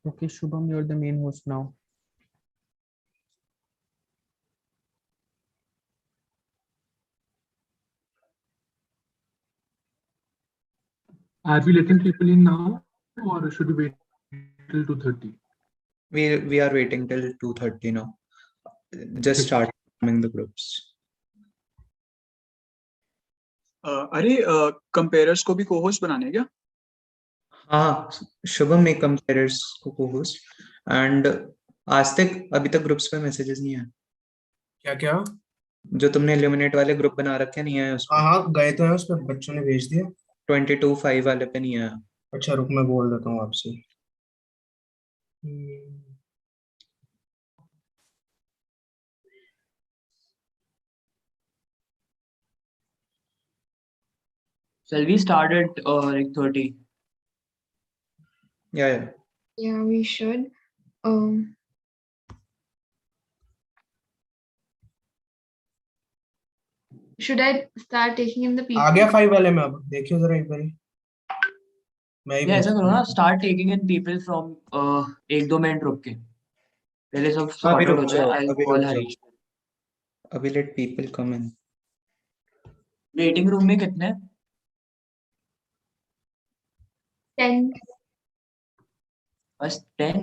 Okay, Shubham, you're the main host now. Are we letting people in now, or should we wait till 2:30? We are waiting till 2:30 now. Just start forming the groups. अरे कंपेयरर्स को भी co-host बनाने हैं क्या? हाँ, शुभम ने कंपेयरर्स को co-host and आज तक अभी तक ग्रुप्स पे मैसेजेस नहीं आए। क्या क्या? जो तुमने Illuminate वाले ग्रुप बना रखे नहीं आए उस पे। हाँ गए तो हैं, उस पे बच्चों ने भेज दिया। 22-5 वाले पे नहीं आया। अच्छा रुक, मैं बोल देता हूँ आपसे। Shall we start at like 30? Yeah. Yeah, we should. Should I start taking in the people? आ गया 5 वाले में, अब देखियो जरा एक बारी। मैं ही Yeah, ऐसा भेजता करो हूँ। ना, start taking in people from 1-2 minute रुक के। पहले सब अभी sorted रुक हो जाए। जाओ, I'll अभी call रुक जाओ। हरीश। अभी let people come in. Waiting room में कितने? 10. बस 10?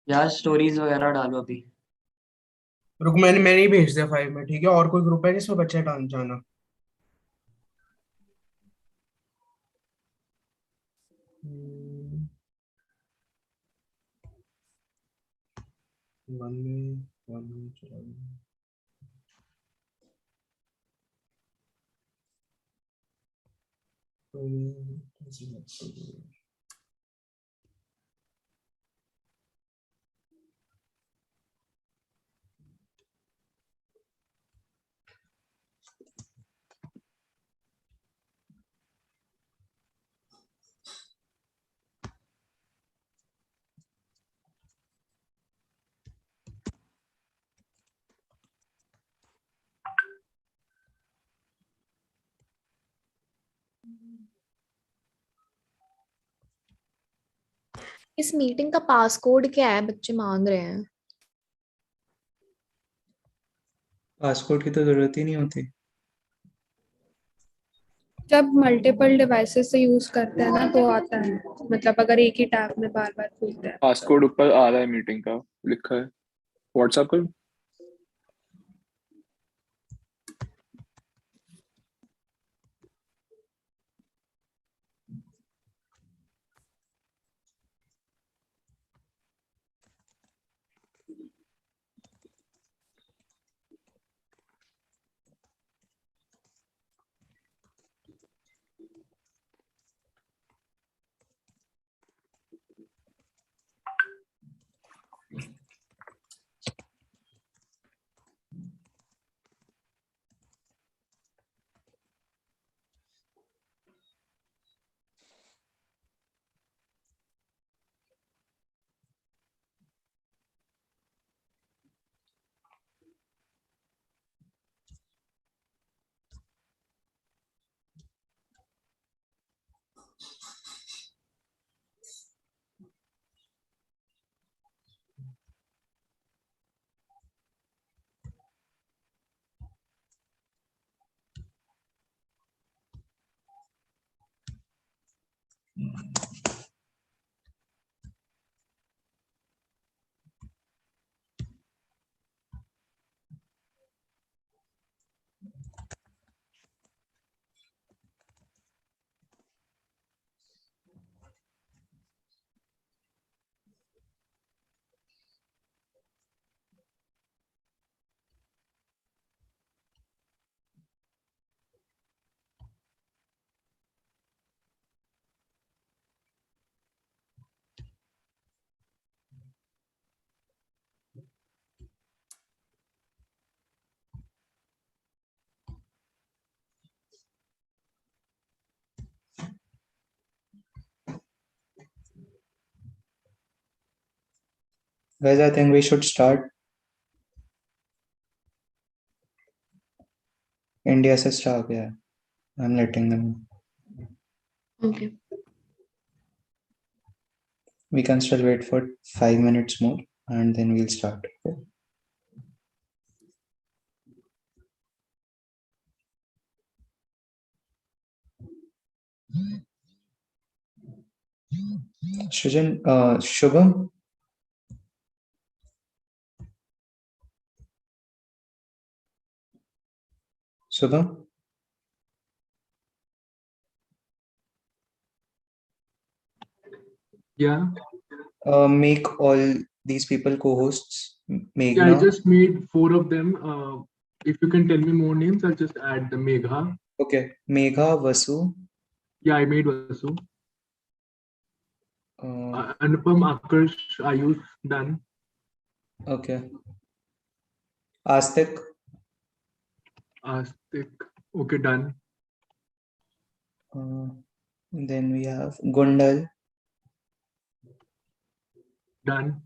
यार स्टोरीज वगैरह डालो अभी। रुक, मैंने ही भेज दिया 5 में, ठीक है? और कोई ग्रुप है जिसमें बच्चे डाल जाना? वन में चला गया। इस मीटिंग का पासकोड क्या है? बच्चे मांग रहे हैं। पासकोड की तो जरूरत ही नहीं होती। जब मल्टीपल डिवाइसेस से यूज करते हैं ना तो आता है, मतलब अगर एक ही टैब में बार बार खुलता है। पासकोड ऊपर आ रहा है, मीटिंग का लिखा है। व्हाट्सएप कर। Guys, I think we should start. India से स्टार्ट गया है। I'm letting them know. Okay. We can still wait for 5 minutes more and then we'll start. Shubham, Shubham, Yeah. make all these people co-hosts. Yeah, I Meghna. just made 4 of them. If you can tell me more names, I'll just add the Megha. Okay, Megha, Vasu, Yeah, I made Vasu. Anupam, Akarsh, Ayush, done. okay. Astik, Astik, okay, done. then we have Gundal, Done.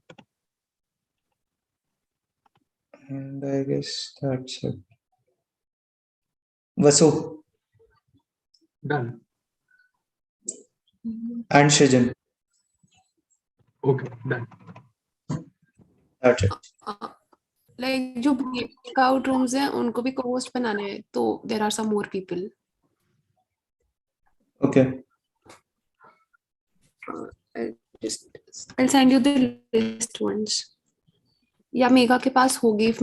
and I guess that's it. Vasu Done. and Shijan. Okay, done. That's it. Like जो breakout rooms हैं उनको भी co-host बनाने हैं तो there are some more people Okay. I'll send you the list once. या मेगा के पास होगी if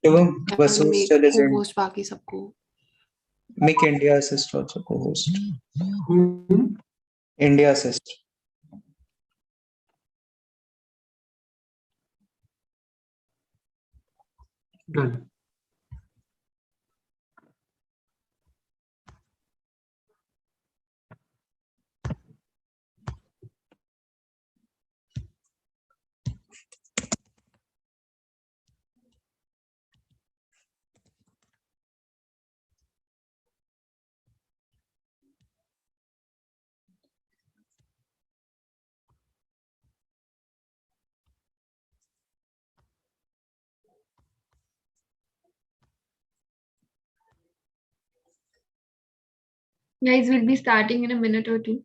Shivam, Vasu make still isn't. co-host बाकी सबको Make India assist also co-host. Whom? India assist. Done. Guys, we'll be starting in a minute or two.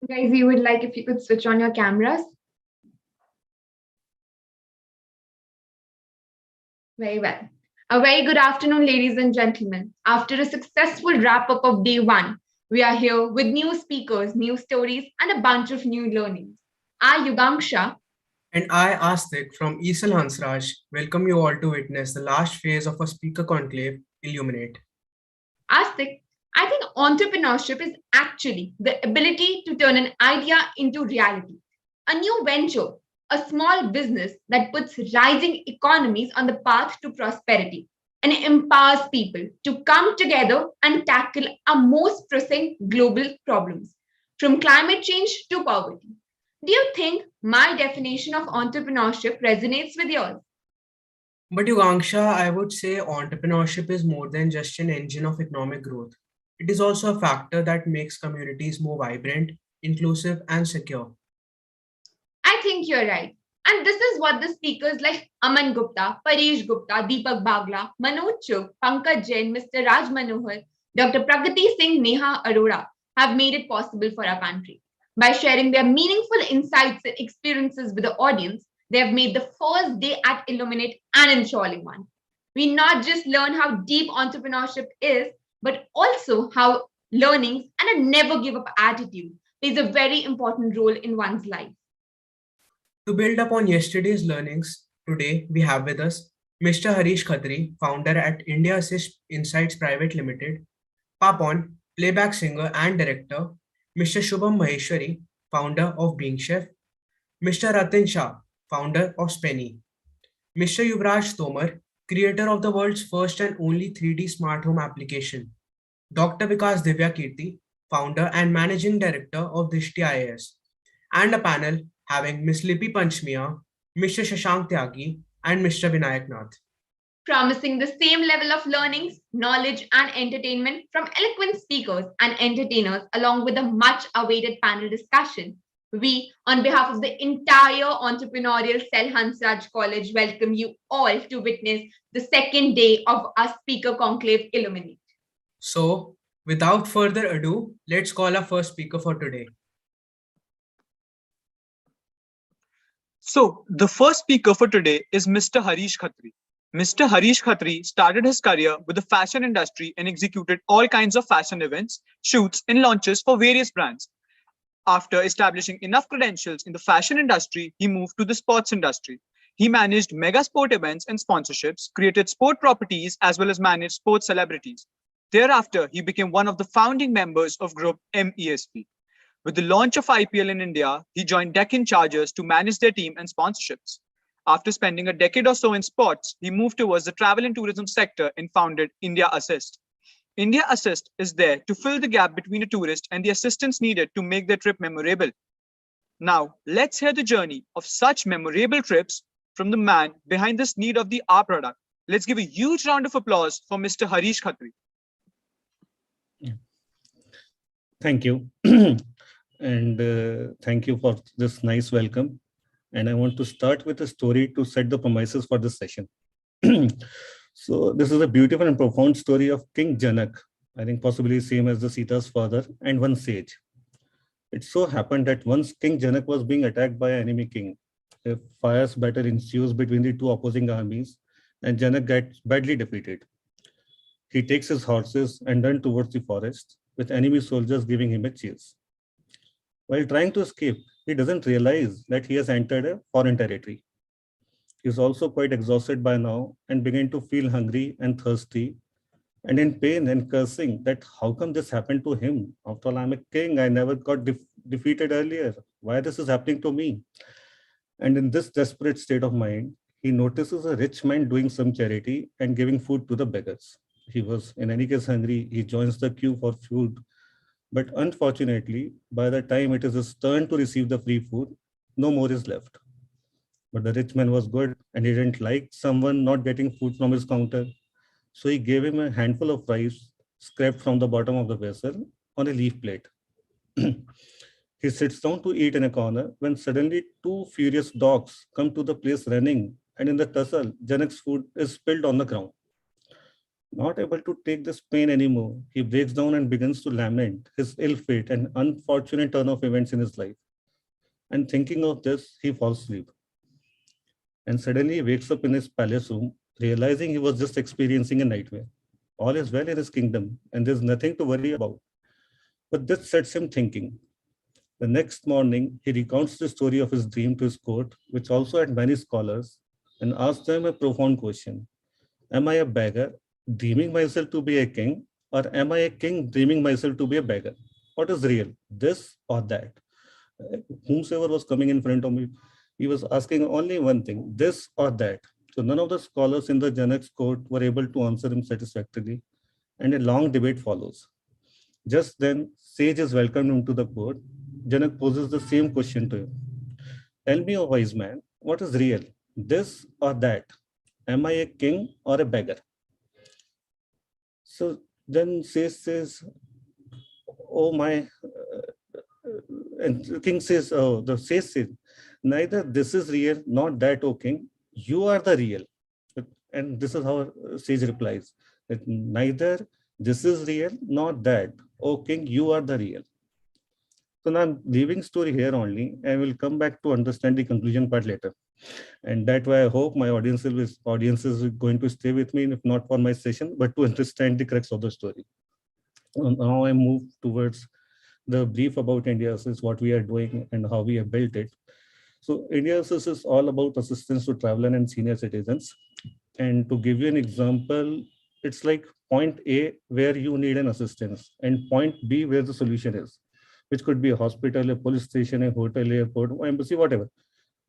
Guys, we would like if you could switch on your cameras. Very well. A very good afternoon, ladies and gentlemen. After a successful wrap up of day one, we are here with new speakers, new stories, and a bunch of new learnings. I, Yugangsha, And I, Astik from Isal Hansraj, welcome you all to witness the last phase of a speaker conclave, Illuminate. Astik, I think entrepreneurship is actually the ability to turn an idea into reality. A new venture, a small business that puts rising economies on the path to prosperity and empowers people to come together and tackle our most pressing global problems, from climate change to poverty. Do you think my definition of entrepreneurship resonates with yours? But Yugangsha, I would say entrepreneurship is more than just an engine of economic growth. It is also a factor that makes communities more vibrant, inclusive, and secure. I think you're right. And this is what the speakers like Aman Gupta, Parish Gupta, Deepak Bagla, Manoj Chugh, Pankaj Jain, Mr. Raj Manohar, Dr. Pragati Singh, Neha Arora have made it possible for our country. By sharing their meaningful insights and experiences with the audience, they have made the first day at Illuminate an enthralling one. We not just learn how deep entrepreneurship is, but also how learnings and a never give up attitude plays a very important role in one's life. To build upon yesterday's learnings, today we have with us Mr. Harish Khatri, founder at India Assist Insights Private Limited, Papon, playback singer and director, Mr. Shubham Maheshwari, founder of Being Chef, Mr. Ratin Shah, founder of Spenny, Mr. Yuvraj Tomar, creator of the world's first and only 3D smart home application, Dr. Vikas Divyakirti, founder and managing director of Drishti IAS, and a panel having Ms. Lipi Panchmiya, Mr. Shashank Tyagi, and Mr. Vinayak Nath. Promising the same level of learnings, knowledge, and entertainment from eloquent speakers and entertainers, along with a much awaited panel discussion. We, on behalf of the entire entrepreneurial Cell Hansraj College, welcome you all to witness the second day of our speaker conclave Illuminate. So, without further ado, let's call our first speaker for today. So, the first speaker for today is Mr. Harish Khatri. Mr. Harish Khatri started his career with the fashion industry and executed all kinds of fashion events, shoots, and launches for various brands. After establishing enough credentials in the fashion industry, he moved to the sports industry. He managed mega sport events and sponsorships, created sport properties, as well as managed sports celebrities. Thereafter, he became one of the founding members of Group MESP. With the launch of IPL in India, he joined Deccan Chargers to manage their team and sponsorships. After spending a decade or so in sports, he moved towards the travel and tourism sector and founded India Assist. India Assist is there to fill the gap between a tourist and the assistance needed to make their trip memorable. Now, let's hear the journey of such memorable trips from the man behind this need of the R product. Let's give a huge round of applause for Mr. Harish Khatri. Thank you. And thank you for this nice welcome. And I want to start with a story to set the premises for this session. So this is a beautiful and profound story of King Janak, I think possibly same as the Sita's father, and one sage. It so happened that once King Janak was being attacked by an enemy king. A fierce battle ensues between the two opposing armies, and Janak gets badly defeated. He takes his horses and runs towards the forest, with enemy soldiers giving him a chase. While trying to escape, he doesn't realize that he has entered a foreign territory. He is also quite exhausted by now and began to feel hungry and thirsty and in pain and cursing that how come this happened to him? After all, I'm a king. I never got defeated earlier. Why this is happening to me? And in this desperate state of mind, he notices a rich man doing some charity and giving food to the beggars. He was in any case hungry. He joins the queue for food. But unfortunately, by the time it is his turn to receive the free food, no more is left. But the rich man was good and he didn't like someone not getting food from his counter. So he gave him a handful of rice scraped from the bottom of the vessel on a leaf plate. He sits down to eat in a corner when suddenly two furious dogs come to the place running, and in the tussle, Janak's food is spilled on the ground. Not able to take this pain anymore, he breaks down and begins to lament his ill fate and unfortunate turn of events in his life. And thinking of this, he falls asleep. And suddenly he wakes up in his palace room, realizing he was just experiencing a nightmare. All is well in his kingdom, and there's nothing to worry about. But this sets him thinking. The next morning, he recounts the story of his dream to his court, which also had many scholars, and asks them a profound question. Am I a beggar dreaming myself to be a king, or am I a king dreaming myself to be a beggar? What is real, this or that? Whomsoever was coming in front of me, he was asking only one thing, this or that. So none of the scholars in the Janak's court were able to answer him satisfactorily, and a long debate follows. Just then, sages welcomed him to the court. Janak poses the same question to him. Tell me, O wise man, what is real, this or that? Am I a king or a beggar? So then sage says, oh my, and the king says, oh, the sage says, neither this is real, not that, O king, you are the real. And this is how sage replies, that neither this is real, not that, O king, you are the real. So now I'm leaving story here only. I will come back to understand the conclusion part later. And that way I hope my audience is going to stay with me, if not for my session, but to understand the crux of the story. Now I move towards the brief about India Assist, what we are doing and how we have built it. So India Assist is all about assistance to traveler and senior citizens. And to give you an example, it's like point A where you need an assistance and point B where the solution is, which could be a hospital, a police station, a hotel, airport, embassy, whatever.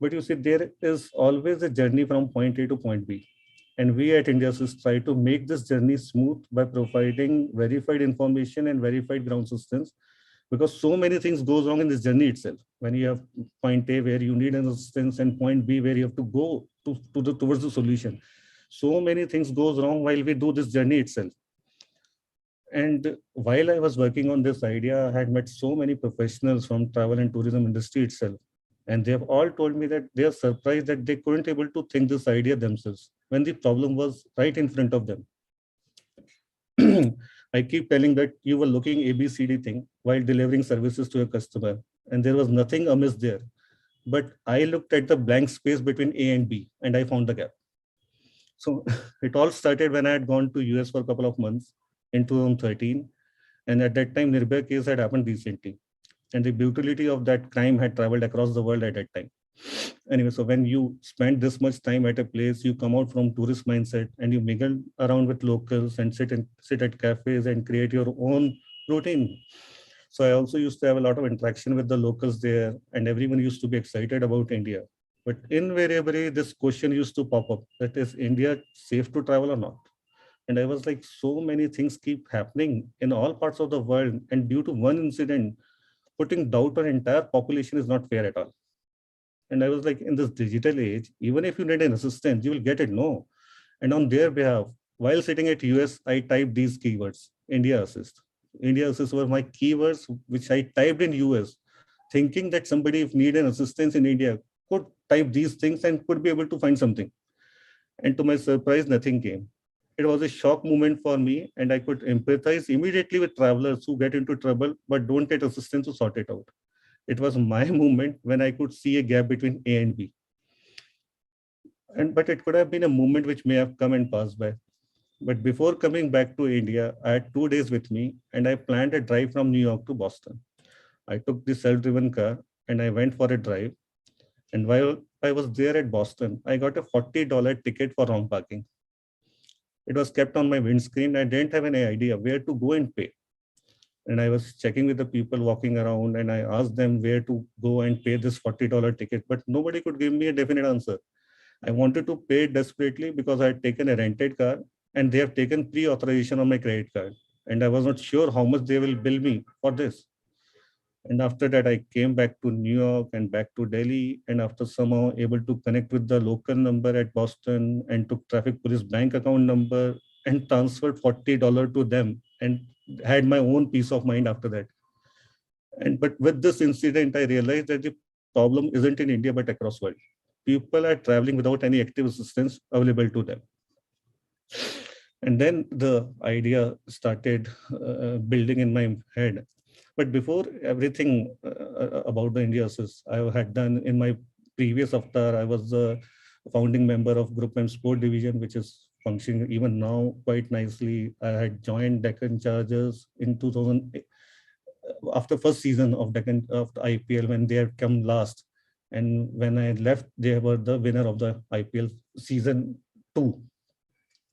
But you see, there is always a journey from point A to point B. And we at India Assist try to make this journey smooth by providing verified information and verified ground systems, because so many things goes wrong in this journey itself. When you have point A where you need an assistance and point B where you have to go towards the solution. So many things goes wrong while we do this journey itself. And while I was working on this idea, I had met so many professionals from travel and tourism industry itself. And they have all told me that they are surprised that they couldn't able to think this idea themselves when the problem was right in front of them. I keep telling that you were looking ABCD thing while delivering services to a customer, and there was nothing amiss there. But I looked at the blank space between A and B, and I found the gap. So it all started when I had gone to US for a couple of months in 2013. And at that time, Nirbhaya case had happened recently. And the brutality of that crime had traveled across the world at that time. Anyway, so when you spend this much time at a place, you come out from tourist mindset and you mingle around with locals and sit at cafes and create your own routine. So I also used to have a lot of interaction with the locals there, and everyone used to be excited about India. But invariably, this question used to pop up, that is India safe to travel or not? And I was like, so many things keep happening in all parts of the world. And due to one incident, putting doubt on entire population is not fair at all. And I was like, in this digital age, even if you need an assistant, you will get it, no. And on their behalf, while sitting at US, I typed these keywords, India Assist. India Assist were my keywords, which I typed in US, thinking that somebody, if need an assistance in India, could type these things and could be able to find something. And to my surprise, nothing came. It was a shock moment for me, and I could empathize immediately with travelers who get into trouble but don't get assistance to sort it out. It was my moment when I could see a gap between A and B. But it could have been a moment which may have come and passed by. But before coming back to India, I had 2 days with me, and I planned a drive from New York to Boston. I took the self-driven car and I went for a drive. And while I was there at Boston, I got a $40 ticket for wrong parking. It was kept on my windscreen. I didn't have any idea where to go and pay. And I was checking with the people walking around, and I asked them where to go and pay this $40 ticket, but nobody could give me a definite answer. I wanted to pay desperately because I had taken a rented car and they have taken pre-authorization on my credit card. And I was not sure how much they will bill me for this. And after that, I came back to New York and back to Delhi. And after somehow able to connect with the local number at Boston and took traffic police bank account number and transferred $40 to them and had my own peace of mind after that. But with this incident, I realized that the problem isn't in India, but across world. People are traveling without any active assistance available to them. And then the idea started building in my head. But before everything about the India Assist, I had done in my previous avatar, I was the founding member of Group M Sport Division, which is functioning even now quite nicely. I had joined Deccan Chargers in 2000, after first season of Deccan of the IPL when they had come last. And when I left, they were the winner of the IPL season 2.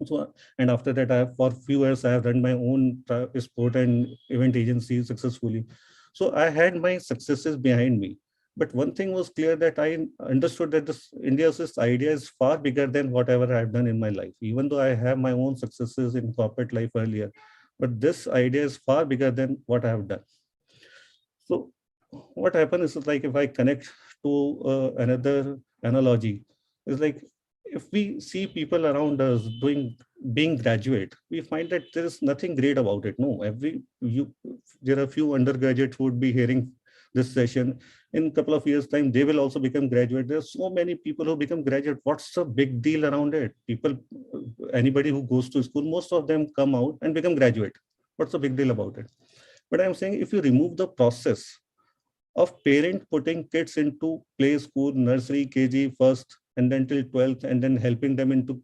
So, and after that, for few years, I have run my own sport and event agency successfully. So I had my successes behind me. But one thing was clear, that I understood that this India Assist idea is far bigger than whatever I've done in my life, even though I have my own successes in corporate life earlier. But this idea is far bigger than what I have done. So what happens is, like, if I connect to another analogy, is like, if we see people around us being graduate, we find that there is nothing great about it. No, there are a few undergraduates who would be hearing this session. In a couple of years' time, they will also become graduate. There are so many people who become graduate. What's the big deal around it? People, anybody who goes to school, most of them come out and become graduate. What's the big deal about it? But I'm saying, if you remove the process of parent putting kids into play school, nursery, KG first, and then till 12th, and then helping them into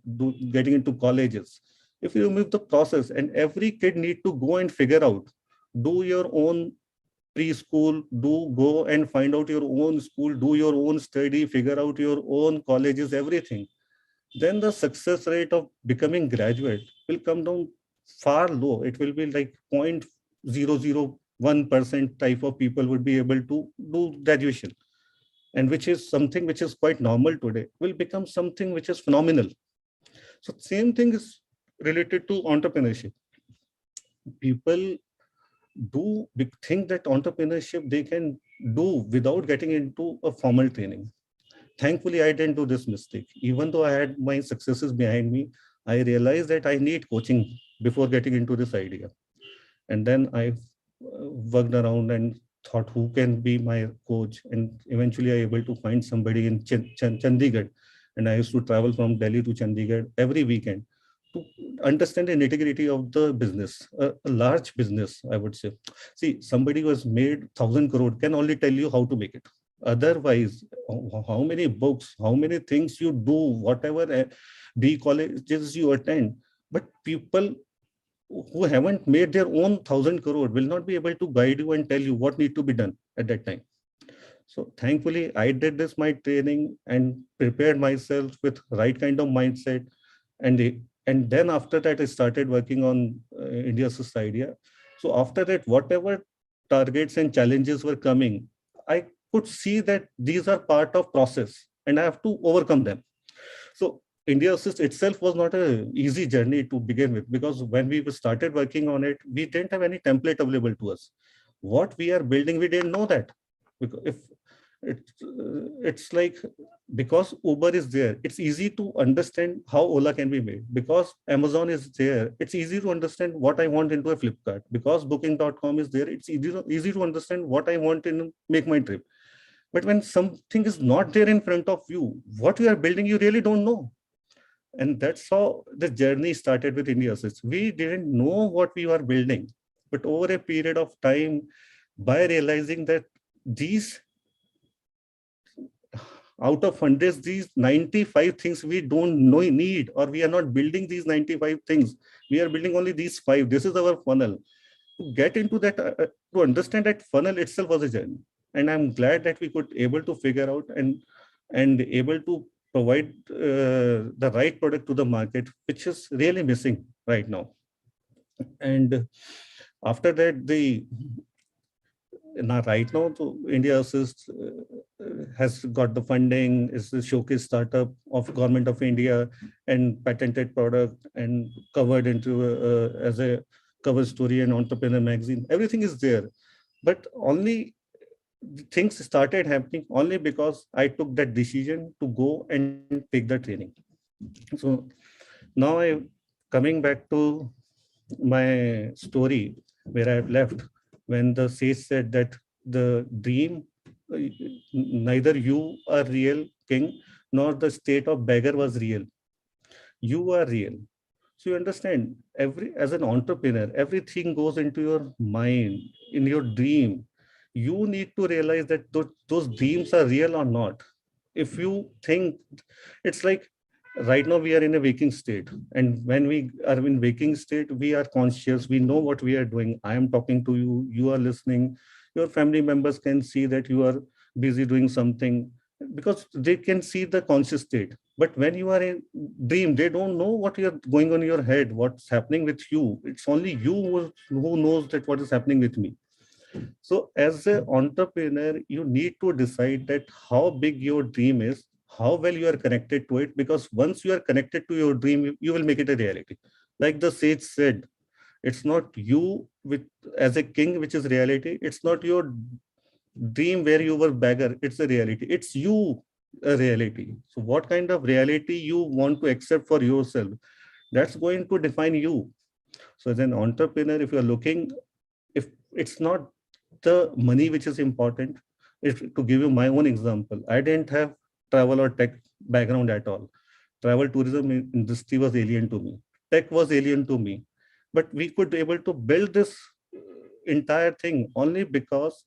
getting into colleges. If you remove the process, and every kid need to go and figure out, do your own preschool, do go and find out your own school, do your own study, figure out your own colleges, everything, then the success rate of becoming graduate will come down far low. It will be like 0.001% type of people would be able to do graduation, and which is something which is quite normal today, will become something which is phenomenal. So same thing is related to entrepreneurship. People do think that entrepreneurship they can do without getting into a formal training. Thankfully, I didn't do this mistake. Even though I had my successes behind me, I realized that I need coaching before getting into this idea. And then I worked around and thought, who can be my coach? And eventually I able to find somebody in Chandigarh. And I used to travel from Delhi to Chandigarh every weekend to understand the nitty-gritty of the business, a large business, I would say. See, somebody who has made 1,000 crore can only tell you how to make it. Otherwise, how many books, how many things you do, whatever D colleges you attend, but people who haven't made their own 1,000 crore will not be able to guide you and tell you what need to be done at that time. So thankfully, I did this my training and prepared myself with right kind of mindset, and then after that I started working on India Assist idea. So after that, whatever targets and challenges were coming, I could see that these are part of process and I have to overcome them. So India Assist itself was not an easy journey to begin with, because when we started working on it, we didn't have any template available to us. What we are building, we didn't know that. Because if it's like, because Uber is there, it's easy to understand how Ola can be made. Because Amazon is there, it's easy to understand what I want into a Flipkart. Because Booking.com is there, it's easy to understand what I want in Make My Trip. But when something is not there in front of you, what you are building, you really don't know. And that's how the journey started with India Assist. We didn't know what we were building, but over a period of time, by realizing that these, out of hundreds, these 95 things we don't need, or we are not building these 95 things. We are building only these 5. This is our funnel. To get into that, to understand that funnel itself was a journey. And I'm glad that we could able to figure out and able to provide the right product to the market, which is really missing right now. And after that, right now, so India Assist has got the funding, is a showcase startup of Government of India and patented product and covered into as a cover story and entrepreneur magazine. Everything is there, but only things started happening only because I took that decision to go and take the training. So now I'm coming back to my story where I've left, when the sage said that the dream, neither you are real king, nor the state of beggar was real. You are real. So you understand, as an entrepreneur, everything goes into your mind, in your dream. You need to realize that those dreams are real or not. If you think, it's like right now we are in a waking state, and when we are in waking state, we are conscious, we know what we are doing. I am talking to you, you are listening, your family members can see that you are busy doing something, because they can see the conscious state. But when you are in dream, they don't know what you are going on in your head, what's happening with you. It's only you who knows that what is happening with me. So as an entrepreneur, you need to decide that how big your dream is, how well you are connected to it, because once you are connected to your dream, you will make it a reality. Like the sage said, it's not you with as a king, which is reality. It's not your dream where you were beggar. It's a reality. It's you, a reality. So what kind of reality you want to accept for yourself, that's going to define you. So as an entrepreneur, if you're looking, if it's not the money which is important. If to give you my own example, I didn't have travel or tech background at all. Travel tourism industry was alien to me. Tech was alien to me. But we could able to build this entire thing only because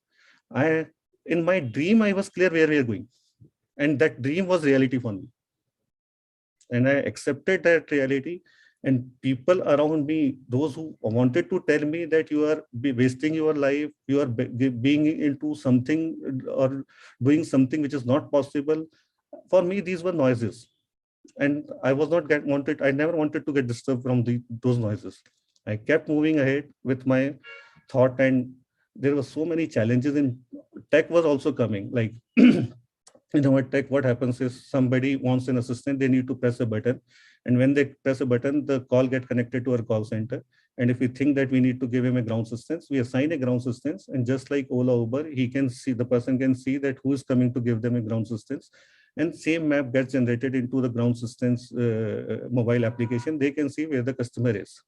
I, in my dream, I was clear where we are going. And that dream was reality for me. And I accepted that reality. And people around me, those who wanted to tell me that you are wasting your life, you are being into something or doing something which is not possible, for me these were noises. And I was not wanted, I never wanted to get disturbed from those noises. I kept moving ahead with my thought, and there were so many challenges in tech was also coming. Like in our tech, what happens is somebody wants an assistant, they need to press a button. And when they press a button, the call get connected to our call center. And if we think that we need to give him a ground assistance, we assign a ground assistance. And just like Ola, Uber, he can see, the person can see that who is coming to give them a ground assistance. And same map gets generated into the ground assistance mobile application. They can see where the customer is.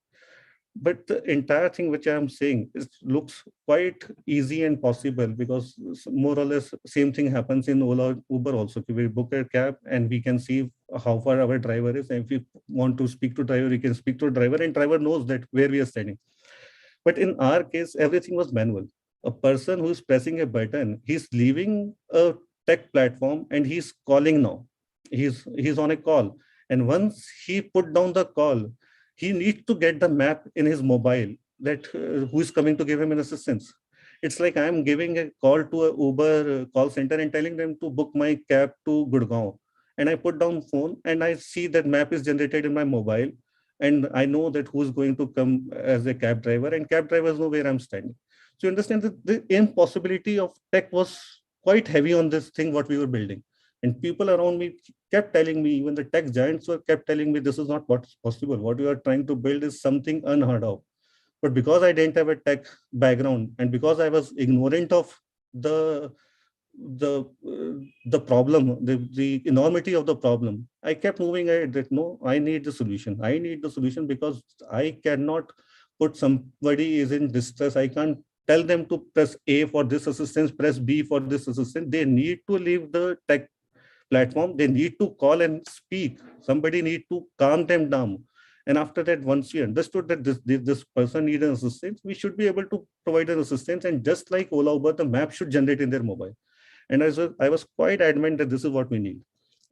But the entire thing which I am saying looks quite easy and possible, because more or less same thing happens in Ola, Uber also. We book a cab and we can see how far our driver is. And if we want to speak to driver, we can speak to driver, and driver knows that where we are standing. But in our case, everything was manual. A person who is pressing a button, he's leaving a tech platform and he's calling now. He's on a call. And once he put down the call, he needs to get the map in his mobile that who is coming to give him an assistance. It's like I'm giving a call to a Uber call center and telling them to book my cab to Gurgaon. And I put down phone and I see that map is generated in my mobile. And I know that who's going to come as a cab driver, and cab drivers know where I'm standing. So you understand that the impossibility of tech was quite heavy on this thing, what we were building. And people around me kept telling me, even the tech giants were kept telling me, this is not what's possible. What you are trying to build is something unheard of. But because I didn't have a tech background, and because I was ignorant of the problem, the enormity of the problem, I kept moving ahead that no, I need the solution. I need the solution because I cannot put somebody is in distress. I can't tell them to press A for this assistance, press B for this assistance. They need to leave the tech platform. They need to call and speak. Somebody need to calm them down. And after that, once we understood that this person needs an assistance, we should be able to provide an assistance. And just like Ola, Uber, the map should generate in their mobile. And I was quite adamant that this is what we need.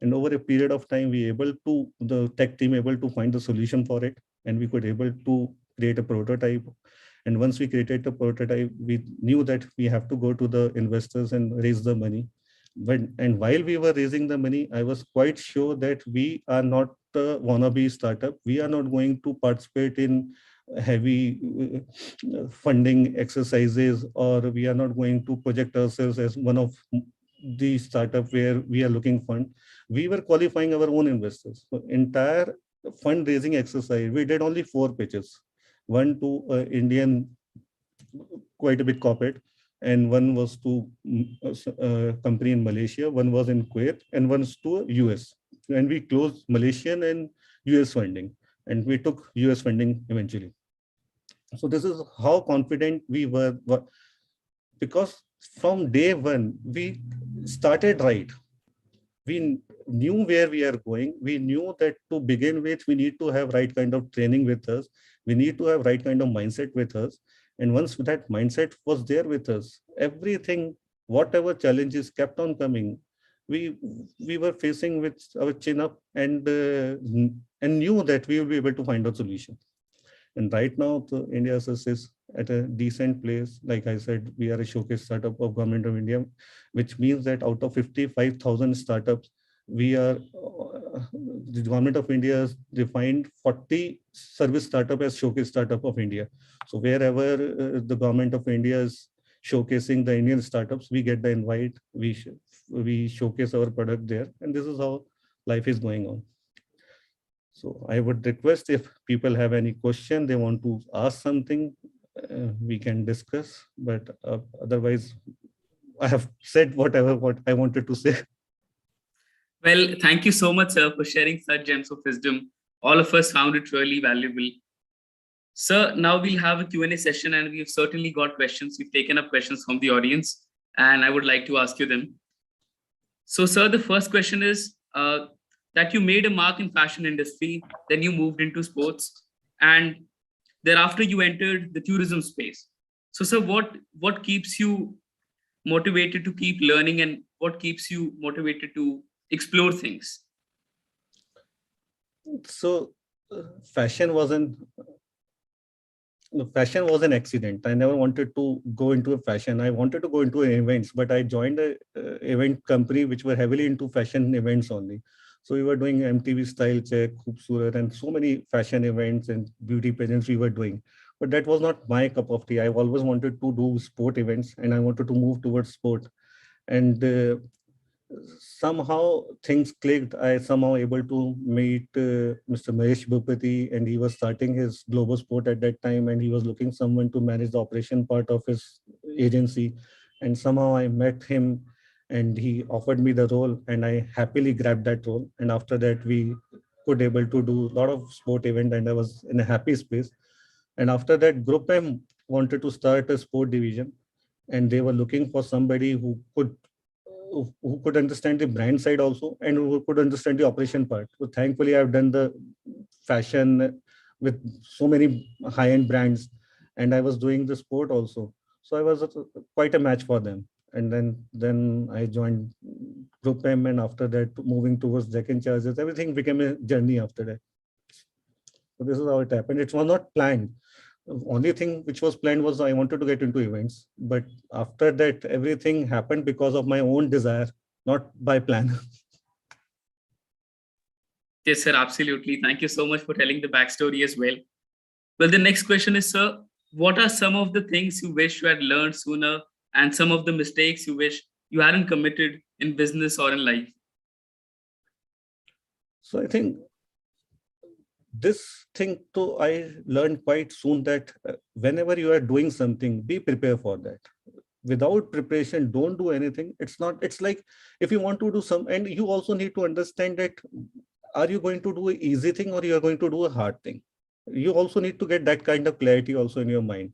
And over a period of time, the tech team able to find the solution for it. And we could able to create a prototype. And once we created the prototype, we knew that we have to go to the investors and raise the money. And while we were raising the money, I was quite sure that we are not a wannabe startup. We are not going to participate in heavy funding exercises, or we are not going to project ourselves as one of the startup where we are looking fund. We were qualifying our own investors. So entire fundraising exercise, we did only 4 pitches. One to Indian, quite a big corporate, and one was to a company in Malaysia, one was in Kuwait, and one was to US. And we closed Malaysian and US funding, and we took US funding eventually. So this is how confident we were, because from day one, we started right. we knew where we are going. We knew that to begin with, we need to have right kind of training with us. We need to have right kind of mindset with us. And once that mindset was there with us, everything, whatever challenges kept on coming, we were facing with our chin up and knew that we will be able to find a solution. And right now, India is at a decent place. Like I said, we are a showcase startup of Government of India, which means that out of 55,000 startups, we are, the Government of India has defined 40 service startup as showcase startup of India. So wherever the Government of India is showcasing the Indian startups, we get the invite, we showcase our product there. And this is how life is going on. So I would request if people have any question, they want to ask something, we can discuss, but otherwise I have said what I wanted to say. Well, thank you so much, sir, for sharing such gems of wisdom. All of us found it really valuable. Sir, now we'll have a Q&A session, and we've certainly got questions. We've taken up questions from the audience, and I would like to ask you them. So, sir, the first question is, that you made a mark in fashion industry, then you moved into sports, and thereafter you entered the tourism space. So, sir, what keeps you motivated to keep learning, and what keeps you motivated to explore things? So, fashion was an accident. I never wanted to go into a fashion. I wanted to go into events, but I joined a event company which were heavily into fashion events only. So we were doing MTV Style Check, Khoobsurat, and so many fashion events and beauty pageants we were doing. But that was not my cup of tea. I always wanted to do sport events, and I wanted to move towards sport. And somehow things clicked. I somehow able to meet Mr. Mahesh Bhupati, and he was starting his global sport at that time, and he was looking someone to manage the operation part of his agency. And somehow I met him, and he offered me the role, and I happily grabbed that role. And after that, we could able to do a lot of sport event, and I was in a happy space. And after that, Group M wanted to start a sport division, and they were looking for somebody who could understand the brand side also, and who could understand the operation part. So thankfully, I've done the fashion with so many high-end brands, and I was doing the sport also. So I was quite a match for them. And then I joined Group M, and after that, moving towards Deccan Chargers, everything became a journey after that. So this is how it happened. It was not planned. The only thing which was planned was I wanted to get into events, but after that, everything happened because of my own desire, not by plan. Yes, sir, absolutely. Thank you so much for telling the backstory as well. Well, the next question is, sir, what are some of the things you wish you had learned sooner, and some of the mistakes you wish you hadn't committed in business or in life? So I think this thing too, I learned quite soon that whenever you are doing something, be prepared for that. Without preparation, don't do anything. It's like if you want to do some, and you also need to understand that, are you going to do an easy thing or you are going to do a hard thing? You also need to get that kind of clarity also in your mind.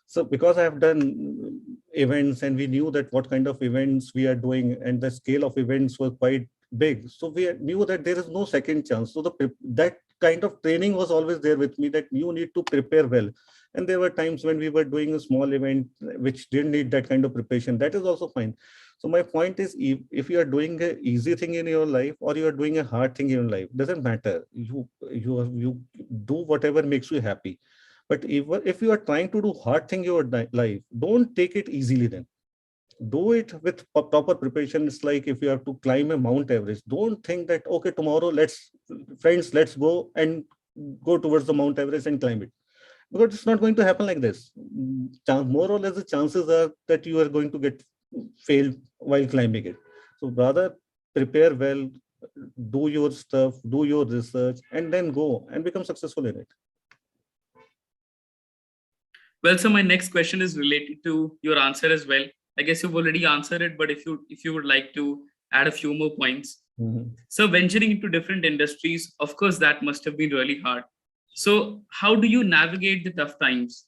So because I have done events, and we knew that what kind of events we are doing, and the scale of events was quite big. So we knew that there is no second chance. So that kind of training was always there with me, that you need to prepare well. And there were times when we were doing a small event which didn't need that kind of preparation. That is also fine. So my point is, if you are doing an easy thing in your life or you are doing a hard thing in your life, doesn't matter. You do whatever makes you happy. But if you are trying to do hard thing in your life, don't take it easily then. Do it with proper preparation. It's like if you have to climb a Mount Everest, don't think that, okay, tomorrow let's go and go towards the Mount Everest and climb it. Because it's not going to happen like this. More or less the chances are that you are going to get failed while climbing it. So rather prepare well, do your stuff, do your research, and then go and become successful in it. Well, so my next question is related to your answer as well. I guess you've already answered it, but if you would like to add a few more points. Mm-hmm. So venturing into different industries, of course, that must have been really hard. So how do you navigate the tough times?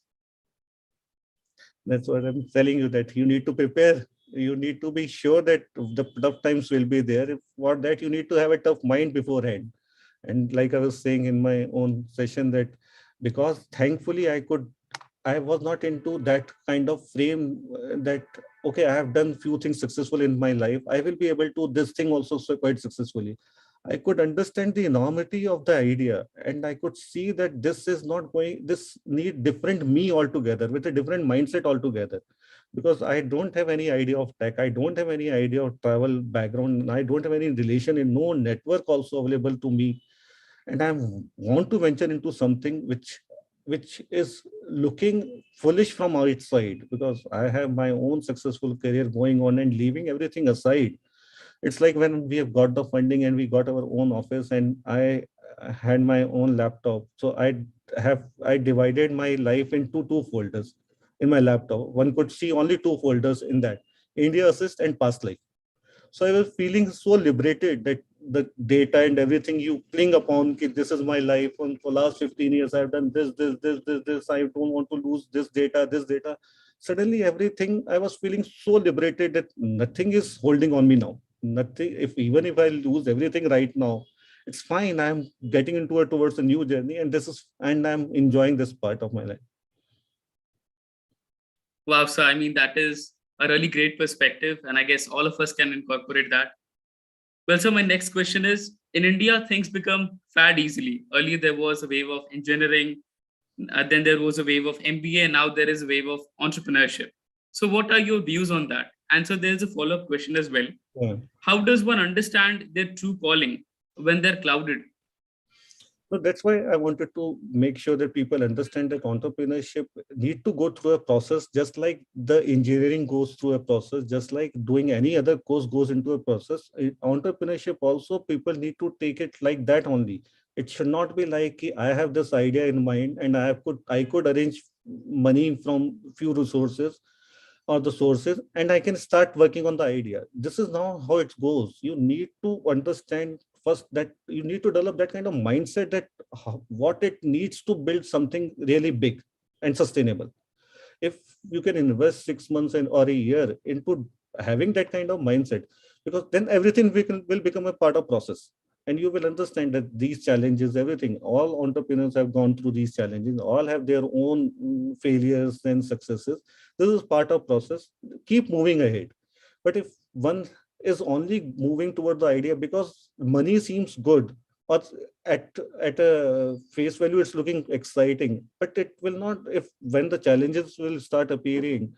That's what I'm telling you, that you need to prepare You need to be sure that the tough times will be there. If for that, you need to have a tough mind beforehand. And like I was saying in my own session, that because thankfully I was not into that kind of frame that, okay, I have done few things successful in my life, I will be able to this thing also so quite successfully. I could understand the enormity of the idea, and I could see that this is not going, this need different me altogether, with a different mindset altogether. Because I don't have any idea of tech, I don't have any idea of travel background, and I don't have any relation in no network also available to me. And I want to venture into something which is looking foolish from outside, because I have my own successful career going on, and leaving everything aside. It's like when we have got the funding and we got our own office, and I had my own laptop. So I divided my life into two folders in my laptop. One could see only two folders in that: India Assist and Past Life. So I was feeling so liberated that the data and everything you cling upon, ki this is my life. And for last 15 years, I've done this. I don't want to lose this data, this data. Suddenly everything, I was feeling so liberated that nothing is holding on me now. Nothing, even if I lose everything right now, it's fine. I'm getting into it towards a new journey, and I'm enjoying this part of my life. Wow, so I mean, that is a really great perspective, and I guess all of us can incorporate that. Well, so my next question is, in India, things become fad easily. Earlier, there was a wave of engineering, then there was a wave of MBA, and now there is a wave of entrepreneurship. So what are your views on that? And so there's a follow-up question as well. Yeah. How does one understand their true calling when they're clouded? So that's why I wanted to make sure that people understand that entrepreneurship need to go through a process, just like the engineering goes through a process, just like doing any other course goes into a process. Entrepreneurship also, people need to take it like that only. It should not be like, I have this idea in mind and I could arrange money from few resources or the sources, and I can start working on the idea. This is not how it goes. You need to understand first that you need to develop that kind of mindset, that what it needs to build something really big and sustainable. If you can invest 6 months or a year into having that kind of mindset, because then everything will become a part of process, and you will understand that these challenges, everything, all entrepreneurs have gone through these challenges, all have their own failures and successes. This is part of process. Keep moving ahead. But if one is only moving toward the idea because money seems good, or at a face value it's looking exciting, but it will not, if when the challenges will start appearing,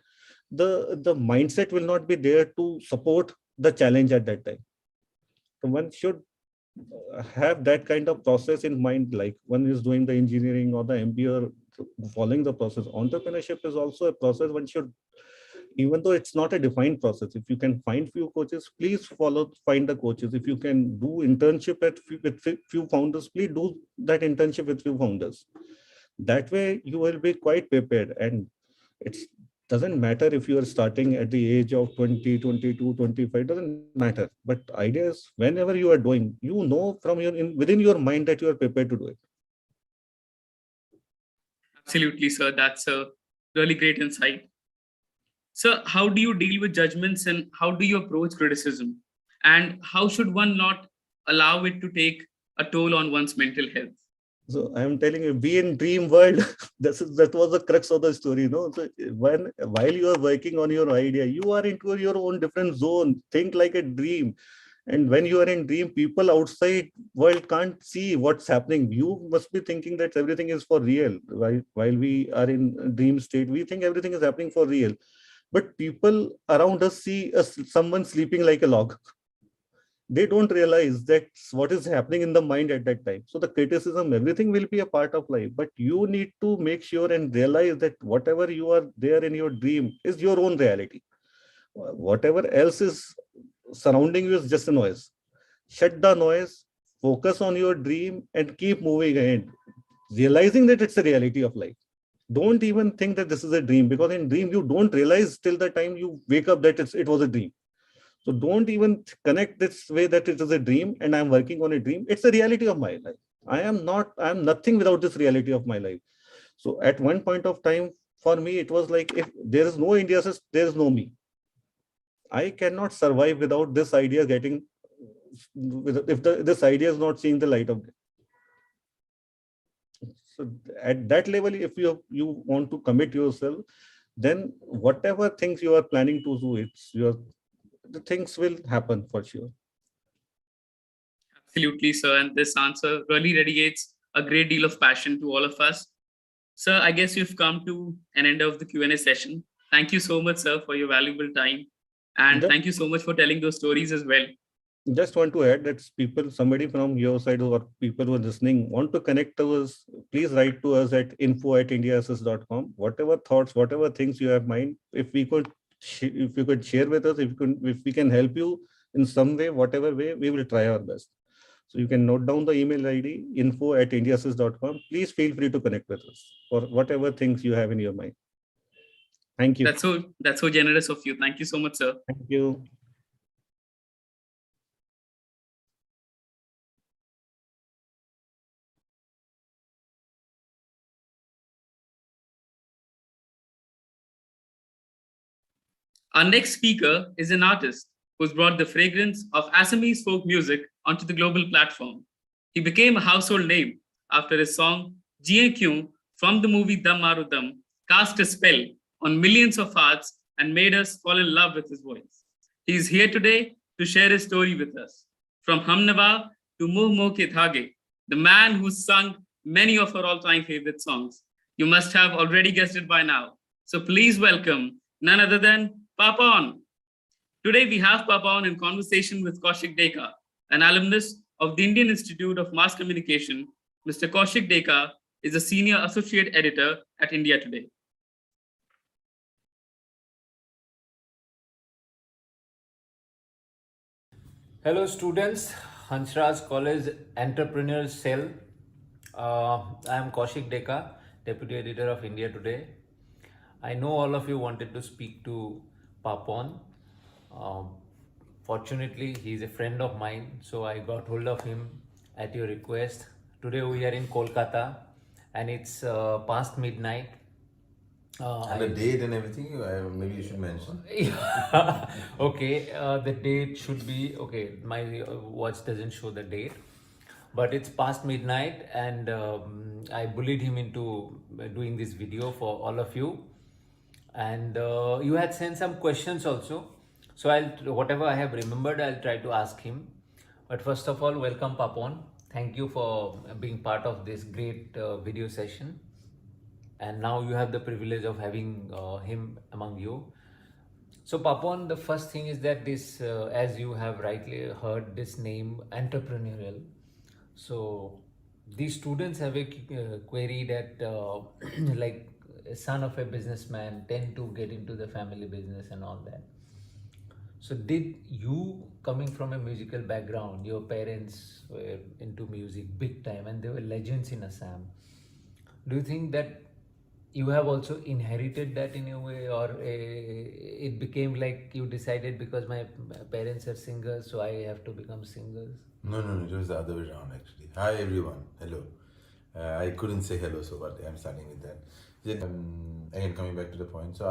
the mindset will not be there to support the challenge at that time. So one should have that kind of process in mind, like one is doing the engineering or the MBA or following the process. Entrepreneurship is also a process. One should, even though it's not a defined process, if you can find few coaches, please find the coaches. If you can do internship with few founders, please do that internship with few founders. That way you will be quite prepared, and it doesn't matter if you are starting at the age of 20, 22, 25, doesn't matter. But idea is, whenever you are doing, you know from within your mind that you are prepared to do it. Absolutely, sir. That's a really great insight. So how do you deal with judgments, and how do you approach criticism? And how should one not allow it to take a toll on one's mental health? So I am telling you, be in dream world. That was the crux of the story. So while you are working on your idea, you are into your own different zone. Think like a dream. And when you are in dream, people outside world can't see what's happening. You must be thinking that everything is for real. While we are in dream state, we think everything is happening for real. But people around us see someone sleeping like a log. They don't realize that what is happening in the mind at that time. So the criticism, everything will be a part of life, but you need to make sure and realize that whatever you are there in your dream is your own reality. Whatever else is surrounding you is just a noise. Shut the noise, focus on your dream, and keep moving ahead, realizing that it's a reality of life. Don't even think that this is a dream, because in dream you don't realize till the time you wake up that it was a dream. So don't even connect this way that it is a dream and I'm working on a dream. It's the reality of my life. I am nothing without this reality of my life. So at one point of time, for me, it was like, if there is no India, there is no me. I cannot survive without this idea getting, if this idea is not seeing the light of day. So at that level, if you want to commit yourself, then whatever things you are planning to do, the things will happen for sure. Absolutely, sir. And this answer really radiates a great deal of passion to all of us. Sir, I guess you've come to an end of the Q&A session. Thank you so much, sir, for your valuable time. And thank you so much for telling those stories as well. Just want to add that somebody from your side or people who are listening want to connect to us, please write to us at info@indiaassist.com. Whatever thoughts, whatever things you have in mind, if you could share with us, if we can help you in some way, whatever way, we will try our best. So you can note down the email ID info@indiaassist.com. Please feel free to connect with us for whatever things you have in your mind. Thank you. That's so generous of you. Thank you so much, sir. Thank you. Our next speaker is an artist who's brought the fragrance of Assamese folk music onto the global platform. He became a household name after his song Jiye Kyun from the movie Dam Maro Dam cast a spell on millions of hearts and made us fall in love with his voice. He is here today to share his story with us. From Hamnawa to Muh Muh Ke Dhage, the man who's sung many of our all-time favorite songs. You must have already guessed it by now. So please welcome none other than Papon. Today we have Papon in conversation with Kaushik Deka, an alumnus of the Indian Institute of Mass Communication. Mr. Kaushik Deka is a senior associate editor at India Today. Hello students, Hansraj College Entrepreneurial Cell. I am Kaushik Deka, Deputy Editor of India Today. I know all of you wanted to speak to Papon. Fortunately, he is a friend of mine, so I got hold of him at your request. Today we are in Kolkata and it's past midnight. And the date and everything, maybe you should mention. Okay, the date should be, okay, my watch doesn't show the date, but it's past midnight and I bullied him into doing this video for all of you. And you had sent some questions also. So whatever I have remembered, I'll try to ask him. But first of all, welcome Papon. Thank you for being part of this great video session. And now you have the privilege of having him among you. So Papon, the first thing is that this, as you have rightly heard, this name entrepreneurial. So these students have a query that like a son of a businessman tend to get into the family business and all that. So did you, coming from a musical background, your parents were into music big time and they were legends in Assam. Do you think that you have also inherited that in a way, or it became like you decided because my parents are singers, so I have to become singers? No, it was the other way around actually. Hi everyone, hello. I couldn't say hello, so but I'm starting with that. Again, coming back to the point, so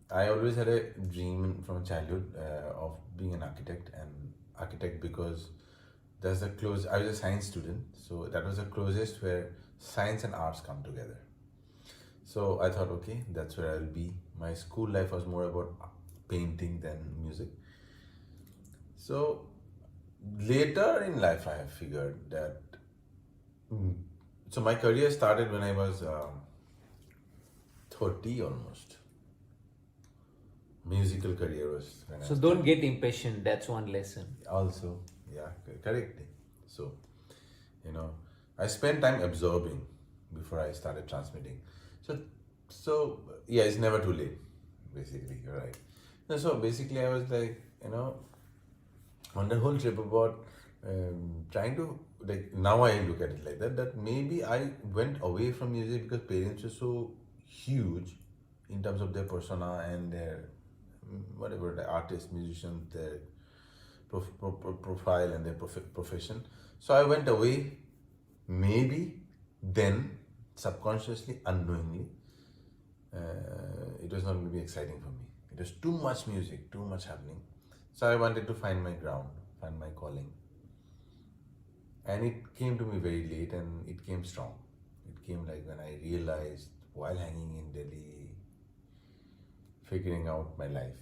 I always had a dream from childhood of being an architect because that's the close. I was a science student, so that was the closest where science and arts come together. So I thought, okay, that's where I'll be. My school life was more about painting than music. So later in life, I have figured that. So my career started when I was 30 almost. Musical career was when so don't get impatient, that's one lesson. Also, yeah, correctly. So, I spent time absorbing before I started transmitting. So yeah, it's never too late, basically, you're right. So basically I was like, on the whole trip about trying to, like, now I look at it like that maybe I went away from music because parents were so huge in terms of their persona and their whatever, the artist, musician, their profile and their profession. So I went away, maybe then subconsciously, unknowingly. It was not going to be exciting for me. It was too much music, too much happening. So I wanted to find my ground, find my calling. And it came to me very late and it came strong. It came like when I realized while hanging in Delhi, figuring out my life,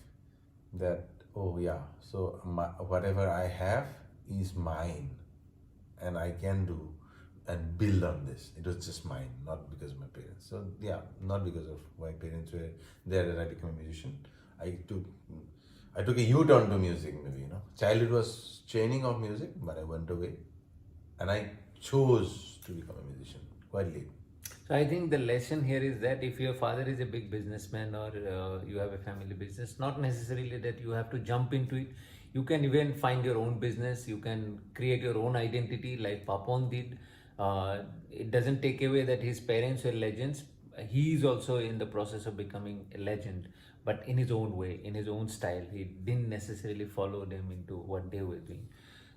that, oh yeah, so whatever I have is mine and I can do and build on this. It was just mine, not because of my parents. So yeah, not because of my parents were there that I became a musician. I took a U-turn to music, maybe, you know. Childhood was training of music, but I went away and I chose to become a musician quite late. So I think the lesson here is that if your father is a big businessman or you have a family business, not necessarily that you have to jump into it. You can even find your own business. You can create your own identity like Papon did. It doesn't take away that his parents were legends. He is also in the process of becoming a legend, but in his own way, in his own style. He didn't necessarily follow them into what they were doing.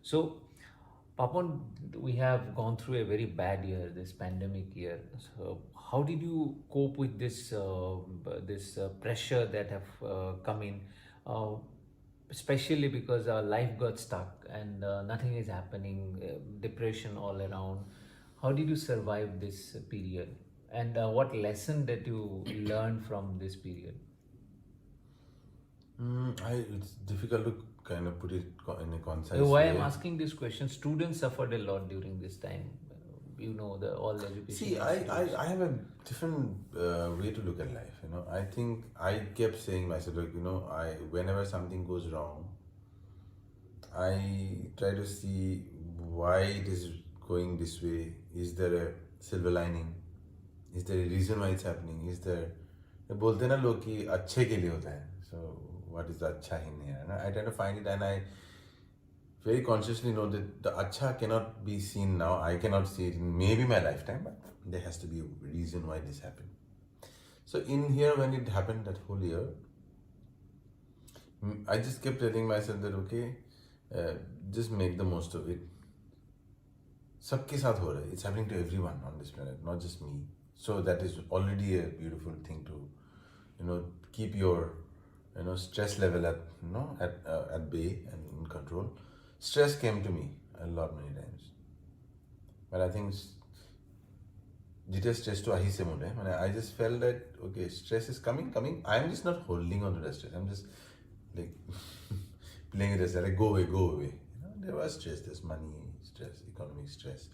So Papan, we have gone through a very bad year, this pandemic year. So, how did you cope with this pressure that have come in, uh, especially because our life got stuck and nothing is happening, depression all around. How did you survive this period? And what lesson did you learn from this period? It's difficult to kind of put it in a concise Why way. I'm asking this question, students suffered a lot during this time. You know, the all education. See, I have a different way to look at life. You know, I think I kept saying myself, like, you know, whenever something goes wrong, I try to see why it is going this way. Is there a silver lining? Is there a reason why it's happening? Is there? बोलते ना लोग कि अच्छे के लिए होता है. So what is the अच्छा in here? And I try to find it, and I very consciously know that the acha cannot be seen now. I cannot see it in maybe my lifetime, but there has to be a reason why this happened. So in here, when it happened that whole year, I just kept telling myself that, okay, just make the most of it. सबके साथ हो रहा है. It's happening to everyone on this planet, not just me. So that is already a beautiful thing to, you know, keep your, you know, stress level at bay and in control. Stress came to me a lot many times, but I think detail stress to ahi se mode. I just felt that, okay, stress is coming. I'm just not holding on to the stress. I'm just like playing with it, like go away. You know, there was stress. There's money stress, economic stress.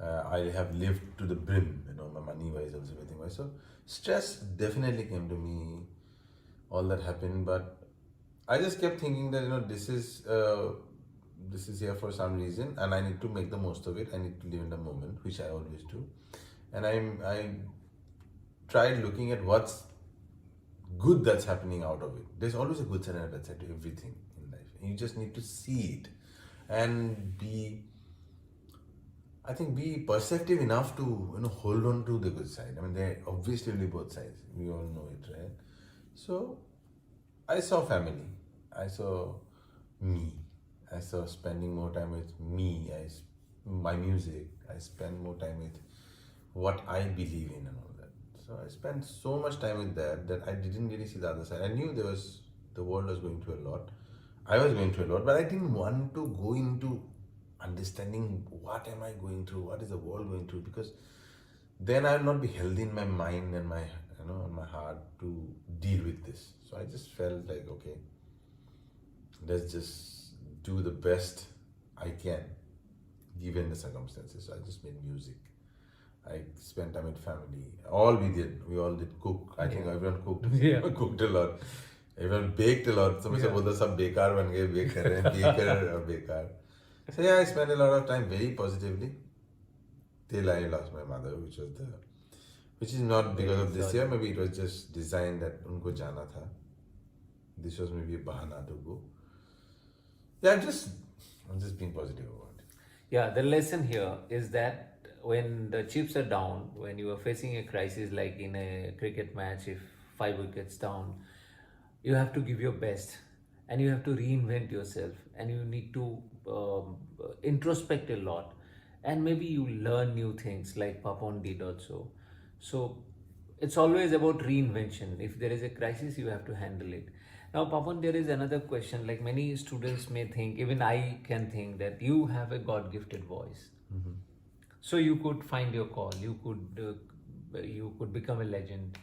I have lived to the brim, you know, my money wise, also everything wise. So stress definitely came to me. All that happened, but I just kept thinking that, you know, this is here for some reason, and I need to make the most of it. I need to live in the moment, which I always do. And I tried looking at what's good that's happening out of it. There's always a good side and a bad side to everything in life. And you just need to see it and be perceptive enough to, you know, hold on to the good side. I mean, there obviously will be both sides. We all know it, right? So I saw family. I saw me. I saw spending more time with me. My music. I spend more time with what I believe in and all that. So I spent so much time with that I didn't really see the other side. I knew the world was going through a lot. I was going through a lot, but I didn't want to go into understanding what am I going through, what is the world going through, because then I'll not be healthy in my mind and my, you know, my heart to deal with this. So I just felt like, okay, let's just do the best I can given the circumstances. So I just made music. I spent time with family. We all did cook. I think everyone cooked. Yeah. Cooked a lot. Everyone baked a lot. Some say बोलता सब बेकार बन गए, bake कर रहे हैं, baker और बेकार. So yeah, I spent a lot of time very positively till I lost my mother, which is not because of this year. Maybe it was just designed that उनको जाना था. This was maybe a bahana to go. Yeah, I'm just being positive about it. Yeah, the lesson here is that when the chips are down, when you are facing a crisis like in a cricket match, if 5 wickets down, you have to give your best and you have to reinvent yourself and you need to introspect a lot and maybe you learn new things like Papon did also. So it's always about reinvention. If there is a crisis, you have to handle it. Now, Papan, there is another question. Like many students may think, even I can think that you have a God-gifted voice. So you could find your call. You could become a legend.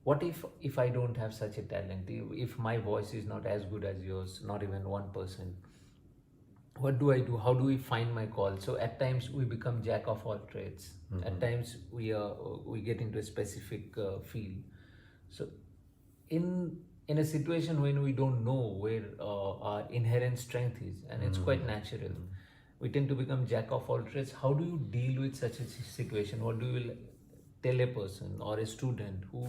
What if I don't have such a talent? If my voice is not as good as yours, not even 1%, what do I do? How do we find my call? So at times we become jack of all trades. At times we get into a specific field. So in a situation when we don't know where our inherent strength is, and it's quite natural, we tend to become jack of all trades. How do you deal with such a situation? What do you tell a person or a student who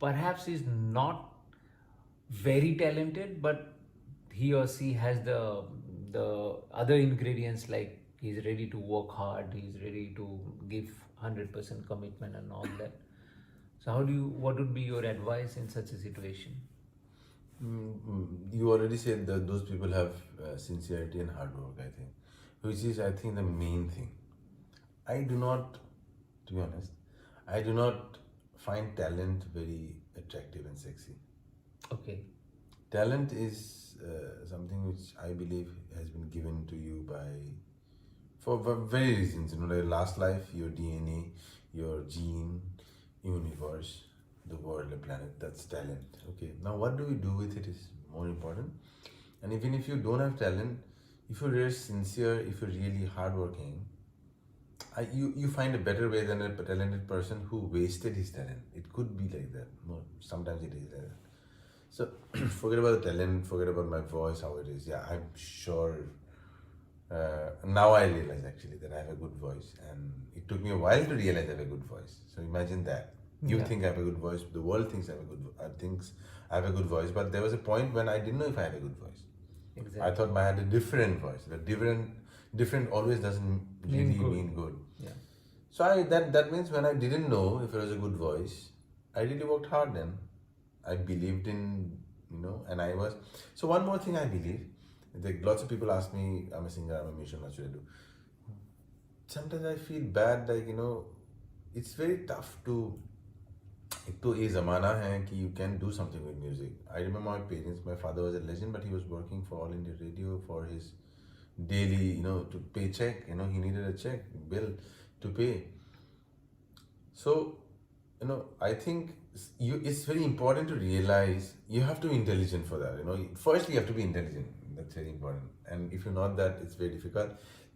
perhaps is not very talented, but he or she has the other ingredients, like he's ready to work hard, he's ready to give 100% commitment and all that. So what would be your advice in such a situation? You already said that those people have sincerity and hard work, I think, which is, I think, the main thing. I do not, to be honest, I do not find talent very attractive and sexy. Okay. Talent is something which I believe has been given to you for very reasons. Like last life, your DNA, your gene, universe, the world, the planet. That's talent. Okay. Now, what do we do with it is more important. And even if you don't have talent, if you're really sincere, if you're really hardworking, you find a better way than a talented person who wasted his talent. It could be like that. No, sometimes it is like that. So forget about the talent, forget about my voice, how it is. Yeah, I'm sure. Now I realize actually that I have a good voice, and it took me a while to realize I have a good voice. So imagine that. You think I have a good voice, the world thinks I have a good voice, but there was a point when I didn't know if I had a good voice. Exactly. I thought I had a different voice. The different always doesn't really mean good. Yeah. So that means when I didn't know if it was a good voice, I really worked hard then. I believed in, and I was. So one more thing I believe, lots of people ask me, I'm a singer, I'm a musician, what should I do? Sometimes I feel bad, it's very tough to, एक तो ये ज़माना है कि you can do something with music. I remember my parents, my father was a legend, but he was working for All India Radio for his daily, to pay check, he needed a check, bill to pay. So, I think it's very important to realize you have to be intelligent for that. First you have to be intelligent. That's very important. And if you're not that, it's very difficult.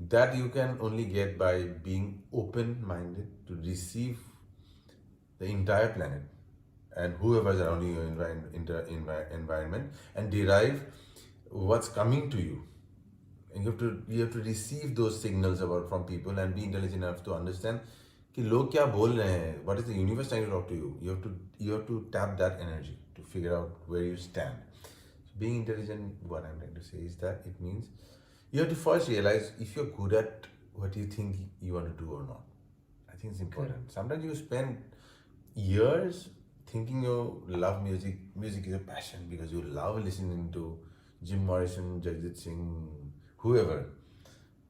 That you can only get by being open-minded to receive the entire planet and whoever's around you in your environment and derive what's coming to you. And you have to receive those signals from people and be intelligent enough to understand कि लोग क्या बोल रहे हैं, what is the universe trying to talk to you. You have to tap that energy to figure out where you stand. So being intelligent, what I'm trying to say is that it means you have to first realize if you're good at what you think you want to do or not. I think it's important. Okay. Sometimes you spend years thinking you love music. Music is a passion because you love listening to Jim Morrison, Jagjit Singh, whoever.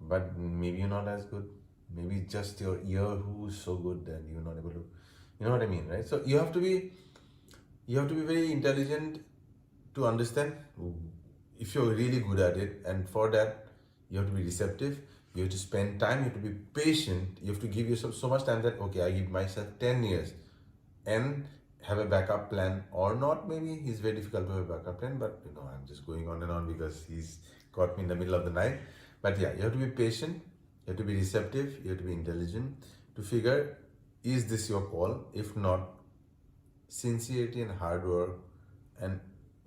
But maybe you're not as good. Maybe just your ear who's so good that you're not able to, you know what I mean, right? So you have to be very intelligent to understand if you're really good at it, and for that you have to be receptive. You have to spend time. You have to be patient. You have to give yourself so much time that okay, I give myself 10 years, and have a backup plan or not. Maybe it's very difficult to have a backup plan, but I'm just going on and on because he's caught me in the middle of the night. But yeah, you have to be patient. You have to be receptive, you have to be intelligent to figure, is this your call? If not, sincerity and hard work and,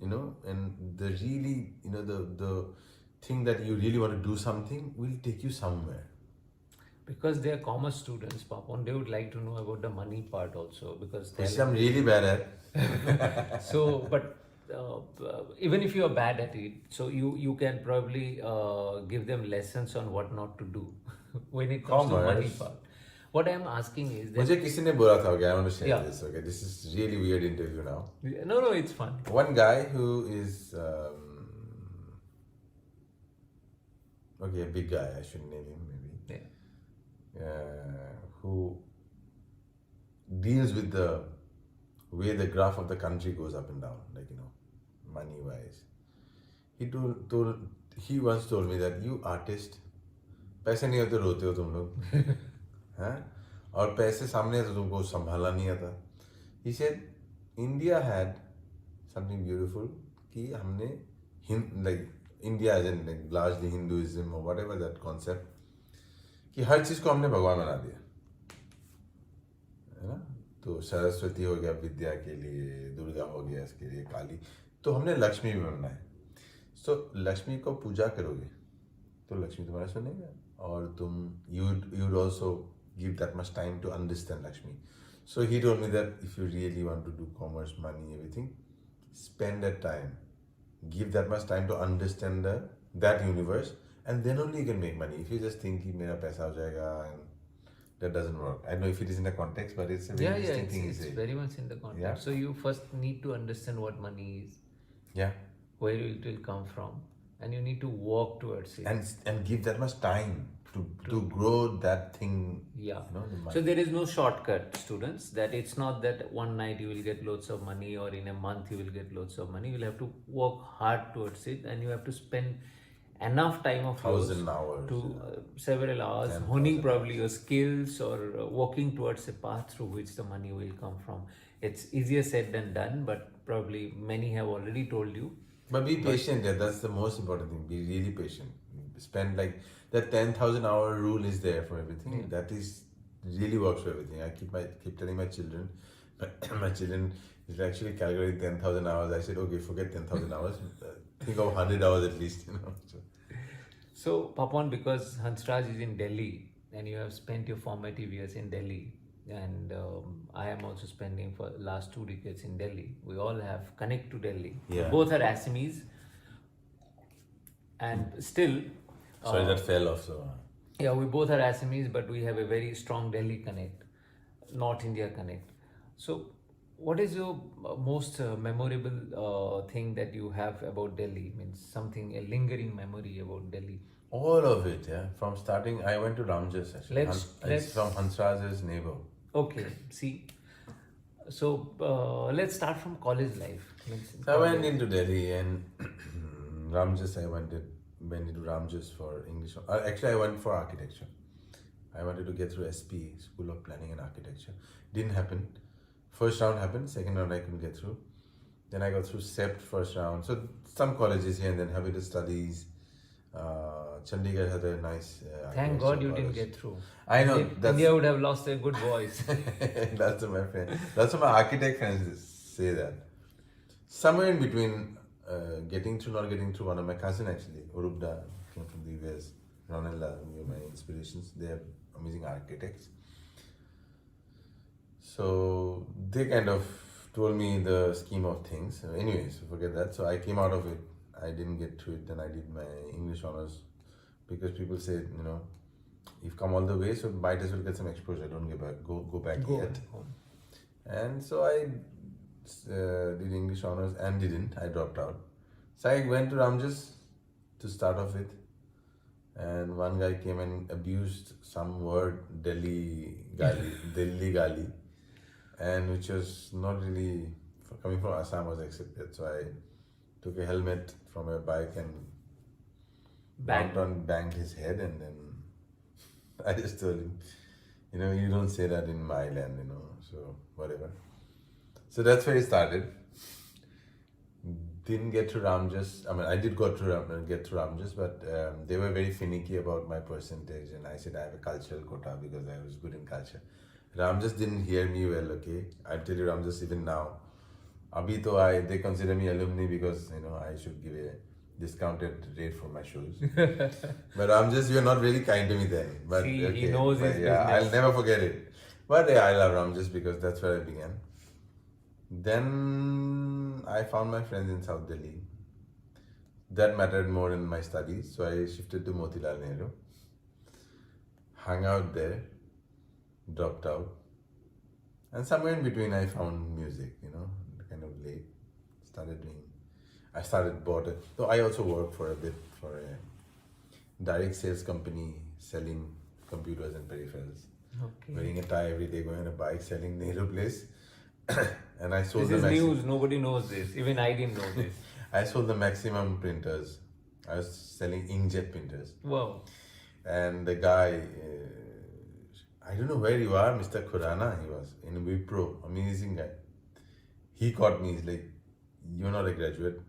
and the really, the thing that you really want to do something will take you somewhere. Because they are commerce students, Papan, they would like to know about the money part also, because which I'm really bad at. So, but even if you are bad at it, so you can probably give them lessons on what not to do when it comes to money part. What I am asking is that... मुझे किसी ने बोला था, okay, I want to share this, okay, this is really weird interview now. No, it's fun. One guy who is, okay, a big guy, I should name him maybe. Yeah. Who deals with the way the graph of the country goes up and down, like, money wise. He once told me that you artist, पैसे नहीं होते रोते हो तुम लोग, हैं? और पैसे सामने है तो तुमको संभालना नहीं आता. He said India had something beautiful कि हमने like India as in like largely Hinduism or whatever that concept, कि हर चीज को हमने भगवान बना दिया, है ना? तो सरस्वती हो गया विद्या के लिए, दुर्गा हो गया इसके लिए, काली, तो हमने लक्ष्मी भी बनना है. सो लक्ष्मी को पूजा करोगे तो लक्ष्मी तुम्हारा सुनेगा, और तुम you'd also give that much time to understand Lakshmi. So he told me that if you really want to do commerce, money, everything, spend that time, give that much time to understand that universe, and then only you can make money. If you just think कि मेरा पैसा हो जाएगा, and that doesn't work. I don't know if it is in the context, but it's a very interesting thing. It's very much in the context. Yeah. So you first need to understand what money is. Yeah. Where it will come from, and you need to work towards it. And give that much time to grow that thing. Yeah. The money. So there is no shortcut, students. That it's not that one night you will get loads of money, or in a month you will get loads of money. You will have to work hard towards it, and you have to spend enough time of yours 1,000 hours to several hours 10,000 honing probably your skills, or working towards a path through which the money will come from. It's easier said than done, but probably many have already told you. But be patient. That's the most important thing. Be really patient. Spend like that 10,000 hour rule is there for everything. Yeah. That is really works for everything. I keep telling my children, my children is actually calculating 10,000 hours. I said, okay, forget 10,000 hours. Think of 100 hours at least. So Papan, because Hansraj is in Delhi and you have spent your formative years in Delhi, and I am also spending for last 2 decades in Delhi. We all have connect to Delhi. Yeah. Both are Assamese, and still. Sorry, that fell off. So. Yeah, we both are Assamese, but we have a very strong Delhi connect, North India connect. So, what is your most memorable thing that you have about Delhi? Means something, a lingering memory about Delhi. All of it, yeah. From starting, I went to Ramjas actually. Let's from Hansraj's neighbor. Okay, see. So let's start from college life. So I went into Delhi and Ramjas. I went into Ramjas for English. Actually, I went for architecture. I wanted to get through SP, School of Planning and Architecture. Didn't happen. First round happened. Second round I couldn't get through. Then I got through SEPT first round. So some colleges here and then Habitat Studies. Chandigarh had a nice. Thank God you didn't get through. I know. India would have lost a good voice. That's what my friend. That's what my architect friends say that. Somewhere in between getting through, not getting through, one of my cousin actually, Urubda, came from the US. Ronella, my inspirations. They are amazing architects. So they kind of told me the scheme of things. Anyways, forget that. So I came out of it. I didn't get through it. Then I did my English honors because people said, you've come all the way, so might as well get some exposure. Don't go back yet. And so I did English honors and didn't. I dropped out. So I went to Ramjas to start off with. And one guy came and abused some word, Delhi Gali, and which was not really, coming from Assam, was accepted. So I took a helmet from a bike and banged his head, and then I just told him, you don't say that in my land, so whatever. So that's where it started. Didn't get to Ramjas. I mean, I did get to Ramjas, but they were very finicky about my percentage, and I said I have a cultural quota because I was good in culture. Ramjas didn't hear me well, okay? I'll tell you Ramjas even now. Abhi to they consider me alumni because, I should give a discounted rate for my shows. But Ramjas, you're not really kind to me then. But see, okay, he knows his business. I'll never forget it. But yeah, I love Ramjas because that's where I began. Then I found my friends in South Delhi. That mattered more in my studies, so I shifted to Motilal Nehru. Hung out there, dropped out. And somewhere in between I found music, kind of late. So I also worked for a bit for a direct sales company selling computers and peripherals. Okay. wearing a tie every day, going on a bike, selling Nehru Place. And I sold This the is maximum. news. Nobody knows this. Even I didn't know this. I sold the maximum printers. I was selling inkjet printers. Wow. And the guy, I don't know where you are, Mr. Khurana, he was in Wipro, amazing guy. He caught me, he's like, you're not a graduate.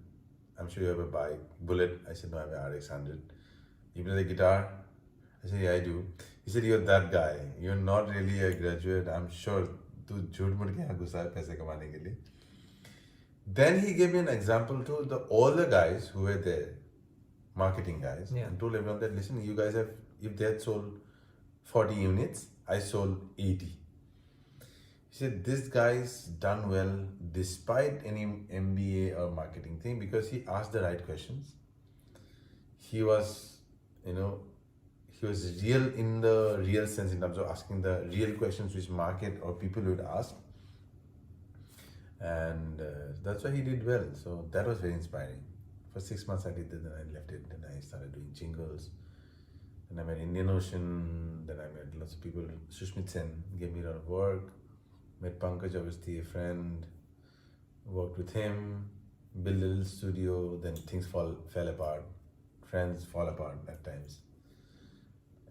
I'm sure you have a bike, Bullet. I said, no, I have an RX-100. You play the guitar? I said, yeah, I do. He said, you're that guy. You're not really a graduate. I'm sure. तू झूठ मूठ के यहाँ घुसा है पैसे कमाने के लिए. Then he gave me an example to all the guys who were there, marketing guys, and told everyone that, listen, you guys have, if they had sold 40 units, I sold 80. He said, this guy's done well despite any MBA or marketing thing because he asked the right questions. He was, he was real in the real sense in terms of asking the real questions which market or people would ask. And that's why he did well. So that was very inspiring. For 6 months I did that, then I left it, then I started doing jingles. Then I met Indian Ocean, then I met lots of people. Sushmit Sen gave me a lot of work. Met Pankaj, obviously a friend. Worked with him, built a little studio, then things fell apart. Friends fall apart at times.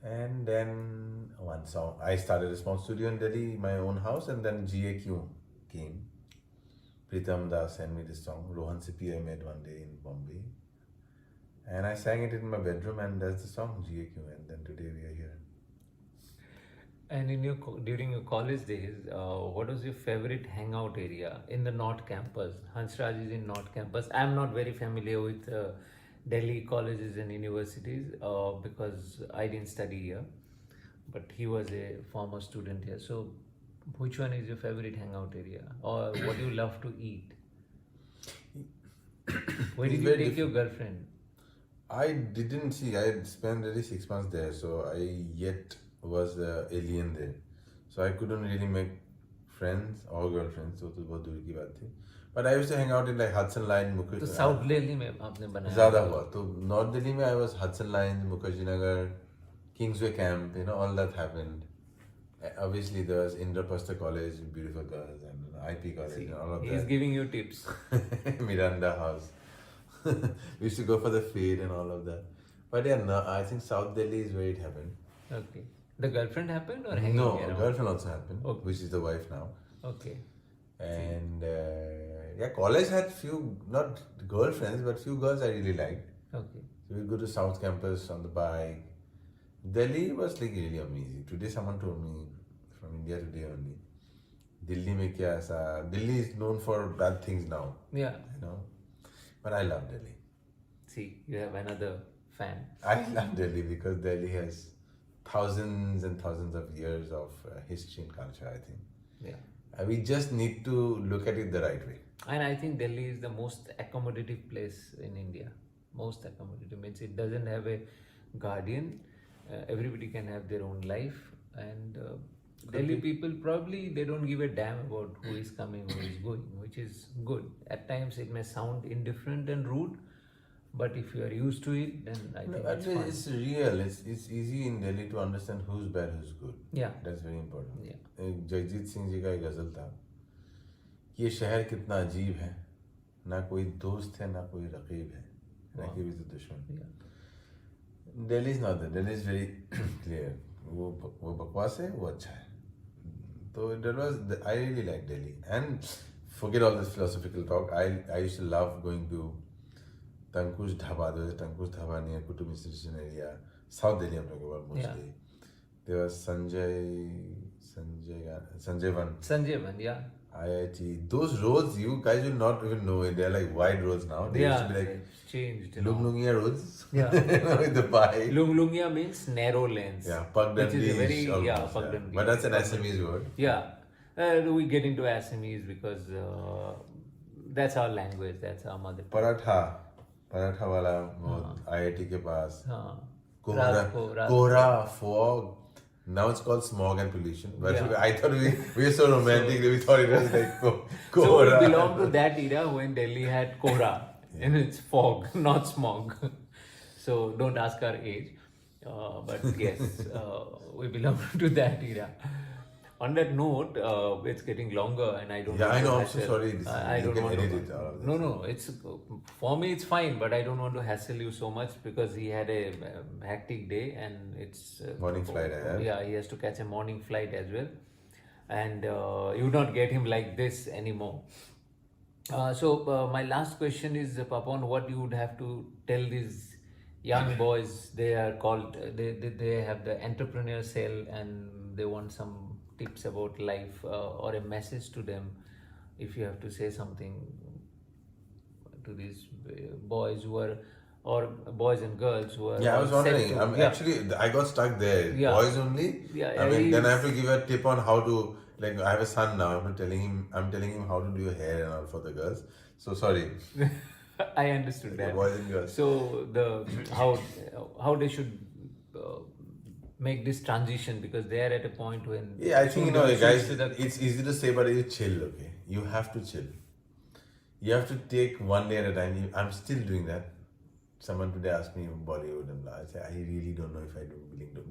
And then one song, I started a small studio in Delhi, my own house, and then GAQ came. Pritam Das sent me this song, Rohan Sippy I made one day in Bombay. And I sang it in my bedroom, and that's the song, GAQ, and then today we are here. And during your college days, what was your favorite hangout area in the North Campus? Hansraj is in North Campus. I'm not very familiar with Delhi colleges and universities because I didn't study here, but he was a former student here. So which one is your favorite hangout area, or what do you love to eat? Where did you take your girlfriend? I didn't see, I spent really 6 months there, so I yet was alien there. So I couldn't really make friends or girlfriends, so it was बहुत दूर की बात थी. But I used to hang out in like Hudson Line, Mukherjee. तो South Delhi में आपने बनाया? ज़्यादा हुआ. तो North Delhi में I was Hudson Line, Mukherjee Nagar, Kingsway Camp, all that happened. Obviously there was Indraprastha College, beautiful girls, and IP College, and all of that. He's giving you tips. Miranda House. We used to go for the fade and all of that. But yeah, no, I think South Delhi is where it happened. Okay. The girlfriend happened or hanging No, around? girlfriend also happened, Okay. which is the wife now. Okay. And college had few, not girlfriends, but few girls I really liked. Okay. So we'd go to South Campus on the bike. Delhi was like really amazing. Today someone told me, from India today only, Delhi mein kya aisa? Delhi is known for bad things now. Yeah. But I love Delhi. See, you have another fan. I love Delhi because Delhi has thousands and thousands of years of history and culture, I think. Yeah. We just need to look at it the right way. And I think Delhi is the most accommodative place in India. Most accommodative means it doesn't have a guardian. Everybody can have their own life. And Delhi people probably, they don't give a damn about who is coming, who is going, which is good. At times it may sound indifferent and rude, but if you are used to it, then I think it's fine. It's real. It's easy in Delhi to understand who's bad, who's good. Yeah. That's very important. Yeah. Jagjit Singh ji का एक गजल था कि ये शहर कितना अजीब है, ना कोई दोस्त है ना कोई रकीब है, रकीब is the दुश्मन. Delhi is not that. Delhi is very clear. वो बकवास है, वो अच्छा है. So that was I really like Delhi. And forget all this philosophical talk. I used to love going to Tankush Dhaba. There was a Tankush Dhaba near Kutub Institution area. South Delhi I'm talking about mostly. Yeah. There was Sanjay Van. Yeah. IIT. Those roads, you guys will not even know it. They're like wide roads now. They used to be like changed. Lunglungia roads. Yeah. With the bike. Lunglungia means narrow lanes. Yeah, which is a very Pagdandi. But that's an Assamese word. Yeah. We get into Assamese because that's our language, that's our mother tongue. Paratha wala IIT ke paas. Kohra, Kohra, fog. Now it's called smog and pollution. But Yeah. I thought we were so romantic that we thought it was like So Kohra. we belong to that era when Delhi had Kohra and it's fog, not smog. So don't ask our age. But yes, we belong to that era. On that note, it's getting longer, and I don't. Yeah, want I to know. I'm so hassle- sorry. This is, I you don't can want edit to. it out of No, this. no. It's for me. It's fine, but I don't want to hassle you so much because he had a hectic day, and it's Morning flight, I have. Yeah, he has to catch a morning flight as well, and you don't get him like this anymore. So my last question is, Papan, what you would have to tell these young boys? They are called, they have the entrepreneur cell, and they want some tips about life, or a message to them. If you have to say something to these boys who are, or boys and girls who are. Yeah, I was all set wondering. to- I'm yeah. actually, I got stuck there. Yeah. Boys only. Yeah, I mean, then I have to he's- give a tip on how to. Like, I have a son now. I'm telling him how to do your hair and all for the girls. So sorry. I understood that. Boys and girls. So how they should make this transition, because they are at a point when Yeah, I think soon they will guys. switch to the- It's easy to say, but you chill. Okay, you have to chill. You have to take one day at a time. I'm still doing that. Someone today asked me Bollywood, and I say I really don't know if I do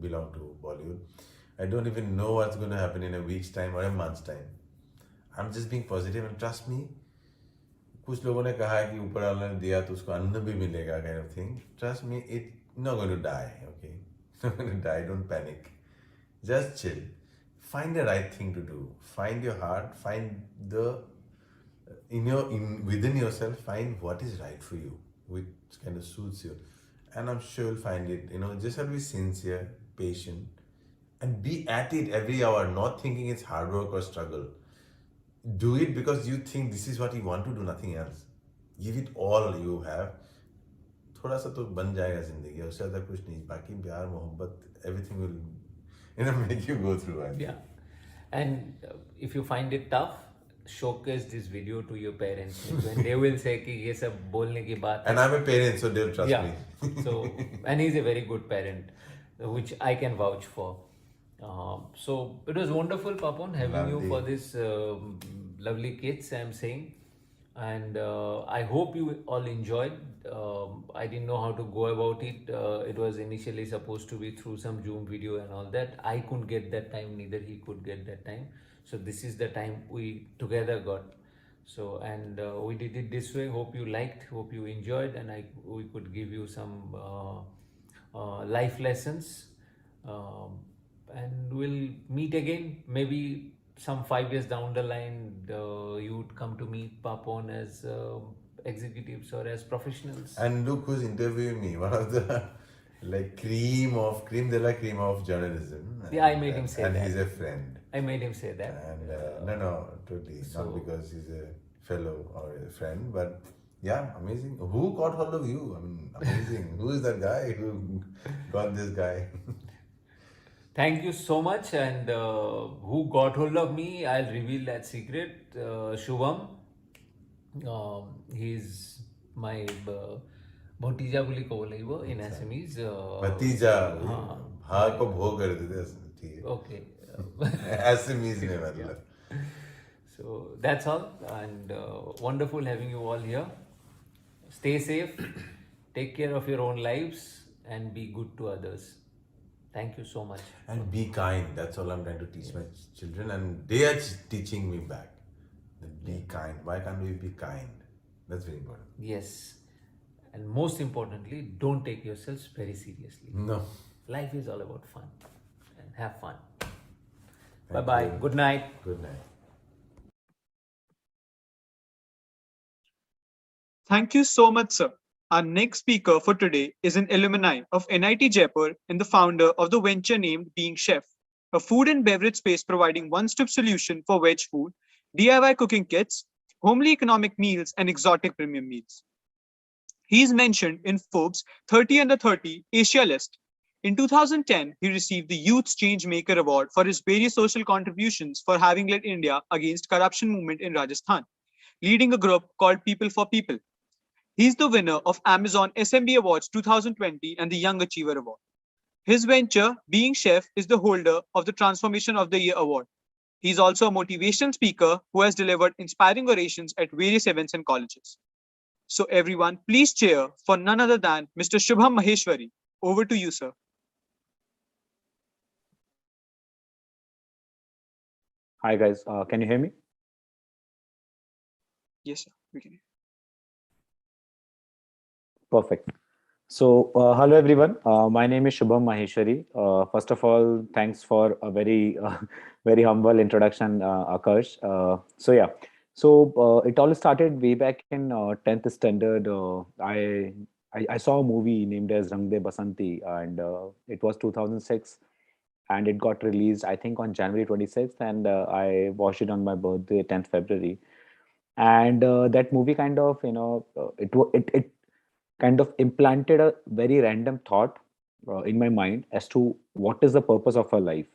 belong to Bollywood. I don't even know what's going to happen in a week's time or a month's time. I'm just being positive, and trust me. कुछ लोगों ने कहा है कि ऊपर वाला ने दिया तो उसको अन्न भी मिलेगा, kind of thing. Trust me, it's not going to die. Okay, not going to die. Don't panic. Just chill. Find the right thing to do. Find your heart. Find within yourself. Find what is right for you, which kind of suits you, and I'm sure you'll find it. Just have to be sincere, patient, and be at it every hour. Not thinking it's hard work or struggle. Do it because you think this is what you want to do, nothing else. Give it all you have. थोड़ा सा तो बन जाएगा जिंदगी, उससे ज़्यादा कुछ नहीं. बाकी प्यार मोहब्बत, everything will make you go through. Yeah, and if you find it tough, showcase this video to your parents, when they will say कि ये सब बोलने की बात है. And I'm a parent, so they'll trust me. So, and he's a very good parent, which I can vouch for. So it was wonderful, Papan, having you for this lovely kids, I'm saying. And I hope you all enjoyed. I didn't know how to go about it. It was initially supposed to be through some Zoom video and all that. I couldn't get that time, neither he could get that time. So this is the time we together got. So, and we did it this way. Hope you liked, hope you enjoyed, and we could give you some life lessons. And we'll meet again, maybe some 5 years down the line. You would come to meet Papan as executives or as professionals. And look who's interviewing me. One of the cream de la cream of journalism. Yeah, I made him say and that. And he's a friend. I made him say that. And no, totally. So- Not because he's a fellow or a friend, but yeah, amazing. Who got hold of you? I mean, amazing. Who is that guy who got this guy? Thank you so much. And who got hold of me, I'll reveal that secret. Shubham. He's my भतीजा बोली को बोलेगा in Assamese. भतीजा हाँ. हाँ को भोग कर देते ठीक है. Okay. Assamese में मतलब. So that's all, and wonderful having you all here. Stay safe, take care of your own lives, and be good to others. Thank you so much. And be kind. That's all I'm trying to teach my children, and they are teaching me back. Be kind. Why can't we be kind? That's very important. Yes, and most importantly, don't take yourselves very seriously. No. Life is all about fun, and have fun. Thank Bye-bye. you. Good night. Good night. Thank you so much, sir. Our next speaker for today is an alumni of NIT Jaipur and the founder of the venture named Being Chef, a food and beverage space providing one-stop solution for veg food, DIY cooking kits, homely economic meals, and exotic premium meals. He is mentioned in Forbes 30 Under 30 Asia list. In 2010, he received the Youth Change Maker Award for his various social contributions for having led India against corruption movement in Rajasthan, leading a group called People for People. He's the winner of Amazon SMB Awards 2020 and the Young Achiever Award. His venture, Being Chef, is the holder of the Transformation of the Year Award. He's also a motivational speaker who has delivered inspiring orations at various events and colleges. So everyone, please cheer for none other than Mr. Shubham Maheshwari. Over to you, sir. Hi guys, can you hear me? Yes, sir. We can. Perfect. So, hello everyone. My name is Shubham Maheshwari. First of all, thanks for a very, very humble introduction, Akash. It all started way back in 10th standard. I saw a movie named as Rang De Basanti, and it was 2006, and it got released, I think, on January 26th, and I watched it on my birthday, 10th February. And that movie kind of, it kind of implanted a very random thought in my mind as to what is the purpose of our life.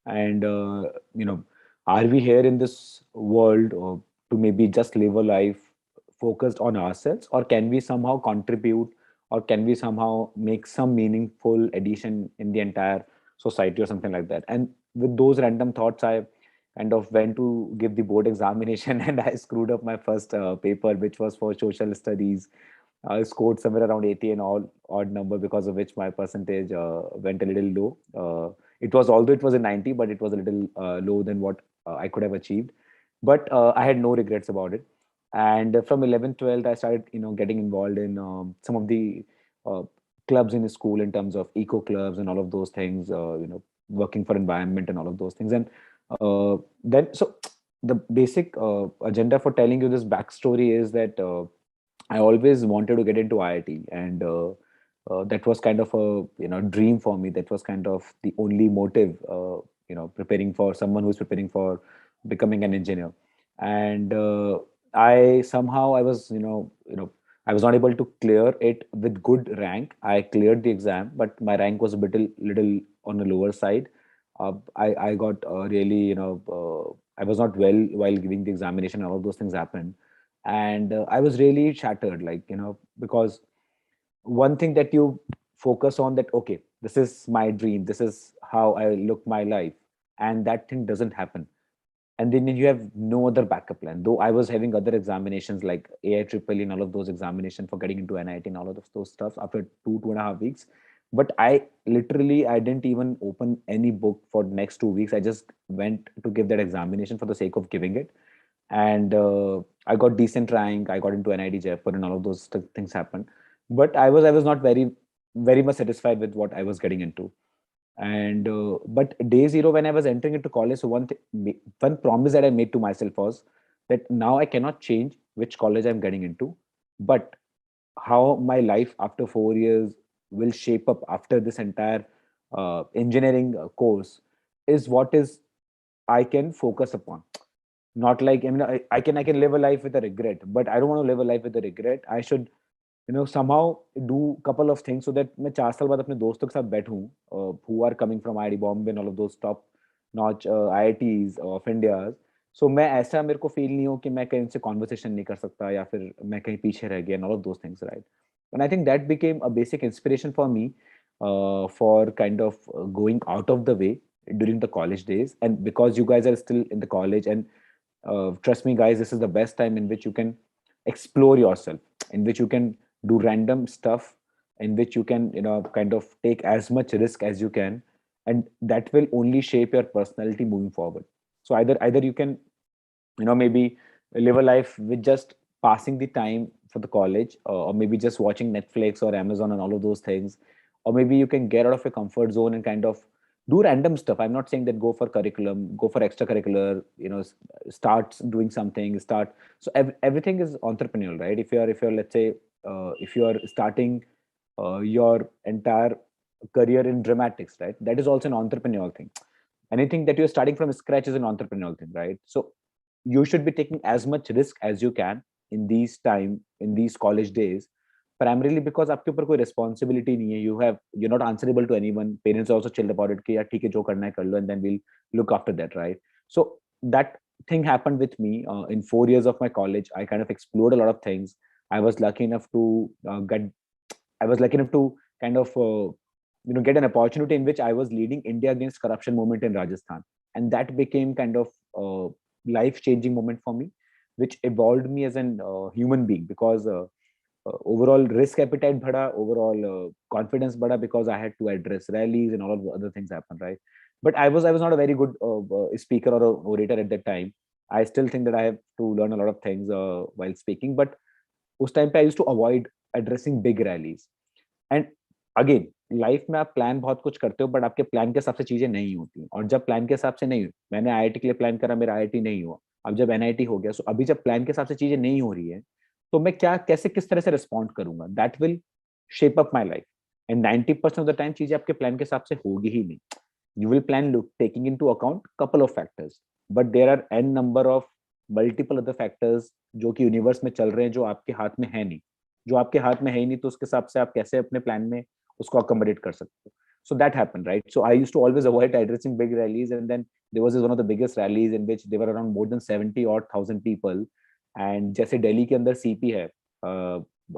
And are we here in this world to maybe just live a life focused on ourselves, or can we somehow contribute, or can we somehow make some meaningful addition in the entire society or something like that? And with those random thoughts, I kind of went to give the board examination and I screwed up my first paper, which was for social studies. I scored somewhere around 80, an all odd number, because of which my percentage went a little low. It was, although it was a 90, but it was a little low than what I could have achieved. But I had no regrets about it. And from 11th, 12th, I started, getting involved in some of the uh, clubs in the school in terms of eco clubs and all of those things. Working for environment and all of those things. And then the basic agenda for telling you this backstory is that. I always wanted to get into IIT, and that was kind of a dream for me. That was kind of the only motive, preparing for someone who's preparing for becoming an engineer. And I somehow, I was I was not able to clear it with good rank. I cleared the exam, but my rank was a little on the lower side. I got really I was not well while giving the examination. All of those things happened, and I was really shattered, like, because one thing that you focus on, that okay, this is my dream, this is how I look my life, and that thing doesn't happen, and then you have no other backup plan. Though I was having other examinations like AI triple and all of those examinations for getting into NIT and all of those stuff after 2.5 weeks, but I didn't even open any book for the next 2 weeks. I just went to give that examination for the sake of giving it, and I got decent rank. I got into NIT Jaipur, and all of those things happened. But I was not very much satisfied with what I was getting into. And but day zero, when I was entering into college, so one promise that I made to myself was that now I cannot change which college I'm getting into, but how my life after 4 years will shape up after this entire engineering course is what is I can focus upon. Not like, I mean, I can live a life with a regret, but I don't want to live a life with a regret. I should somehow do couple of things so that मैं 4 साल बाद अपने दोस्तों के साथ बैठूं, who are coming from IIT Bombay and all of those top notch IITs of India. So मैं ऐसा, मेरे को feel नहीं हो कि मैं कहीं उनसे conversation नहीं कर सकता या फिर मैं कहीं पीछे रह गया and all of those things, right? And I think that became a basic inspiration for me, for kind of going out of the way during the college days. And because you guys are still in the college, and trust me guys, this is the best time in which you can explore yourself, in which you can do random stuff, in which you can kind of take as much risk as you can, and that will only shape your personality moving forward. So either you can maybe live a life with just passing the time for the college, or maybe just watching Netflix or Amazon and all of those things, or maybe you can get out of your comfort zone and kind of do random stuff. I'm not saying that go for curriculum, go for extracurricular, start doing something, start. So everything is entrepreneurial, right? If you're let's say, if you are starting your entire career in dramatics, right, that is also an entrepreneurial thing. Anything that you're starting from scratch is an entrepreneurial thing, right? So you should be taking as much risk as you can in these college days, primarily because आपके ऊपर कोई responsibility नहीं है. You're not answerable to anyone. Parents also chilled about it कि यार ठीक है, जो करना है कर लो, and then we'll look after that, right? So that thing happened with me in 4 years of my college. I kind of explored a lot of things. I was lucky enough to kind of get an opportunity in which I was leading India against corruption movement in Rajasthan, and that became kind of life changing moment for me, which evolved me as an human being, because overall risk appetite bada, overall confidence bada, because I had to address rallies and all of the other things happen, right? But I was not a very good speaker or a orator at that time. I still think that I have to learn a lot of things while speaking, but उस time पे I used to avoid addressing big rallies. And again, life में आप plan बहुत कुछ करते हो, but आपके plan के हिसाब से चीजें नहीं होती। और जब प्लान के हिसाब से नहीं हुई, मैंने आईआईटी के लिए प्लान करा, मेरा आईआईटी नहीं हुआ। अब जब एनआईटी हो गया, सो अभी जब प्लान के हिसाब से चीजें नहीं हो रही है, तो मैं क्या कैसे किस तरह से रिस्पॉन्ड करूंगा, that will shape up my life. And 90% of the time चीजें आपके प्लान के हिसाब से होगी ही नहीं। You will plan taking into account couple of factors, but there are n number of multiple other factors जो कि यूनिवर्स में चल रहे हैं, जो आपके हाथ में है नहीं। जो आपके हाथ में है ही नहीं, तो उसके हिसाब से आप कैसे अपने प्लान में उसको अकोमोडेट कर सकते हो। So that happened, right? So I used to always avoid addressing big rallies, and then there was one of the biggest rallies in which there were around more than 70 odd thousand people. And जैसे दिल्ली के अंदर CP है,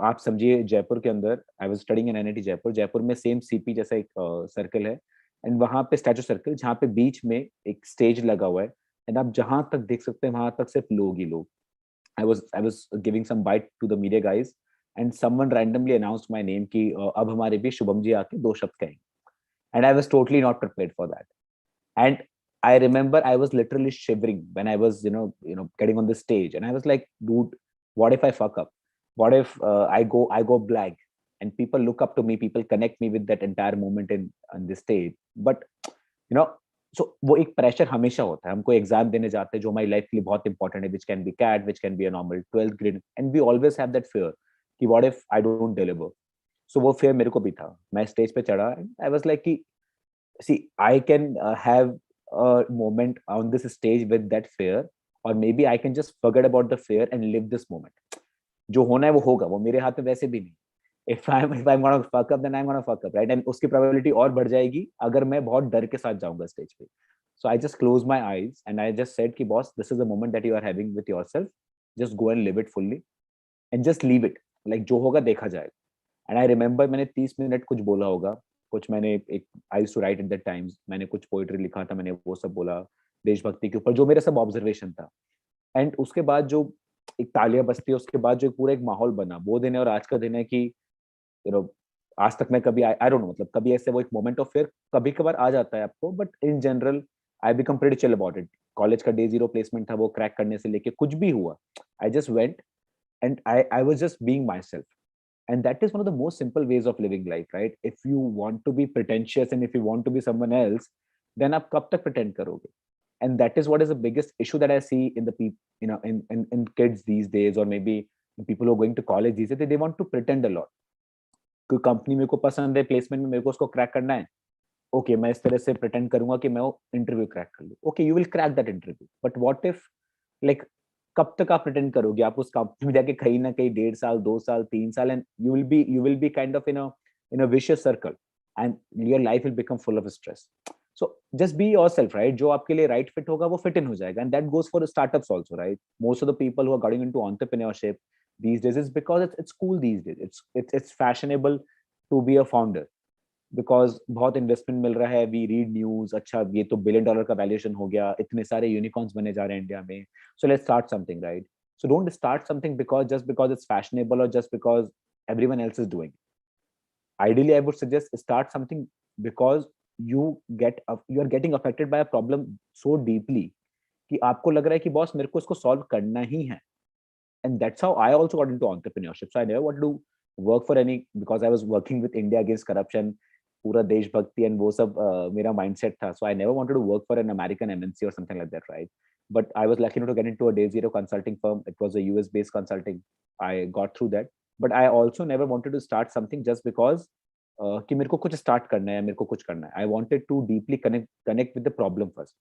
आप समझिए जयपुर के अंदर, I was studying in NIT Jaipur, Jaipur में same CP जैसा एक सर्कल है, एंड वहां पे स्टैचू सर्कल, जहाँ पे बीच में एक स्टेज लगा हुआ है, एंड आप जहां तक देख सकते हैं वहां तक सिर्फ लोग ही लोग। I was giving some bite to the media guys, and someone randomly announced my name कि अब हमारे भी शुभम जी आके 2 शब्द कहेंगे, and I was totally not prepared for that. And I remember I was literally shivering when I was getting on the stage, and I was like, dude, what if I fuck up? What if I go blank, and people look up to me, people connect me with that entire moment on the stage. But so वो एक pressure हमेशा होता है। हमको exam देने जाते हैं जो हमारी लाइफ के लिए बहुत इंपॉर्टेंट है, which can be CAT, which can be a normal 12th grade, and we always have that fear कि what if I don't deliver. So वो fear मेरे को भी था। मैं स्टेज पे चढ़ा, I was like कि see, I can have a moment on this stage with that fear, or maybe I can just forget about the fear and live this moment. जो होना है वो होगा, वो मेरे हाथ में वैसे भी नहीं। if I'm gonna fuck up, then I'm gonna fuck up, right? And उसकी probability और बढ़ जाएगी अगर मैं बहुत डर के साथ जाऊंगा स्टेज पे। So I just closed my eyes and I just said कि boss, this is the moment that you are having with yourself. Just go and live it fully and just leave it. Like जो होगा देखा जाएगा। And I remember मैंने 30 minute कुछ बोला होगा, कुछ मैंने एक I used to write at that times, मैंने कुछ पोइट्री लिखा था, मैंने वो सब बोला देशभक्ति के ऊपर, जो मेरा सब ऑब्जर्वेशन था। एंड उसके बाद जो एक तालियां बजती है, उसके बाद जो पूरा एक माहौल बना, वो दिन है और आज का दिन है कि आज तक मैं कभी आई डोंट नो, मतलब कभी ऐसे वो एक मोमेंट ऑफ फेयर कभी कभार आ जाता है आपको, but in general I become pretty chill about it. College का डे 0 प्लेसमेंट था, वो क्रैक करने से लेके कुछ भी हुआ, I just went and I was just being my self. And that is one of the most simple ways of living life, right? If you want to be pretentious and if you want to be someone else, then आप कब तक pretend करोगे? And that is what is the biggest issue that I see in the people, in kids these days, or maybe people who are going to college these days. They want to pretend a lot. कोई company मेरे को पसंद है, placement में मेरे को उसको crack करना है, ओके मैं इस तरह से प्रिटेंड करूंगा कि मैं वो इंटरव्यू क्रैक कर लूं। Okay, you will crack that interview, but what if like कब तक आप प्रिटेंड करोगे? आप उस कंपनी में जाके कहीं ना कहीं 1.5 साल 2 साल 3 साल, and you will be kind of in a vicious circle, and your life will become full of stress. So just be yourself, right? जो आपके लिए राइट फिट होगा वो फिट इन हो जाएगा, and that goes for startups also, right? Most of the people who are getting into entrepreneurship these days is because it's cool these days, it's fashionable to be a founder because बहुत investment मिल रहा है, we read news, अच्छा ये तो $1 billion का valuation हो गया, इतने सारे यूनिकॉर्न्स बने जा रहे हैं इंडिया में, so let's start something, right? So don't start something because it's fashionable or just because everyone else is doing it. Ideally, I would suggest start something because you are getting affected by a problem so deeply कि आपको लग रहा है कि boss मेरे को इसको solve करना ही है। And that's how I also got into entrepreneurship. So I never wanted to work for any, because I was working with India against corruption, पूरा देशभक्ति and वो सब मेरा mindset था. So I never wanted to work for an American MNC or something like that, right? But I was lucky enough to get into a day 0 consulting firm. It was a US based consulting. I got through that. But I also never wanted to start something just because कि मेरे को कुछ start करना है, मेरे को कुछ करना है. I wanted to deeply connect with the problem first.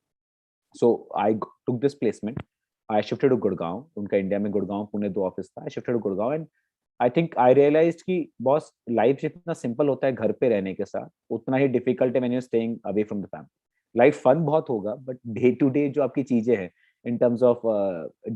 So I took this placement. I shifted to Gurgaon. उनका इंडिया में गुड़गांव पुणे 2 ऑफिस था। I shifted to Gurgaon and I think I realized कि बॉस लाइफ जितना simple होता है घर पे रहने के साथ, उतना ही डिफिकल्ट है when you're staying away from the family. Life fun बहुत होगा, बट डे टू डे जो आपकी चीजें हैं in terms of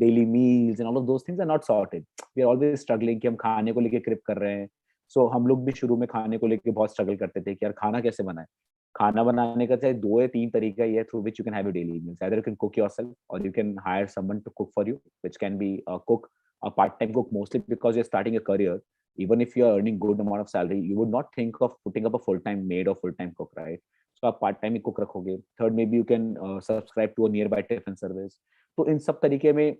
daily meals and all of those things are not sorted. We are always struggling कि हम खाने को लेके क्रिप कर रहे हैं। So हम लोग भी शुरू में खाने को लेके बहुत स्ट्रगल करते थे कि यार खाना कैसे बनाए। खाना बनाने का चाहे 2 या 3 तरीका ही है through which you can have your daily meals. Either you can cook yourself or you can hire someone to cook for you, which can be a cook, a part-time cook, mostly because you're starting a career. Even if you're earning good amount of salary, you would not think of putting up a full-time maid or full-time cook, right? So आप part time cook रखोगे. Third maybe you can subscribe to a nearby tiffin service. तो इन सब तरीके में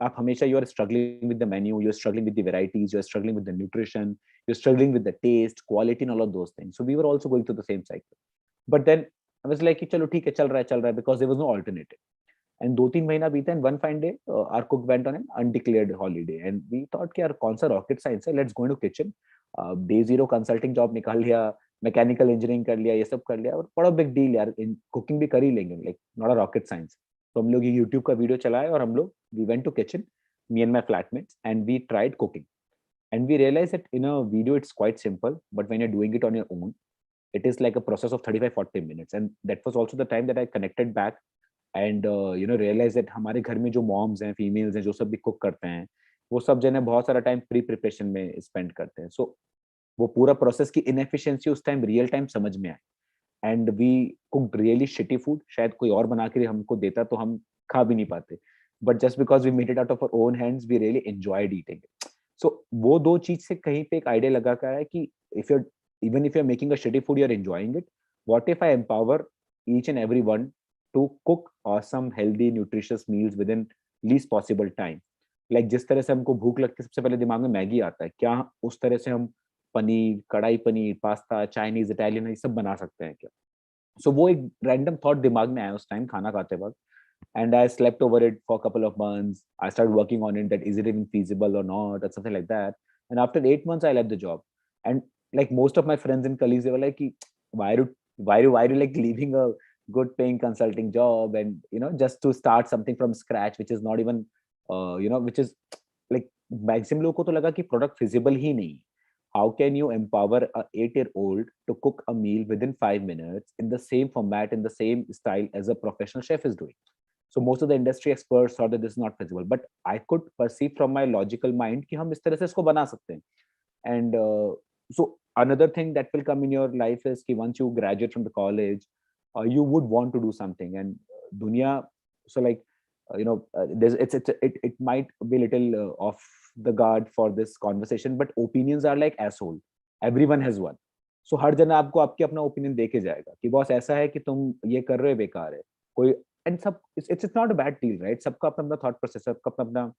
आप हमेशा you are struggling with the menu, you are struggling with the varieties, you are struggling with the nutrition, you are struggling with the taste, quality and all of those things. So we were also going through the same cycle. But then I was like कि चलो ठीक है, चल रहा है, because there was no alternative. And 2-3 महीना बीता and one fine day our cook went on an undeclared holiday and we thought कि यार कौन सा रॉकेट साइंस है, let's go into kitchen. Day zero consulting job निकाल लिया, मैकेनिकल इंजीनियरिंग कर लिया, ये सब कर लिया, और बड़ा बिग डील यार, कुकिंग भी कर ही लेंगे, like not a rocket science. तो हम लोग ये यूट्यूब का वीडियो चलाए और हम लोग we went to kitchen, me and my flatmates, and we tried cooking. And we realized that in a video it's quite simple, but when you're doing it on your own, it is like a process of 35-40 minutes. And that was also the time that I connected back and realized that हमारे घर में जो moms हैं, females हैं, जो सब भी cook करते हैं, वो सब जने बहुत सारा टाइम प्री प्रिपरेशन में स्पेंड करते हैं. सो वो पूरा प्रोसेस की इनएफिशिएंसी उस टाइम रियल टाइम समझ में आए. And we cooked really shitty food. शायद कोई और बना के हमको देता तो हम खा भी नहीं पाते, but just because we made it out of our own hands, we really enjoyed eating it. So वो दो चीज से कहीं पे एक आइडिया लगा कर है कि even if you're making a shitty food, you're enjoying it. What if I empower each and every one to cook awesome, healthy, nutritious meals within least possible time? Like जिस तरह से हमको भूख लगती है, सबसे पहले दिमाग में मैगी आता है, क्या उस तरह से हम पनीर, कढ़ाई पनीर, पास्ता, चाइनीज, इटालियन ये सब बना सकते हैं क्या? So वो एक रैंडम थॉट दिमाग में आया उस टाइम खाना खाते वक्त. And I slept over it for a couple of months. I started working on it, that is it even feasible or not, or something like that. And after 8 months, I left the job. And like most of my friends and colleagues, they were like, why are you like leaving a good paying consulting job and just to start something from scratch, which is not even which is like maximum लोगों को तो लगा कि product feasible ही नहीं. How can you empower a 8-year-old to cook a meal within 5 minutes in the same format, in the same style as a professional chef is doing? So most of the industry experts thought that this is not feasible, but I could perceive from my logical mind कि हम इस तरह से इसको बना सकते हैं. And so another thing that will come in your life is कि once you graduate from the college, you would want to do something. And दुनिया, so like it might be a little off the guard for this conversation, but opinions are like asshole. Everyone has one. So हर जना आपको आपके अपना opinion दे के जाएगा कि boss ऐसा है कि तुम ये कर रहे हो, बेकार है. कोई एंड सब it's not a bad deal, right? सबका अपना अपना थॉट प्रोसेस, सबका अपना अपना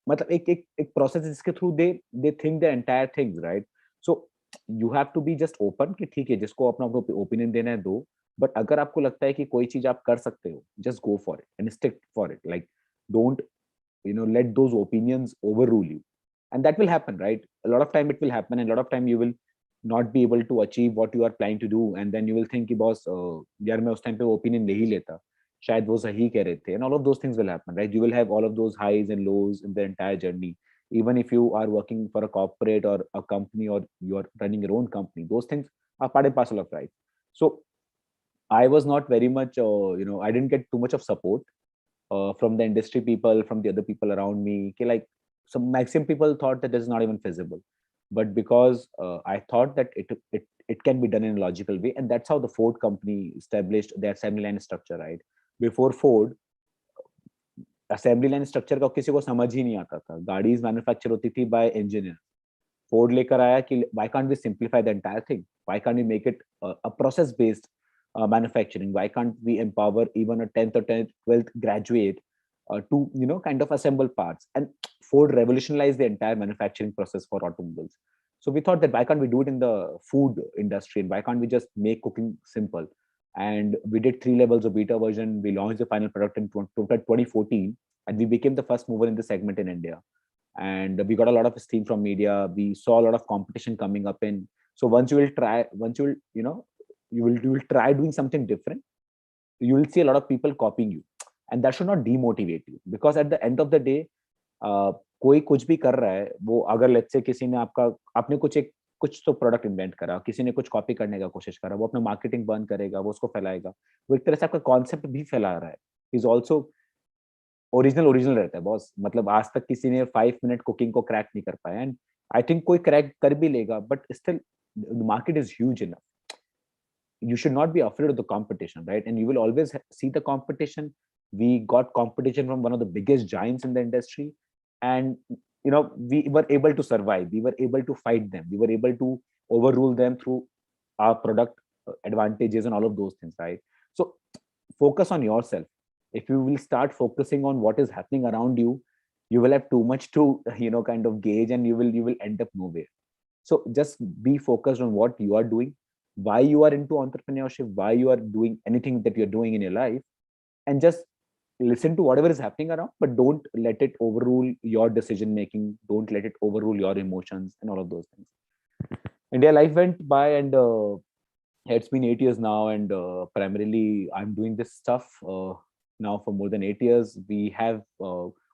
मतलब एक प्रोसेस जिसके through they think the entire things, right? So you have to be just open कि ठीक है, जिसको अपना ओपिनियन देना है दो, बट अगर आपको लगता है कि कोई चीज आप कर सकते हो, just go for it and stick for it. Like don't let those opinions overrule you, and that will happen, right? A lot of time it will happen, and a lot of time you will not be able to achieve what you are planning to do, and then you will think कि boss यार मैं उस time पे opinion ले ही लेता, शायद वो सही कह रहे थे, and all of those things will happen, right? You will have all of those highs and lows in the entire journey. Even if you are working for a corporate or a company, or you are running your own company, those things are part and parcel of life. So I was not very much I didn't get too much of support from the industry people, from the other people around me. Like some maximum people thought that this is not even feasible, but because I thought that it can be done in a logical way, and that's how the Ford company established their assembly line structure, right? Before Ford, assembly line structure का किसी को समझ ही नहीं आता था. गाड़ीज manufacture होती थी by engineer. Ford लेकर आया कि why can't we simplify the entire thing? Why can't we make it a process based manufacturing? Why can't we empower even a 10th or 12th graduate to kind of assemble parts? And Ford revolutionized the entire manufacturing process for automobiles. So we thought that why can't we do it in the food industry, and why can't we just make cooking simple? And we did 3 levels of beta version. We launched the final product in 2014, and we became the first mover in the segment in India. And we got a lot of esteem from media. We saw a lot of competition coming up in. So once you will try doing something different, you will see a lot of people copying you, and that should not demotivate you, because at the end of the day कोई कुछ भी कर रहा है, वो अगर let's say किसी ने आपने कुछ तो प्रोडक्ट इन्वेंट करा, किसी ने कुछ कॉपी करने का कोशिश करा, वो अपना मार्केटिंग बर्न करेगा, वो उसको फैलाएगा, वो एक तरह से आपका कॉन्सेप्ट भी फैला रहा है. इज ऑल्सो ओरिजिनल रहता है बॉस. मतलब आज तक किसी ने 5 मिनट कुकिंग को क्रैक नहीं कर पाया, एंड आई थिंक कोई क्रैक कर भी लेगा, but still the market is huge enough. You should not be afraid of the competition, right? And you will always see the competition. We got competition from one of the biggest giants in the industry, and we were able to survive. We were able to fight them. We were able to overrule them through our product advantages and all of those things, right? So focus on yourself. If you will start focusing on what is happening around you, you will have too much to kind of gauge, and you will end up nowhere. So just be focused on what you are doing, why you are into entrepreneurship, why you are doing anything that you're doing in your life, and just listen to whatever is happening around, but don't let it overrule your decision making. Don't let it overrule your emotions and all of those things. And yeah, life went by, and it's been 8 years now, and primarily I'm doing this stuff now for more than 8 years. We have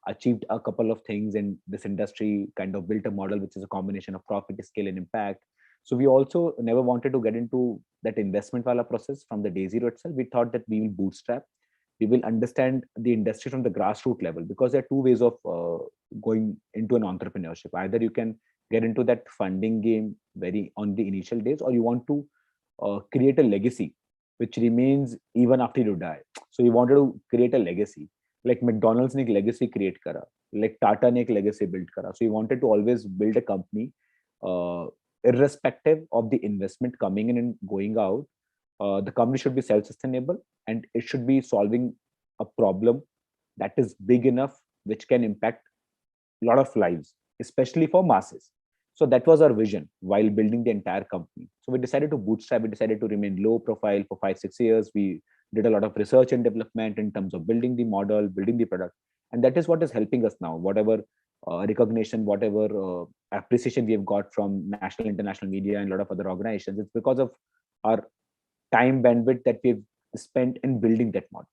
achieved a couple of things in this industry, kind of built a model which is a combination of profit, scale, and impact. So we also never wanted to get into that investment wala process from the day zero itself. We thought that we will bootstrap, we will understand the industry from the grassroots level, because there are two ways of going into an entrepreneurship. Either you can get into that funding game very on the initial days, or you want to create a legacy which remains even after you die. So you wanted to create a legacy, like McDonald's ने एक legacy create करा, like Tata ने एक legacy build करा. So you wanted to always build a company, irrespective of the investment coming in and going out. The company should be self-sustainable, and it should be solving a problem that is big enough, which can impact a lot of lives, especially for masses. So that was our vision while building the entire company. So we decided to bootstrap. We decided to remain low profile for 5-6 years. We did a lot of research and development in terms of building the model, building the product, and that is what is helping us now. Whatever recognition, whatever appreciation we have got from national, international media, and a lot of other organizations, it's because of our time bandwidth that we've spent in building that model.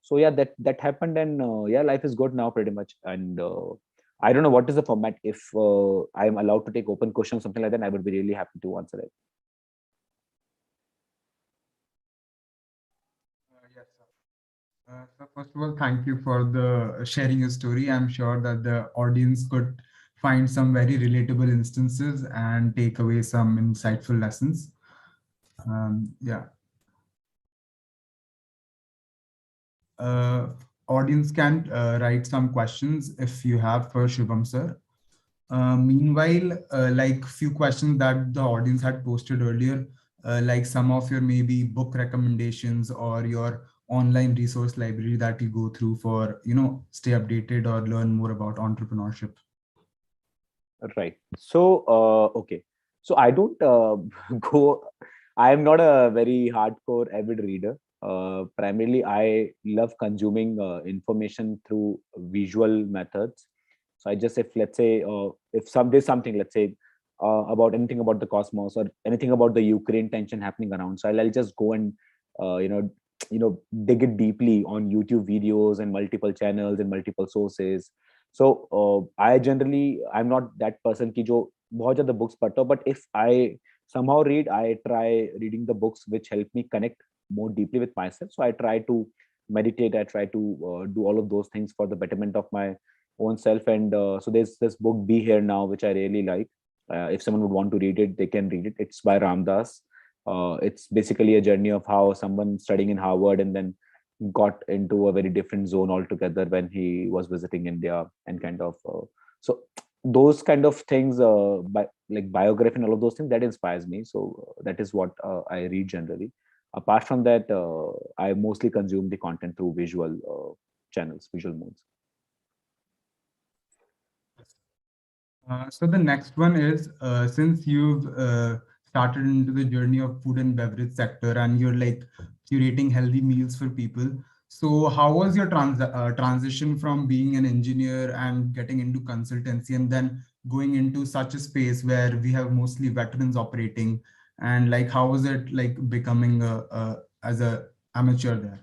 So yeah, that happened, and yeah, life is good now pretty much. And I don't know what is the format. If I am allowed to take open questions, something like that, I would be really happy to answer it. Yes, sir. So first of all, thank you for the sharing your story. I'm sure that the audience could find some very relatable instances and take away some insightful lessons. Yeah. Audience can write some questions if you have for Shubham sir. Meanwhile, like few questions that the audience had posted earlier, like some of your maybe book recommendations or your online resource library that you go through for, stay updated or learn more about entrepreneurship. Right. So, okay. So I don't go, I am not a very hardcore avid reader. Primarily, I love consuming information through visual methods. So I just, if let's say, if there's something, let's say, about anything about the cosmos or anything about the Ukraine tension happening around, so I'll just go and dig it deeply on YouTube videos and multiple channels and multiple sources. So I'm not that person ki jo bahut zyada books padhta, but if I somehow read, I try reading the books which help me connect more deeply with myself. So I try to meditate, I try to do all of those things for the betterment of my own self. And so there's this book Be Here Now, which I really like. If someone would want to read it, they can read it. It's by Ramdas. It's basically a journey of how someone studying in Harvard and then got into a very different zone altogether when he was visiting India, and kind of so those kind of things, like biography and all of those things, that inspires me. So that is what I read generally. Apart from that, I mostly consume the content through visual channels, visual modes. So the next one is, since you've started into the journey of food and beverage sector and you're like curating healthy meals for people, so how was your transition from being an engineer and getting into consultancy and then going into such a space where we have mostly veterans operating, and like how was it like becoming as a amateur there?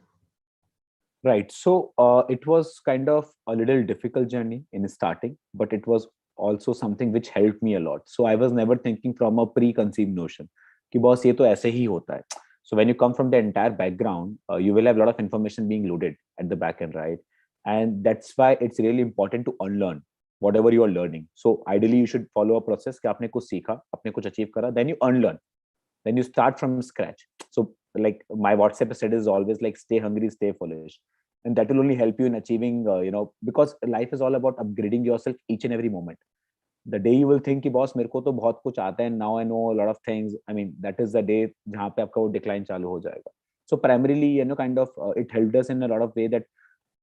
Right. So it was kind of a little difficult journey in starting, but it was also something which helped me a lot. So I was never thinking from a preconceived notion कि boss ये तो ऐसे ही होता है. So when you come from the entire background, you will have a lot of information being loaded at the back end, right? And that's why it's really important to unlearn whatever you are learning. So ideally, you should follow a process कि आपने कुछ सीखा, आपने कुछ achieve करा, then you unlearn, then you start from scratch. So like my WhatsApp said is always like stay hungry, stay foolish, and that will only help you in achieving, because life is all about upgrading yourself each and every moment. the day you will think कि boss मेरे को तो बहुत कुछ आता है, now I know a lot of things, I mean that is the day जहाँ पे आपका वो decline चालू हो जाएगा. So primarily, kind of it helped us in a lot of way that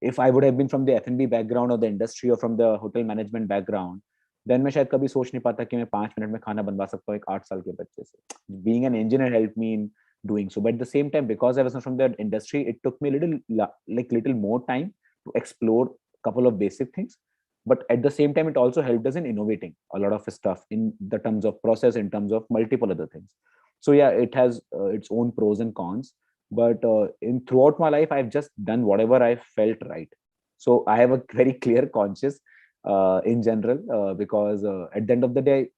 if I would have been from the F&B background or the industry or from the hotel management background, then मैं शायद कभी सोच नहीं पाता कि मैं 5 minute में खाना बनवा सकता हूँ एक 8 साल के बच्चे से. Being an engineer helped me in doing so, but at the same time, because I was not from the industry, it took me little more time to explore a couple of basic things. But at the same time, it also helped us in innovating a lot of stuff in the terms of process, in terms of multiple other things. So yeah, it has its own pros and cons. But in throughout my life, I've just done whatever I felt right. So I have a very clear conscience in general, because at the end of the day,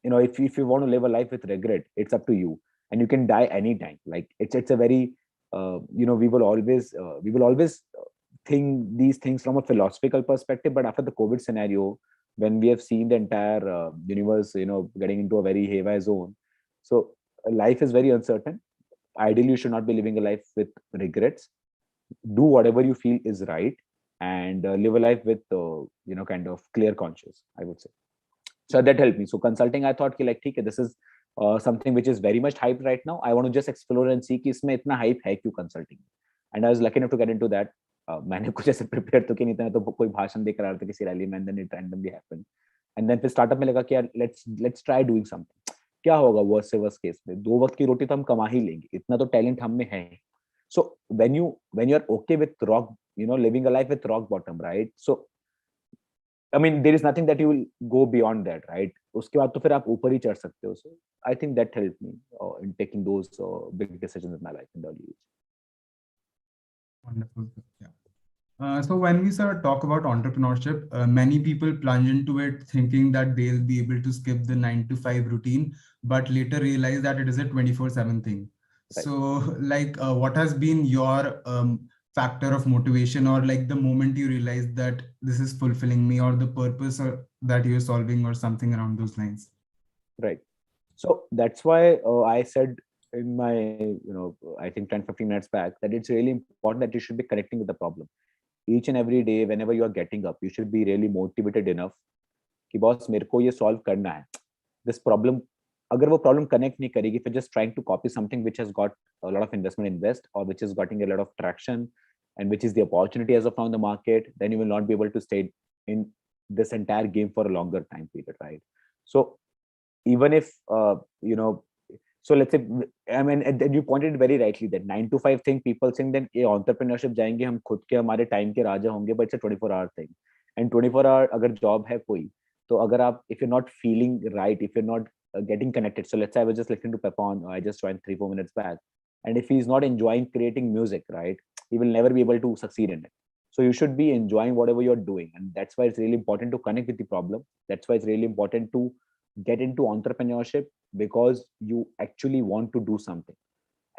if you want to live a life with regret, it's up to you, and you can die anytime. Like it's a very we will always think these things from a philosophical perspective. But after the COVID scenario, when we have seen the entire universe getting into a very haywire zone, so life is very uncertain. Ideally, you should not be living a life with regrets. Do whatever you feel is right, and live a life with kind of clear conscience, I would say. So that helped me. So consulting, I thought like, okay, this is something which is very much hyped right now. I want to just explore and see कि इसमें इतना hype है क्यों consulting. And I was lucky enough to get into that. मैंने कुछ ऐसे prepare तो किया नहीं था, तो कोई भाषण देकर आ रहा था किसी रैली में, and then it randomly happened. And then फिर startup में लगा कि यार let's try doing something. क्या होगा worst से worst case में, 2 वक्त की रोटी तो हम कमा ही लेंगे, इतना तो talent हम में है. So when you're okay with rock, living a life with rock bottom, right? So I mean, there is nothing that you will go beyond that, right? उसके बाद तो फिर आप ऊपर ही चढ़ सकते हो. So I think that helped me in taking those big decisions in my life in the early age. Wonderful. Yeah. So when we sort of talk about entrepreneurship, many people plunge into it thinking that they'll be able to skip the 9 to 5 routine, but later realize that it is a 24/7 thing. Right. So like, what has been your factor of motivation, or like the moment you realize that this is fulfilling me, or the purpose that you're solving, or something around those lines? Right. So that's why I said in my, I think 10-15 minutes back, that it's really important that you should be connecting with the problem. Each and every day, whenever you are getting up, you should be really motivated enough कि boss मेरे को ये solve करना है. This problem, अगर वो problem connect नहीं करेगी, if you're just trying to copy something which has got a lot of investment invest, or which is getting a lot of traction, and which is the opportunity as of now in the market, then you will not be able to stay in this entire game for a longer time period, right? So even if so let's say, I mean, and you pointed very rightly that 9 to 5 thing, people think that ये entrepreneurship जाएंगे, हम खुद के हमारे time के राजा होंगे, but it's a 24-hour thing. And 24-hour अगर job है कोई, तो अगर आप, if you're not feeling right, if you're not getting connected, so let's say I was just listening to Pepon, I just joined 3-4 minutes back, and if he's not enjoying creating music, right, he will never be able to succeed in it. So you should be enjoying whatever you're doing, and that's why it's really important to connect with the problem. That's why it's really important to get into entrepreneurship, because you actually want to do something,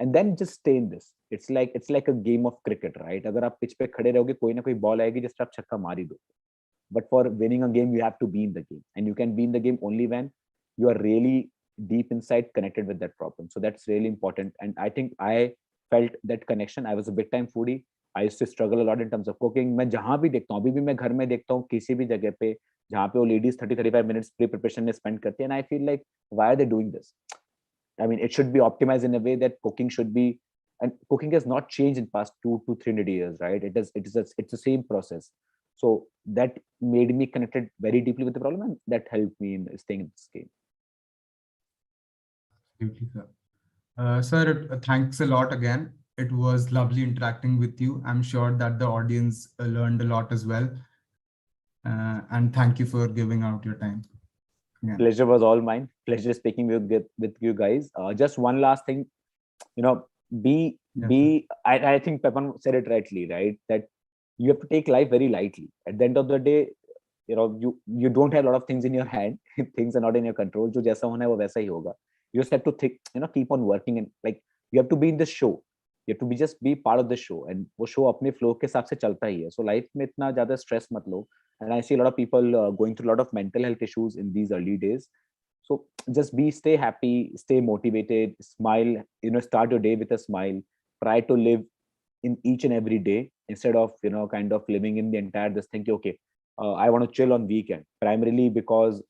and then just stay in this. It's like a game of cricket, right? अगर आप pitch पे खड़े रहोगे, कोई ना कोई ball आएगी जिससे आप छक्का मार ही दो. But for winning a game, you have to be in the game, and you can be in the game only when you are really deep inside connected with that problem. So that's really important, and I think I felt that connection. I was a big time foodie. I used to struggle a lot in terms of cooking. मैं जहाँ भी देखता हूँ, अभी भी मैं घर में देखता हूँ, किसी भी जगह पे जहाँ पे वो ladies 30-35 minutes pre-preparation में spend करती हैं, and I feel like, why are they doing this? I mean, it should be optimized in a way that cooking should be, and cooking has not changed in past 200-300 years, right? It's the same process. So that made me connected very deeply with the problem, and that helped me in staying in this game. Absolutely, sir. Sir, thanks a lot again. It was lovely interacting with you. I'm sure that the audience learned a lot as well. And thank you for giving out your time. Yeah. Pleasure was all mine. Pleasure speaking with you guys. Just one last thing, I think Peppan said it rightly, right? That you have to take life very lightly. At the end of the day, you don't have a lot of things in your hand. Things are not in your control. जो जैसा होना है वो वैसा ही होगा. You just have to think, keep on working, and like you have to be in the show. You have to just be part of the show, and वो show अपने flow के हिसाब से चलता ही है. So life में इतना ज़्यादा stress मत लो. And I see a lot of people going through a lot of mental health issues in these early days. So just stay happy, stay motivated, smile, start your day with a smile. Try to live in each and every day instead of, kind of living in the entire this thing. Okay, I want to chill on weekend, primarily because,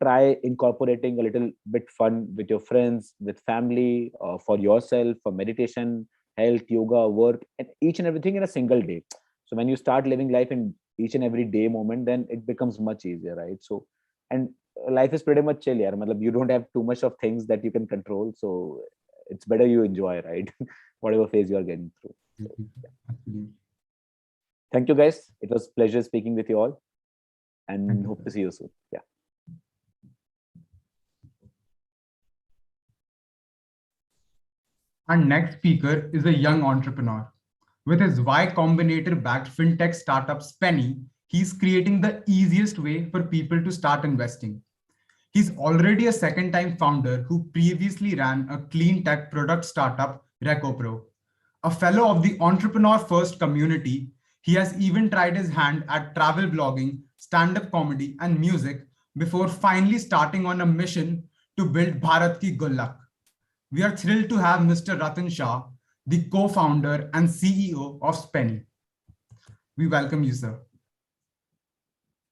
try incorporating a little bit fun with your friends, with family, for yourself, for meditation, health, yoga, work, and each and everything in a single day. So when you start living life in each and every day moment, then it becomes much easier, right? So, and life is pretty much chill, yaar. Matlab, you don't have too much of things that you can control, so it's better you enjoy, right? Whatever phase you are getting through. So, yeah. Thank you, guys. It was pleasure speaking with you all, and hope to see you soon. Yeah. Our next speaker is a young entrepreneur. With his Y Combinator-backed fintech startup Spenny, he's creating the easiest way for people to start investing. He's already a second-time founder who previously ran a clean tech product startup, RecoPro. A fellow of the Entrepreneur First community, he has even tried his hand at travel blogging, stand-up comedy, and music before finally starting on a mission to build Bharat Ki Gullak. We are thrilled to have Mr. Ratan Shah, the co-founder and CEO of Spenny. We welcome you, sir.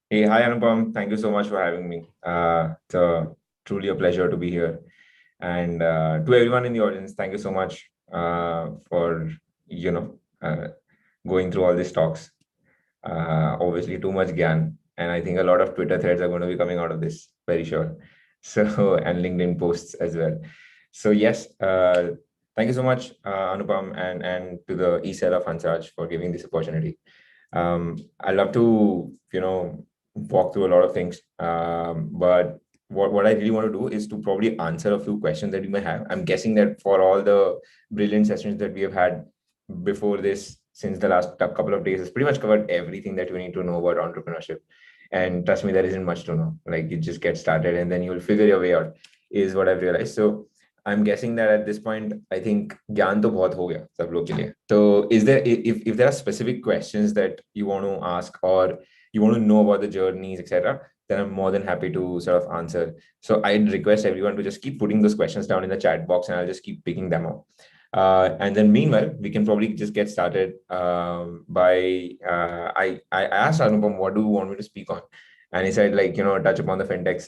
Hey, hi Anupam. Thank you so much for having me. It's truly a pleasure to be here. And to everyone in the audience, thank you so much for going through all these talks. Obviously, too much gyan, and I think a lot of Twitter threads are going to be coming out of this, very sure. So, and LinkedIn posts as well. So yes, thank you so much, Anupam, and to the ESL of Hansraj for giving this opportunity. I love to, walk through a lot of things. But what I really want to do is to probably answer a few questions that you may have. I'm guessing that for all the brilliant sessions that we have had before this, since the last couple of days, has pretty much covered everything that you need to know about entrepreneurship. And trust me, there isn't much to know. Like, you just get started and then you'll figure your way out, is what I've realized. So I'm guessing that at this point, I think gyan to bahut ho gaya sab log ke liye. So is there, if there are specific questions that you want to ask or you want to know about the journeys, etc., then I'm more than happy to sort of answer. So I'd request everyone to just keep putting those questions down in the chat box and I'll just keep picking them up. And then meanwhile, we can probably just get started by, I asked Anupam, what do you want me to speak on? And he said, like, touch upon the fintech,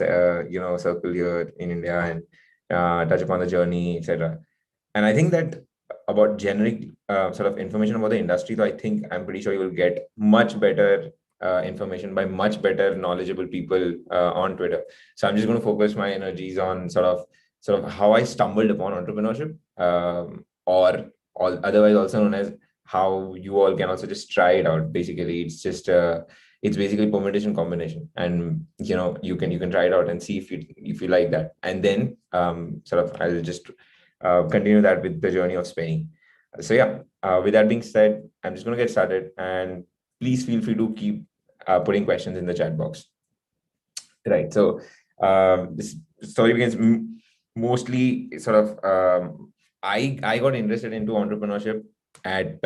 circle here in India and touch upon the journey, etc. And I think that about generic sort of information about the industry, so I think I'm pretty sure you will get much better information by much better knowledgeable people on Twitter. So I'm just going to focus my energies on sort of how I stumbled upon entrepreneurship, or otherwise also known as how you all can also just try it out. Basically, it's just it's basically permutation combination, and you can try it out and see if you like that, and then sort of I'll just continue that with the journey of Spenny. So yeah, with that being said, I'm just going to get started, and please feel free to keep putting questions in the chat box. Right. So this story begins mostly sort of I got interested into entrepreneurship at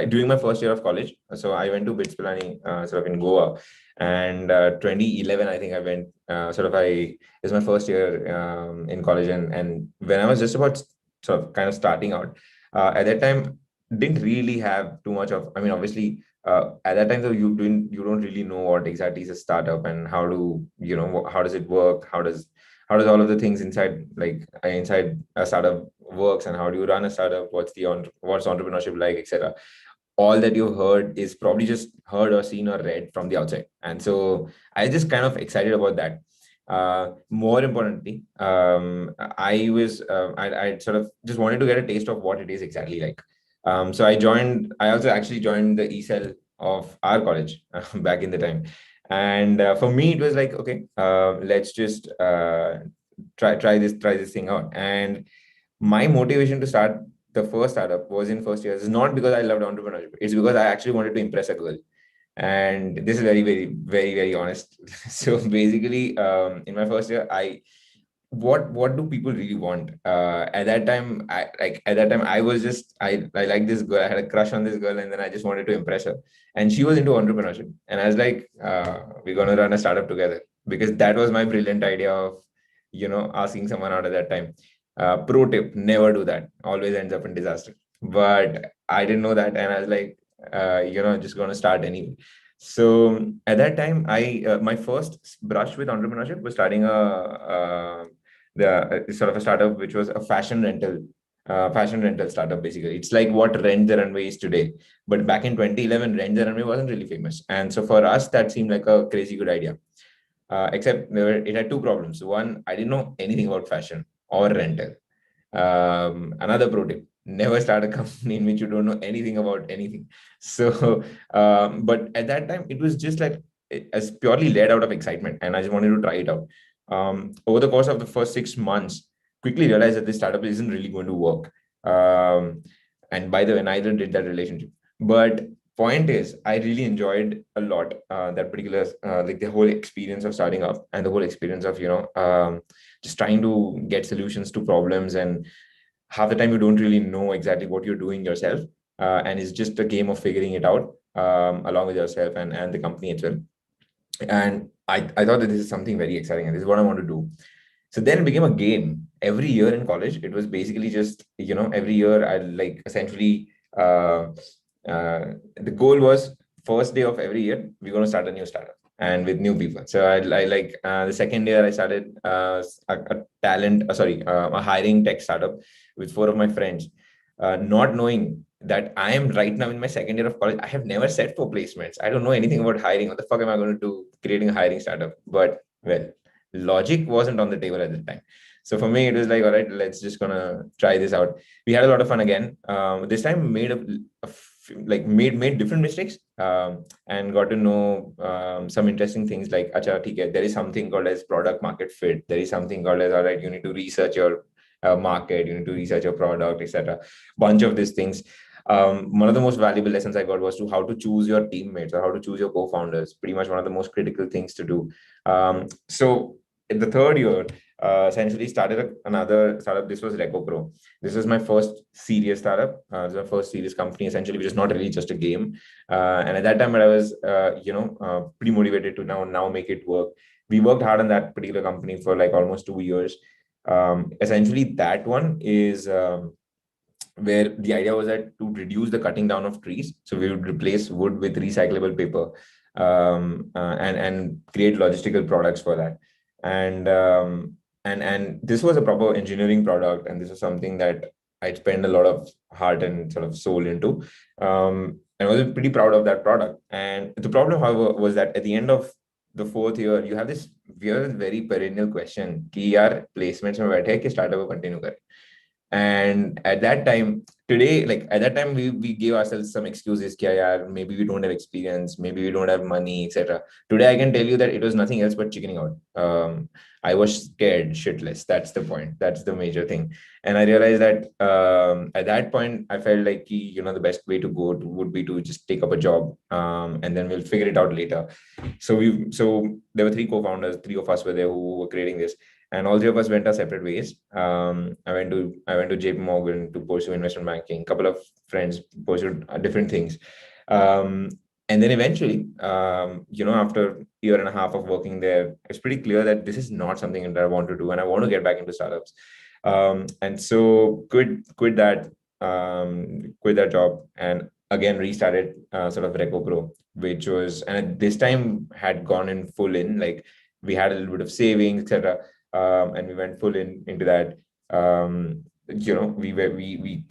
during my first year of college. So I went to BITS Pilani sort of in Goa, and 2011 I think I went it was my first year in college, and when I was just about sort of kind of starting out at that time, didn't really have too much of, I mean, obviously at that time, though, you don't really know what exactly is a startup and how does it work, how does all of the things inside a startup works, and how do you run a startup, what's entrepreneurship like, etc. All that you've heard is probably just heard or seen or read from the outside, and so I just kind of excited about that. More importantly, I sort of just wanted to get a taste of what it is exactly like. So I also actually joined the ESL of our college back in the time. And for me, it was like, okay, let's just try this thing out. And my motivation to start the first startup was in first year. It's not because I loved entrepreneurship. It's because I actually wanted to impress a girl. And this is very, very, very, very honest. So basically, in my first year, what do people really want? At that time, I was just, I liked this girl. I had a crush on this girl, and then I just wanted to impress her. And she was into entrepreneurship, and I was like, we're gonna run a startup together, because that was my brilliant idea of, asking someone out at that time. Pro tip: never do that. Always ends up in disaster. But I didn't know that, and I was like, just gonna start anyway. So at that time, my first brush with entrepreneurship was starting the sort of a startup which was a fashion rental startup. Basically, it's like what Rent the Runway is today, but back in 2011, Rent the Runway wasn't really famous, and so for us that seemed like a crazy good idea. Except it had two problems. One, I didn't know anything about fashion or rental. Another pro tip: never start a company in which you don't know anything about anything. So, but at that time, it was just like as purely led out of excitement, and I just wanted to try it out. Over the course of the first 6 months, quickly realized that this startup isn't really going to work. And by the way, neither did that relationship. But point is, I really enjoyed a lot that particular like the whole experience of starting up and the whole experience of just trying to get solutions to problems, and half the time you don't really know exactly what you're doing yourself, and it's just a game of figuring it out along with yourself and the company as well. And I thought that this is something very exciting and this is what I want to do. So then it became a game. Every year in college, it was basically just, every year I like essentially the goal was first day of every year, we're going to start a new startup and with new people. So I like the second year I started a hiring tech startup with four of my friends, not knowing that I am right now in my second year of college. I have never set for placements. I don't know anything about hiring. What the fuck am I going to do creating a hiring startup? But well, logic wasn't on the table at the time. So for me, it was like, all right, let's just gonna try this out. We had a lot of fun again. This time made different mistakes, and got to know some interesting things like, acha, theek hai, there is something called as product market fit. There is something called as, all right, you need to research your market, you need to research your product, etc. Bunch of these things. One of the most valuable lessons I got was to how to choose your teammates or how to choose your co-founders. Pretty much one of the most critical things to do. So in the third year, essentially started another startup. This was RecoPro. This was my first serious startup. This was my first serious company, essentially, which is not really just a game. And at that time, I was, pretty motivated to now make it work. We worked hard on that particular company for like almost 2 years. Essentially, that one is where the idea was that to reduce the cutting down of trees, so we would replace wood with recyclable paper, and create logistical products for that. And this was a proper engineering product, and this was something that I'd spend a lot of heart and sort of soul into. I was pretty proud of that product. And the problem, however, was that at the end of the fourth year, you have this weird, very perennial question: कि यार placements में बैठे कि startup को continue करें. And at that time, we gave ourselves some excuses. Maybe we don't have experience, maybe we don't have money, etc. Today, I can tell you that it was nothing else but chickening out. I was scared shitless. That's the point. That's the major thing. And I realized that at that point, I felt like the best way to go would be to just take up a job, and then we'll figure it out later. So there were three co-founders. Three of us were there who were creating this, and all three of us went our separate ways. I went to JP Morgan to pursue investment banking. A couple of friends pursued different things. And then eventually, after a year and a half of working there, it's pretty clear that this is not something that I want to do, and I want to get back into startups. And so quit that job, and again restarted sort of RecoPro, which was, and this time had gone in full in, like we had a little bit of savings, etc. And we went full into that. We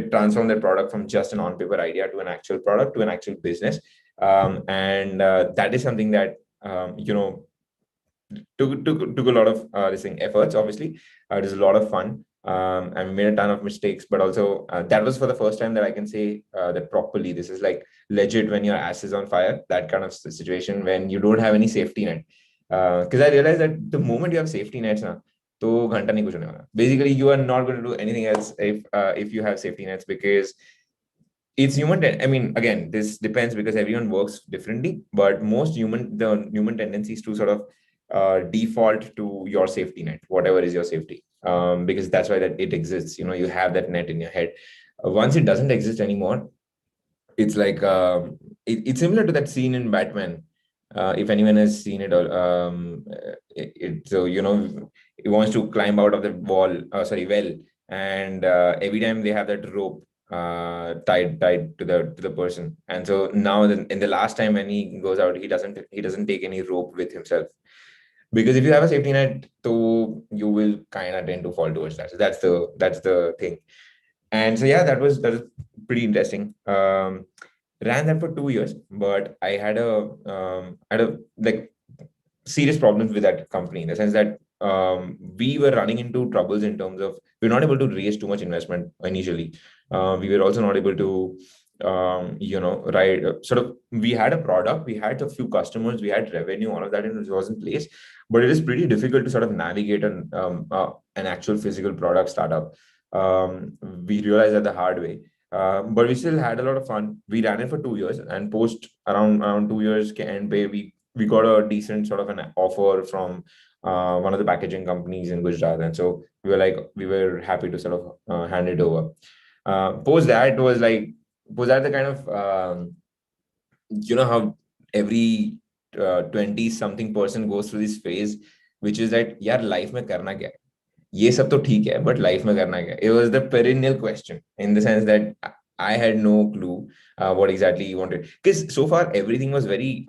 transformed that product from just an on-paper idea to an actual product, to an actual business. And that is something that took a lot of efforts. Obviously, it was a lot of fun. And we made a ton of mistakes, but also that was for the first time that I can say that properly. This is like legit when your ass is on fire. That kind of situation when you don't have any safety net. Because I realized that the moment you have safety nets, तो घंटा नहीं कुछ होने वाला. Basically, you are not going to do anything else if you have safety nets, because it's human. I mean, again, this depends because everyone works differently, but the human tendency is to sort of default to your safety net, whatever is your safety, because that's why that it exists. You have that net in your head. Once it doesn't exist anymore, it's like it's similar to that scene in Batman. If anyone has seen it, so he wants to climb out of the well, and every time they have that rope, tied to the person. And so now in the last time when he goes out, he doesn't take any rope with himself, because if you have a safety net, so you will kind of tend to fall towards that. So that's the thing. And so yeah, that was pretty interesting. Ran that for 2 years, but I had a like serious problems with that company, in the sense that we were running into troubles in terms of we were not able to raise too much investment initially. We were also not able to sort of, we had a product, we had a few customers, we had revenue, all of that was in place, but it is pretty difficult to sort of navigate an actual physical product startup. We realized that the hard way. But we still had a lot of fun. We ran it for 2 years, and post around 2 years end, we got a decent sort of an offer from one of the packaging companies in Gujarat, and so we were happy to sort of hand it over. Post that the kind of how every 20 something person goes through this phase, which is that यार life में करना क्या है, ये सब तो ठीक है, but life में करना क्या है? It was the perennial question, in the sense that I had no clue what exactly you wanted, because so far everything was very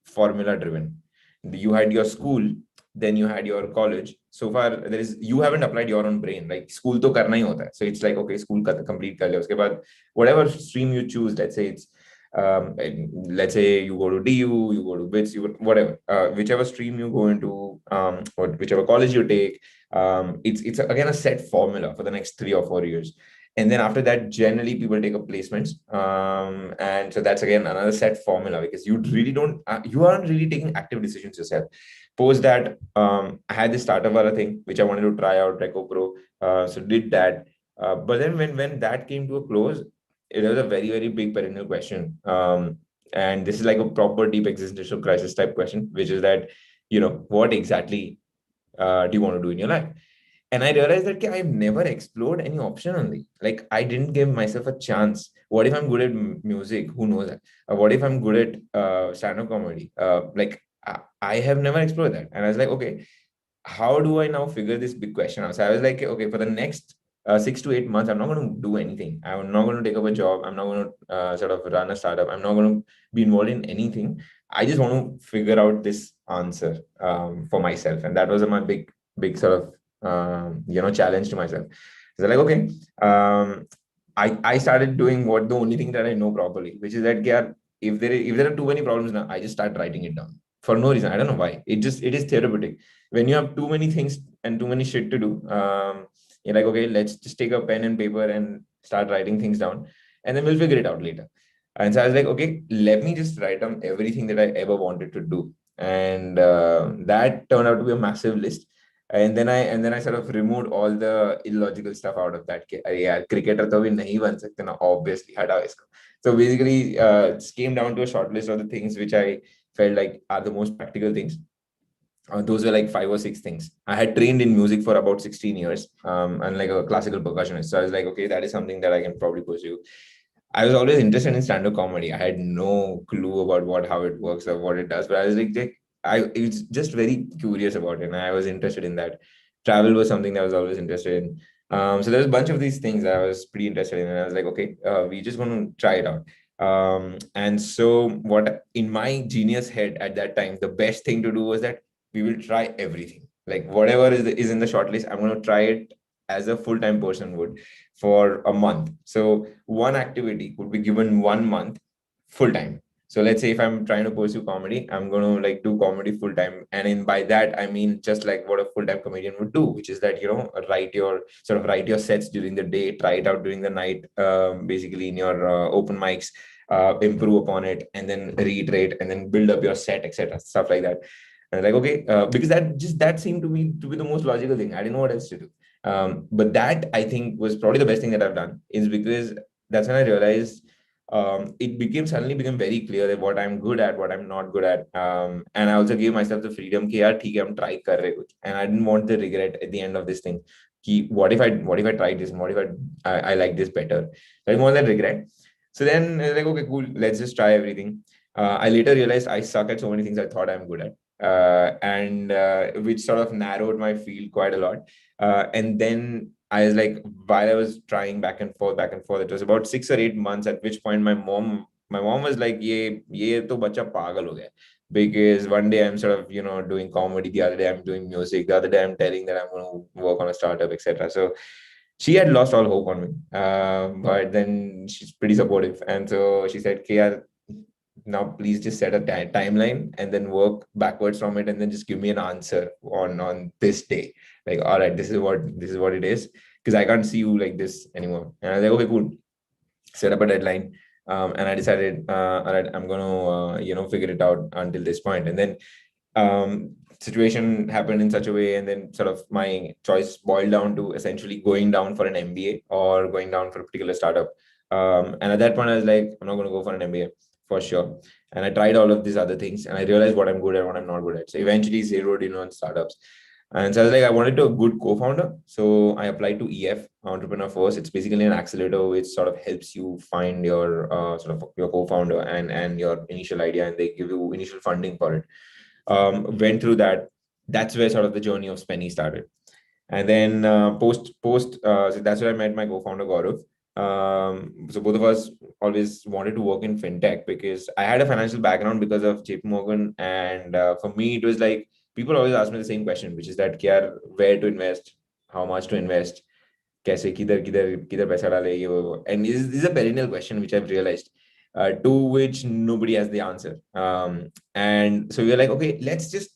formula driven. You had your school, then you had your college. So far you haven't applied your own brain. Like school to karna hi hota hai. So it's like, okay, school complete kar liya, uske baad whatever stream you choose, let's say you go to DU, you go to BITS, whatever, whichever stream you go into, or whichever college you take, it's again a set formula for the next 3 or 4 years. And then after that, generally people take up placements. And so that's again another set formula, because you really don't, you aren't really taking active decisions yourself. Post that, I had this startup wala thing, which I wanted to try out, Reco Pro. So did that. But then when that came to a close, it was a very, very big perennial question. And this is like a proper deep existential crisis type question, which is that, what exactly do you want to do in your life? And I realized that I've never explored any option only. Like, I didn't give myself a chance. What if I'm good at music? Who knows that? What if I'm good at stand-up comedy? I have never explored that. And I was like, okay, how do I now figure this big question out? So I was like, okay, for the next 6 to 8 months, I'm not going to do anything. I'm not going to take up a job. I'm not going to sort of run a startup. I'm not going to be involved in anything. I just want to figure out this answer for myself. And that was my big sort of challenge to myself. So like, okay, I started doing the only thing that I know properly, which is that if there are too many problems now, I just start writing it down for no reason. I don't know why. It is therapeutic. When you have too many things and too many shit to do, you're like, okay, let's just take a pen and paper and start writing things down, and then we'll figure it out later. And so I was like, okay, let me just write down everything that I ever wanted to do. And that turned out to be a massive list. And then I sort of removed all the illogical stuff out of that. Yeah, cricketer to bhi nahi ban sakte na, obviously hata isko. So basically, it came down to a short list of the things which I felt like are the most practical things. Those were like 5 or 6 things. I had trained in music for about 16 years, and like a classical percussionist. So I was like, okay, that is something that I can probably pursue. I was always interested in stand-up comedy. I had no clue about how it works or what it does, but I was like I was just very curious about it, and I was interested in that. Travel was something that I was always interested in. So there was a bunch of these things that I was pretty interested in, and I was like, okay, we just want to try it out. And so what in my genius head at that time, the best thing to do was that we will try everything. Like whatever is in the shortlist, I'm going to try it as a full-time person would for a month. So one activity would be given 1 month full-time. So let's say if I'm trying to pursue comedy, I'm going to like do comedy full-time. And by that, I mean, just like what a full-time comedian would do, which is that, write your sets during the day, try it out during the night, basically in your open mics, improve upon it, and then reiterate, and then build up your set, etc. Stuff like that. And like, okay, because that seemed to me to be the most logical thing. I didn't know what else to do. But that I think was probably the best thing that I've done, is because that's when I realized it suddenly became very clear that what I'm good at, what I'm not good at. And I also gave myself the freedom कि यार ठीक है, हम try कर रहे कुछ. And I didn't want the regret at the end of this thing. What if I tried this, and what if I like this better? So I didn't want that regret. So then like, okay, cool, let's just try everything. I later realized I suck at so many things I thought I'm good at. And which sort of narrowed my field quite a lot. And then I was like, while I was trying back and forth, it was about 6 or 8 months, at which point my mom was like, ye to bacha pagal ho gaya. Because one day I'm sort of, doing comedy, the other day I'm doing music, the other day I'm telling that I'm going to work on a startup, etc. So she had lost all hope on me. But then she's pretty supportive. And so she said, Kia, now please just set a timeline and then work backwards from it, and then just give me an answer on this day. Like, all right, this is what it is, because I can't see you like this anymore. And I was like, okay, cool. Set up a deadline. And I decided, all right, I'm gonna figure it out until this point. And then situation happened in such a way, and then sort of my choice boiled down to essentially going down for an MBA or going down for a particular startup. And at that point I was like, I'm not going to go for an MBA for sure. And I tried all of these other things, and I realized what I'm good at, what I'm not good at. So eventually zeroed in on startups. And so I was like, I wanted a good co-founder. So I applied to EF, Entrepreneur First. It's basically an accelerator which sort of helps you find your your co-founder and your initial idea, and they give you initial funding for it. Went through that. That's where sort of the journey of Spenny started. And then so that's where I met my co-founder Gaurav. So both of us always wanted to work in fintech, because I had a financial background because of JP Morgan. And for me, it was like, people always ask me the same question, which is that, where to invest, how much to invest, kaise, kidhar paisa dale, ye wo. And this is a perennial question which I've realized, to which nobody has the answer. And so we were like, okay, let's just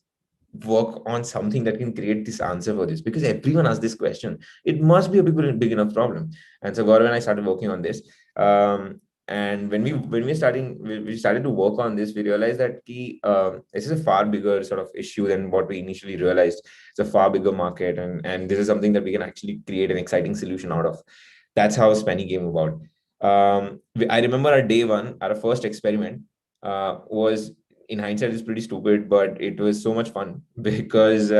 work on something that can create this answer for this, because everyone asks this question. It must be a big enough problem. And so Gaurav and I started working on this. And when we started to work on this, we realized that this is a far bigger sort of issue than what we initially realized. It's a far bigger market, and this is something that we can actually create an exciting solution out of. That's how Spenny came about. I remember our day one, our first experiment was, in hindsight, is pretty stupid, but it was so much fun because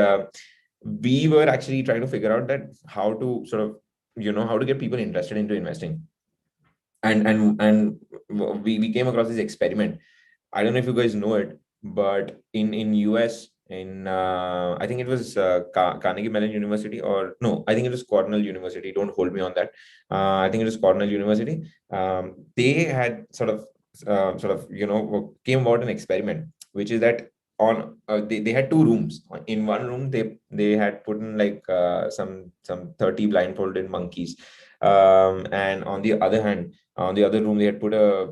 we were actually trying to figure out that how to sort of, how to get people interested into investing. And we came across this experiment. I don't know if you guys know it, but in US, in I think it was Carnegie Mellon University, or no, I think it was Cornell University. Don't hold me on that. I think it was Cornell University. They had sort of came about an experiment, which is that they had two rooms. In one room, they had put in like some 30 blindfolded monkeys, and on the other hand, on the other room, they had put a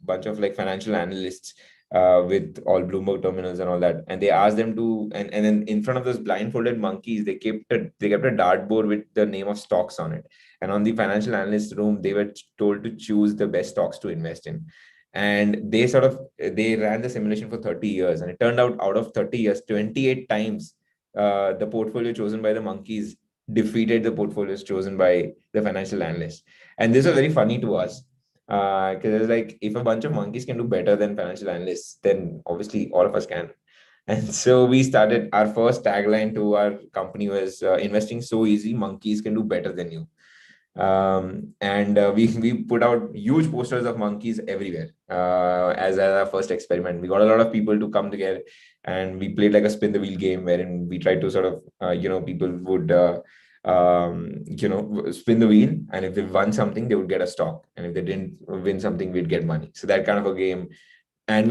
bunch of like financial analysts with all Bloomberg terminals and all that, and they asked them to, and then in front of those blindfolded monkeys, they kept a dartboard with the name of stocks on it. And on the financial analyst room, they were told to choose the best stocks to invest in. And they ran the simulation for 30 years, and it turned out of 30 years, 28 times the portfolio chosen by the monkeys defeated the portfolios chosen by the financial analysts. And this was very funny to us, because it's like, if a bunch of monkeys can do better than financial analysts, then obviously all of us can. And so we started, our first tagline to our company was, investing so easy, monkeys can do better than you. And we put out huge posters of monkeys everywhere as our first experiment. We got a lot of people to come together, and we played like a spin the wheel game, wherein we tried to sort of people would spin the wheel, and if they won something, they would get a stock, and if they didn't win something, we'd get money. So that kind of a game. And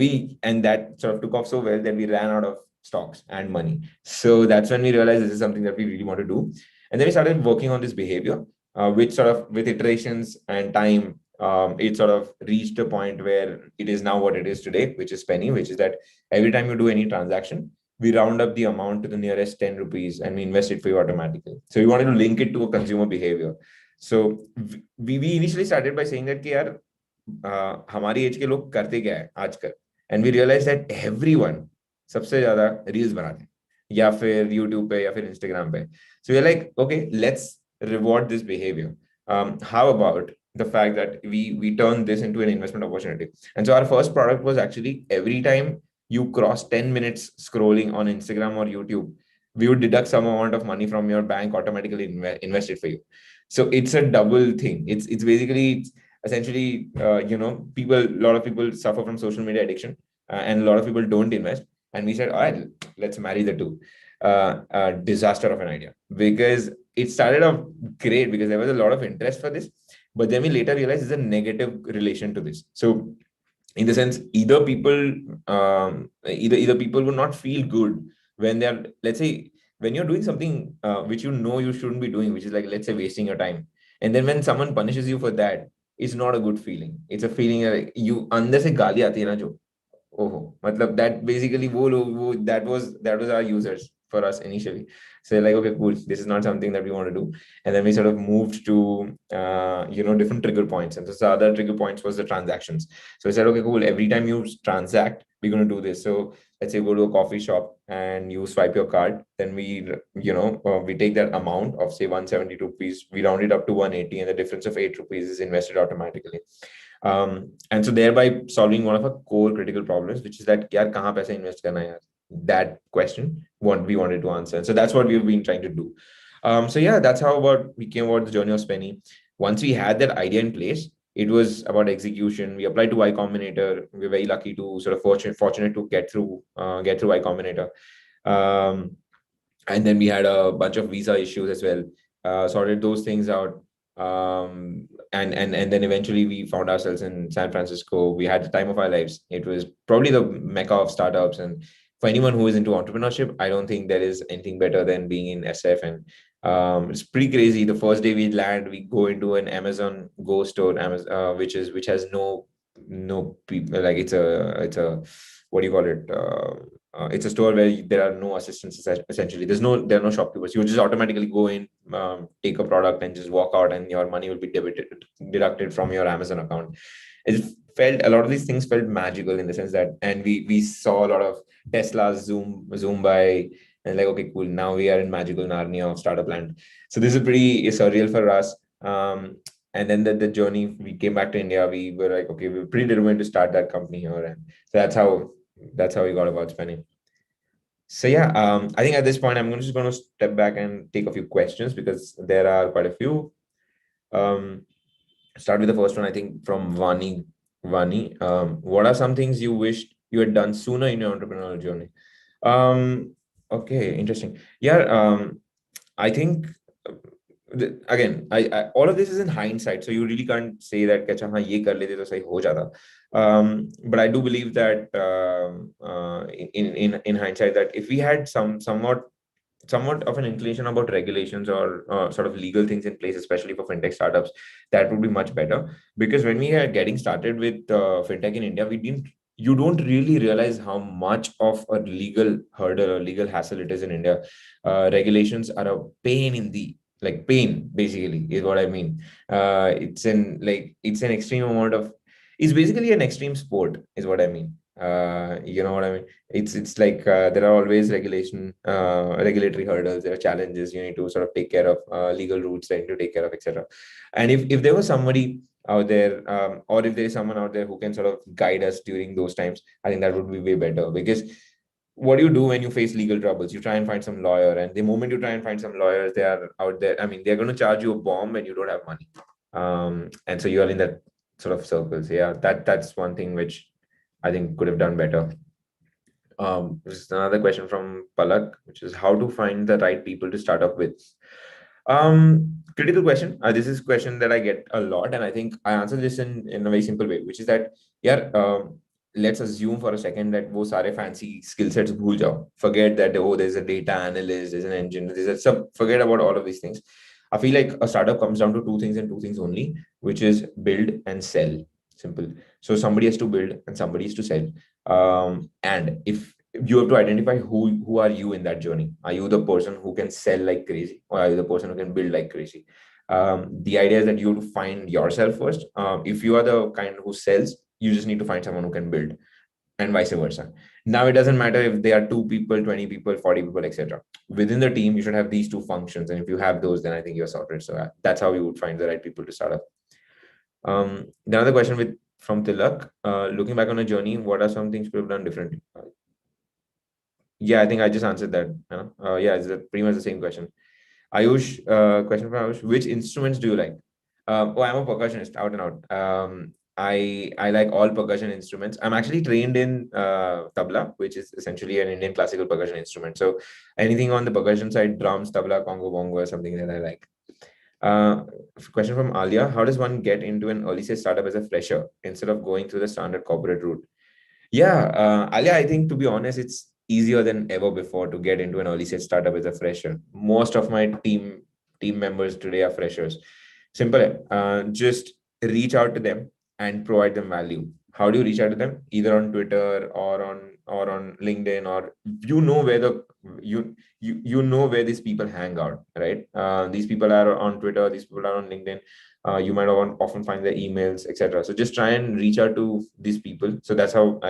that sort of took off so well that we ran out of stocks and money. So that's when we realized this is something that we really want to do. And then we started working on this behavior, which sort of, with iterations and time, it sort of reached a point where it is now what it is today, which is Penny, which is that every time you do any transaction, we round up the amount to the nearest 10 rupees and we invest it for you automatically. So we wanted to link it to a consumer behavior. So we initially started by saying that, yaar, हमारी age के लोग करते क्या है आजकल, and we realize that everyone सबसे ज्यादा reels बनाते हैं, या फिर यूट्यूब पे या फिर इंस्टाग्राम पे. So we are like, okay, let's reward this behavior. How about the fact that we turn this into an investment opportunity? And so our first product was actually, every time you cross 10 minutes scrolling on Instagram or YouTube, we would deduct some amount of money from your bank, automatically invest it for you. So it's a double thing. It's basically, essentially, a lot of people suffer from social media addiction, and a lot of people don't invest. And we said, all right, let's marry the two. a disaster of an idea, because it started off great because there was a lot of interest for this, but then we later realized there's a negative relation to this. So in the sense, either people will not feel good when they're, let's say, when you're doing something which you shouldn't be doing, which is like, let's say, wasting your time, and then when someone punishes you for that, it's not a good feeling. It's a feeling like you अंदर से गाली आती है ना जो, oh, matlab that basically that was our users for us initially. So like, okay, cool, this is not something that we want to do. And then we sort of moved to different trigger points. And so the other trigger points was the transactions. So we said, okay, cool, every time you transact, we're going to do this. So let's say you go to a coffee shop and you swipe your card, then we take that amount of say 172 rupees, we round it up to 180, and the difference of 8 rupees is invested automatically. And so thereby solving one of our core critical problems, which is that yaar kahan paisa invest karna hai yaar? That question what we wanted to answer. And so that's what we've been trying to do. So yeah, that's how we came about the journey of Spenny. Once we had that idea in place, it was about execution. We applied to Y Combinator. We're very lucky to sort of fortunate to get through Y Combinator. And then we had a bunch of visa issues as well. Sorted those things out. And then eventually we found ourselves in San Francisco. We had the time of our lives. It was probably the mecca of startups. And for anyone who is into entrepreneurship, I don't think there is anything better than being in SF. And it's pretty crazy. The first day we land, we go into an Amazon Go store, which has no people. Like it's a what do you call it? It's a store where there are no assistants essentially. There are no shopkeepers. You just automatically go in, take a product, and just walk out, and your money will be deducted from your Amazon account. A lot of these things felt magical in the sense that, and we saw a lot of Teslas zoom by, and like, okay, cool, now we are in magical Narnia of startup land. So this is pretty surreal for us. And then the journey, we came back to India. We were like, okay, we're pretty determined to start that company here, and so that's how we got about Spenny. So yeah, I think at this point, I'm just going to step back and take a few questions because there are quite a few. Start with the first one, I think from Vani. Vani, what are some things you wished you had done sooner in your entrepreneurial journey? Okay, interesting. Yeah, I think again, I all of this is in hindsight, so you really can't say that "Kya haan, ye kar lete to sahi ho jata." But I do believe that in hindsight, that if we had somewhat of an inclination about regulations or sort of legal things in place, especially for fintech startups, that would be much better. Because when we are getting started with fintech in India, you don't really realize how much of a legal hurdle or legal hassle it is in India. Regulations are a pain in the pain, basically, is what I mean. It's an extreme amount of, it's basically an extreme sport, is what I mean. You know what I mean? It's like there are always regulatory hurdles, there are challenges you need to sort of take care of, legal routes that you need to take care of, etc. And if there was somebody out there, or if there is someone out there who can sort of guide us during those times, I think that would be way better. Because what do you do when you face legal troubles? You try and find some lawyer, and the moment you try and find some lawyers, they are out there. I mean, they're going to charge you a bomb when you don't have money. And so you are in that sort of circles. Yeah, that's one thing which I think could have done better. This is another question from Palak, which is how to find the right people to start up with. Critical question. This is a question that I get a lot, and I think I answer this in a very simple way, which is that, let's assume for a second that wo sare fancy skill sets bhul jao. Forget that, oh, there's a data analyst, there's an engineer, forget about all of these things. I feel like a startup comes down to two things and two things only, which is build and sell. Simple. So somebody has to build and somebody has to sell. And if you have to identify who are you in that journey. Are you the person who can sell like crazy, or are you the person who can build like crazy? The idea is that you have to find yourself first. If you are the kind who sells, you just need to find someone who can build, and vice versa. Now it doesn't matter if there are 2 people, 20 people, 40 people, etc. Within the team, you should have these 2 functions, and if you have those, then I think you're sorted. So that's how you would find the right people to start up. The other question from Tilak, looking back on a journey, what are some things you have done differently? Yeah, I think I just answered that. Yeah, it's pretty much the same question. Ayush, question from Ayush: which instruments do you like? I'm a percussionist, out and out. I like all percussion instruments. I'm actually trained in tabla, which is essentially an Indian classical percussion instrument. So anything on the percussion side, drums, tabla, congo, bongo, or something that I like. Uh, Question from Alia: how does one get into an early stage startup as a fresher instead of going through the standard corporate route? Yeah, Alia, I think to be honest, it's easier than ever before to get into an early stage startup as a fresher. Most of my team members today are freshers. Simple. Just reach out to them and provide them value. How do you reach out to them? Either on Twitter or on LinkedIn, or where you know where these people hang out, right? These people are on Twitter. These people are on LinkedIn. You might often find their emails, etc. So just try and reach out to these people. So that's how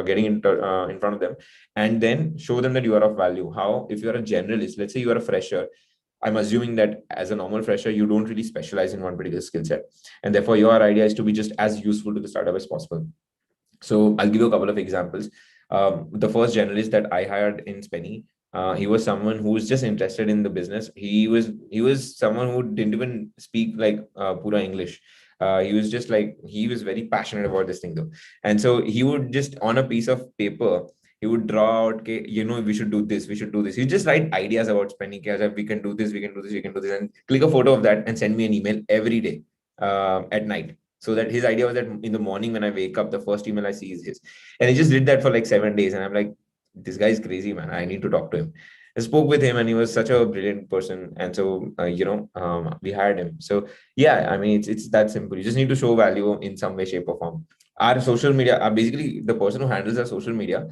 getting in front of them, and then show them that you are of value. How? If you are a generalist, let's say you are a fresher, I'm assuming that as a normal fresher, you don't really specialize in one particular skill set, and therefore your idea is to be just as useful to the startup as possible. So I'll give you a couple of examples. The first generalist that I hired in Spenny, he was someone who was just interested in the business. He was someone who didn't even speak like pura English. He was very passionate about this thing though, and so he would just on a piece of paper he would draw out, okay, we should do this, we should do this. He just write ideas about Spenny, okay, we can do this, we can do this, we can do this, and click a photo of that and send me an email every day at night. So that his idea was that in the morning when I wake up, the first email I see is his. And he just did that for like 7 days. And I'm like, this guy is crazy, man. I need to talk to him. I spoke with him and he was such a brilliant person. And so, we hired him. So yeah, I mean, it's that simple. You just need to show value in some way, shape or form. Our social media, basically the person who handles our social media,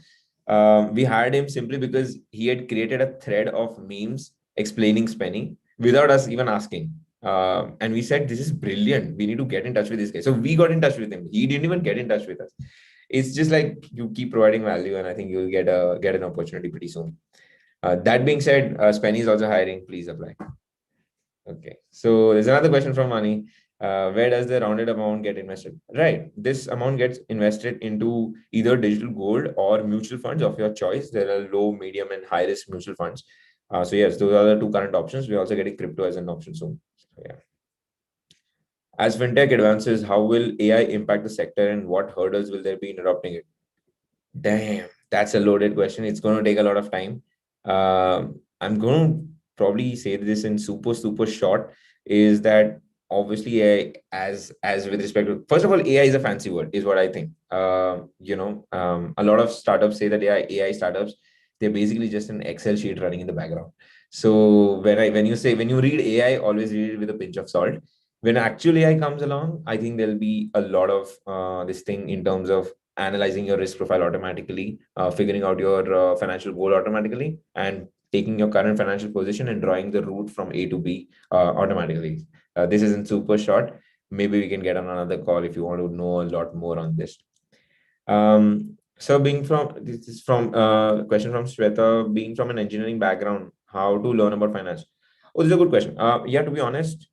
we hired him simply because he had created a thread of memes explaining Spenny without us even asking. And we said, this is brilliant. We need to get in touch with this guy. So we got in touch with him. He didn't even get in touch with us. It's just like you keep providing value, and I think you'll get an opportunity pretty soon. That being said, Spenny is also hiring. Please apply. Okay. So there's another question from Mani. Where does the rounded amount get invested? Right. This amount gets invested into either digital gold or mutual funds of your choice. There are low, medium, and high risk mutual funds. So yes, those are the two current options. We're also getting crypto as an option soon. So, yeah. As fintech advances, how will AI impact the sector and what hurdles will there be in adopting it? Damn, that's a loaded question. It's going to take a lot of time. I'm going to probably say this in super short, is that obviously AI, as with respect to, first of all, AI is a fancy word, is what I think. A lot of startups say that AI startups, they're basically just an Excel sheet running in the background. So when you read AI, always read it with a pinch of salt. When actual AI comes along, I think there'll be a lot of this thing in terms of analyzing your risk profile automatically, figuring out your financial goal automatically, and taking your current financial position and drawing the route from A to B automatically. This isn't super short. Maybe we can get on another call if you want to know a lot more on this. So this is from question from Shweta, being from an engineering background, how to learn about finance? Oh, this is a good question. Yeah, to be honest,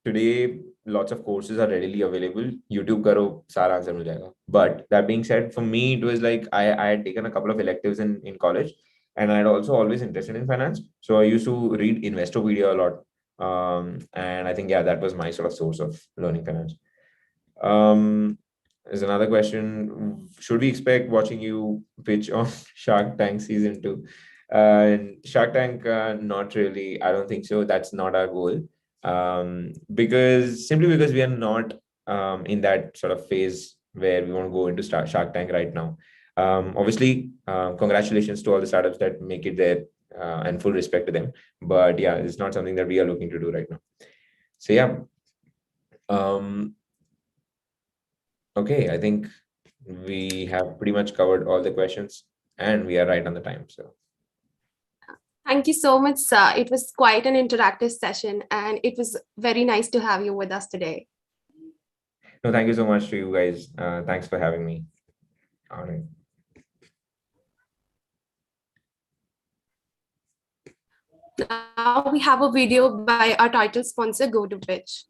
today lots of courses are readily available. YouTube karo, sara answer mil jayega. But that being said, for me, it was like I had taken a couple of electives in college, and I had also always interested in finance. So I used to read Investopedia a lot. And I think, yeah, that was my sort of source of learning finance. There's another question. Should we expect watching you pitch on Shark Tank season 2? Shark Tank, not really. I don't think so. That's not our goal. Simply because we are not in that sort of phase where we want to go into Shark Tank right now. Obviously, congratulations to all the startups that make it there, and full respect to them. But yeah, it's not something that we are looking to do right now. So yeah. Okay, I think we have pretty much covered all the questions and we are right on the time. So Thank you so much, sir. It was quite an interactive session and it was very nice to have you with us today. no, thank you so much to you guys. Thanks for having me on it. Now we have a video by our title sponsor, GoToPitch.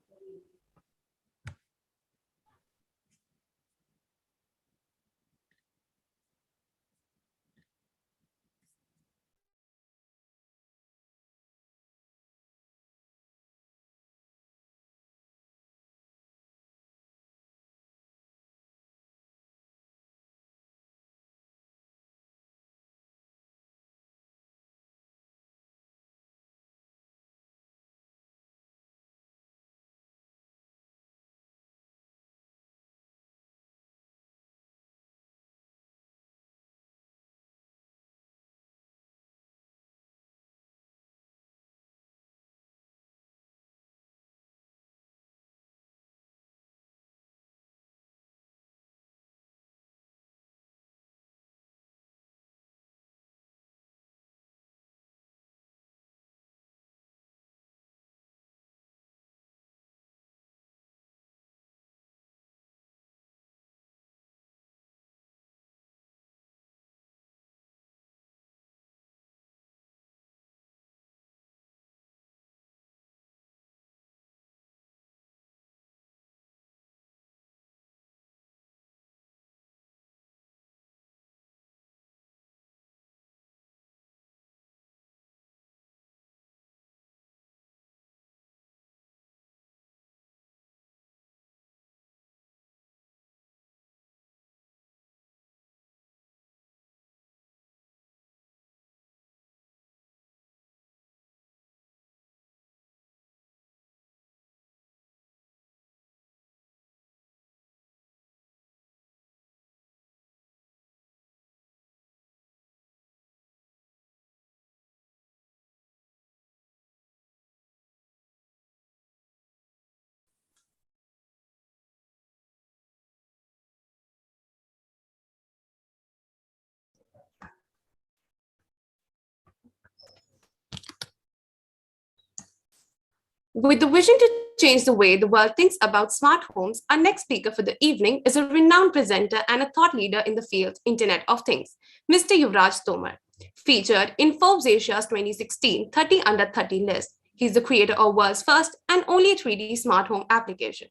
With the vision to change the way the world thinks about smart homes, our next speaker for the evening is a renowned presenter and a thought leader in the field Internet of Things, Mr. Yuvraj Tomar. Featured in Forbes Asia's 2016 30 Under 30 list, he's the creator of world's first and only 3D smart home application.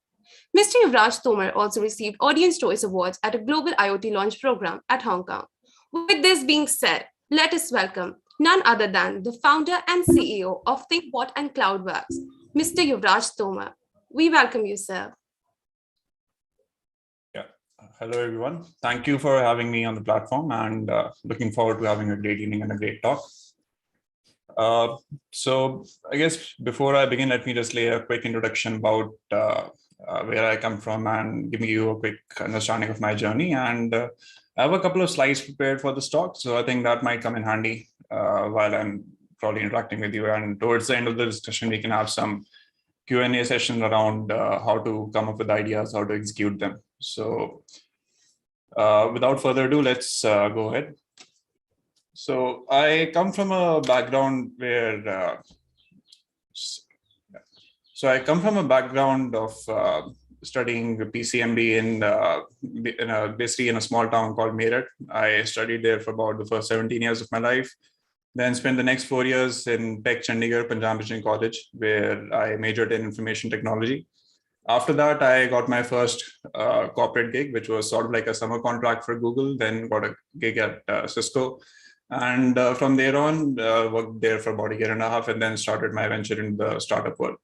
Mr. Yuvraj Tomar also received Audience Choice Awards at a global IoT launch program at Hong Kong. With this being said, let us welcome none other than the founder and CEO of ThinkBot and CloudWorks, Mr. Yuvraj Tomar. We welcome you, sir. Yeah. Hello, everyone. Thank you for having me on the platform, and looking forward to having a great evening and a great talk. So I guess before I begin, let me just lay a quick introduction about where I come from and giving you a quick understanding of my journey. And I have a couple of slides prepared for this talk, so I think that might come in handy while I'm probably interacting with you. And towards the end of the discussion, we can have some Q&A session around how to come up with ideas, how to execute them. So without further ado, let's go ahead. So I come from a background where, of studying PCMB basically in a small town called Meerut. I studied there for about the first 17 years of my life. Then spent the next 4 years in Tech Chandigarh, Punjab Engineering College, where I majored in information technology. After that, I got my first corporate gig, which was sort of like a summer contract for Google, then got a gig at Cisco. And from there on, worked there for about a year and a half, and then started my venture in the startup world.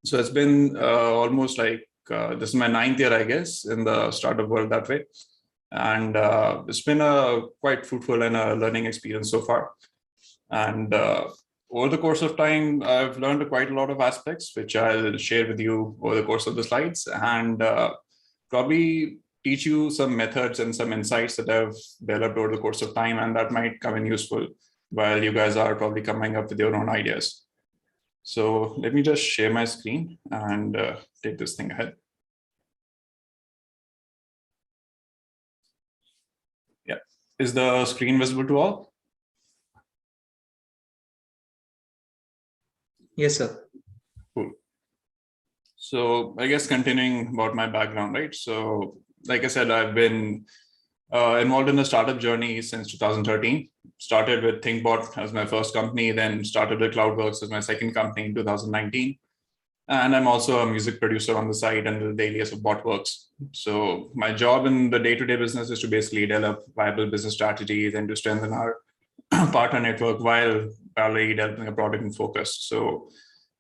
So it's been almost like, this is my 9th year, I guess, in the startup world that way. And it's been a quite fruitful and a learning experience so far. And over the course of time, I've learned quite a lot of aspects, which I'll share with you over the course of the slides, and probably teach you some methods and some insights that I've developed over the course of time, and that might come in useful while you guys are probably coming up with your own ideas. So let me just share my screen and take this thing ahead. Yeah, is the screen visible to all? Yes, sir. Cool. So I guess continuing about my background, right? So like I said, I've been involved in the startup journey since 2013. Started with ThinkBot as my first company, then started with CloudWorks as my second company in 2019. And I'm also a music producer on the side under the alias of BotWorks. So my job in the day-to-day business is to basically develop viable business strategies and to strengthen our partner network while parallelly developing a product in focus. So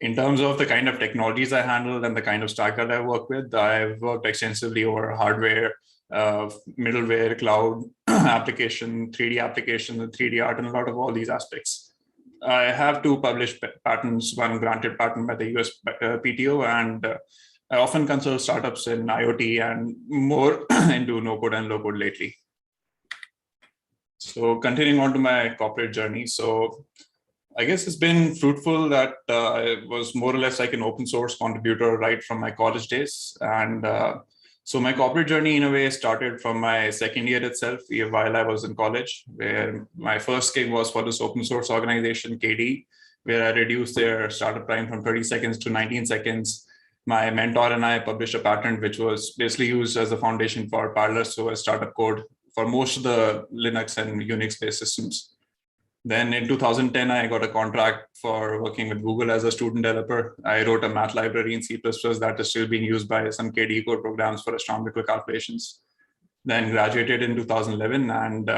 in terms of the kind of technologies I handle and the kind of stack that I work with, I've worked extensively over hardware, middleware, cloud application, 3D application, and 3D art, and a lot of all these aspects. I have 2 published patents, one granted patent by the US PTO, and I often consult startups in IoT and more into no-code and low-code lately. So continuing on to my corporate journey. So I guess it's been fruitful that I was more or less like an open source contributor right from my college days. And so my corporate journey in a way started from my second year itself while I was in college, where my first gig was for this open source organization, KD, where I reduced their startup time from 30 seconds to 19 seconds. My mentor and I published a patent, which was basically used as a foundation for parallel OS startup code for most of the Linux and Unix-based systems. Then in 2010, I got a contract for working with Google as a student developer. I wrote a math library in C++ that is still being used by some KDE code programs for astronomical calculations. Then graduated in 2011, and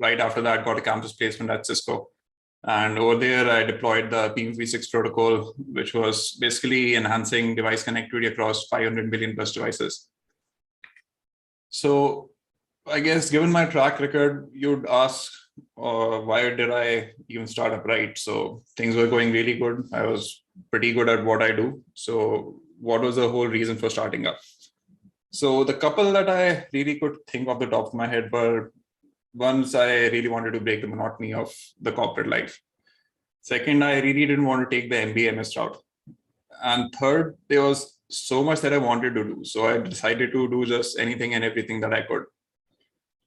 right after that, got a campus placement at Cisco. And over there, I deployed the PIM-v6 protocol, which was basically enhancing device connectivity across 500 million plus devices. So I guess given my track record, you'd ask, why did I even start up, right? So things were going really good. I was pretty good at what I do. So what was the whole reason for starting up? So the couple that I really could think off the top of my head were, once I really wanted to break the monotony of the corporate life. Second, I really didn't want to take the MBA MS route. And third, there was so much that I wanted to do. So I decided to do just anything and everything that I could.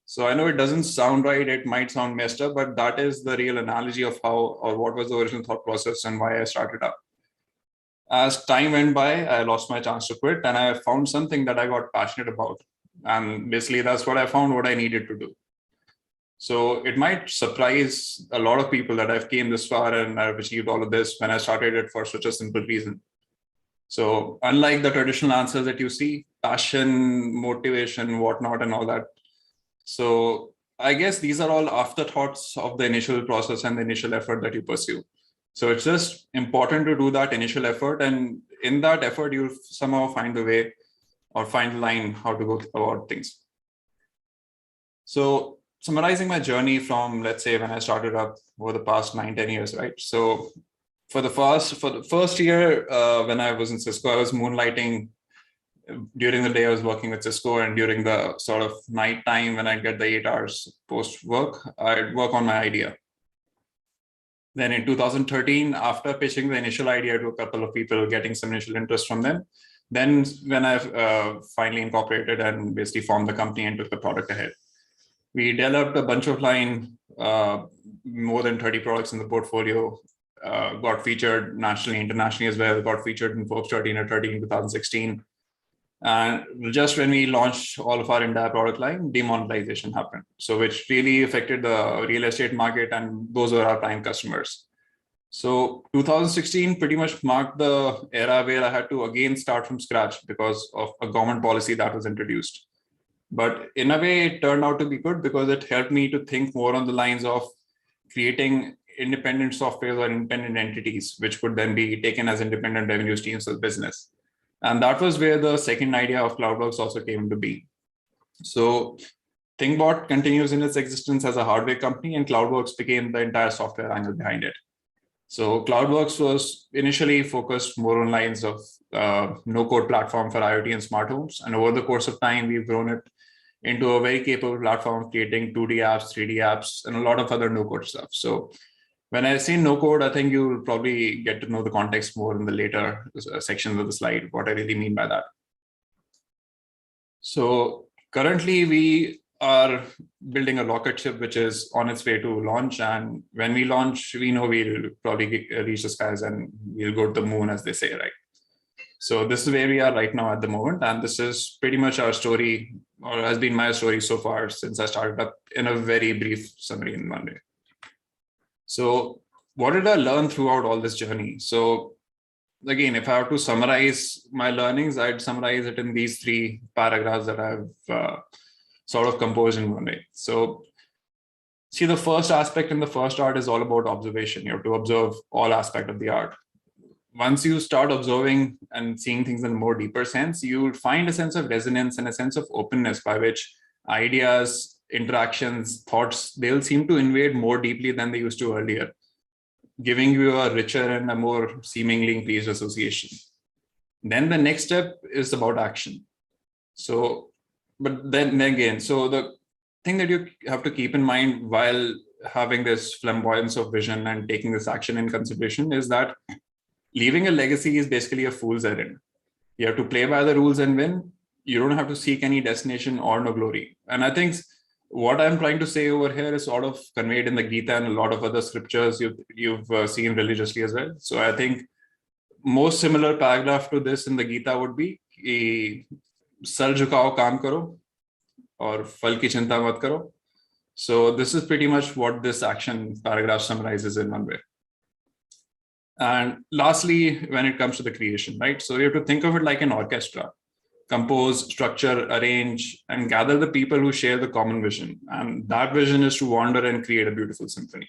So I know it doesn't sound right, it might sound messed up, but that is the real analogy of how, or what was the original thought process and why I started up. as time went by, I lost my chance to quit, and I found something that I got passionate about. And basically, that's what I found what I needed to do. So it might surprise a lot of people that I've came this far and I've achieved all of this when I started it for such a simple reason. So unlike the traditional answers that you see, passion, motivation, whatnot, and all that. So I guess these are all afterthoughts of the initial process and the initial effort that you pursue. So it's just important to do that initial effort. And in that effort, you'll somehow find the way or find the line how to go about things. So summarizing my journey from, let's say, when I started up over the past 9-10 years, right? So for the first year, when I was in Cisco, I was moonlighting. During the day, I was working with Cisco, and during the sort of night time, when I get the 8 hours post work, I'd work on my idea. Then in 2013, after pitching the initial idea to a couple of people, getting some initial interest from them, then when I finally incorporated and basically formed the company and took the product ahead. We developed a bunch of line, more than 30 products in the portfolio, got featured nationally, internationally as well, got featured in Forbes 13 or 13 in 2016. And just when we launched all of our entire product line, demonetization happened. So which really affected the real estate market, and those were our prime customers. So 2016 pretty much marked the era where I had to again start from scratch because of a government policy that was introduced. But in a way, it turned out to be good because it helped me to think more on the lines of creating independent software or independent entities, which could then be taken as independent revenue streams of business. And that was where the second idea of CloudWorks also came to be. So ThinkBot continues in its existence as a hardware company, and CloudWorks became the entire software angle behind it. So CloudWorks was initially focused more on lines of no-code platform for IoT and smart homes. And over the course of time, we've grown it into a very capable platform, creating 2D apps, 3D apps, and a lot of other no-code stuff. So when I say no-code, I think you'll probably get to know the context more in the later sections of the slide, what I really mean by that. So currently we are building a rocket ship, which is on its way to launch. And when we launch, we know we'll probably reach the skies and we'll go to the moon, as they say, right? So this is where we are right now at the moment. And this is pretty much our story, or has been my story so far since I started up, in a very brief summary in one day. So what did I learn throughout all this journey? So again, if I have to summarize my learnings, I'd summarize it in these 3 paragraphs that I've sort of composed in one day. So see, the first aspect in the first art is all about observation. You have to observe all aspects of the art. Once you start observing and seeing things in a more deeper sense, you'll find a sense of resonance and a sense of openness by which ideas, interactions, thoughts, they'll seem to invade more deeply than they used to earlier, giving you a richer and a more seemingly increased association. Then the next step is about action. So, but then again, so the thing that you have to keep in mind while having this flamboyance of vision and taking this action in consideration is that leaving a legacy is basically a fool's errand. You have to play by the rules and win. You don't have to seek any destination or no glory. And I think what I'm trying to say over here is sort of conveyed in the Gita and a lot of other scriptures you've seen religiously as well. So I think most similar paragraph to this in the Gita would be sar jhukao kaam karo or phal ki chinta mat karo. So this is pretty much what this action paragraph summarizes in one way. And lastly, when it comes to the creation, right? So you have to think of it like an orchestra. Compose, structure, arrange, and gather the people who share the common vision. And that vision is to wander and create a beautiful symphony.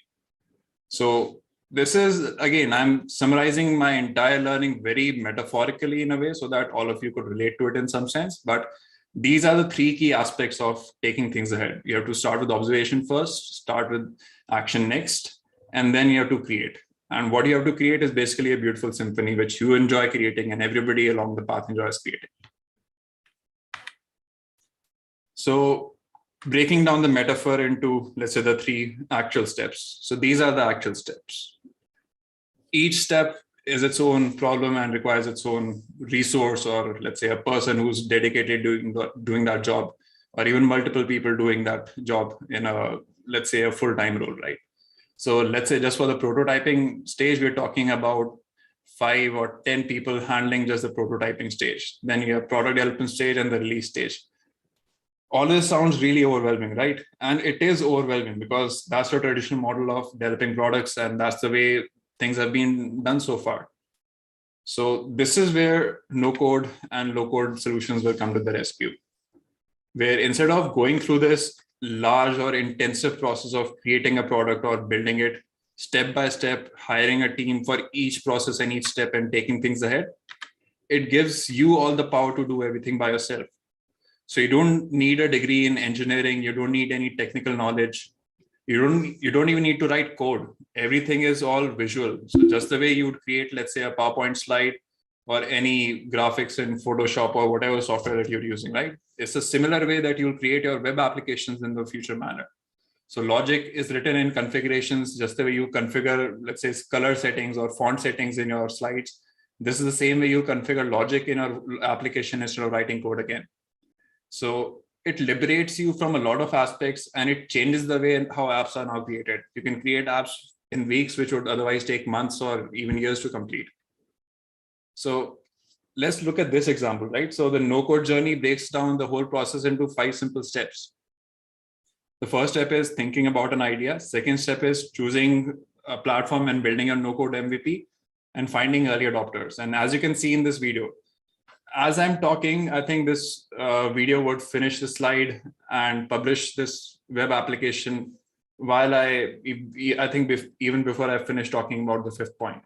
So this is, again, I'm summarizing my entire learning very metaphorically in a way so that all of you could relate to it in some sense. But these are the 3 key aspects of taking things ahead. You have to start with observation first, start with action next, and then you have to create. And what you have to create is basically a beautiful symphony, which you enjoy creating and everybody along the path enjoys creating. So breaking down the metaphor into, let's say, the 3 actual steps. So these are the actual steps. Each step is its own problem and requires its own resource, or let's say a person who's dedicated doing that job, or even multiple people doing that job in a, let's say, a full-time role, right? So let's say just for the prototyping stage, we're talking about 5 or 10 people handling just the prototyping stage. Then you have product development stage and the release stage. All this sounds really overwhelming, right? And it is overwhelming because that's the traditional model of developing products, and that's the way things have been done so far. So this is where no code and low code solutions will come to the rescue, where instead of going through this large or intensive process of creating a product or building it step by step, hiring a team for each process and each step and taking things ahead, it gives you all the power to do everything by yourself. So you don't need a degree in engineering. You don't need any technical knowledge. You don't even need to write code. Everything is all visual. So just the way you would create, let's say, a PowerPoint slide or any graphics in Photoshop or whatever software that you're using, right? It's a similar way that you'll create your web applications in the future manner. So logic is written in configurations, just the way you configure, let's say, color settings or font settings in your slides. This is the same way you configure logic in your application instead of writing code again. So it liberates you from a lot of aspects, and it changes the way how apps are now created. You can create apps in weeks, which would otherwise take months or even years to complete. So let's look at this example, right? So the no-code journey breaks down the whole process into 5 simple steps. The first step is thinking about an idea. Second step is choosing a platform and building a no-code MVP and finding early adopters. And as you can see in this video, as I'm talking, I think this video would finish the slide and publish this web application while I think even before I finish talking about the 5th point.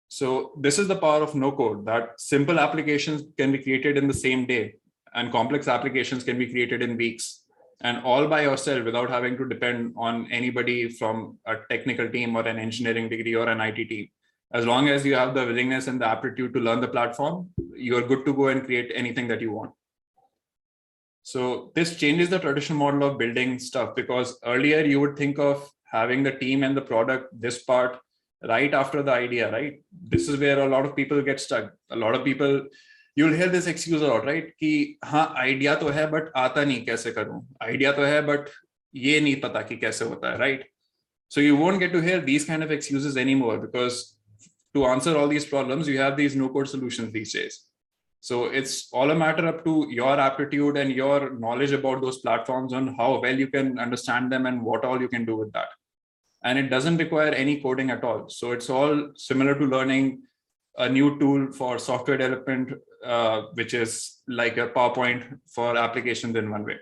So this is the power of no code, that simple applications can be created in the same day and complex applications can be created in weeks, and all by yourself without having to depend on anybody from a technical team or an engineering degree or an IT team. As long as you have the willingness and the aptitude to learn the platform, you're good to go and create anything that you want. So this changes the traditional model of building stuff, because earlier you would think of having the team and the product, this part, right after the idea, right? This is where a lot of people get stuck. A lot of people, you'll hear this excuse a lot, right? Ki, हाँ, idea तो है, but आता नहीं कैसे करूँ? Idea तो है, but ये नहीं पता कि कैसे होता है, right? So you won't get to hear these kind of excuses anymore, because to answer all these problems, you have these no-code solutions these days. So it's all a matter up to your aptitude and your knowledge about those platforms on how well you can understand them and what all you can do with that. And it doesn't require any coding at all. So it's all similar to learning a new tool for software development, which is like a PowerPoint for applications in one way.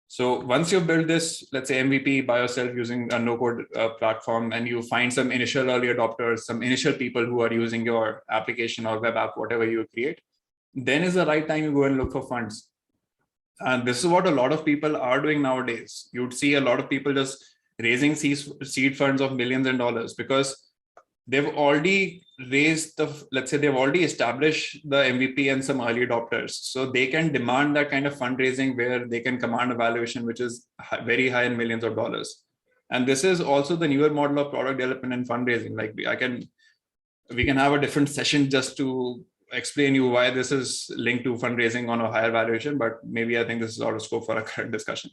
So once you build this, let's say MVP by yourself using a no-code platform, and you find some initial early adopters, some initial people who are using your application or web app, whatever you create, then is the right time you go and look for funds. And this is what a lot of people are doing nowadays. You'd see a lot of people just raising seed funds of millions and dollars, because they've already raised let's say they've already established the MVP and some early adopters. So they can demand that kind of fundraising where they can command a valuation which is very high in millions of dollars. And this is also the newer model of product development and fundraising. Like we can have a different session just to explain you why this is linked to fundraising on a higher valuation, but maybe I think this is out of scope for a current discussion.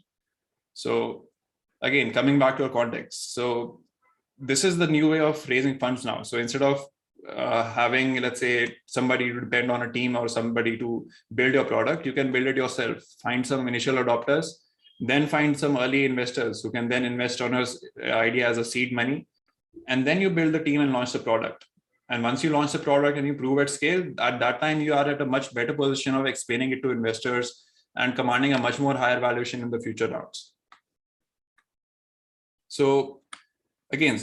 So again, coming back to our context. So this is the new way of raising funds now. So instead of having, let's say, somebody to depend on a team or somebody to build your product, you can build it yourself. Find some initial adopters, then find some early investors who can then invest on your idea as a seed money. And then you build the team and launch the product. And once you launch the product and you prove at scale, at that time, you are at a much better position of explaining it to investors and commanding a much more higher valuation in the future rounds. So again,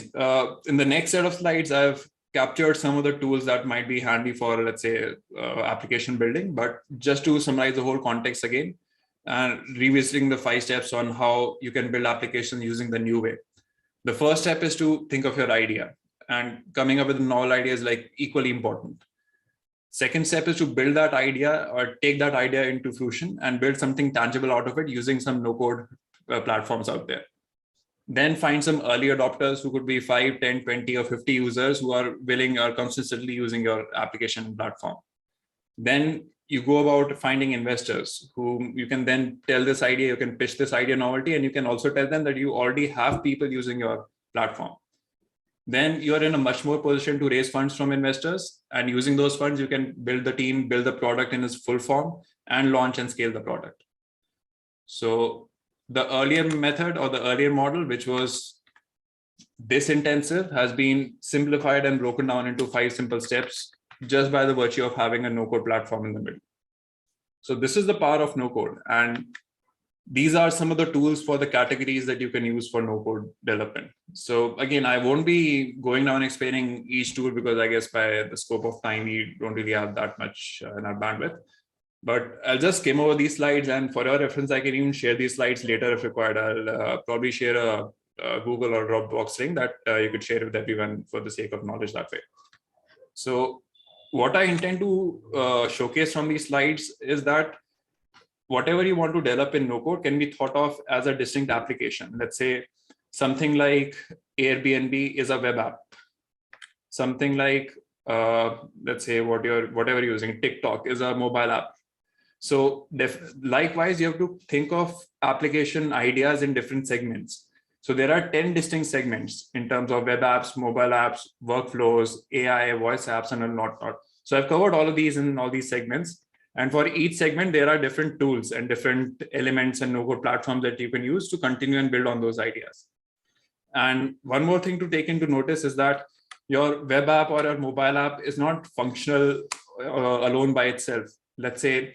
in the next set of slides, I've captured some of the tools that might be handy for, let's say, application building. But just to summarize the whole context again, and revisiting the 5 steps on how you can build applications using the new way. The first step is to think of your idea, and coming up with a novel idea is like equally important. Second step is to build that idea or take that idea into fruition and build something tangible out of it using some no-code platforms out there. Then find some early adopters who could be 5, 10, 20, or 50 users who are willing or consistently using your application platform. Then you go about finding investors who you can then tell this idea, you can pitch this idea novelty, and you can also tell them that you already have people using your platform. then you're in a much more position to raise funds from investors. And using those funds, you can build the team, build the product in its full form, and launch and scale the product. So the earlier method or the earlier model, which was this intensive, has been simplified and broken down into 5 simple steps just by the virtue of having a no-code platform in the middle. So this is the power of no-code. And these are some of the tools for the categories that you can use for no-code development. So again, I won't be going down explaining each tool because I guess by the scope of time, we don't really have that much in our bandwidth. But I'll just skim over these slides, and for your reference, I can even share these slides later if required. I'll probably share a Google or Dropbox link that you could share with everyone for the sake of knowledge that way. So what I intend to showcase from these slides is that whatever you want to develop in no-code can be thought of as a distinct application. Let's say something like Airbnb is a web app. Something like, let's say whatever you're using, TikTok is a mobile app. So likewise, you have to think of application ideas in different segments. So there are 10 distinct segments in terms of web apps, mobile apps, workflows, AI, voice apps, and a lot. So I've covered all of these in all these segments. And for each segment, there are different tools and different elements and no-code platforms that you can use to continue and build on those ideas. And one more thing to take into notice is that your web app or your mobile app is not functional alone by itself. Let's say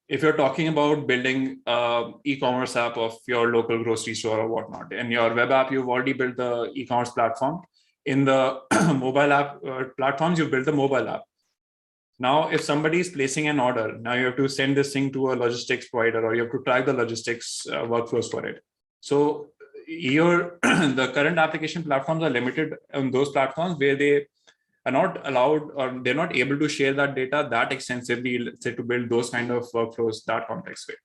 if you're talking about building an e-commerce app of your local grocery store or whatnot, and your web app, you've already built the e-commerce platform. In the mobile app platforms, you build the mobile app. Now, if somebody is placing an order, now you have to send this thing to a logistics provider, or you have to track the logistics workflows for it. So the current application platforms are limited on those platforms where they are not allowed, or they're not able to share that data that extensively, let's say, to build those kind of workflows that complex way.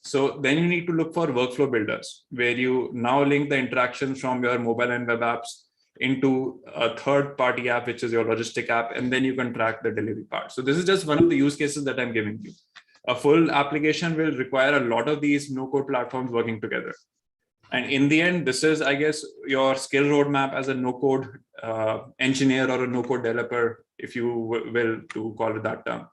So then you need to look for workflow builders, where you now link the interactions from your mobile and web apps into a third-party app, which is your logistic app, and then you can track the delivery part. So this is just one of the use cases that I'm giving you. A full application will require a lot of these no-code platforms working together. And in the end, this is, I guess, your skill roadmap as a no-code engineer or a no-code developer, if you will, to call it that term.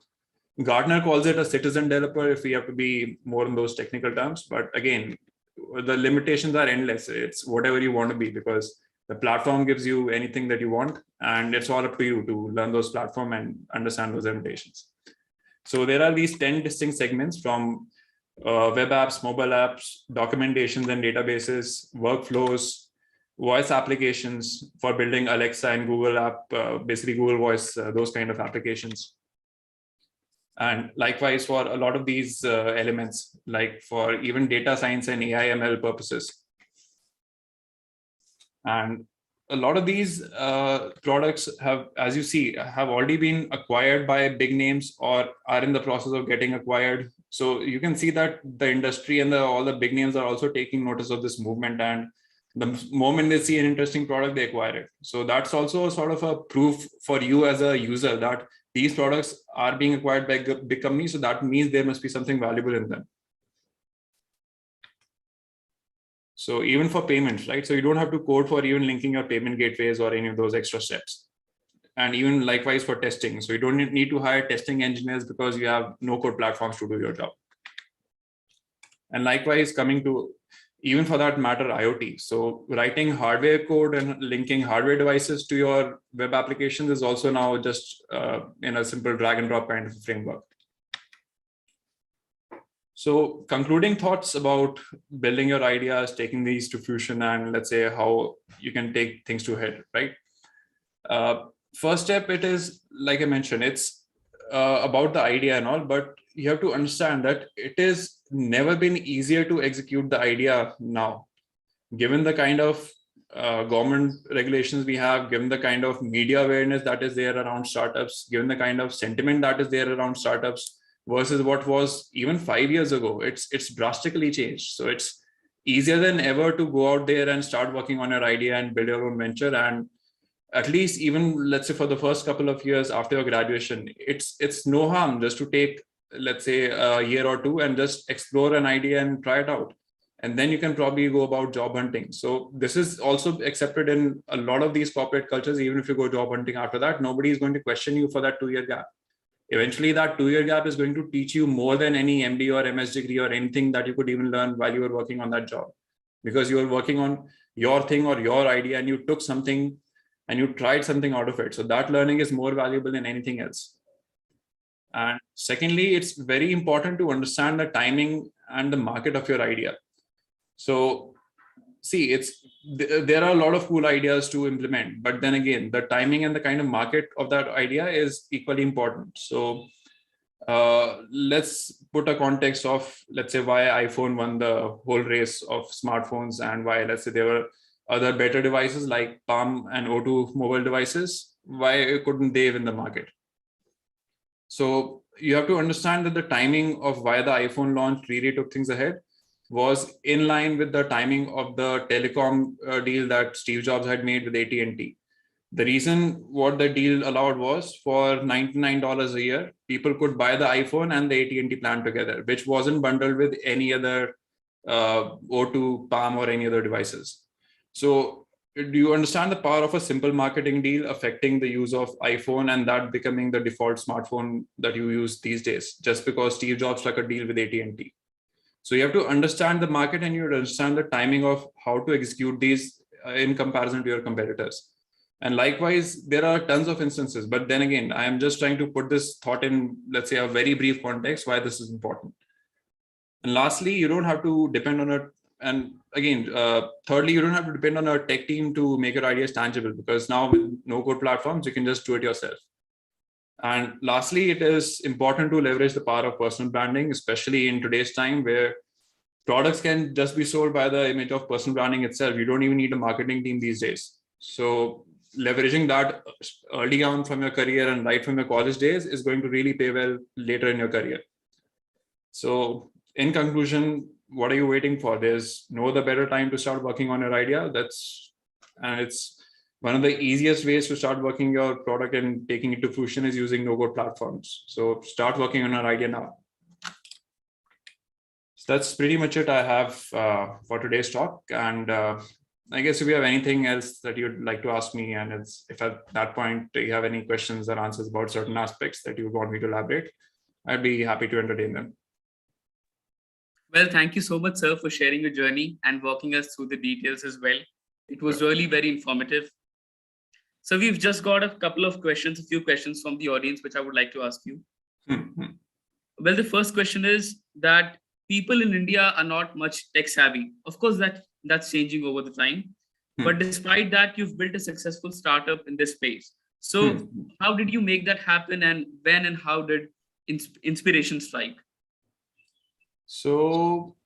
Gartner calls it a citizen developer if we have to be more in those technical terms. But again, the limitations are endless. It's whatever you want to be, because the platform gives you anything that you want, and it's all up to you to learn those platform and understand those limitations. So there are these 10 distinct segments from web apps, mobile apps, documentations and databases, workflows, voice applications for building Alexa and Google app, basically Google Voice, those kind of applications. And likewise for a lot of these elements, like for even data science and AI ML purposes. And a lot of these products have, as you see, have already been acquired by big names or are in the process of getting acquired. So you can see that the industry and all the big names are also taking notice of this movement, and the moment they see an interesting product, they acquire it. So that's also sort of a proof for you as a user that these products are being acquired by big companies. So that means there must be something valuable in them. So even for payments, right? So you don't have to code for even linking your payment gateways or any of those extra steps. And even likewise for testing. So you don't need to hire testing engineers because you have no code platforms to do your job. And likewise, coming to even for that matter, IoT. So writing hardware code and linking hardware devices to your web applications is also now just in a simple drag and drop kind of framework. So concluding thoughts about building your ideas, taking these to fruition, and let's say how you can take things to head, right? First step, it is, like I mentioned, it's about the idea and all, but you have to understand that it is never been easier to execute the idea now, given the kind of government regulations we have, given the kind of media awareness that is there around startups, given the kind of sentiment that is there around startups versus what was even 5 years ago. It's drastically changed. So it's easier than ever to go out there and start working on your idea and build your own venture. And at least even, let's say, for the first couple of years after your graduation, it's no harm just to take, let's say, a year or two and just explore an idea and try it out. and then you can probably go about job hunting. So this is also accepted in a lot of these corporate cultures. Even if you go job hunting after that, nobody is going to question you for that 2-year gap. Eventually that 2-year gap is going to teach you more than any MD or MS degree or anything that you could even learn while you were working on that job, because you were working on your thing or your idea, and you took something and you tried something out of it. So that learning is more valuable than anything else. And secondly, it's very important to understand the timing and the market of your idea. So see, there are a lot of cool ideas to implement, but then again, the timing and the kind of market of that idea is equally important. So let's put a context of, let's say, why iPhone won the whole race of smartphones, and why, let's say, there were other better devices like Palm and O2 mobile devices. Why couldn't they win the market? So you have to understand that the timing of why the iPhone launch really took things ahead was in line with the timing of the telecom deal that Steve Jobs had made with AT&T. The reason what the deal allowed was for $99 a year, people could buy the iPhone and the AT&T plan together, which wasn't bundled with any other O2, Palm, or any other devices. So do you understand the power of a simple marketing deal affecting the use of iPhone and that becoming the default smartphone that you use these days, just because Steve Jobs struck a deal with AT&T? So you have to understand the market, and you have to understand the timing of how to execute these in comparison to your competitors. And likewise, there are tons of instances, but then again, I am just trying to put this thought in, let's say, a very brief context, why this is important. And lastly, you don't have to depend on a, and again, thirdly, you don't have to depend on a tech team to make your ideas tangible, because now with no-code platforms, you can just do it yourself. And lastly, it is important to leverage the power of personal branding, especially in today's time where products can just be sold by the image of personal branding itself. You don't even need a marketing team these days. So leveraging that early on from your career and right from your college days is going to really pay well later in your career. So in conclusion, what are you waiting for? There's no other better time to start working on your idea. It's one of the easiest ways to start working your product and taking it to fruition is using no-code platforms. So start working on your idea now. So that's pretty much it I have for today's talk. And I guess if you have anything else that you'd like to ask me, and if at that point you have any questions or answers about certain aspects that you want me to elaborate, I'd be happy to entertain them. Well, thank you so much, sir, for sharing your journey and walking us through the details as well. It was really very informative. So we've just got a few questions from the audience, which I would like to ask you. Well, the first question is that people in India are not much tech savvy. Of course, that's changing over the time. But despite that, you've built a successful startup in this space. So how did you make that happen, and when and how did inspiration strike? So,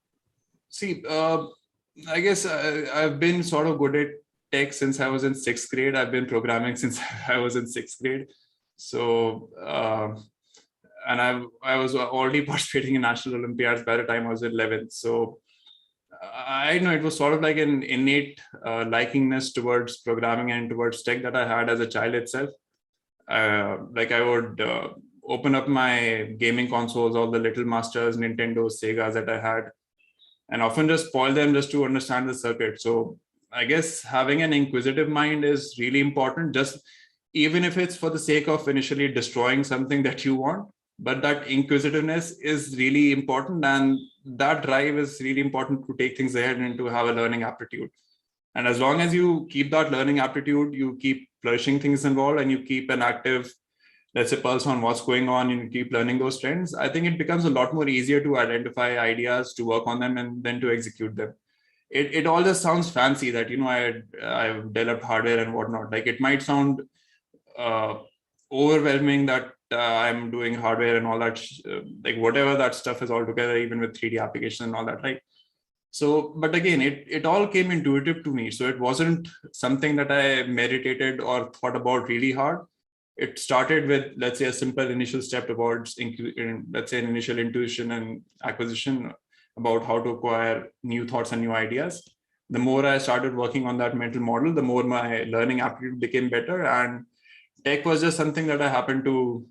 see, I guess I've been sort of good at tech since I was in 6th grade. I've been programming since I was in 6th grade. So, and I was already participating in national Olympiads by the time I was 11th. So I know it was sort of like an innate likingness towards programming and towards tech that I had as a child itself. Like I would open up my gaming consoles, all the Little Masters, Nintendos, Segas that I had, and often just spoil them just to understand the circuit. So I guess having an inquisitive mind is really important, just even if it's for the sake of initially destroying something that you want. But that inquisitiveness is really important, and that drive is really important to take things ahead and to have a learning aptitude. And as long as you keep that learning aptitude, you keep flourishing things involved, and you keep an active, let's say, pulse on what's going on, and you keep learning those trends, I think it becomes a lot more easier to identify ideas, to work on them, and then to execute them. It all just sounds fancy that, I've developed hardware and whatnot. Like it might sound overwhelming that I'm doing hardware and all that, like whatever that stuff is all together, even with 3D application and all that, right? So, but again, it all came intuitive to me. So it wasn't something that I meditated or thought about really hard. It started with, let's say, a simple initial step towards, let's say, an initial intuition and acquisition about how to acquire new thoughts and new ideas. The more I started working on that mental model, the more my learning aptitude became better. And tech was just something that I happened to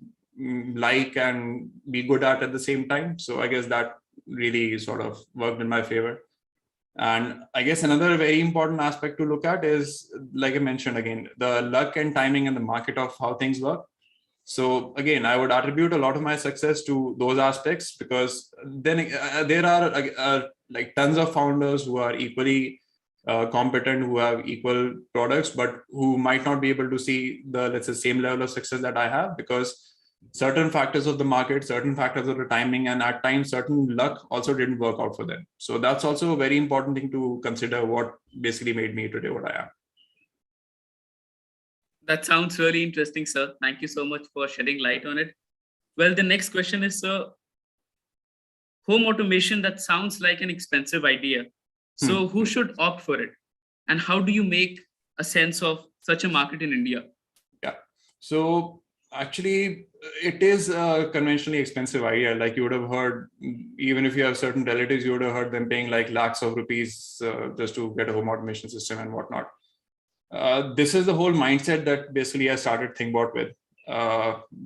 like and be good at the same time. So I guess that really sort of worked in my favor. And I guess another very important aspect to look at is, like I mentioned again, the luck and timing and the market of how things work. So again, I would attribute a lot of my success to those aspects, because then there are like tons of founders who are equally competent, who have equal products, but who might not be able to see the, let's say, same level of success that I have, because certain factors of the market, certain factors of the timing, and at times certain luck also didn't work out for them. So that's also a very important thing to consider, what basically made me today what I am. That sounds really interesting, sir. Thank you so much for shedding light on it. Well, the next question is, sir, home automation, that sounds like an expensive idea. So who should opt for it? And how do you make a sense of such a market in India? Yeah. So actually, it is a conventionally expensive idea. Like you would have heard, even if you have certain relatives, you would have heard them paying like lakhs of rupees just to get a home automation system and whatnot. This is the whole mindset that basically I started ThinkBot with,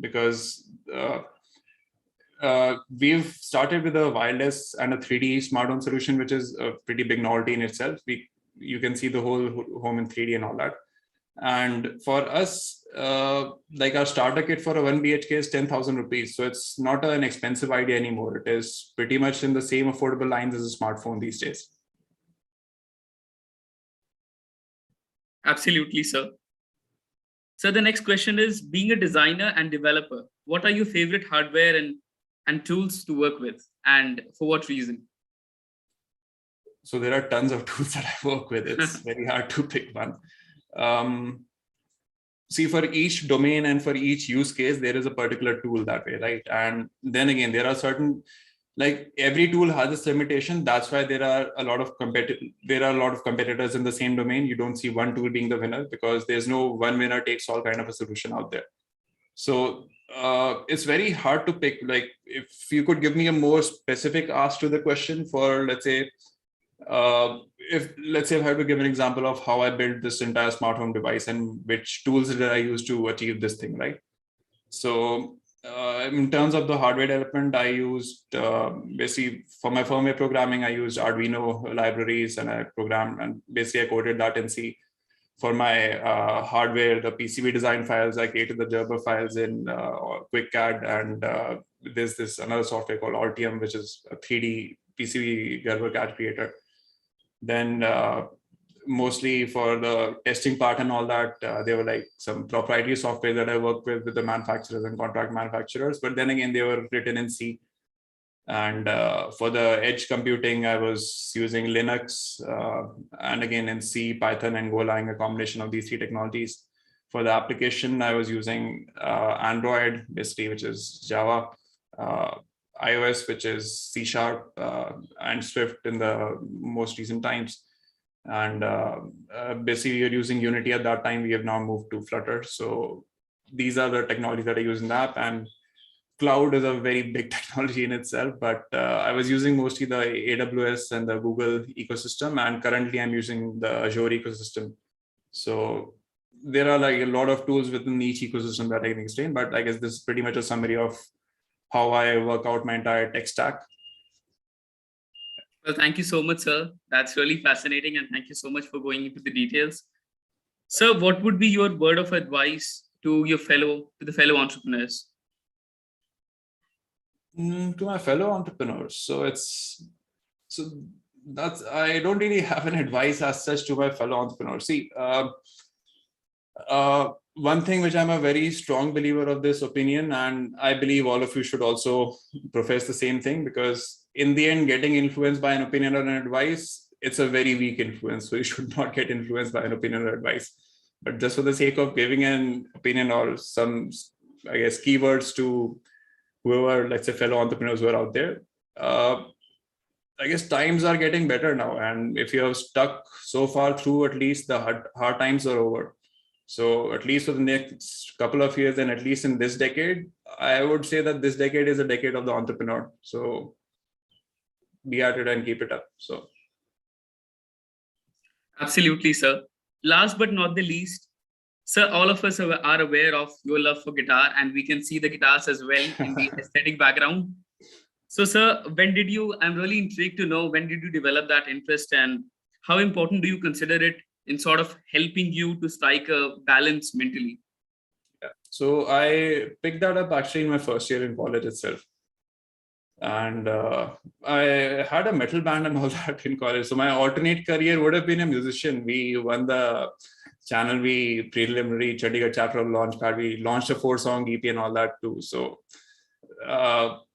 because we've started with a wireless and a 3D smart home solution, which is a pretty big novelty in itself. You can see the whole home in 3D and all that. And for us, like our starter kit for a 1 BHK is 10,000 rupees. So it's not an expensive idea anymore. It is pretty much in the same affordable lines as a smartphone these days. Absolutely, sir. So the next question is, being a designer and developer, what are your favorite hardware and tools to work with, and for what reason? So there are tons of tools that I work with. It's very hard to pick one. See, for each domain and for each use case, there is a particular tool that way, right? And then again, there are certain, like every tool has its limitation. That's why there are a lot of competitors in the same domain. You don't see one tool being the winner, because there's no one winner takes all kind of a solution out there. So it's very hard to pick. Like if you could give me a more specific ask to the question for, let's say, if I had to give an example of how I built this entire smart home device and which tools did I use to achieve this thing, right? So in terms of the hardware development, I used basically for my firmware programming, I used Arduino libraries, and I programmed and basically I coded that in C. For my hardware, the PCB design files, I created the Gerber files in QuickCAD, and there's this another software called Altium, which is a 3D PCB Gerber CAD creator. Then mostly for the testing part and all that, there were like some proprietary software that I worked with the manufacturers and contract manufacturers. But then again, they were written in C. And for the edge computing, I was using Linux, and again in C, Python, and Golang, a combination of these three technologies. For the application, I was using Android, basically, which is Java, iOS, which is C#, and Swift in the most recent times. And basically, you're using Unity at that time. We have now moved to Flutter. So these are the technologies that I use in the app. And cloud is a very big technology in itself, but I was using mostly the AWS and the Google ecosystem, and currently I'm using the Azure ecosystem. So there are like a lot of tools within each ecosystem that I can explain, but I guess this is pretty much a summary of how I work out my entire tech stack. Well, thank you so much, sir. That's really fascinating, and thank you so much for going into the details. Sir, what would be your word of advice to the fellow entrepreneurs? To my fellow entrepreneurs, I don't really have an advice as such to my fellow entrepreneurs. See, one thing which I'm a very strong believer of this opinion, and I believe all of you should also profess the same thing, because in the end, getting influenced by an opinion or an advice, it's a very weak influence. So you should not get influenced by an opinion or advice. But just for the sake of giving an opinion or some, I guess, keywords to whoever, let's say, fellow entrepreneurs who are out there, I guess times are getting better now. And if you have stuck so far through, at least the hard times are over. So at least for the next couple of years, and at least in this decade, I would say that this decade is a decade of the entrepreneur. So be at it and keep it up. So. Absolutely, sir. Last but not the least, sir, all of us are aware of your love for guitar, and we can see the guitars as well in the aesthetic background. So, sir, I'm really intrigued to know when did you develop that interest and how important do you consider it in sort of helping you to strike a balance mentally? So I picked that up actually in my first year in college itself. And I had a metal band and all that in college. So my alternate career would have been a musician. We won the Channel V preliminary Chandigarh chapter of Launchpad. We launched a 4-song EP and all that too. So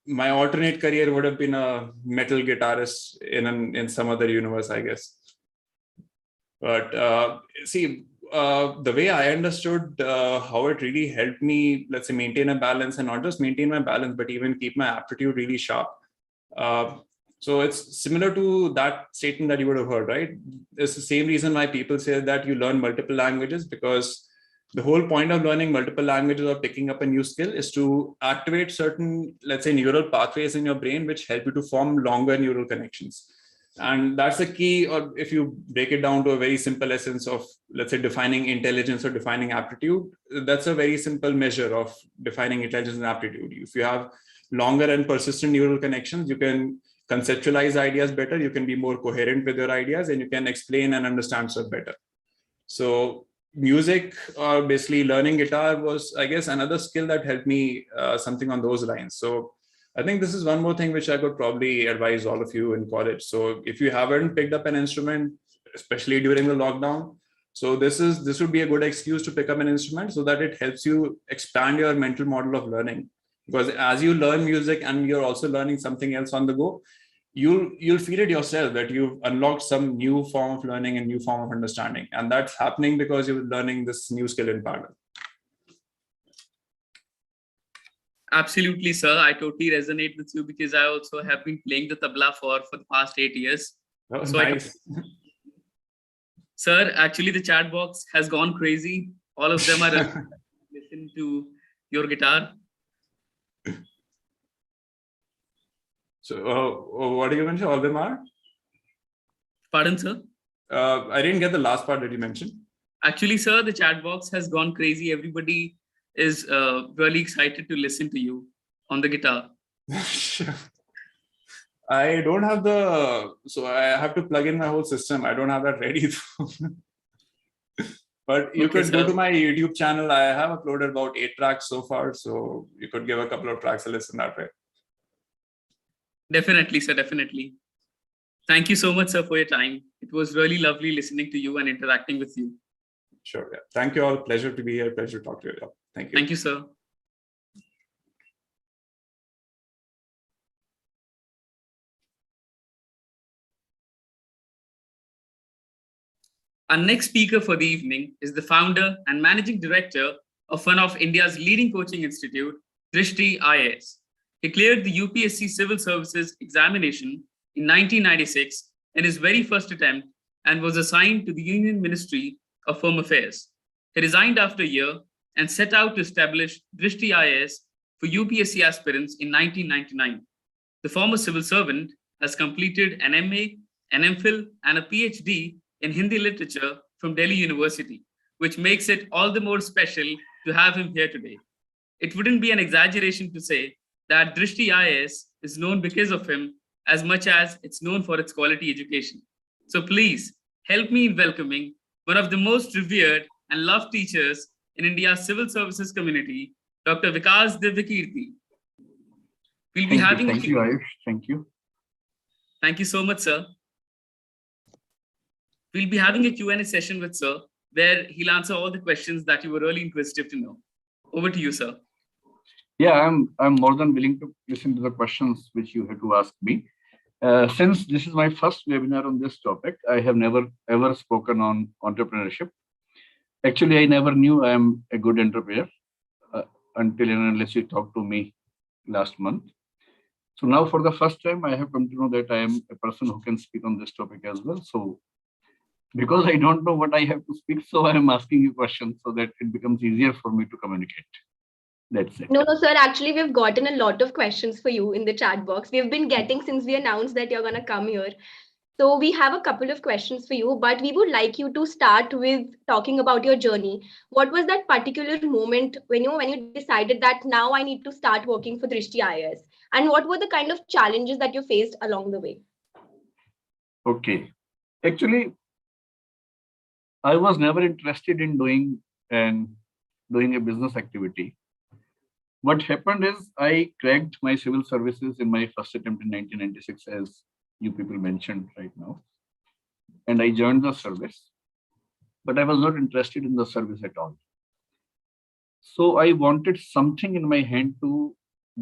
my alternate career would have been a metal guitarist in some other universe, I guess. But the way I understood how it really helped me, let's say, maintain a balance, and not just maintain my balance, but even keep my aptitude really sharp. So it's similar to that statement that you would have heard, right? It's the same reason why people say that you learn multiple languages, because the whole point of learning multiple languages or picking up a new skill is to activate certain, let's say, neural pathways in your brain, which help you to form longer neural connections. And that's the key, or if you break it down to a very simple essence of, let's say, defining intelligence or defining aptitude, that's a very simple measure of defining intelligence and aptitude. If you have longer and persistent neural connections, you can conceptualize ideas better, you can be more coherent with your ideas, and you can explain and understand stuff better. So music, or basically learning guitar, was, I guess, another skill that helped me something on those lines. So I think this is one more thing which I could probably advise all of you in college. So if you haven't picked up an instrument, especially during the lockdown, so this would be a good excuse to pick up an instrument, so that it helps you expand your mental model of learning. Because as you learn music and you're also learning something else on the go, you'll feel it yourself that you've unlocked some new form of learning and new form of understanding. And that's happening because you're learning this new skill in parallel. Absolutely, sir. I totally resonate with you because I also have been playing the tabla for the past 8 years. Oh, so nice. Sir, actually the chat box has gone crazy. All of them are listening to your guitar. So what do you mention? All of them are? Pardon, sir? I didn't get the last part that you mentioned. Actually, sir, the chat box has gone crazy. Everybody is really excited to listen to you on the guitar. I don't have so I have to plug in my whole system. I don't have that ready. But you could go to my YouTube channel. I have uploaded about 8 tracks so far. So you could give a couple of tracks a listen that way. Definitely, sir, definitely. Thank you so much, sir, for your time. It was really lovely listening to you and interacting with you. Sure. Yeah. Thank you all. Pleasure to be here. Pleasure to talk to you all. Thank you. Thank you, sir. Our next speaker for the evening is the founder and managing director of one of India's leading coaching institute, Drishti IAS. He cleared the UPSC Civil Services examination in 1996 in his very first attempt and was assigned to the Union Ministry of Home Affairs. He resigned after a year and set out to establish Drishti IAS for UPSC aspirants in 1999. The former civil servant has completed an MA, an MPhil, and a PhD in Hindi literature from Delhi University, which makes it all the more special to have him here today. It wouldn't be an exaggeration to say that Drishti IAS is known because of him as much as it's known for its quality education. So please help me in welcoming one of the most revered and loved teachers in India's civil services community, Dr. Vikas Divyakirti. We'll be having Thank you, Ayush. Thank you. Thank you so much, sir. We'll be having a Q&A session with sir, where he'll answer all the questions that you were really inquisitive to know. Over to you, sir. Yeah, I'm more than willing to listen to the questions which you had to ask me. Since this is my first webinar on this topic, I have never ever spoken on entrepreneurship. Actually, I never knew I am a good entrepreneur until and unless you talked to me last month. So now for the first time, I have come to know that I am a person who can speak on this topic as well. So because I don't know what I have to speak, so I am asking you questions so that it becomes easier for me to communicate. That's it. No, sir. Actually, we've gotten a lot of questions for you in the chat box. We've been getting since we announced that you're going to come here. So we have a couple of questions for you, but we would like you to start with talking about your journey. What was that particular moment when you decided that now I need to start working for Drishti IAS? And what were the kind of challenges that you faced along the way? Okay. Actually, I was never interested in doing a business activity. What happened is I cracked my civil services in my first attempt in 1996, as you people mentioned right now. And I joined the service, but I was not interested in the service at all. So I wanted something in my hand to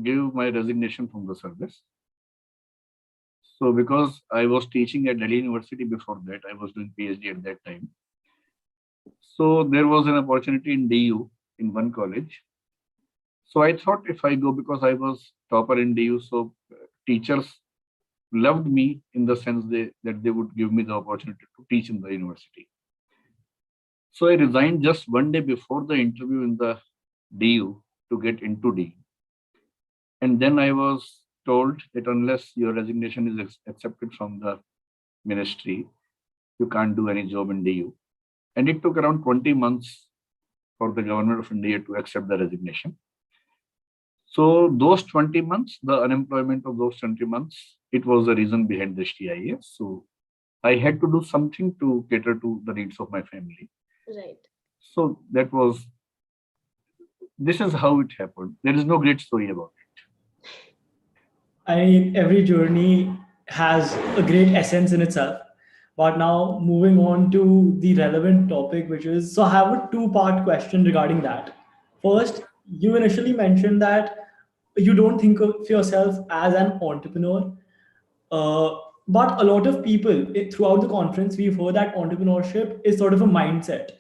give my resignation from the service. So because I was teaching at Delhi University before that, I was doing PhD at that time. So there was an opportunity in DU in one college. So I thought if I go, because I was topper in DU, so teachers loved me in the sense that they would give me the opportunity to teach in the university. So I resigned just one day before the interview in the DU to get into DU. And then I was told that unless your resignation is accepted from the ministry, you can't do any job in DU. And it took around 20 months for the government of India to accept the resignation. So those 20 months, the unemployment of those 20 months, it was the reason behind the STIAS. So I had to do something to cater to the needs of my family. Right. So this is how it happened. There is no great story about it. I mean, every journey has a great essence in itself. But now moving on to the relevant topic, which is, so I have a two-part question regarding that. First, you initially mentioned that you don't think of yourself as an entrepreneur. But a lot of people throughout the conference, we've heard that entrepreneurship is sort of a mindset.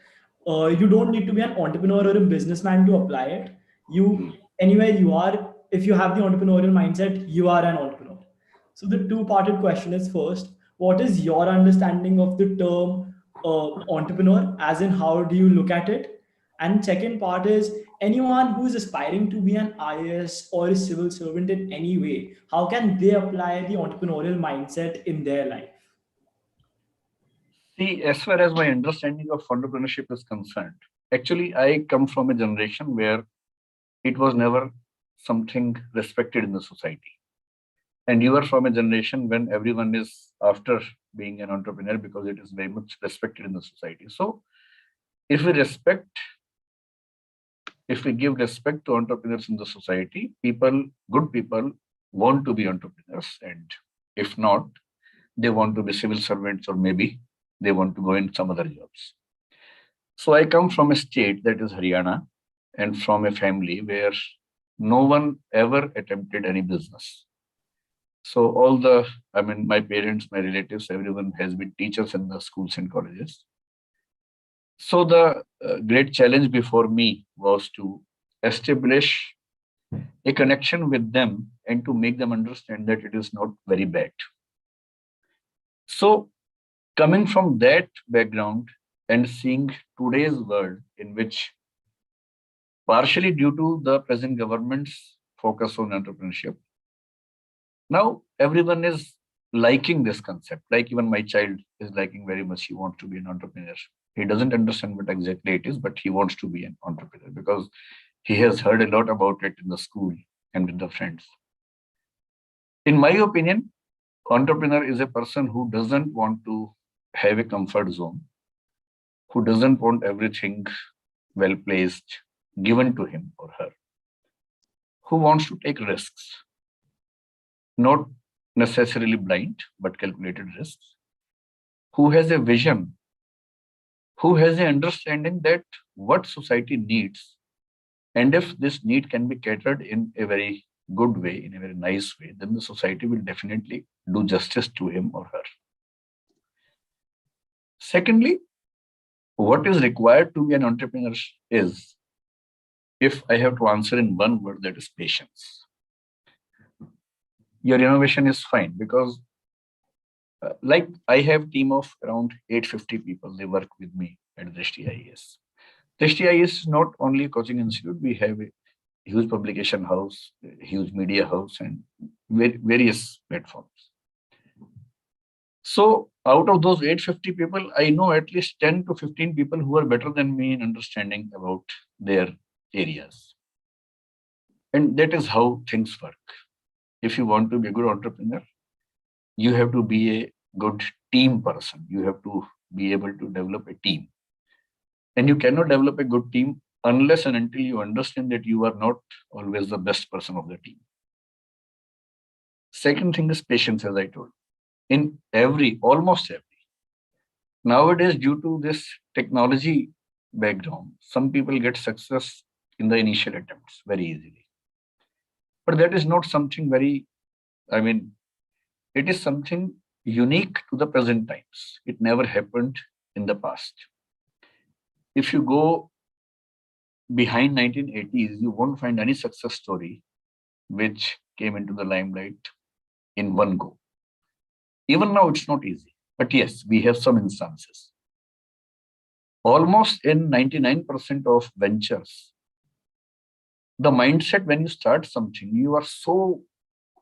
You don't need to be an entrepreneur or a businessman to apply it. You, anywhere you are, if you have the entrepreneurial mindset, you are an entrepreneur. So the two-parted question is, first, what is your understanding of the term entrepreneur, as in how do you look at it? And second part is, anyone who is aspiring to be an IAS or a civil servant in any way, how can they apply the entrepreneurial mindset in their life? See, as far as my understanding of entrepreneurship is concerned, actually, I come from a generation where it was never something respected in the society. And you are from a generation when everyone is after being an entrepreneur because it is very much respected in the society. So if we give respect to entrepreneurs in the society, good people want to be entrepreneurs. And if not, they want to be civil servants, or maybe they want to go in some other jobs. So I come from a state that is Haryana, and from a family where no one ever attempted any business. So my parents, my relatives, everyone has been teachers in the schools and colleges. So the great challenge before me was to establish a connection with them and to make them understand that it is not very bad. So coming from that background and seeing today's world, in which partially due to the present government's focus on entrepreneurship, now everyone is liking this concept. Like even my child is liking very much. He wants to be an entrepreneur. He doesn't understand what exactly it is, but he wants to be an entrepreneur because he has heard a lot about it in the school and with the friends. In my opinion, entrepreneur is a person who doesn't want to have a comfort zone, who doesn't want everything well placed, given to him or her, who wants to take risks, not necessarily blind, but calculated risks, who has a vision, who has an understanding that what society needs, and if this need can be catered in a very good way, in a very nice way, then the society will definitely do justice to him or her. Secondly, what is required to be an entrepreneur is, if I have to answer in one word, that is patience. Your innovation is fine because like I have a team of around 850 people. They work with me at the STIAS. The STIAS is not only a coaching institute. We have a huge publication house, a huge media house, and various platforms. So out of those 850 people, I know at least 10 to 15 people who are better than me in understanding about their areas. And that is how things work. if you want to be a good entrepreneur, you have to be a good team person. You have to be able to develop a team. And you cannot develop a good team unless and until you understand that you are not always the best person of the team. Second thing is patience, as I told. In almost every. Nowadays, due to this technology background, some people get success in the initial attempts very easily. But that is not something it is something unique to the present times. It never happened in the past. If you go behind 1980s, you won't find any success story which came into the limelight in one go. Even now, it's not easy. But yes, we have some instances. Almost in 99% of ventures, the mindset when you start something, you are so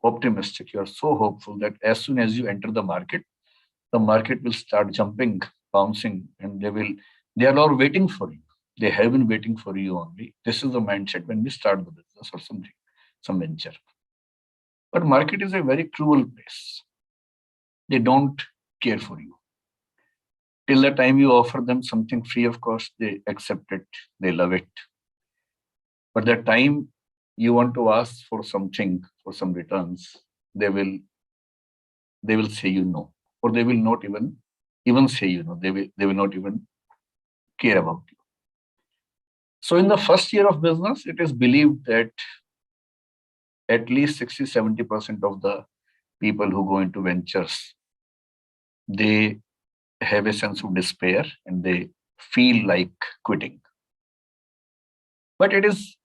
optimistic, you are so hopeful that as soon as you enter the market will start jumping, bouncing, and they are all waiting for you. They have been waiting for you only. This is the mindset when we start the business or something, some venture. But market is a very cruel place. They don't care for you. Till the time you offer them something free of cost, they accept it, they love it. But the time you want to ask for something, for some returns, they will say you no, or they will not even say you no. They will not even care about you. So in the first year of business, it is believed that at least 60-70% of the people who go into ventures, they have a sense of despair and they feel like quitting. But it is,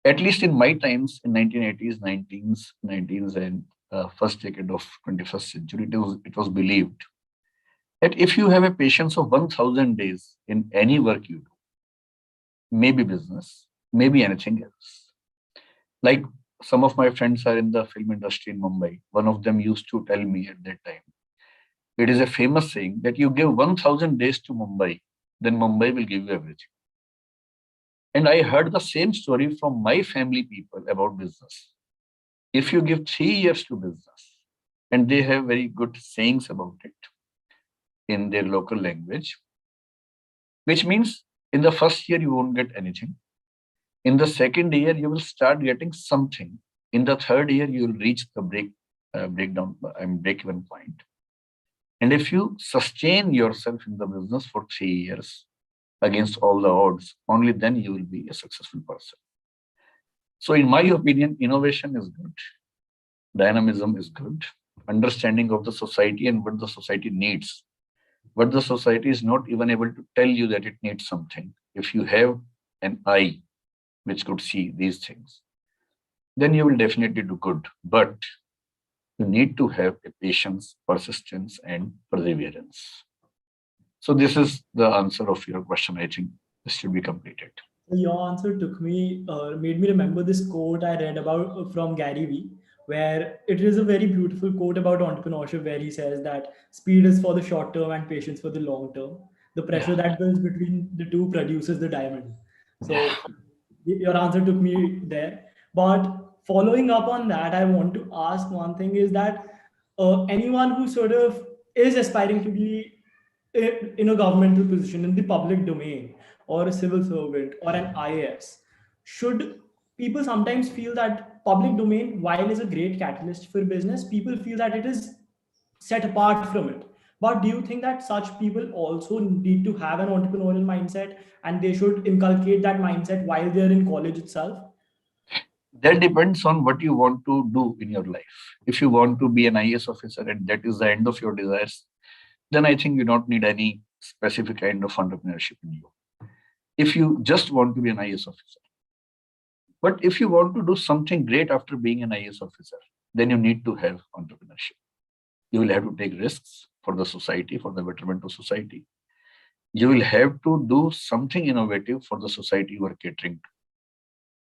at least in my times, in 1980s, 19s, and first decade of 21st century, it was believed that if you have a patience of 1,000 days in any work you do, maybe business, maybe anything else. Like some of my friends are in the film industry in Mumbai. One of them used to tell me at that time, it is a famous saying that you give 1,000 days to Mumbai, then Mumbai will give you everything. And I heard the same story from my family people about business. If you give 3 years to business, and they have very good sayings about it in their local language, which means in the first year, you won't get anything. In the second year, you will start getting something. In the third year, you will reach the break-even point. And if you sustain yourself in the business for 3 years against all the odds, only then you will be a successful person. So in my opinion, innovation is good. Dynamism is good. Understanding of the society and what the society needs. But the society is not even able to tell you that it needs something. If you have an eye which could see these things, then you will definitely do good. But you need to have a patience, persistence, and perseverance. So this is the answer of your question. I think this should be completed. Your answer made me remember this quote I read about from Gary Vee, where it is a very beautiful quote about entrepreneurship, where he says that speed is for the short term and patience for the long term. The pressure that builds between the two produces the diamond. So your answer took me there. But following up on that, I want to ask one thing is that anyone who sort of is aspiring to be in a governmental position in the public domain, or a civil servant or an IAS, should people sometimes feel that public domain, while is a great catalyst for business, people feel that it is set apart from it. But do you think that such people also need to have an entrepreneurial mindset and they should inculcate that mindset while they're in college itself? That depends on what you want to do in your life. If you want to be an IAS officer and that is the end of your desires, then I think you don't need any specific kind of entrepreneurship in you. If you just want to be an IAS officer. But if you want to do something great after being an IAS officer, then you need to have entrepreneurship. You will have to take risks for the society, for the betterment of society. You will have to do something innovative for the society you are catering to.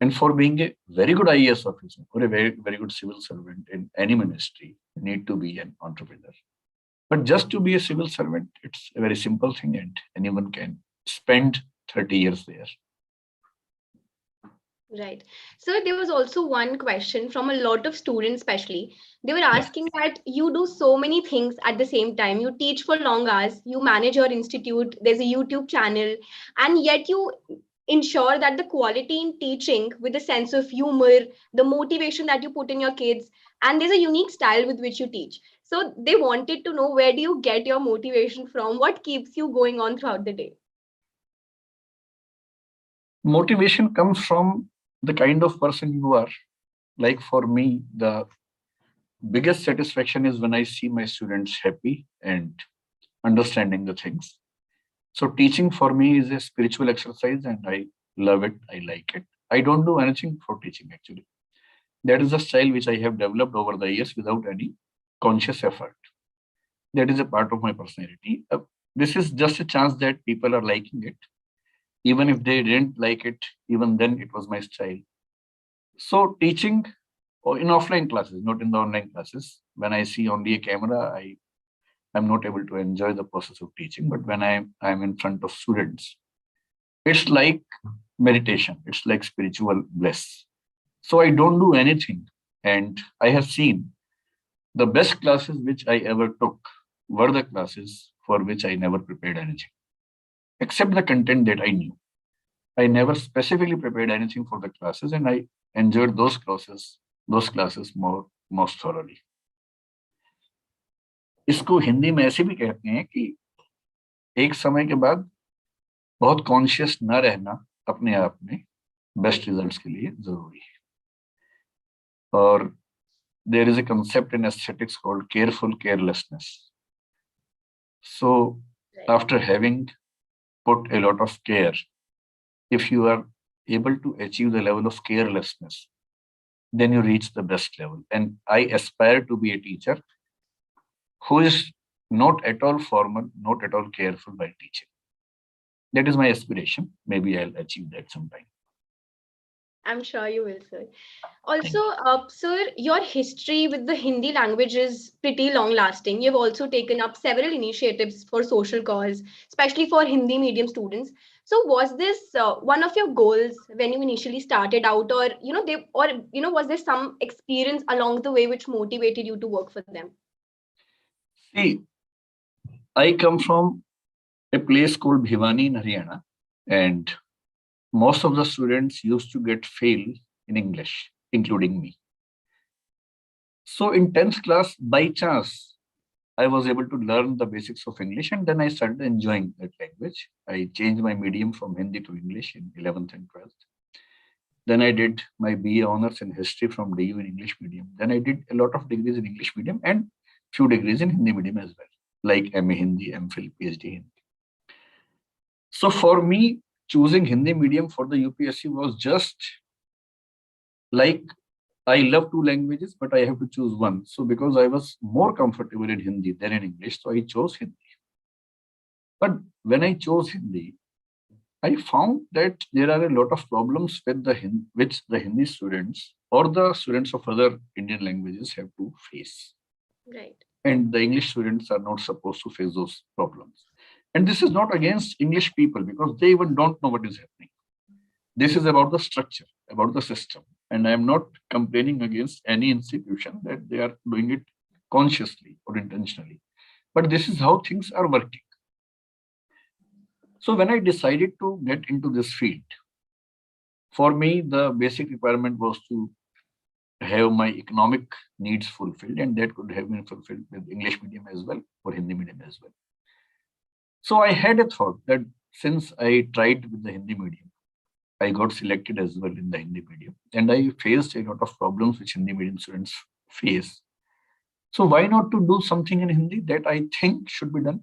And for being a very good IAS officer or a very, very good civil servant in any ministry, you need to be an entrepreneur. But just to be a civil servant, it's a very simple thing and anyone can spend 30 years there. Right. So there was also one question from a lot of students, especially. They were asking that you do so many things at the same time. You teach for long hours, you manage your institute, there's a YouTube channel, and yet you ensure that the quality in teaching with a sense of humor, the motivation that you put in your kids, and there's a unique style with which you teach. So they wanted to know, where do you get your motivation from? What keeps you going on throughout the day? Motivation comes from the kind of person you are. Like for me, the biggest satisfaction is when I see my students happy and understanding the things. So teaching for me is a spiritual exercise and I love it. I like it. I don't do anything for teaching actually. That is a style which I have developed over the years without any conscious effort. That is a part of my personality. This is just a chance that people are liking it. Even if they didn't like it, even then it was my style. So teaching in offline classes, not in the online classes, when I see only a camera, I'm not able to enjoy the process of teaching. But when I'm in front of students, it's like meditation. It's like spiritual bliss. So I don't do anything. And I have seen the best classes which I ever took were the classes for which I never prepared anything, except the content that I knew. I never specifically prepared anything for the classes, and I enjoyed those classes most thoroughly. इसको हिंदी में ऐसे भी कहते हैं कि एक समय के बाद बहुत कॉन्शियस न रहना अपने आप में बेस्ट रिजल्ट्स के लिए जरूरी है. और there is a concept in aesthetics called careful carelessness. So after having put a lot of care, if you are able to achieve the level of carelessness, then you reach the best level. And I aspire to be a teacher who is not at all formal, not at all careful while teaching. That is my aspiration. Maybe I'll achieve that sometime. I'm sure you will, sir. Also, sir, your history with the Hindi language is pretty long lasting. You've also taken up several initiatives for social cause, especially for Hindi medium students. So was this one of your goals when you initially started out, or was there some experience along the way which motivated you to work for them? See, I come from a place called Bhiwani in Haryana, and most of the students used to get fail in English, including me. So in 10th class, by chance, I was able to learn the basics of English, and then I started enjoying that language. I changed my medium from Hindi to English in 11th and 12th. Then I did my BA honors in history from DU in English medium. Then I did a lot of degrees in English medium and few degrees in Hindi medium as well, like MA Hindi, MPhil, PhD Hindi. So for me, choosing Hindi medium for the UPSC was just like, I love two languages, but I have to choose one. So because I was more comfortable in Hindi than in English, so I chose Hindi. But when I chose Hindi, I found that there are a lot of problems with which the Hindi students or the students of other Indian languages have to face. Right. And the English students are not supposed to face those problems. And this is not against English people because they even don't know what is happening. This is about the structure, about the system. And I'm not complaining against any institution that they are doing it consciously or intentionally. But this is how things are working. So when I decided to get into this field, for me, the basic requirement was to have my economic needs fulfilled, and that could have been fulfilled with English medium as well or Hindi medium as well. So I had a thought that since I tried with the Hindi medium, I got selected as well in the Hindi medium, and I faced a lot of problems which Hindi medium students face. So why not to do something in Hindi that I think should be done?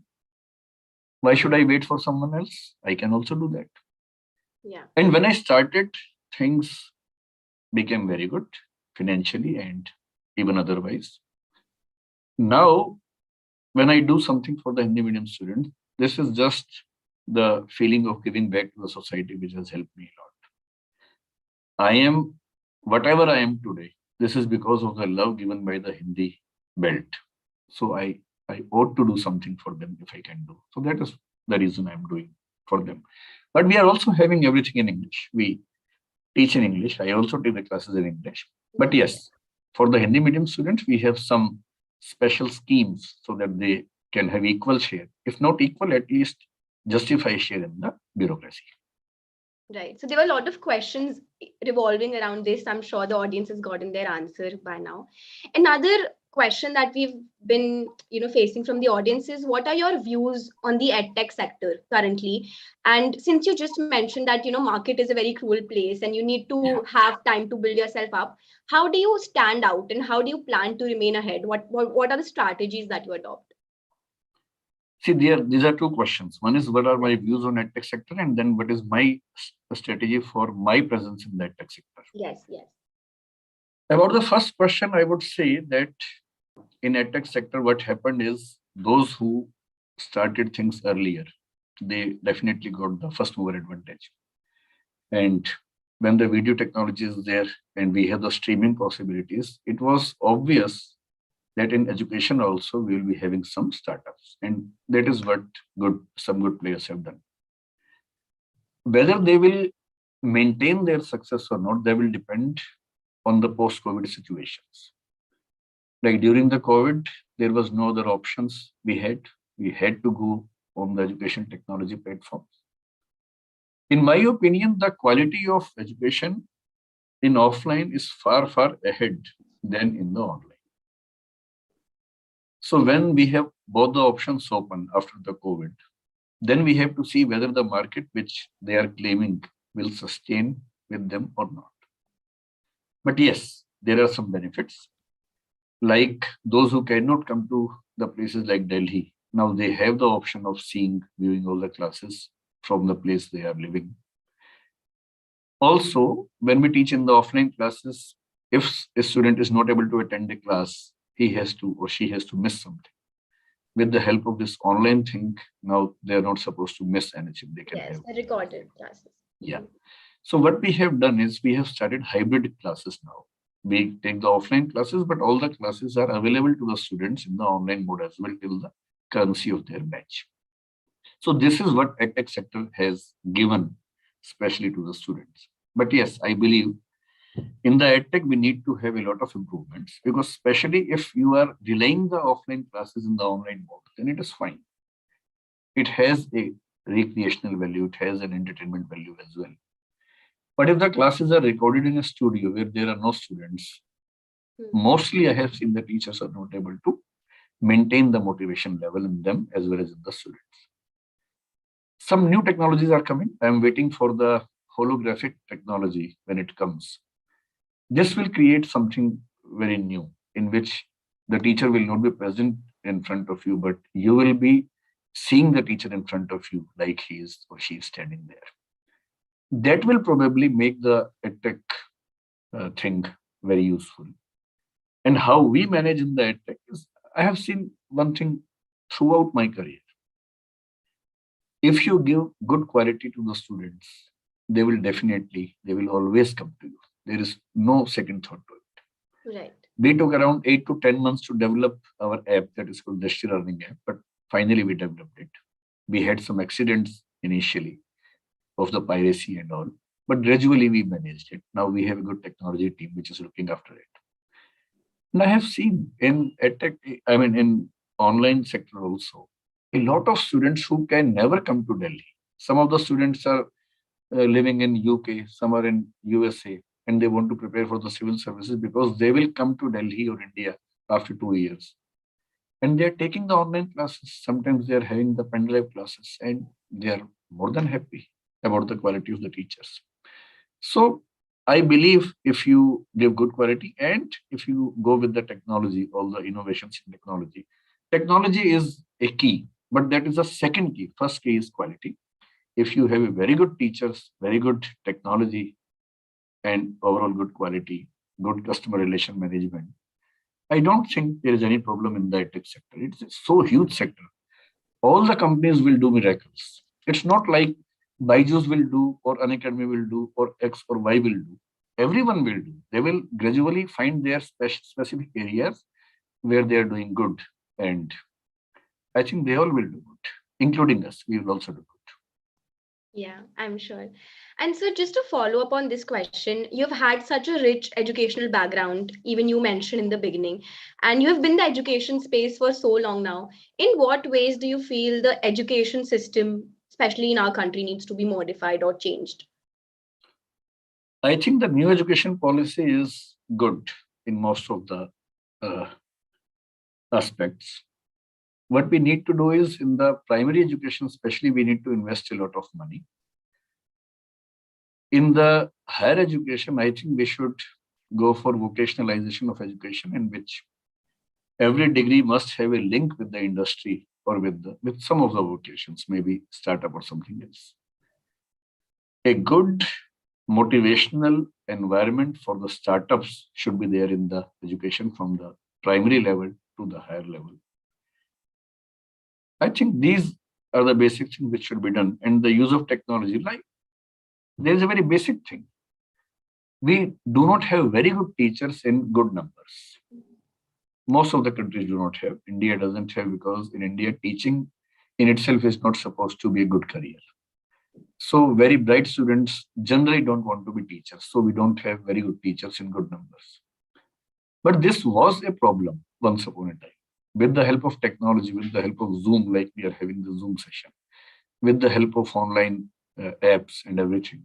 Why should I wait for someone else? I can also do that. Yeah. And when I started, things became very good financially and even otherwise. Now, when I do something for the Hindi medium student, this is just the feeling of giving back to the society, which has helped me a lot. I am, whatever I am today, this is because of the love given by the Hindi belt. So I ought to do something for them if I can do. So that is the reason I'm doing for them. But we are also having everything in English. We teach in English. I also take the classes in English. But yes, for the Hindi medium students, we have some special schemes so that they can have equal share. If not equal, at least justify share in the bureaucracy. Right. So there were a lot of questions revolving around this. I'm sure the audience has gotten their answer by now. Another question that we've been, facing from the audience is, what are your views on the edtech sector currently? And since you just mentioned that, market is a very cruel place and you need to have time to build yourself up, how do you stand out and how do you plan to remain ahead? What are the strategies that you adopt? See, these are two questions. One is, what are my views on edtech sector, and then what is my strategy for my presence in the edtech sector? Yes, yes. About the first question, I would say that in edtech sector, what happened is those who started things earlier, they definitely got the first mover advantage. And when the video technology is there and we have the streaming possibilities, it was obvious that in education also we will be having some startups, and that is what some good players have done. Whether they will maintain their success or not, that will depend on the post-COVID situations. Like during the COVID, there was no other options we had. We had to go on the education technology platforms. In my opinion, the quality of education in offline is far, far ahead than in the online. So when we have both the options open after the COVID, then we have to see whether the market which they are claiming will sustain with them or not. But yes, there are some benefits. Like those who cannot come to the places like Delhi, now they have the option of viewing all the classes from the place they are living. Also, when we teach in the offline classes, if a student is not able to attend a class, he has to or she has to miss something. With the help of this online thing, now they're not supposed to miss anything. They can have Recorded classes. Yeah. So what we have done is we have started hybrid classes now. We take the offline classes, but all the classes are available to the students in the online mode as well till the currency of their batch. So this is what edtech sector has given, especially to the students. But yes, I believe in the edtech, we need to have a lot of improvements, because especially if you are delaying the offline classes in the online mode, then it is fine. It has a recreational value, it has an entertainment value as well. But if the classes are recorded in a studio where there are no students, mostly I have seen the teachers are not able to maintain the motivation level in them as well as in the students. Some new technologies are coming. I am waiting for the holographic technology when it comes. This will create something very new in which the teacher will not be present in front of you, but you will be seeing the teacher in front of you like he is or she is standing there. That will probably make the edtech thing very useful. And how we manage in the edtech is, I have seen one thing throughout my career. If you give good quality to the students, they will always come to you. There is no second thought to it. Right. We took around 8 to 10 months to develop our app that is called Dashti Learning App, but finally we developed it. We had some accidents initially of the piracy and all, but gradually we managed it. Now we have a good technology team which is looking after it. And I have seen in edtech, in online sector also, a lot of students who can never come to Delhi. Some of the students are living in UK, some are in USA, and they want to prepare for the civil services because they will come to Delhi or India after 2 years. And they're taking the online classes. Sometimes they're having the pen drive classes and they're more than happy about the quality of the teachers. So I believe if you give good quality and if you go with the technology, all the innovations in technology is a key, but that is the second key. First key is quality. If you have a very good teachers, very good technology, and overall good quality, good customer relation management, I don't think there is any problem in the edtech sector. It's a so huge sector. All the companies will do miracles. It's not like Byju's will do or Unacademy will do or X or Y will do. Everyone will do. They will gradually find their specific areas where they are doing good. And I think they all will do good, including us. We will also do good. Yeah, I'm sure. And so, just to follow up on this question, you've had such a rich educational background, even you mentioned in the beginning, and you have been in the education space for so long now. In what ways do you feel the education system, especially in our country, needs to be modified or changed? I think the new education policy is good in most of the uh, aspects. What we need to do is in the primary education, especially, we need to invest a lot of money. In the higher education, I think we should go for vocationalization of education, in which every degree must have a link with the industry or with some of the vocations, maybe startup or something else. A good motivational environment for the startups should be there in the education from the primary level to the higher level. I think these are the basic things which should be done. And the use of technology, like there is a very basic thing. We do not have very good teachers in good numbers. Most of the countries do not have. India doesn't have, because in India, teaching in itself is not supposed to be a good career. So very bright students generally don't want to be teachers. So we don't have very good teachers in good numbers. But this was a problem once upon a time. With the help of technology, with the help of Zoom, like we are having the Zoom session, with the help of online apps and everything,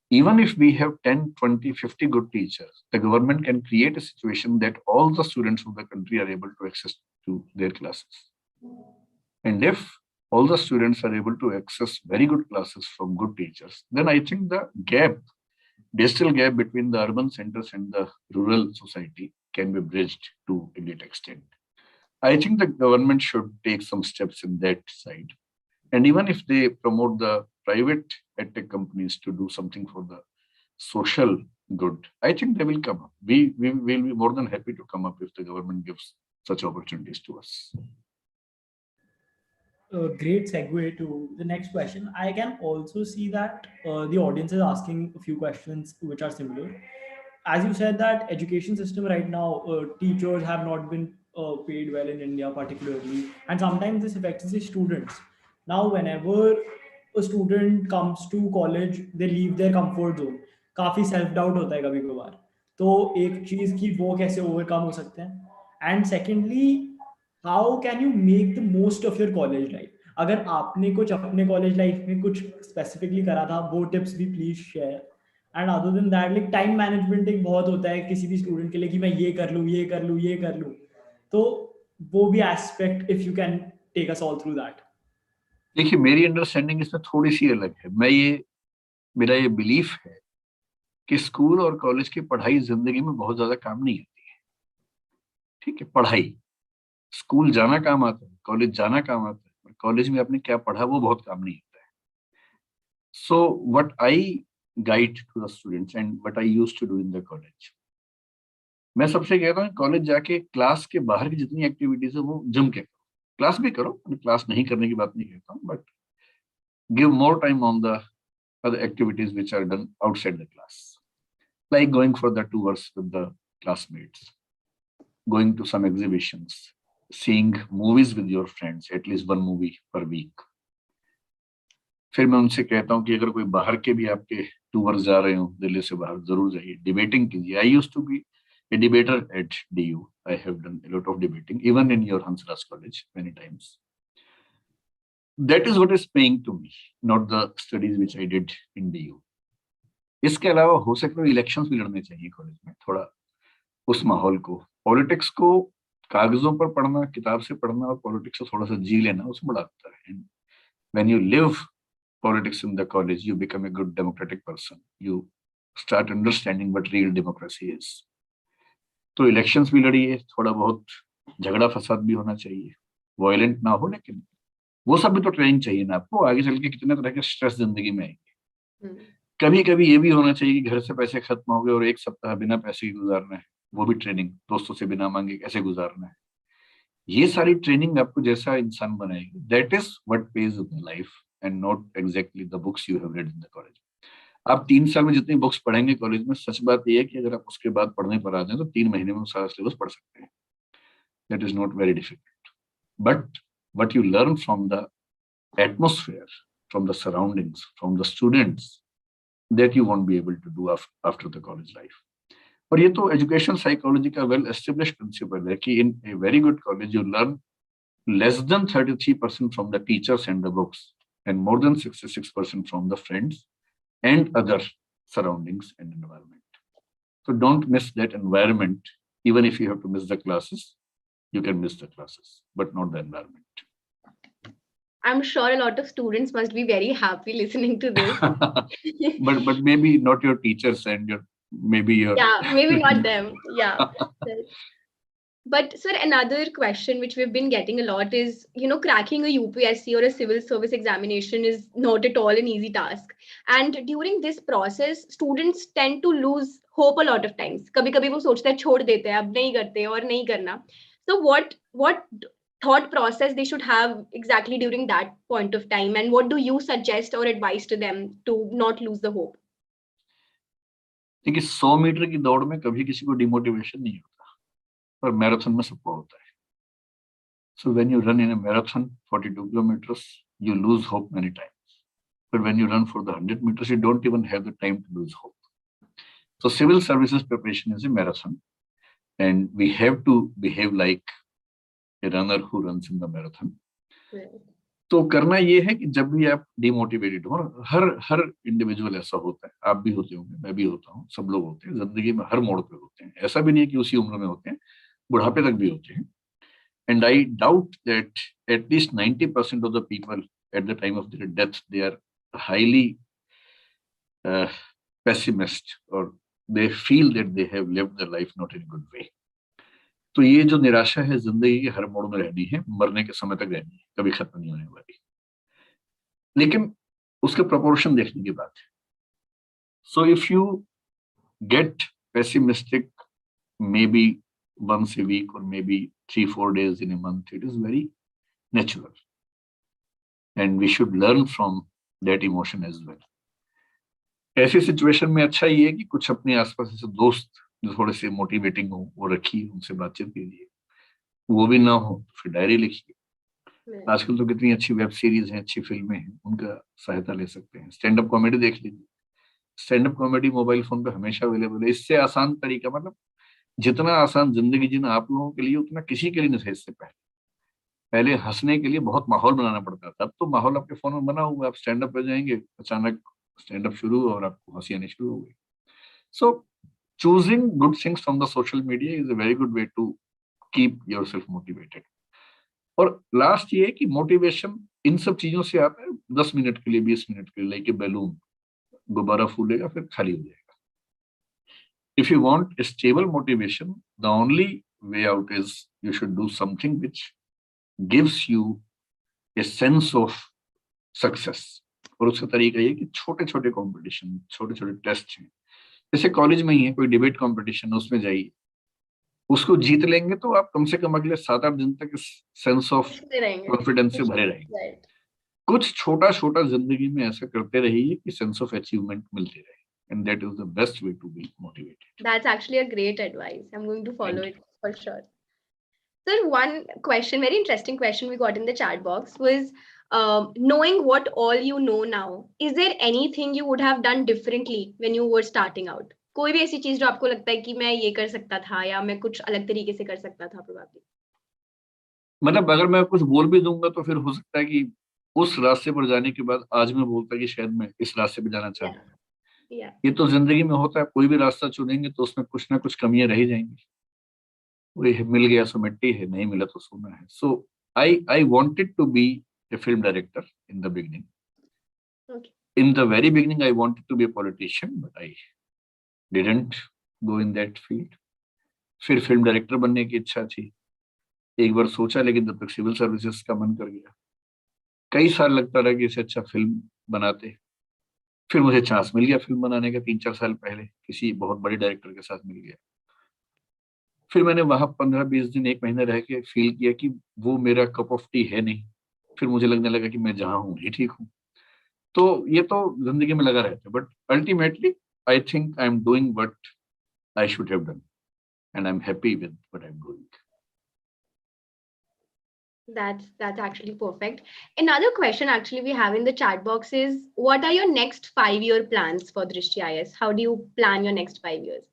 even if we have 10, 20, 50 good teachers, the government can create a situation that all the students of the country are able to access to their classes. And if all the students are able to access very good classes from good teachers, then I think the gap, digital gap between the urban centers and the rural society can be bridged to a great extent. I think the government should take some steps in that side. And even if they promote the private edtech companies to do something for the social good, I think they will come up. We will be more than happy to come up if the government gives such opportunities to us. A great segue to the next question. I can also see that the audience is asking a few questions which are similar. As you said, that education system right now, teachers have not been paid well in India particularly, and sometimes this affects the students. Now, whenever a student comes to college, they leave their comfort zone. काफी self doubt होता है कभी कभार. तो एक चीज की वो कैसे overcome हो सकते हैं? And secondly, how can you make the most of your college life? अगर आपने कुछ अपने college life में कुछ specifically करा था, वो tips भी please share. And other than that, like time management एक बहुत होता है किसी भी student के लिए कि मैं ये कर लूँ, ये कर लूँ, ये कर लूँ. तो वो भी aspect if you can take us all through that. देखिए, मेरी अंडरस्टैंडिंग इसमें थोड़ी सी अलग है. मेरा ये बिलीफ है कि स्कूल और कॉलेज की पढ़ाई जिंदगी में बहुत ज्यादा काम नहीं आती है. ठीक है, पढ़ाई, स्कूल जाना काम आता है, कॉलेज जाना काम आता है, और कॉलेज में आपने क्या पढ़ा वो बहुत काम नहीं आता है. So what I guide to the students and what I used to do in the college, मैं सबसे कहता हूँ कॉलेज जाके क्लास के बाहर की जितनी एक्टिविटीज है वो जम के करो. क्लास भी करो, क्लास नहीं करने की बात नहीं कहता हूँ, but give more time on the other activities which are done outside the class, like going for the tours with the classmates, going to some exhibitions, seeing movies with your friends, at least one movie per week. फिर मैं उनसे कहता हूँ कि अगर कोई बाहर के भी आपके टूर जा रहे हो, दिल्ली से बाहर, जरूर जाइए, डिबेटिंग कीजिए. I used to be a debater at DU. I have done a lot of debating, even in your Hansraj College many times. That is what is paying to me, not the studies which I did in DU. इसके अलावा हो सके तो elections भी लड़ने चाहिए college में, थोड़ा उस माहौल को, पॉलिटिक्स को कागजों पर पढ़ना, किताब से पढ़ना, और पॉलिटिक्स को थोड़ा सा जी लेना, उसमें बड़ा अंतर है. And when you live politics in the college, you become a good democratic person. You start understanding what real democracy is. तो इलेक्शंस भी लड़िए, थोड़ा बहुत झगड़ा फसाद भी होना चाहिए, वायलेंट ना हो, लेकिन वो सब भी तो ट्रेनिंग चाहिए ना आपको. आगे चल के कितने तरह के स्ट्रेस जिंदगी में आएंगे. कभी कभी ये भी होना चाहिए कि घर से पैसे खत्म हो गए और एक सप्ताह बिना पैसे के गुजारना है, वो भी ट्रेनिंग. दोस्तों से बिना मांगे कैसे गुजारना है, ये सारी ट्रेनिंग आपको जैसा इंसान बनाएगी. That is what page in life and not exactly the books you have read in the college. आप 3 साल में जितनी बुक्स पढ़ेंगे कॉलेज में, सच बात यह है कि अगर आप उसके बाद पढ़ने पर आ जाए तो 3 महीने में सारा सिलेबस पढ़ सकते हैं. That is not very difficult. But what you learn from the atmosphere from the surroundings, from the students, that you won't be able to do after the college life. और ये तो एजुकेशन साइकोलॉजी का well established principle है कि in a very good college you learn less than 33% from the teachers and the books, and more than 66% from the friends and other surroundings and environment. So don't miss that environment. Even if you have to miss the classes, you can miss the classes, but not the environment. I'm sure a lot of students must be very happy listening to this. But maybe not your teachers and maybe your Yeah, maybe not them. Yeah. But sir, another question which we've been getting a lot is, cracking a UPSC or a civil service examination is not at all an easy task. And during this process, students tend to lose hope a lot of times. कभी-कभी वो सोचते हैं छोड़ देते हैं, अब नहीं करते और नहीं करना. So what thought process they should have exactly during that point of time, and what do you suggest or advise to them to not lose the hope? देखिए 100 मीटर की दौड़ में कभी किसी को डिमोटिवेशन नहीं होता, पर मैराथन में सबको होता है. So when you run in a marathon 42 kilometers, you lose hope many times. But when you run for the 100 meters, you don't even have the time to lose hope. So civil services preparation is a marathon, and we have to behave like a runner who runs in the marathon. तो करना ये है कि जब भी आप demotivated हो, हर individual ऐसा होता है, आप भी होते होंगे, मैं भी होता हूँ, सब लोग होते हैं जिंदगी में, हर मोड़ पे होते हैं. ऐसा भी नहीं है कि उसी उम्र में होते हैं, बुढ़ापे तक भी होते हैं. And I doubt that at least 90% of the people at the time of their death, they are highly pessimist, or they feel that they have lived their life not in a good way. तो ये जो निराशा है जिंदगी के हर मोड़ में रहनी है, मरने के समय तक रहनी है, कभी खत्म नहीं होने वाली. लेकिन उसके प्रोपोर्शन देखने की बात है. So if you get pessimistic maybe once a week or maybe 3-4 days in a month, it is very natural, and we should learn from that emotion as well. ऐसी सिचुएशन में अच्छा ये है कि कुछ अपने आसपास ऐसे दोस्त जो थोड़े से मोटिवेटिंग हो वो रखिए, उनसे बातचीत कीजिए. वो भी ना हो तो फिर डायरी लिखिए. आजकल तो कितनी अच्छी वेब सीरीज हैं, अच्छी फिल्में हैं, उनका सहायता ले सकते हैं. स्टैंड अप कॉमेडी देख लीजिए. Stand up comedy mobile phone पे हमेशा अवेलेबल है. इससे आसान तरीका, मतलब जितना आसान जिंदगी जीना आप लोगों के लिए, उतना किसी के लिए नहीं था. इससे पहले हंसने के लिए बहुत माहौल बनाना पड़ता था. अब तो माहौल आपके फोन में बना हुआ, आप स्टैंड अप पे जाएंगे, अचानक स्टैंड अप शुरू और आपको हंसी आनी शुरू हो गई. सो choosing good things from the social media is a very good way to keep yourself motivated. और लास्ट ये है कि मोटिवेशन इन सब चीजों से आता है 10 मिनट के लिए, 20 मिनट के लिए, लाइक ए बैलून. दोबारा फूलेगा फिर खाली हो जाएगा. If you want a stable motivation, the only way out is you should do something which gives you a sense of success. और उसका तरीका ये कि छोटे छोटे कॉम्पिटिशन, छोटे छोटे टेस्ट हैं. जैसे कॉलेज में ही है, कोई डिबेट कंपटीशन है, उसमें जाइए, उसको जीत लेंगे तो आप कम से कम अगले 7-8 दिन तक इस सेंस ऑफ कॉन्फिडेंस से भरे रहेंगे. कुछ छोटा छोटा जिंदगी में ऐसा करते रहिए कि सेंस ऑफ अचीवमेंट मिलती रहे, and that is the best way to be motivated. That's actually a great advice. I'm going to follow it for sure. Sir, one question, very interesting question we got in the chat box was, knowing what all you know now, is there anything you would have done differently when you were starting out? कोई भी ऐसी चीज जो आपको लगता है कि मैं ये कर सकता था या मैं कुछ अलग तरीके से कर सकता था probably? मतलब अगर मैं कुछ बोल भी दूंगा तो फिर हो सकता है कि उस रास्ते पर जाने के बाद आज मैं बोलता कि शायद मैं इस रास्ते पे जाना चाहता हूँ. ये तो जिंदगी में होता है, कोई भी रास्ता चुनेंगे तो उसमें कुछ ना कुछ कमियां रह जाएंगी. वो मिल गया सो मिट्टी है, नहीं मिला तो सोना है. So I wanted to be a film director in the beginning. Okay. In the very beginning, I wanted to be a politician, but I didn't go in that field. फिर फिल्म डायरेक्टर बनने की इच्छा थी. एक बार सोचा, लेकिन तब तक सिविल सर्विसेज का मन कर गया. कई साल लगता रहा कि इससे अच्छा फिल्म बनाते. फिर मुझे चांस मिल गया फिल्म बनाने का 3-4 साल पहले, किसी बहुत बड़े डायरेक्टर के साथ मिल गया. फिर मैंने वहां 15-20 दिन, 1 महीना रह के फील किया कि वो मेरा कप ऑफ टी है नहीं. फिर मुझे लगने लगा कि मैं जहां हूं ही ठीक हूं. तो ये तो जिंदगी में लगा रहता है, but ultimately I think I am doing what I should have done, and I am happy with what I am doing. That's actually perfect. Another question actually we have in the chat box is, what are your next 5-year plans for Drishti IS? How do you plan your next 5 years?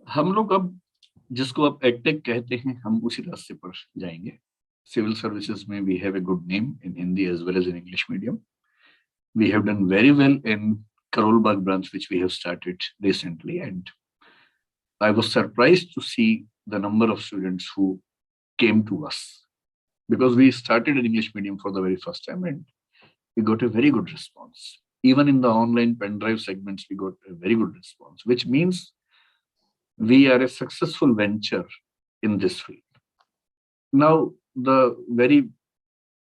हम लोग अब जिसको आप edtech कहते हैं हम उसी रास्ते पर जाएंगे. Civil services में we have a good name in Hindi as well as in English medium. We have done very well in Karol Bagh branch, which we have started recently, and I was surprised to see the number of students who came to us, because we started in English medium for the very first time and we got a very good response. Even in the online pen drive segments, we got a very good response, which means we are a successful venture in this field. Now, the very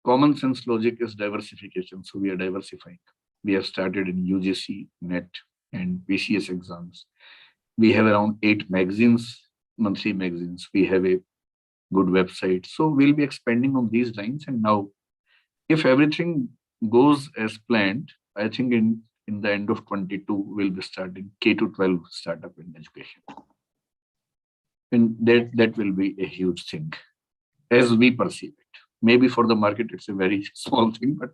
common sense logic is diversification. So we are diversifying. We have started in UGC, NET, and PCS exams. We have around 8 magazines, monthly magazines. We have a good website. So we'll be expanding on these lines. And now, if everything goes as planned, I think in the end of 22, we'll be starting K-12 startup in education. And that will be a huge thing, as we perceive it. Maybe for the market, it's a very small thing, but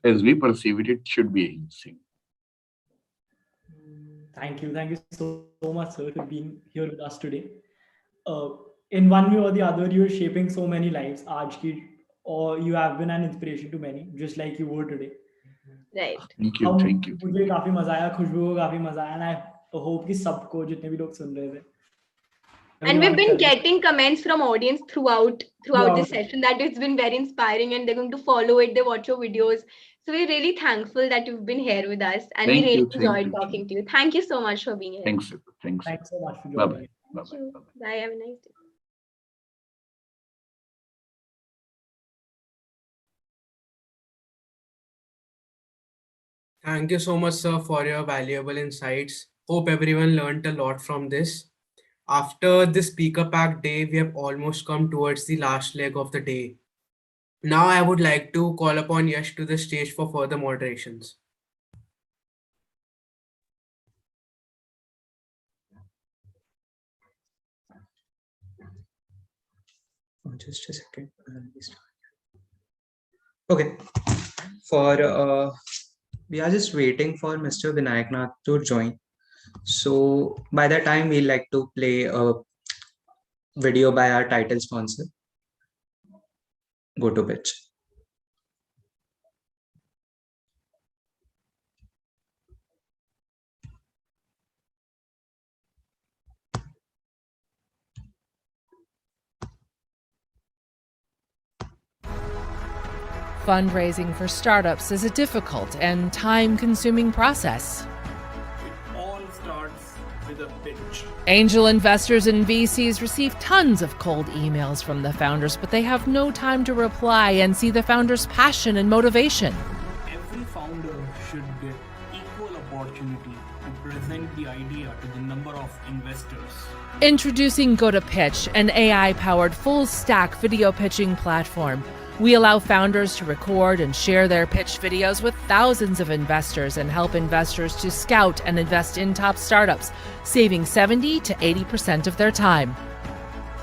as we perceive it, it should be a huge thing. Thank you so much, sir, for being here with us today. In one way or the other, you're shaping so many lives, or you have been an inspiration to many, just like you were today. Right. Thank you. मुझे काफी मजा आया, खुशबू को काफी मजा आया, and I hope कि सबको जितने भी लोग सुन रहे थे. And we've been getting comments from audience throughout this session that it's been very inspiring, and they're going to follow it. They watch your videos. So we're really thankful that you've been here with us, and we really enjoyed talking to you. Thank you so much for being here. Thanks so much for joining. Bye-bye. Thank you. Bye. Have a nice day. Thank you so much, sir, for your valuable insights. Hope everyone learned a lot from this. After this speaker pack day, we have almost come towards the last leg of the day. Now I would like to call upon Yash to the stage for further moderations. Just a second. Okay. We are just waiting for Mr. Vinayaknath to join. So by that time, we like to play a video by our title sponsor, GotoPitch. Fundraising for startups is a difficult and time-consuming process. It all starts with a pitch. Angel investors and VCs receive tons of cold emails from the founders, but they have no time to reply and see the founders' passion and motivation. Every founder should get equal opportunity to present the idea to the number of investors. Introducing GotoPitch, an AI-powered full-stack video pitching platform. We allow founders to record and share their pitch videos with thousands of investors and help investors to scout and invest in top startups, saving 70 to 80% of their time.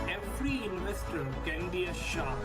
Every investor can be a shark.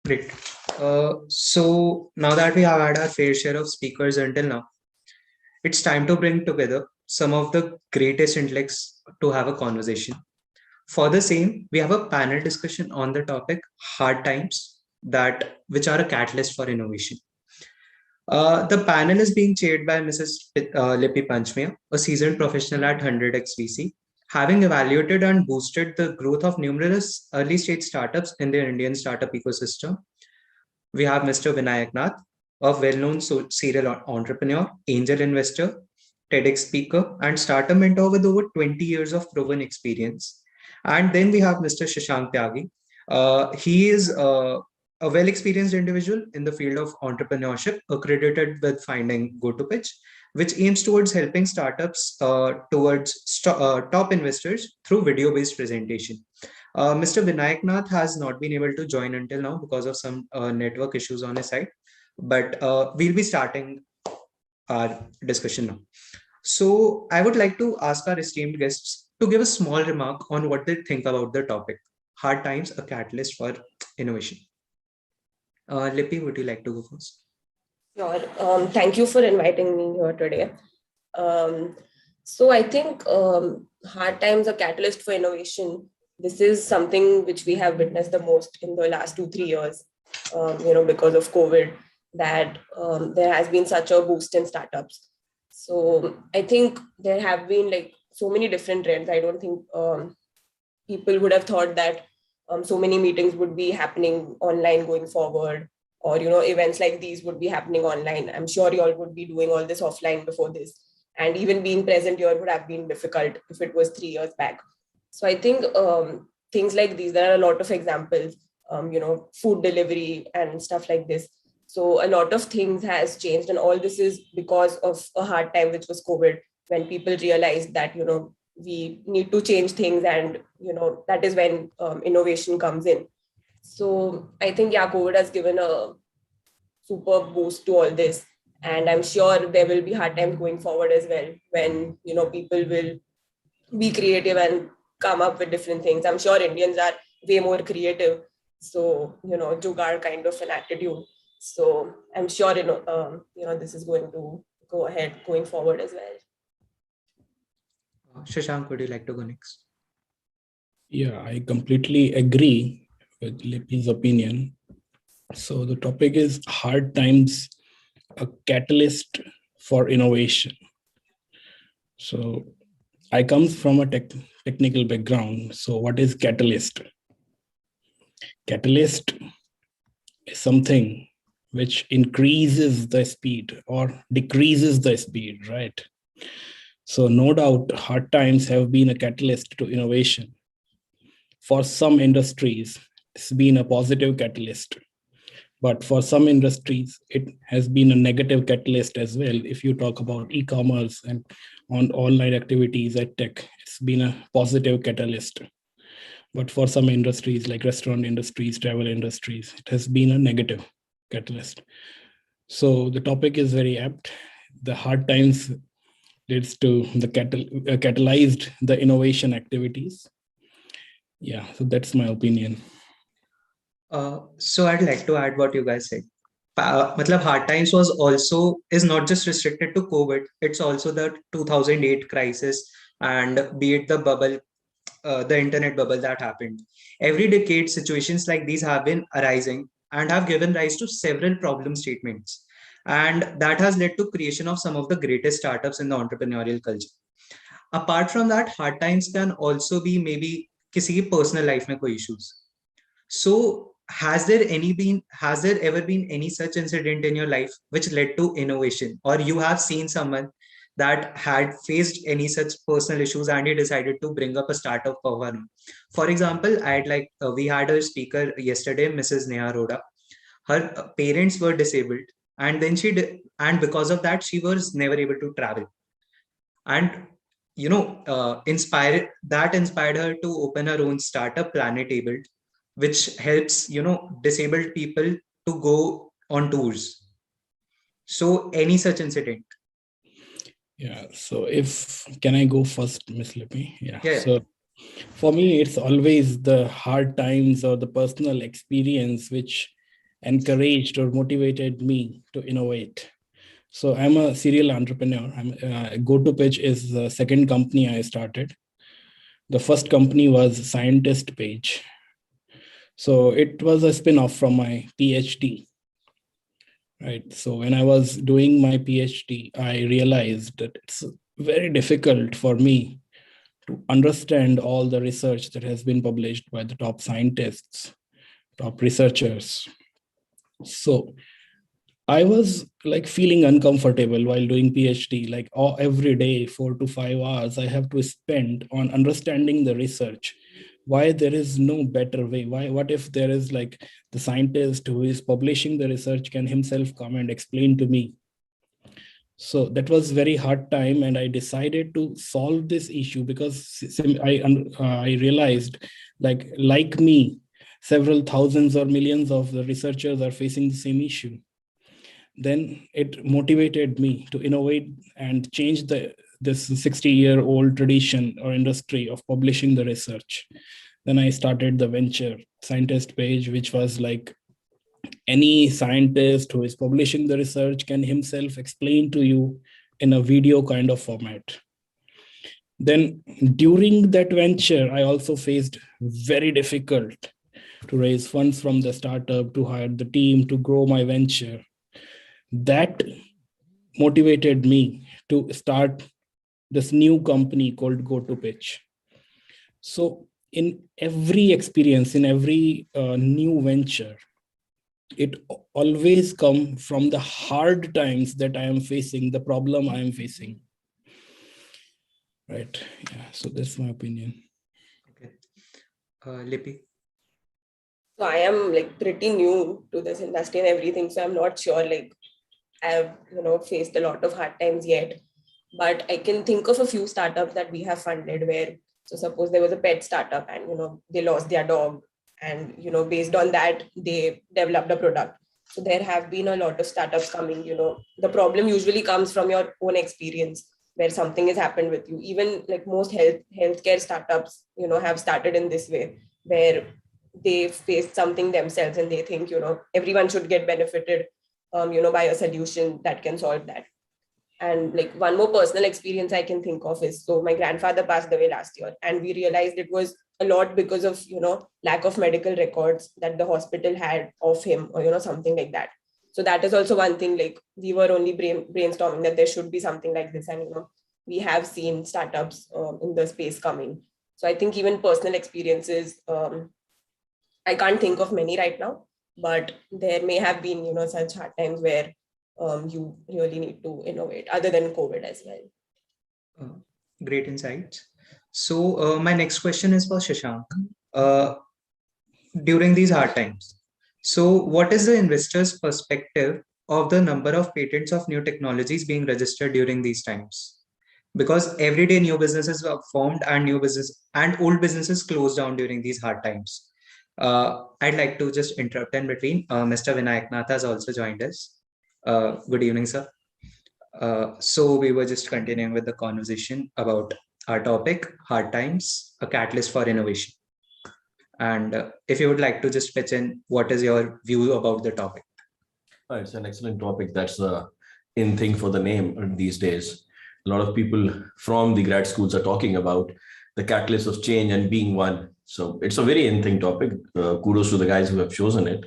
Great. So now that we have had our fair share of speakers until now, it's time to bring together some of the greatest intellects to have a conversation. For the same, we have a panel discussion on the topic hard times which are a catalyst for innovation. The panel is being chaired by Mrs. Lippy Panchmia, a seasoned professional at 100x VC, having evaluated and boosted the growth of numerous early stage startups in the Indian startup ecosystem. We have Mr. Vinayak Nath, a well-known serial entrepreneur, angel investor, TEDx speaker, and startup mentor with over 20 years of proven experience. And then we have Mr. Shashank Tyagi. He is a well-experienced individual in the field of entrepreneurship, accredited with finding GotoPitch, which aims towards helping startups towards top investors through video-based presentation. Mr. Vinayak Nath has not been able to join until now because of some network issues on his side, but we'll be starting our discussion now. So I would like to ask our esteemed guests to give a small remark on what they think about the topic, hard times, a catalyst for innovation. Lippy, would you like to go first? Sure. Thank you for inviting me here today. So I think hard times are catalyst for innovation. This is something which we have witnessed the most in the last 2-3 years, because of COVID, that there has been such a boost in startups. So I think there have been like so many different trends. I don't think people would have thought that so many meetings would be happening online going forward, or events like these would be happening online. I'm sure you all would be doing all this offline before this, and even being present here would have been difficult if it was 3 years back. So I think things like these, there are a lot of examples, food delivery and stuff like this. So a lot of things has changed, and all this is because of a hard time, which was COVID, when people realized that, we need to change things, and, that is when innovation comes in. So I think, COVID has given a super boost to all this. And I'm sure there will be hard times going forward as well, when, people will be creative and come up with different things. I'm sure Indians are way more creative. So, jugaad kind of an attitude. So I'm sure, this is going to go ahead going forward as well. Shashank, would you like to go next? Yeah, I completely agree with Lippy's opinion. So the topic is hard times, a catalyst for innovation. So I come from a technical background. So what is catalyst? Catalyst is something which increases the speed or decreases the speed, right? So no doubt hard times have been a catalyst to innovation. For some industries, it's been a positive catalyst. But for some industries, it has been a negative catalyst as well. If you talk about e-commerce and on online activities at tech, it's been a positive catalyst. But for some industries like restaurant industries, travel industries, it has been a negative catalyst. So the topic is very apt. The hard times leads to the catalyzed the innovation activities. Yeah, so that's my opinion. So I'd like to add what you guys said. Hard times is not just restricted to COVID. It's also the 2008 crisis, and be it the bubble, the internet bubble that happened. Every decade, situations like these have been arising and have given rise to several problem statements. And that has led to creation of some of the greatest startups in the entrepreneurial culture. Apart from that, hard times can also be maybe किसी की personal life में कोई issues. So has there ever been any such incident in your life which led to innovation, or you have seen someone that had faced any such personal issues and he decided to bring up a startup for one? For example, we had a speaker yesterday, Mrs. Neha Roda. Her parents were disabled, and then and because of that, she was never able to travel. And inspired her to open her own startup, Planetable, which helps disabled people to go on tours. So any such incident? Yeah, so can I go first, Miss Lippy? Yeah. So For me, it's always the hard times or the personal experience which encouraged or motivated me to innovate. So I'm a serial entrepreneur. GoToPitch is the second company I started. The first company was Scientist Page. So it was a spin-off from my PhD. Right. So when I was doing my PhD, I realized that it's very difficult for me to understand all the research that has been published by the top scientists, top researchers. So I was like feeling uncomfortable while doing PhD, like every day, 4 to 5 hours, I have to spend on understanding the research. Why there is no better way? What if there is like the scientist who is publishing the research can himself come and explain to me? So that was very hard time, and I decided to solve this issue because I realized like me, several thousands or millions of the researchers are facing the same issue. Then it motivated me to innovate and change this 60-year-old tradition or industry of publishing the research. Then I started the venture Scientist Page, which was like any scientist who is publishing the research can himself explain to you in a video kind of format. Then during that venture, I also faced very difficult to raise funds from the startup, to hire the team, to grow my venture. That motivated me to start this new company called GoToPitch. So in every experience, in every new venture, it always comes from the hard times that I am facing, the problem I am facing. Right. Yeah. So that's my opinion. Okay. Lippy. So I am like pretty new to this industry and everything. So I'm not sure like I've faced a lot of hard times yet. But I can think of a few startups that we have funded where, so suppose there was a pet startup and they lost their dog, and based on that they developed a product. So there have been a lot of startups coming. The problem usually comes from your own experience where something has happened with you. Even like most healthcare startups have started in this way, where they faced something themselves and they think everyone should get benefited by a solution that can solve that. And like one more personal experience I can think of is, so my grandfather passed away last year, and we realized it was a lot because of lack of medical records that the hospital had of him, or something like that. So that is also one thing, like we were only brainstorming that there should be something like this, and we have seen startups in the space coming. So I think even personal experiences, I can't think of many right now, but there may have been such hard times where you really need to innovate, other than COVID as well. Great insights. So my next question is for Shashank. During these hard times, so what is the investor's perspective of the number of patents of new technologies being registered during these times? Because every day new businesses are formed and old businesses close down during these hard times. I'd like to just interrupt in between. Mr. Vinayak Nath has also joined us. Good evening, sir. So we were just continuing with the conversation about our topic, hard times, a catalyst for innovation. And if you would like to just pitch in, what is your view about the topic? It's an excellent topic. That's the in thing for the name these days. A lot of people from the grad schools are talking about the catalyst of change and being one. So it's a very in thing topic. Kudos to the guys who have chosen it.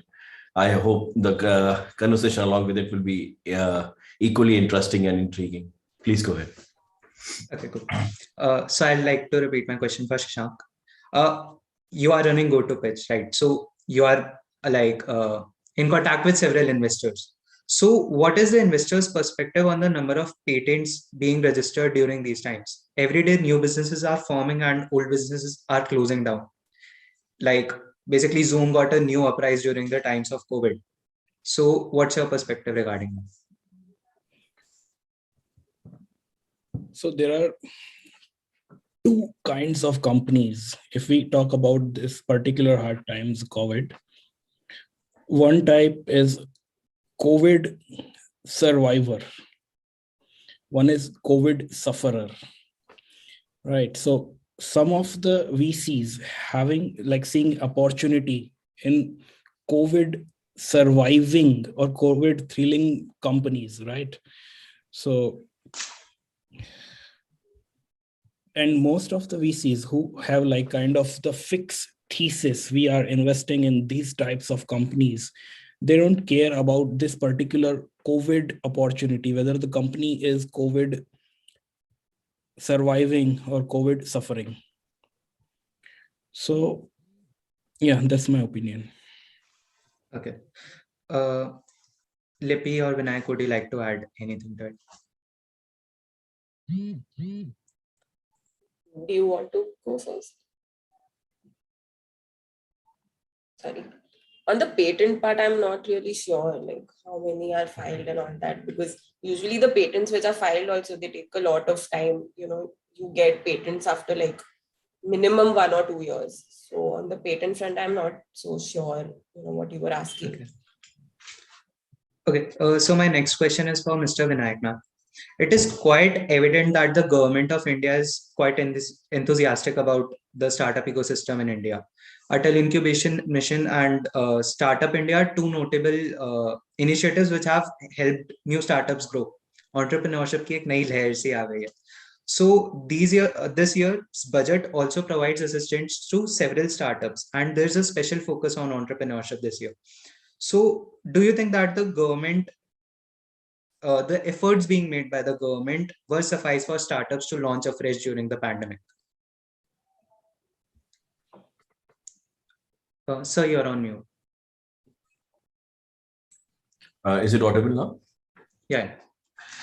I hope the conversation along with it will be equally interesting and intriguing. Please go ahead. Okay, cool. So I'd like to repeat my question for Shashank. You are running GoToPitch, right? So you are in contact with several investors. So what is the investor's perspective on the number of patents being registered during these times? Every day new businesses are forming and old businesses are closing down. Like basically Zoom got a new uprise during the times of COVID. So what's your perspective regarding that? So there are two kinds of companies. If we talk about this particular hard times, COVID, one type is COVID survivor. One is COVID sufferer, right? So some of the VCs having like seeing opportunity in COVID surviving or COVID thrilling companies, right? So, and most of the VCs who have like kind of the fixed thesis, we are investing in these types of companies, they don't care about this particular COVID opportunity, whether the company is COVID surviving or COVID suffering. So, yeah, that's my opinion. Okay. Lippy or Vinayak, would you like to add anything to it? Do you want to go first? Sorry. On the patent part, I'm not really sure like how many are filed and all that, because usually the patents which are filed also, they take a lot of time. You get patents after like minimum 1 or 2 years. So on the patent front, I'm not so sure, what you were asking. Okay. So my next question is for Mr. Vinayak now. It is quite evident that the government of India is quite enthusiastic about the startup ecosystem in India. Atal Incubation Mission and Startup India are two notable initiatives which have helped new startups grow. Entrepreneurship की एक नई लहर सी आ गई है. So this year's budget also provides assistance to several startups, and there's a special focus on entrepreneurship this year. So do you think that the government the efforts being made by the government will suffice for startups to launch afresh during the pandemic? Sir, you're on mute. Is it audible now? Yeah.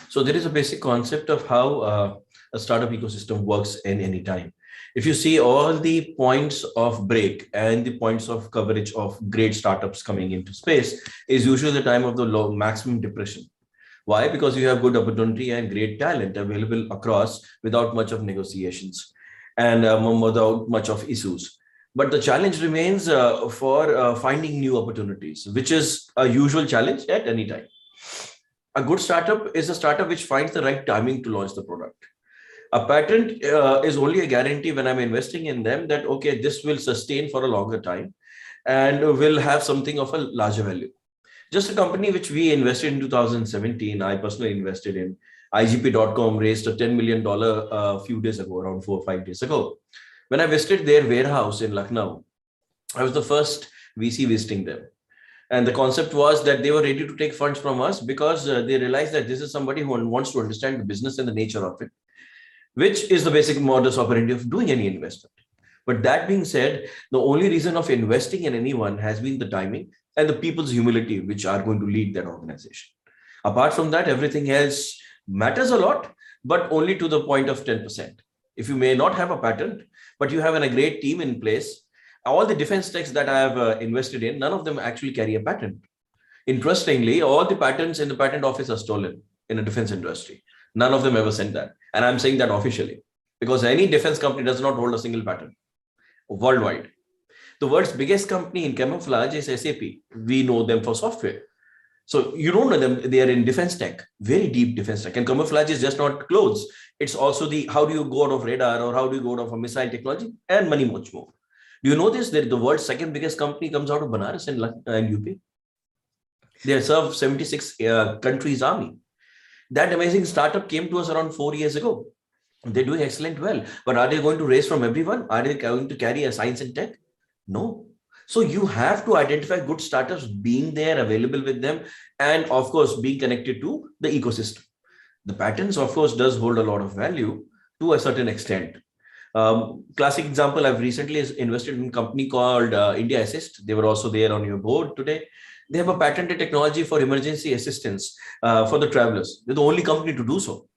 So there is a basic concept of how a startup ecosystem works in any time. If you see all the points of break and the points of coverage of great startups coming into space is usually the time of the low maximum depression. Why? Because you have good opportunity and great talent available across without much of negotiations and without much of issues. But the challenge remains for finding new opportunities, which is a usual challenge at any time. A good startup is a startup which finds the right timing to launch the product. A patent is only a guarantee when I'm investing in them that, okay, this will sustain for a longer time and will have something of a larger value. Just a company which we invested in 2017, I personally invested in, IGP.com raised a $10 million a few days ago, around 4 or 5 days ago. When I visited their warehouse in Lucknow, I was the first VC visiting them. And the concept was that they were ready to take funds from us because they realized that this is somebody who wants to understand the business and the nature of it, which is the basic modus operandi of doing any investment. But that being said, the only reason of investing in anyone has been the timing and the people's humility, which are going to lead that organization. Apart from that, everything else matters a lot, but only to the point of 10%. If you may not have a patent, but you have a great team in place, all the defense techs that I have invested in, none of them actually carry a patent. Interestingly, all the patents in the patent office are stolen in the defense industry. None of them ever sent that. And I'm saying that officially because any defense company does not hold a single patent worldwide. The world's biggest company in camouflage is SAP. We know them for software. So you don't know them. They are in defense tech, very deep defense tech. And camouflage is just not clothes. It's also the how do you go out of radar or how do you go out of a missile technology and many much more. Do you know this? That the world's second biggest company comes out of Banaras and UP. They serve 76 countries' army. That amazing startup came to us around 4 years ago. They're doing excellent well. But are they going to raise from everyone? Are they going to carry a science and tech? No. So you have to identify good startups being there, available with them, and of course, being connected to the ecosystem. The patents, of course, does hold a lot of value to a certain extent. Classic example, I've recently invested in a company called India Assist. They were also there on your board today. They have a patented technology for emergency assistance for the travelers. They're the only company to do so.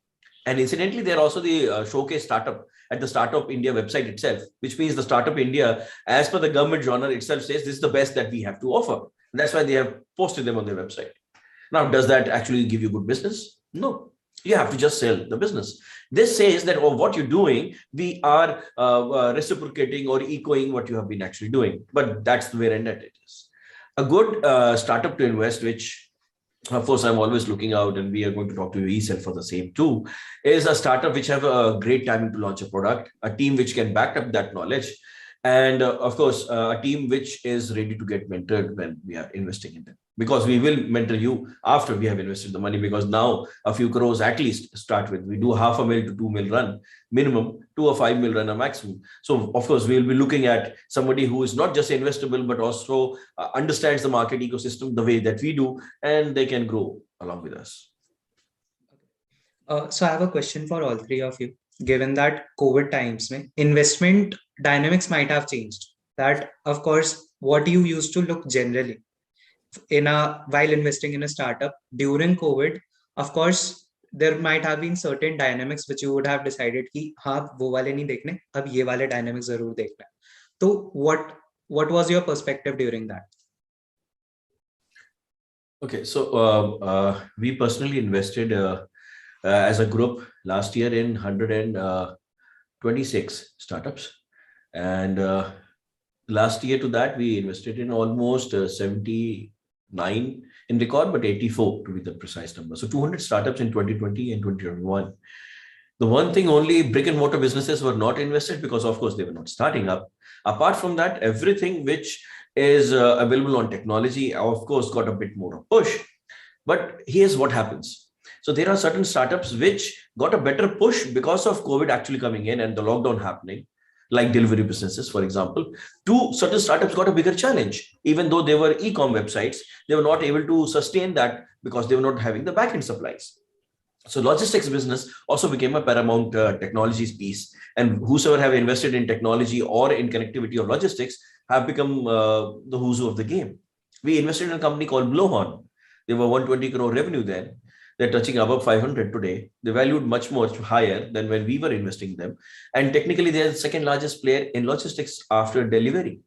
And incidentally, they're also the showcase startup at the Startup India website itself, which means the Startup India, as per the government genre itself, says this is the best that we have to offer. And that's why they have posted them on their website. Now, does that actually give you good business? No. You have to just sell the business. This says that what you're doing, we are reciprocating or echoing what you have been actually doing. But that's where end it is. A good startup to invest, which of course, I'm always looking out, and we are going to talk to yourself for the same too, is a startup which have a great timing to launch a product, a team which can back up that knowledge, and of course, a team which is ready to get mentored when we are investing in them. Because we will mentor you after we have invested the money, because now a few crores at least start with. We do $500,000 to $2 million run minimum to a $5 million run a maximum. So of course, we'll be looking at somebody who is not just investable, but also understands the market ecosystem the way that we do, and they can grow along with us. So I have a question for all three of you. Given that COVID times, investment dynamics might have changed. That, of course, what you used to look generally while investing in a startup during COVID, of course, there might have been certain dynamics which you would have decided कि हाँ वो वाले नहीं देखने, अब ये वाले dynamics जरूर देखना है. So what was your perspective during that? Okay, so we personally invested as a group last year in 126 startups, and last year to that we invested in almost 79 in record, but 84 to be the precise number. So 200 startups in 2020 and 2021. The one thing, only brick and mortar businesses were not invested because, of course, they were not starting up. Apart from that, everything which is available on technology, of course, got a bit more push. But here's what happens. So there are certain startups which got a better push because of COVID actually coming in and the lockdown happening, like delivery businesses, for example. Two certain startups got a bigger challenge. Even though they were e-com websites, they were not able to sustain that because they were not having the back-end supplies. So logistics business also became a paramount technologies piece. And whosoever have invested in technology or in connectivity of logistics have become the who's who of the game. We invested in a company called Blowhorn. They were 120 crore revenue then. They're touching above 500 today. They valued much more higher than when we were investing them. And technically, they're the second largest player in logistics after delivery.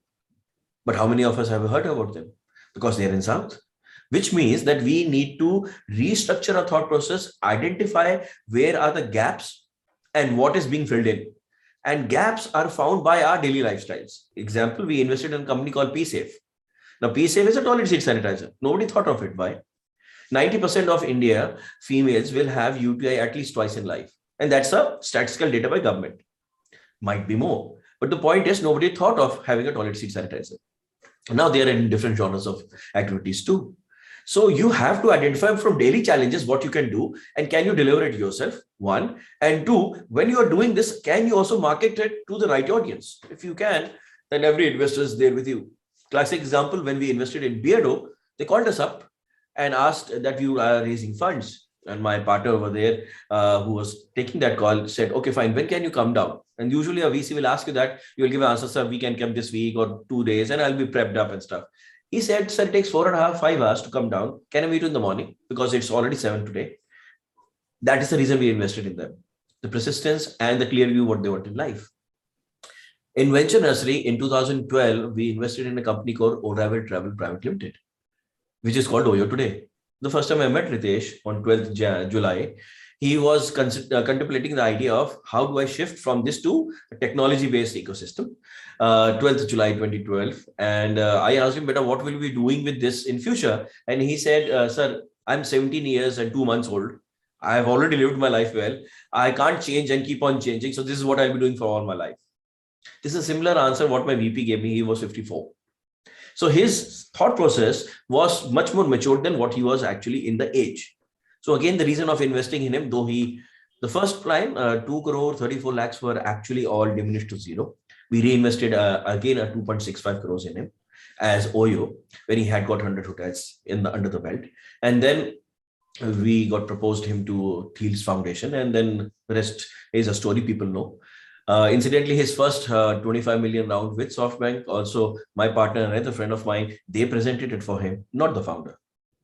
But how many of us have heard about them? Because they're in South. Which means that we need to restructure our thought process, identify where are the gaps and what is being filled in. And gaps are found by our daily lifestyles. Example, we invested in a company called PSafe. Now, PSafe is a toilet seat sanitizer. Nobody thought of it. Why? 90% of India females will have UTI at least twice in life. And that's a statistical data by government. Might be more. But the point is, nobody thought of having a toilet seat sanitizer. Now they are in different genres of activities too. So you have to identify from daily challenges what you can do and can you deliver it yourself, one. And two, when you are doing this, can you also market it to the right audience? If you can, then every investor is there with you. Classic example, when we invested in Beardo, they called us up and asked that we are raising funds. And my partner over there, who was taking that call, said, okay, fine, when can you come down? And usually a VC will ask you that, you will give an answer, sir, we can come this week or 2 days and I'll be prepped up and stuff. He said, sir, it takes 4.5, 5 hours to come down. Can I meet you in the morning? Because it's already 7 today. That is the reason we invested in them. The persistence and the clear view what they want in life. In Venture Nursery in 2012, we invested in a company called O'Reilly Travel Private Limited, which is called Oyo today. The first time I met Ritesh on 12th July, he was contemplating the idea of how do I shift from this to a technology-based ecosystem. 12th July 2012. And I asked him, Beta, what will we be doing with this in future? And he said, sir, I'm 17 years and 2 months old. I have already lived my life well. I can't change and keep on changing. So this is what I'll be doing for all my life. This is a similar answer what my VP gave me. He was 54. So his thought process was much more matured than what he was actually in the age. So again, the reason of investing in him, though the first line, 2 crore, 34 lakhs were actually all diminished to zero. We reinvested again 2.65 crores in him as Oyo, when he had got 100 hotels under the belt. And then we got proposed him to Thiel's Foundation. And then the rest is a story people know. Incidentally, his first 25 million round with SoftBank, also my partner and another friend of mine, they presented it for him, not the founder.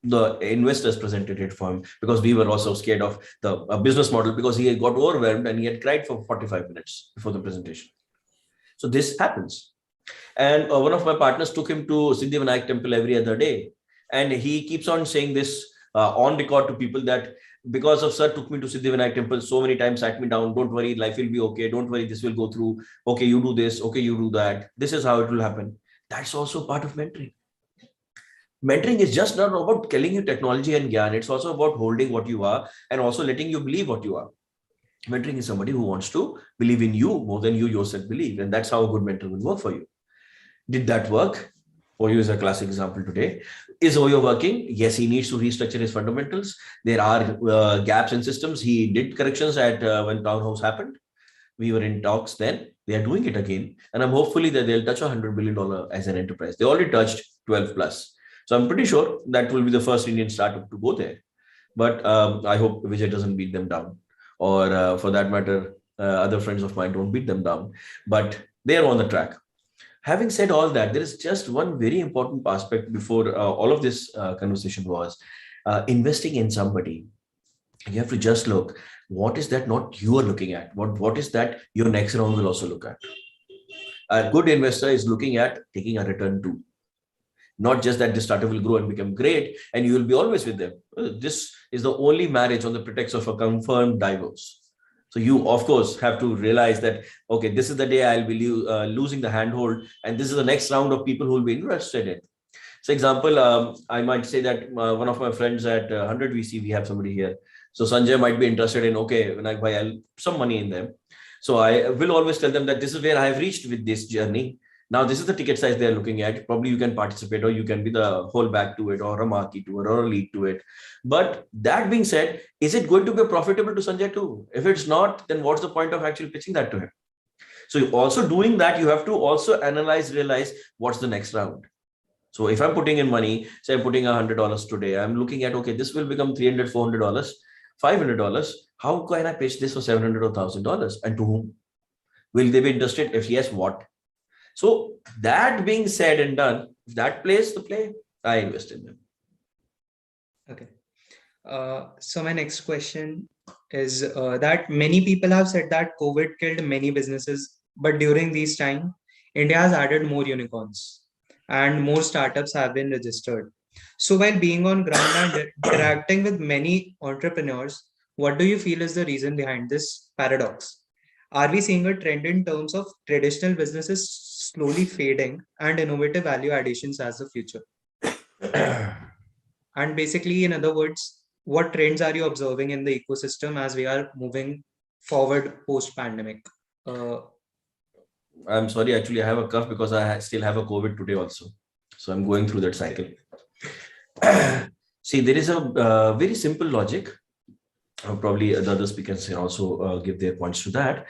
The investors presented it for him because we were also scared of the business model because he had got overwhelmed and he had cried for 45 minutes before the presentation. So this happens. And one of my partners took him to Siddhivinayak temple every other day. And he keeps on saying this on record to people that because of sir took me to Siddhivinayak temple so many times, sat me down, don't worry, life will be okay. Don't worry, this will go through. Okay, you do this. Okay, you do that. This is how it will happen. That's also part of mentoring. Mentoring is just not about telling you technology and gyan. It's also about holding what you are and also letting you believe what you are. Mentoring is somebody who wants to believe in you more than you yourself believe. And that's how a good mentor will work for you. Did that work? Oyo is a classic example today. Is Oyo working? Yes, he needs to restructure his fundamentals. There are gaps in systems. He did corrections at when Townhouse happened. We were in talks then. They are doing it again. And I'm hopefully that they'll touch $100 billion as an enterprise. They already touched 12 plus. So I'm pretty sure that will be the first Indian startup to go there. But I hope Vijay doesn't beat them down. Or for that matter, other friends of mine don't beat them down. But they are on the track. Having said all that, there is just one very important aspect before all of this conversation was investing in somebody. You have to just look, what is that not you are looking at? What is that your next round will also look at? A good investor is looking at taking a return too. Not just that the startup will grow and become great and you will be always with them. This is the only marriage on the pretext of a confirmed divorce. So you, of course, have to realize that, okay, this is the day I'll be losing the handhold and this is the next round of people who will be interested in. So example, I might say that one of my friends at 100 VC, we have somebody here. So Sanjay might be interested in, okay, when I buy some money in them. So I will always tell them that this is where I have reached with this journey. Now, this is the ticket size they're looking at. Probably you can participate or you can be the whole back to it or a marquee to it or a lead to it. But that being said, is it going to be profitable to Sanjay too? If it's not, then what's the point of actually pitching that to him? So also doing that, you have to also analyze, realize what's the next round. So if I'm putting in money, say I'm putting $100 today, I'm looking at, okay, this will become $300, $400, $500. How can I pitch this for $700 or $1,000? And to whom? Will they be interested? If yes, what? So that being said and done, if that plays the play, I invest in them. Okay. So my next question is that many people have said that COVID killed many businesses, but during these time, India has added more unicorns and more startups have been registered. So while being on ground and interacting with many entrepreneurs, what do you feel is the reason behind this paradox? Are we seeing a trend in terms of traditional businesses slowly fading and innovative value additions as the future? And basically, in other words, what trends are you observing in the ecosystem as we are moving forward post-pandemic? I'm sorry, actually, I have a cough because I still have a COVID today also. So I'm going through that cycle. See, there is a very simple logic. Probably the other speakers can also give their points to that.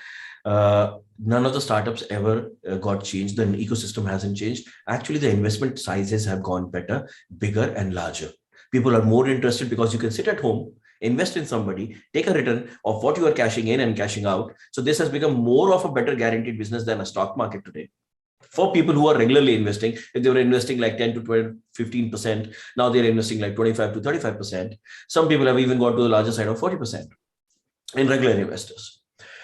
None of the startups ever got changed. The ecosystem hasn't changed. Actually, the investment sizes have gone better, bigger and larger. People are more interested because you can sit at home, invest in somebody, take a return of what you are cashing in and cashing out. So this has become more of a better guaranteed business than a stock market today. For people who are regularly investing, if they were investing like 10 to 12, 15%, now they're investing like 25 to 35%. Some people have even gone to the larger side of 40% in regular investors.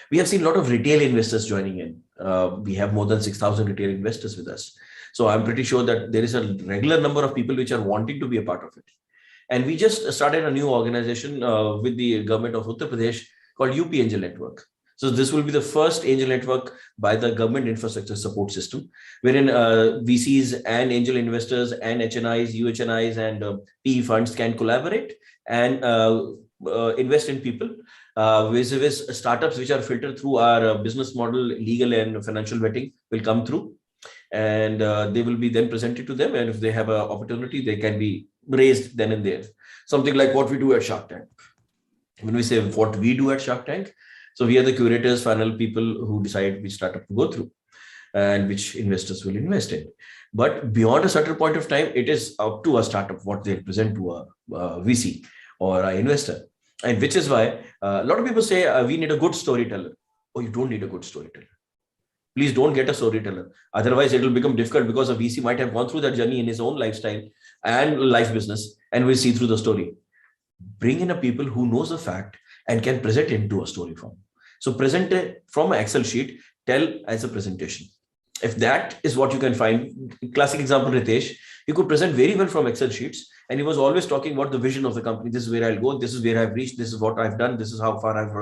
We have seen a lot of retail investors joining in. We have more than 6,000 retail investors with us. So I'm pretty sure that there is a regular number of people which are wanting to be a part of it. And we just started a new organization with the government of Uttar Pradesh called UP Angel Network. So this will be the first angel network by the government infrastructure support system, wherein VCs and angel investors and HNIs, UHNIs and PE funds can collaborate and invest in people. Vis-a-vis startups which are filtered through our business model, legal and financial vetting will come through. And they will be then presented to them. And if they have an opportunity, they can be raised then and there. Something like what we do at Shark Tank. When we say what we do at Shark Tank, so we are the curators, funnel people who decide which startup to go through and which investors will invest in. But beyond a certain point of time, it is up to a startup what they present to a VC or an investor. And which is why a lot of people say we need a good storyteller. Oh, you don't need a good storyteller. Please don't get a storyteller. Otherwise, it will become difficult because a VC might have gone through that journey in his own lifestyle and life business and will see through the story. Bring in a people who knows the fact and can present it into a story form. So present it from an Excel sheet, tell as a presentation. If that is what you can find, classic example, Ritesh, he could present very well from Excel sheets. And he was always talking about the vision of the company. This is where I'll go. This is where I've reached. This is what I've done. This is how far I've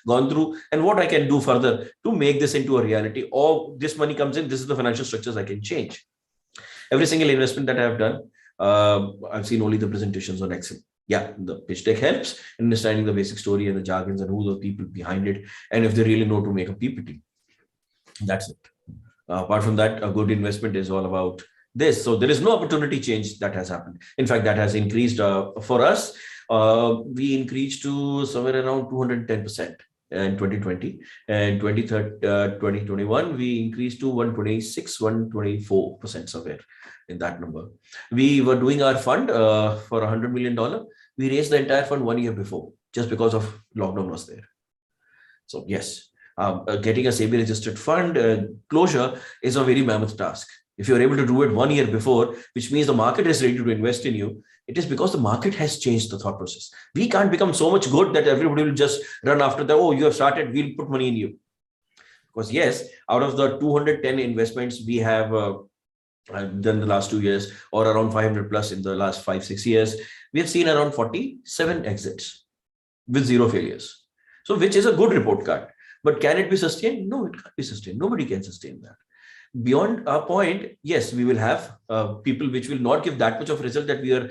gone through and what I can do further to make this into a reality. Or this money comes in. This is the financial structures I can change. Every single investment that I have done, I've seen only the presentations on Excel. Yeah, the pitch deck helps in understanding the basic story and the jargons and who the people behind it, and if they really know to make a PPT. That's it. Apart from that, a good investment is all about this. So there is no opportunity change that has happened. In fact, that has increased for us. We increased to somewhere around 210% in 2020, and 2021 we increased to 126, 124% somewhere in that number. We were doing our fund for $100 million. We raised the entire fund 1 year before, just because of lockdown was there. So yes, getting a SEBI registered fund closure is a very mammoth task. If you're able to do it 1 year before, which means the market is ready to invest in you, it is because the market has changed the thought process. We can't become so much good that everybody will just run after the, oh, you have started, we'll put money in you. Because yes, out of the 210 investments we have done the last 2 years, or around 500 plus in the last 5-6 years, we have seen around 47 exits with 0 failures. So which is a good report card. But can it be sustained? No, it can't be sustained. Nobody can sustain that. Beyond our point, yes, we will have people which will not give that much of result that we are,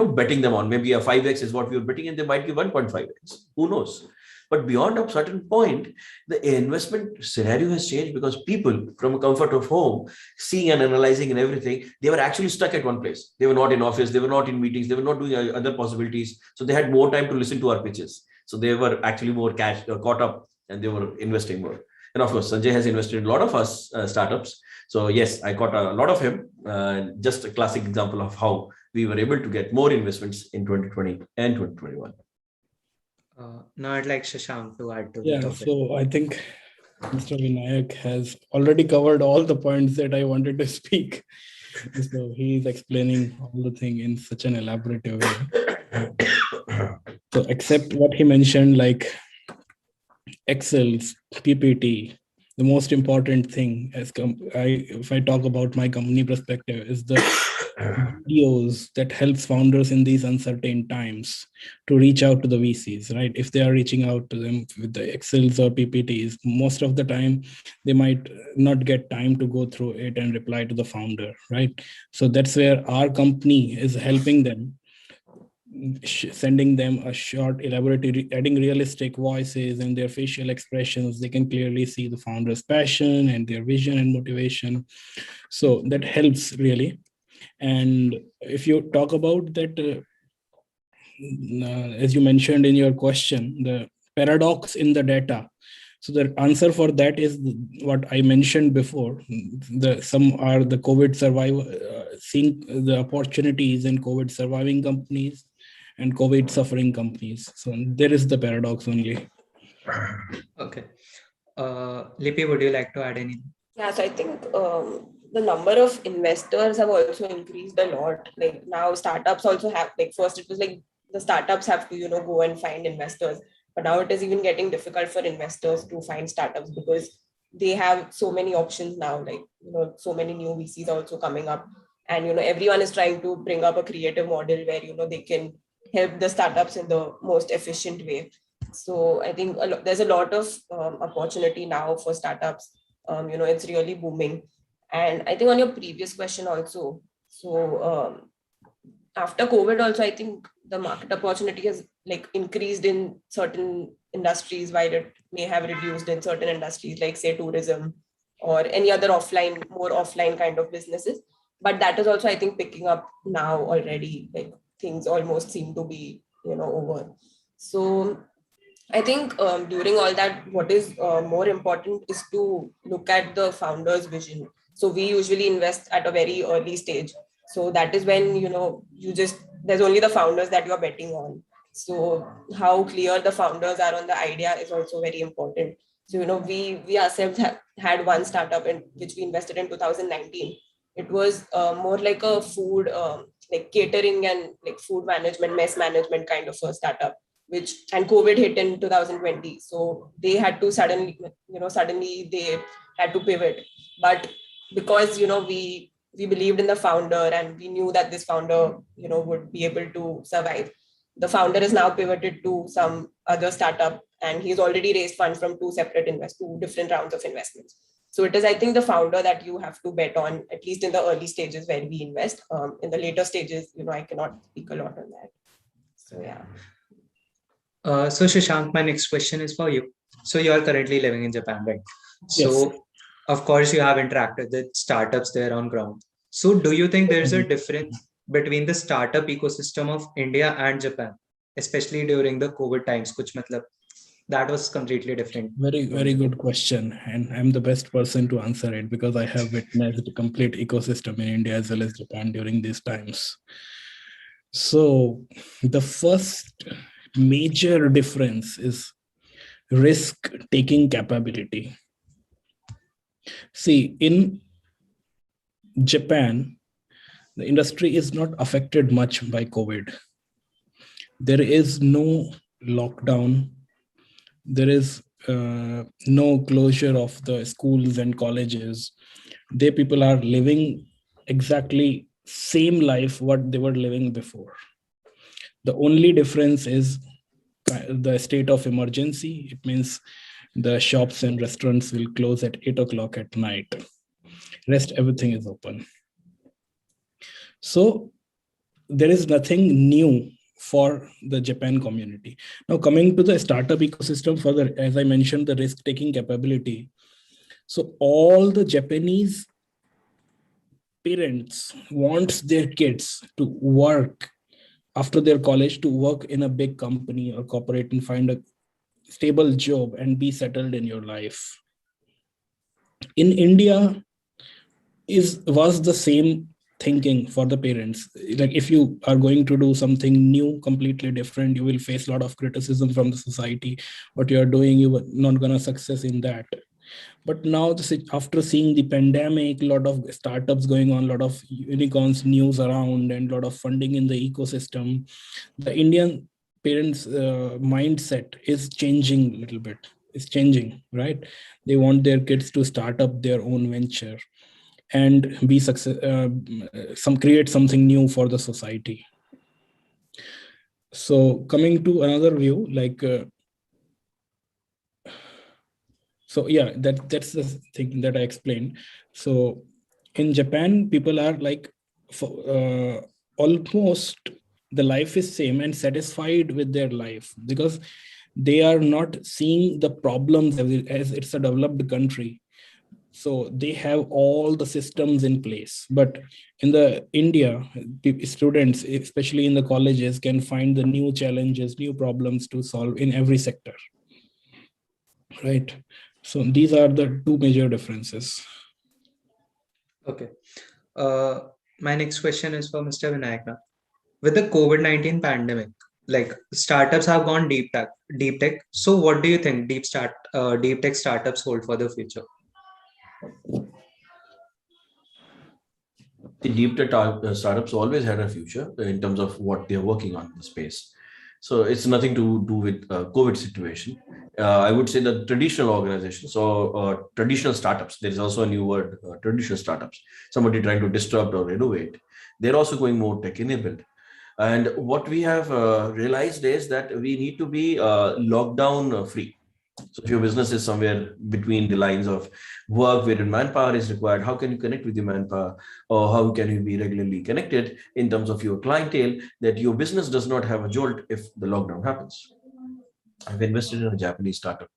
betting them on. Maybe a 5x is what we are betting, and they might give 1.5x. Who knows? But beyond a certain point, the investment scenario has changed because people, from a comfort of home, seeing and analyzing and everything, they were actually stuck at one place. They were not in office, they were not in meetings, they were not doing other possibilities. So they had more time to listen to our pitches. So they were actually more caught up, and they were investing more. And of course, Sanjay has invested in a lot of us startups. So yes, I got a lot of him. Just a classic example of how we were able to get more investments in 2020 and 2021. Now I'd like Shashank to add to the Yeah, topic. so I think Mr. Vinayak has already covered all the points that I wanted to speak. So he's explaining all the thing in such an elaborative way. So except what he mentioned, like Excel's, PPT, the most important thing if I talk about my company perspective is the videos that helps founders in these uncertain times to reach out to the VCs, right? If they are reaching out to them with the Excels or PPTs, most of the time they might not get time to go through it and reply to the founder, right? So that's where our company is helping them, sending them a short, elaborate, adding realistic voices and their facial expressions. They can clearly see the founder's passion and their vision and motivation. So that helps really. And if you talk about that, as you mentioned in your question, the paradox in the data. So the answer for that is what I mentioned before. Some are the COVID survivor, seeing the opportunities in COVID surviving companies and COVID suffering companies. So there is the paradox only. Okay. Lipi, would you like to add anything? Yeah, so I think the number of investors have also increased a lot. Like now startups also have, like first it was like the startups have to, go and find investors. But now it is even getting difficult for investors to find startups because they have so many options now, like, so many new VCs also coming up. And, everyone is trying to bring up a creative model where, they can help the startups in the most efficient way. So I think there's a lot of opportunity now for startups. It's really booming. And I think on your previous question also, so after COVID also, I think the market opportunity has like increased in certain industries while it may have reduced in certain industries, like say tourism or any other more offline kind of businesses. But that is also, I think, picking up now already, like things almost seem to be, over. So I think during all that, what is more important is to look at the founder's vision. So we usually invest at a very early stage. So that is when, there's only the founders that you're betting on. So how clear the founders are on the idea is also very important. So, we ourselves had one startup in which we invested in 2019. It was more like a food, like catering and like food management, mess management kind of a startup. And COVID hit in 2020. So they had to suddenly they had to pivot. But because, we believed in the founder and we knew that this founder, would be able to survive. The founder is now pivoted to some other startup and he's already raised funds from two different rounds of investments. So it is, I think, the founder that you have to bet on, at least in the early stages where we invest. In the later stages, I cannot speak a lot on that. So yeah. So Shashank, my next question is for you. So you are currently living in Japan, right? So Yes. of course you have interacted with startups there on ground. So do you think there's a difference between the startup ecosystem of India and Japan, especially during the COVID times? Kuch matlab, that was completely different. Very, very good question. And I'm the best person to answer it because I have witnessed the complete ecosystem in India as well as Japan during these times. So the first major difference is risk-taking capability. See, in Japan, the industry is not affected much by COVID. There is no lockdown. There is no closure of the schools and colleges. People are living exactly same life what they were living before. The only difference is the state of emergency. It means the shops and restaurants will close at 8 o'clock at night. Rest, everything is open. So there is nothing new for the Japan community. Now, coming to the startup ecosystem further, as I mentioned, the risk-taking capability. So all the Japanese parents wants their kids to work after their college, to work in a big company or corporate and find a stable job and be settled in your life. In India, was the same thinking for the parents. Like if you are going to do something new, completely different, you will face a lot of criticism from the society. What you are doing, you are not gonna success in that. But now, after seeing the pandemic, a lot of startups going on, a lot of unicorns news around, and a lot of funding in the ecosystem, the Indian parents' mindset is changing a little bit. It's changing, right? They want their kids to start up their own venture and be create something new for the society. So coming to another view, so yeah, that's the thing that I explained. So in Japan, people are almost the life is same and satisfied with their life because they are not seeing the problems as it's a developed country. So they have all the systems in place. But in the India, students, especially in the colleges, can find the new challenges, new problems to solve in every sector. Right. So these are the two major differences. Okay. My next question is for Mr. Vinayak. With the COVID-19 pandemic, like startups have gone deep tech. So what do you think deep tech startups hold for the future? The deep tech startups always had a future in terms of what they're working on in the space. So it's nothing to do with COVID situation. I would say that traditional organizations or traditional startups, there is also a new word, traditional startups, somebody trying to disrupt or innovate. They're also going more tech enabled. And what we have realized is that we need to be lockdown free. So if your business is somewhere between the lines of work wherein manpower is required, how can you connect with your manpower, or how can you be regularly connected in terms of your clientele that your business does not have a jolt if the lockdown happens? I've invested in a Japanese startup,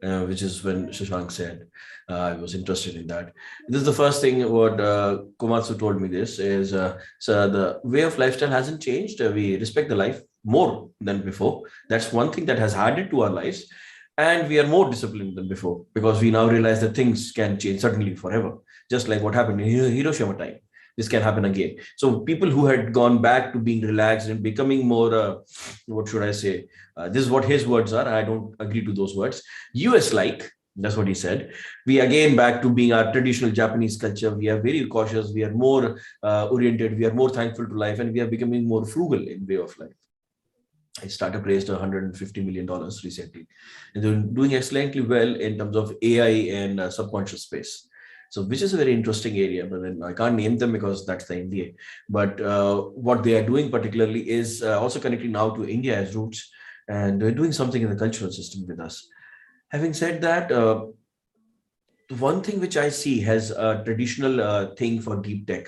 which is when Shashank said I was interested in that. This is the first thing what Komatsu told me this is, so the way of lifestyle hasn't changed. We respect the life more than before. That's one thing that has added to our lives. And we are more disciplined than before because we now realize that things can change suddenly forever, just like what happened in Hiroshima time. This can happen again. So people who had gone back to being relaxed and becoming more, what should I say? This is what his words are. I don't agree to those words. US-like, that's what he said. We again back to being our traditional Japanese culture. We are very cautious. We are more oriented. We are more thankful to life, and we are becoming more frugal in way of life. A startup raised $150 million recently, and they're doing excellently well in terms of AI and subconscious space. So, which is a very interesting area, but then I can't name them because that's the NDA. But what they are doing particularly is also connecting now to India as roots, and they're doing something in the cultural system with us. Having said that, one thing which I see has a traditional thing for deep tech.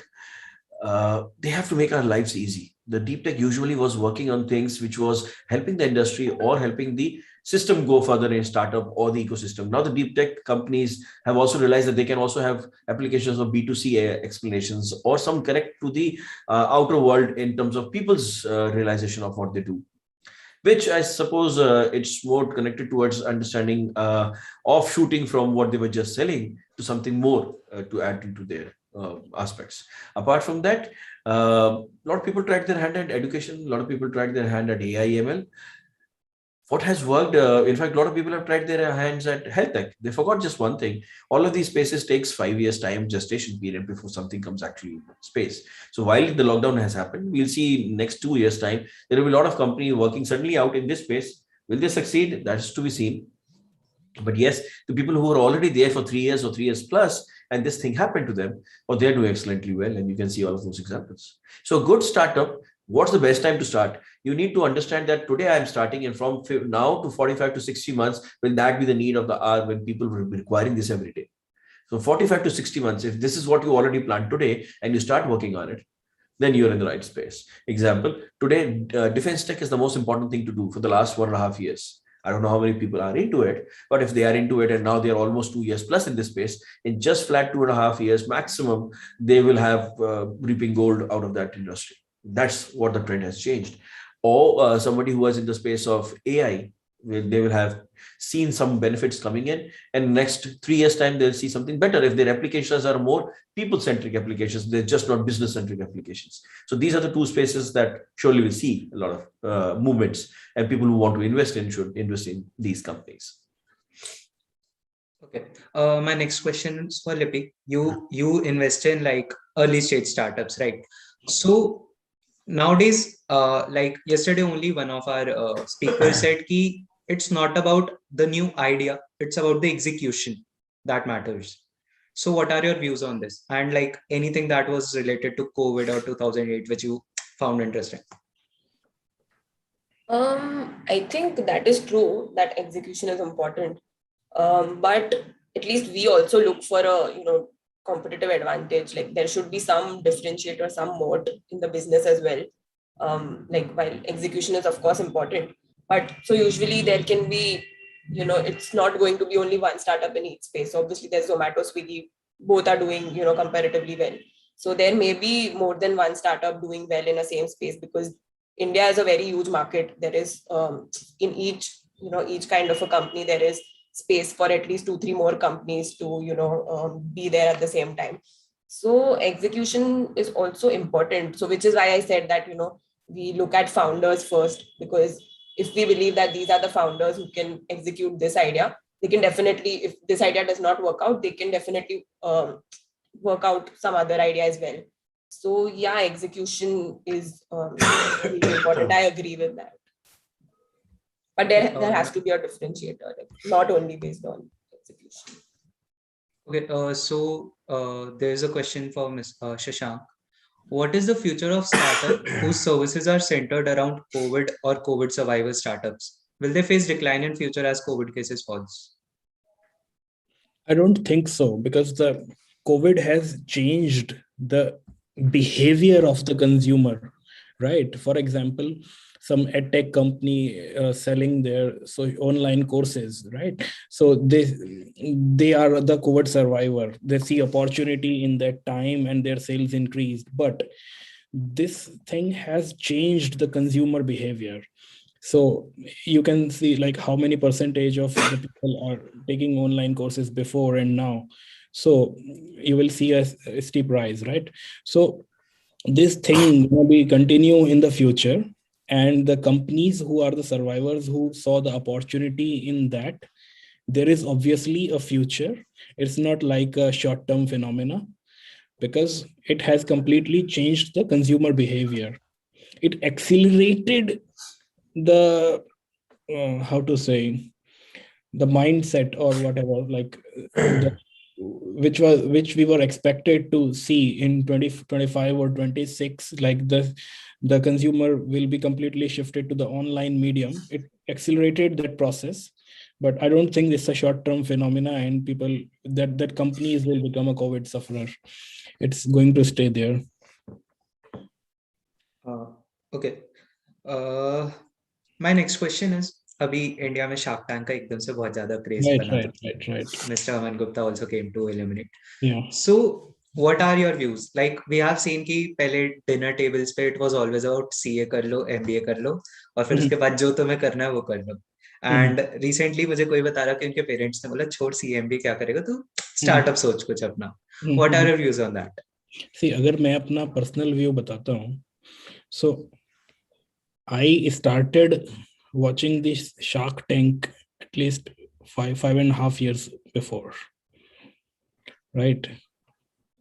They have to make our lives easy. The deep tech usually was working on things which was helping the industry or helping the system go further in startup or the ecosystem. Now the deep tech companies have also realized that they can also have applications of B2C explanations or some connect to the outer world in terms of people's realization of what they do, which I suppose it's more connected towards understanding offshooting from what they were just selling to something more to add into their aspects. Apart from that, a lot of people tried their hand at education. A lot of people tried their hand at AI ML. What has worked, in fact, a lot of people have tried their hands at health tech. They forgot just one thing. All of these spaces takes 5 years time gestation period before something comes actually in space. So while the lockdown has happened, we'll see next 2 years time, there will be a lot of company working suddenly out in this space. Will they succeed? That's to be seen. But yes, the people who are already there for 3 years or 3 years plus, and this thing happened to them, or they're doing excellently well, and you can see all of those examples. So good startup, what's the best time to start? You need to understand that today I'm starting, and from now to 45 to 60 months, will that be the need of the hour when people will be requiring this every day? So 45 to 60 months, if this is what you already planned today and you start working on it, then you're in the right space. Example, today, defense tech is the most important thing to do for the last 1.5 years. I don't know how many people are into it, but if they are into it and now they are almost 2 years plus in this space, in just flat 2.5 years maximum, they will have reaping gold out of that industry. That's what the trend has changed. Or somebody who was in the space of AI, they will have seen some benefits coming in, and next 3 years time they'll see something better if their applications are more people-centric applications. They're just not business-centric applications. So these are the two spaces that surely will see a lot of movements, and people who want to invest in should invest in these companies. Okay. My next question is for Lippy. You invest in like early stage startups, right? So nowadays, like yesterday only one of our speakers said ki it's not about the new idea, it's about the execution that matters. So what are your views on this? And like anything that was related to COVID or 2008, which you found interesting? I think that is true that execution is important. But at least we also look for a competitive advantage. Like there should be some differentiator, some moat in the business as well. Like while execution is of course important, but so usually there can be, it's not going to be only one startup in each space. Obviously there's Zomato, Swiggy, both are doing comparatively well. So there may be more than one startup doing well in a same space, because India is a very huge market. There is in each kind of a company there is space for at least 2-3 more companies to be there at the same time. So execution is also important. So which is why I said that we look at founders first, because if we believe that these are the founders who can execute this idea, they can definitely, if this idea does not work out, they can definitely work out some other idea as well. So yeah, execution is really important. I agree with that. But there has to be a differentiator, like not only based on execution. Okay, so there's a question for Ms. Shashank. What is the future of startup whose services are centered around COVID or COVID survivor startups? Will they face decline in future as COVID cases falls? I don't think so, because the COVID has changed the behavior of the consumer, right? For example, some edtech company selling their online courses, right? So they are the COVID survivor. They see opportunity in that time and their sales increased. But this thing has changed the consumer behavior. So you can see like how many percentage of the people are taking online courses before and now. So you will see a steep rise, right? So this thing will be continue in the future, and the companies who are the survivors who saw the opportunity in that, there is obviously a future. It's not like a short-term phenomena, because it has completely changed the consumer behavior. It accelerated the how to say, the mindset or whatever, like which we were expected to see in 2025 or 26, like the consumer will be completely shifted to the online medium. It accelerated that process, But I don't think it's a short-term phenomena, and people that companies will become a COVID sufferer. It's going to stay there. Okay. My next question is, अभी India में shark tank का एकदम से बहुत ज्यादा craze बना था. Right. Mr. Aman Gupta also came to Illuminate. Yeah. So, what are your views? Like we have seen कि पहले dinner tables पे it was always about CA कर लो, MBA कर लो, और फिर उसके बाद जो तुम्हें करना है वो कर लो. And recently मुझे कोई बता रहा कि उनके पेरेंट्स ने बोला छोड़ CMB क्या करेगा तू, स्टार्टअप सोच कुछ अपना. What are your views on that? See, अगर मैं अपना पर्सनल व्यू बताता हूँ, so I started watching this Shark Tank at least five and a half years before, right?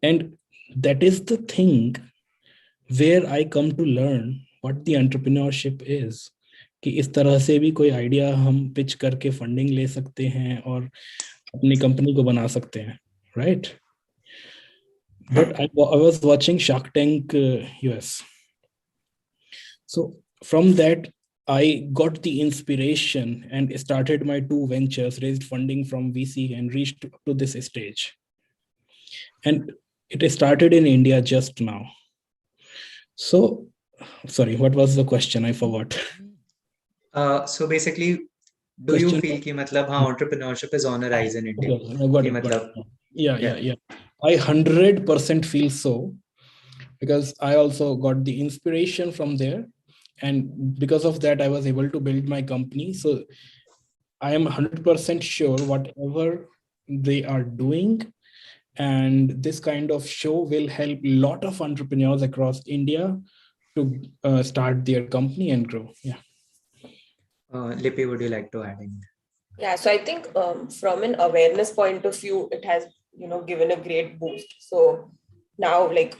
And that is the thing where I come to learn what the entrepreneurship is. कि इस तरह से भी कोई idea हम pitch करके funding ले सकते हैं और अपनी कंपनी को बना सकते हैं, right? But I was watching Shark Tank US. So from that, I got the inspiration and started my 2 ventures, raised funding from VC and reached up to this stage. And it started in India just now. So, sorry, what was the question? I forgot. So basically, do you feel कि मतलब हाँ entrepreneurship is on a rise in India? I got it. Yeah. I 100% feel so, because I also got the inspiration from there. And because of that, I was able to build my company. So I am 100% sure whatever they are doing, and this kind of show will help a lot of entrepreneurs across India to start their company and grow. Yeah. Lippy, would you like to add in? Yeah, so I think from an awareness point of view, it has, given a great boost. So now, like,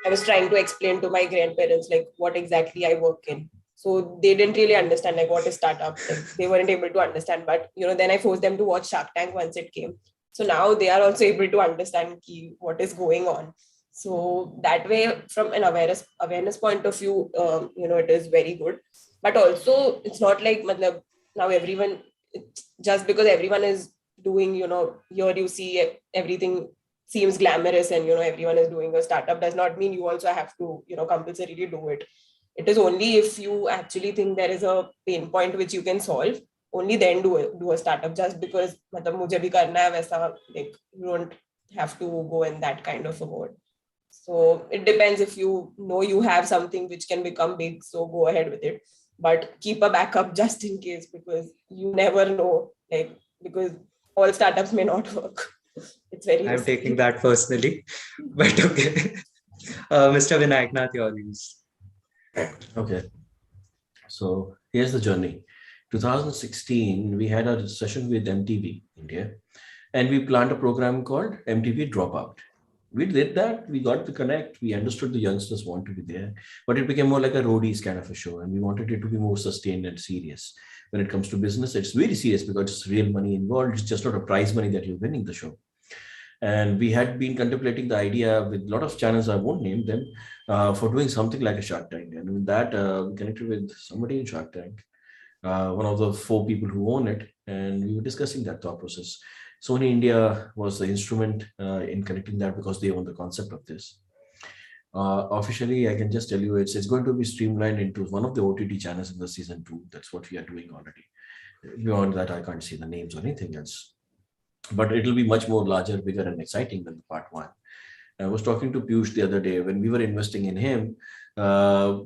I was trying to explain to my grandparents, like, what exactly I work in. So they didn't really understand, like, what is startup. Like, they weren't able to understand. But, then I forced them to watch Shark Tank once it came. So now they are also able to understand what is going on. So that way, from an awareness point of view, it is very good. But also, it's not like now everyone, just because everyone is doing, here you see everything seems glamorous and, everyone is doing a startup, does not mean you also have to, compulsorily do it. It is only if you actually think there is a pain point which you can solve, only then do a startup. Just because mujhe bhi karna hai waisa, like, you don't have to go in that kind of a mode. So it depends. If you know you have something which can become big, so go ahead with it. But keep a backup just in case, because you never know, like, because all startups may not work. It's very I'm risky. taking that personally, but okay. Mr. Vinayaknath, your views. Okay. So here's the journey. 2016, we had a session with MTV India, and we planned a program called MTV Dropout. We did that. We got the connect. We understood the youngsters want to be there, but it became more like a roadies kind of a show, and we wanted it to be more sustained and serious. When it comes to business, it's very serious because it's real money involved. It's just not a prize money that you're winning the show. And we had been contemplating the idea with a lot of channels, I won't name them, for doing something like a Shark Tank. And with that, we connected with somebody in Shark Tank, one of the 4 people who own it, and we were discussing that thought process. Sony India was the instrument in connecting that because they own the concept of this. Officially, I can just tell you it's going to be streamlined into one of the OTT channels in the season 2. That's what we are doing already. Beyond that, I can't see the names or anything else. But it'll be much more larger, bigger, and exciting than the part 1. I was talking to Piyush the other day when we were investing in him.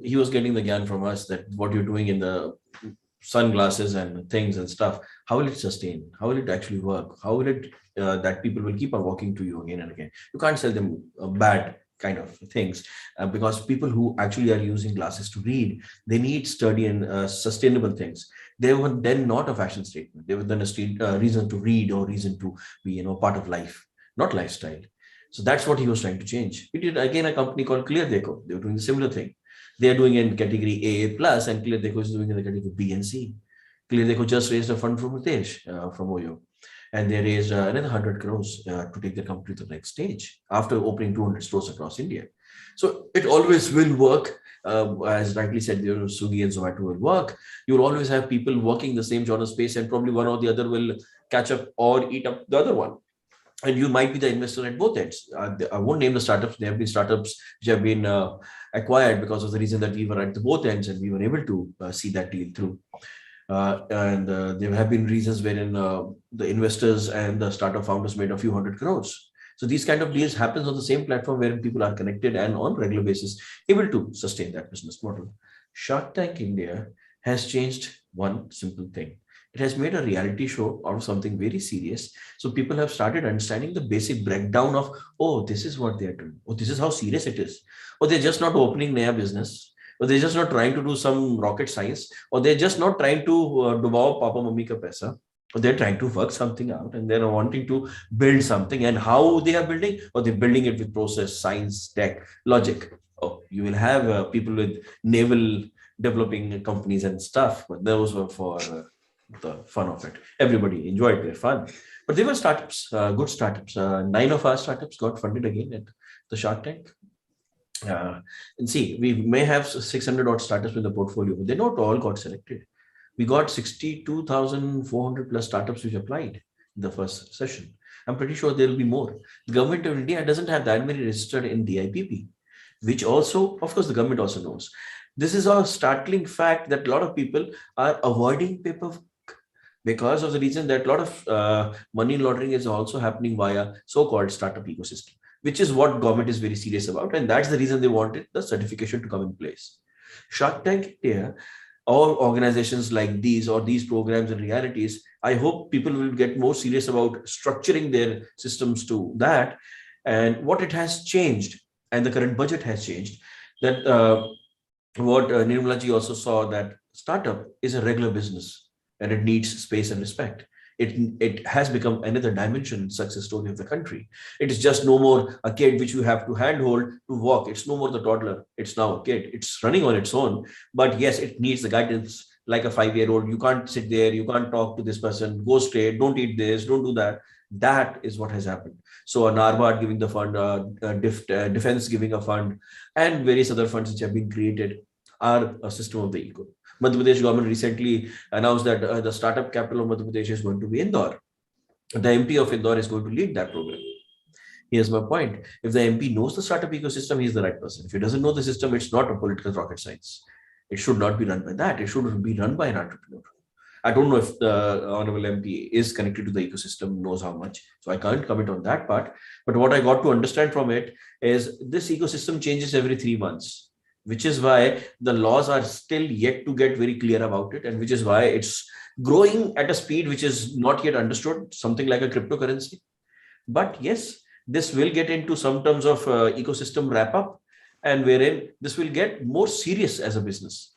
He was getting the gyan from us that what you're doing in the sunglasses and things and stuff, how will it sustain? How will it actually work? How will it that people will keep on walking to you again and again? You can't sell them bad kind of things because people who actually are using glasses to read, they need sturdy and sustainable things. They were then not a fashion statement. They were then a reason to read or reason to be, part of life, not lifestyle. So that's what he was trying to change. He did again a company called Clear Deco. They were doing a similar thing. They are doing in category AA plus, and Clear Deco is doing in the category B and C. Clear Deco just raised a fund from Ritesh from Oyo. and they raised another 100 crores to take the company to the next stage after opening 200 stores across India. So it always will work. As rightly said, Swiggy and Zomato will work. You'll always have people working the same genre space, and probably one or the other will catch up or eat up the other one. And you might be the investor at both ends. I won't name the startups. There have been startups which have been acquired because of the reason that we were at the both ends and we were able to see that deal through. And there have been reasons wherein the investors and the startup founders made a few hundred crores. So these kind of deals happens on the same platform wherein people are connected and on regular basis able to sustain that business model. Shark Tank India has changed one simple thing. It has made a reality show out of something very serious. So people have started understanding the basic breakdown of, oh, this is what they are doing. Oh, this is how serious it is. Or they're just not opening their business. Or they're just not trying to do some rocket science. Or they're just not trying to dubao papa mummy ka paisa. Or they're trying to work something out and they're wanting to build something. And how they are building? Or they're building it with process, science, tech, logic. Oh, you will have people with naval developing companies and stuff. But those were for the fun of it. Everybody enjoyed their fun. But they were startups, good startups. 9 of our startups got funded again at the Shark Tank. And see, we may have 600 odd startups in the portfolio, but they not all got selected. We got 62,400 plus startups which applied in the first session. I'm pretty sure there will be more. The government of India doesn't have that many registered in the IPP, which also, of course, the government also knows. This is a startling fact that a lot of people are avoiding paperwork because of the reason that a lot of money laundering is also happening via so-called startup ecosystem, which is what government is very serious about. And that's the reason they wanted the certification to come in place. Shark Tank India or organizations like these or these programs and realities, I hope people will get more serious about structuring their systems to that. And what it has changed, and the current budget has changed, that what Nirmala ji also saw, that startup is a regular business and it needs space and respect. It has become another dimension success story of the country. It is just no more a kid which you have to handhold to walk. It's no more the toddler. It's now a kid. It's running on its own. But yes, it needs the guidance like a 5-year-old. You can't sit there. You can't talk to this person. Go straight. Don't eat this. Don't do that. That is what has happened. So a NARBAD giving the fund, Defense giving a fund, and various other funds which have been created are a system of the eco. Madhya Pradesh government recently announced that the startup capital of Madhya Pradesh is going to be Indore. The MP of Indore is going to lead that program. Here's my point. If the MP knows the startup ecosystem, he's the right person. If he doesn't know the system, it's not a political rocket science. It should not be run by that. It should be run by an entrepreneur. I don't know if the Honorable MP is connected to the ecosystem, knows how much. So I can't comment on that part. But what I got to understand from it is this ecosystem changes every 3 months, which is why the laws are still yet to get very clear about it. And which is why it's growing at a speed which is not yet understood, something like a cryptocurrency. But yes, this will get into some terms of ecosystem wrap up, and wherein this will get more serious as a business.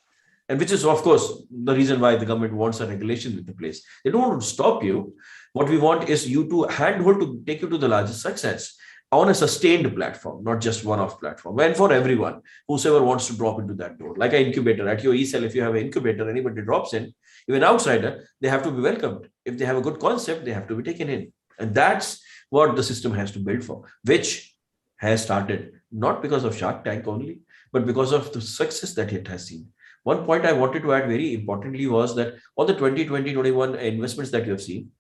And which is, of course, the reason why the government wants a regulation with the place. They don't want to stop you. What we want is you to handhold to take you to the largest success on a sustained platform, not just one-off platform. And for everyone, whosoever wants to drop into that door, like an incubator at your e-cell, if you have an incubator, anybody drops in, even outsider, they have to be welcomed. If they have a good concept, they have to be taken in. And that's what the system has to build for, which has started not because of Shark Tank only, but because of the success that it has seen. One point I wanted to add very importantly was that all the 2020-21 investments that you have seen,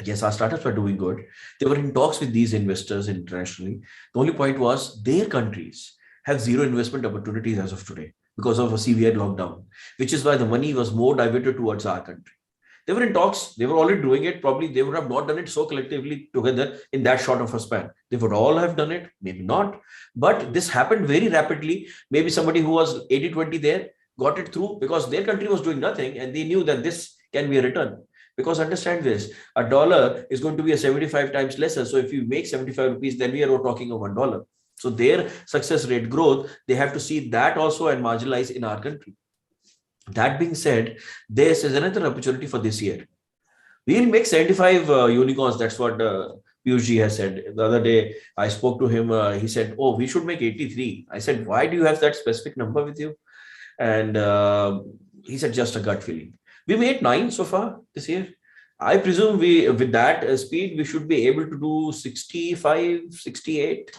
yes, our startups were doing good. They were in talks with these investors internationally. The only point was their countries have zero investment opportunities as of today because of a severe lockdown, which is why the money was more diverted towards our country. They were in talks. They were already doing it. Probably they would have not done it so collectively together in that short of a span. They would all have done it, maybe not. But this happened very rapidly. Maybe somebody who was 80-20 there got it through because their country was doing nothing and they knew that this can be a return. Because understand this, a dollar is going to be a 75 times lesser. So if you make 75 rupees, then we are talking of $1. So their success rate growth, they have to see that also and marginalize in our country. That being said, this is another opportunity for this year. We'll make 75 unicorns. That's what Piyush has said. The other day, I spoke to him. He said, oh, we should make 83. I said, why do you have that specific number with you? And he said, just a gut feeling. We made 9 so far this year. I presume with that speed, we should be able to do 65, 68.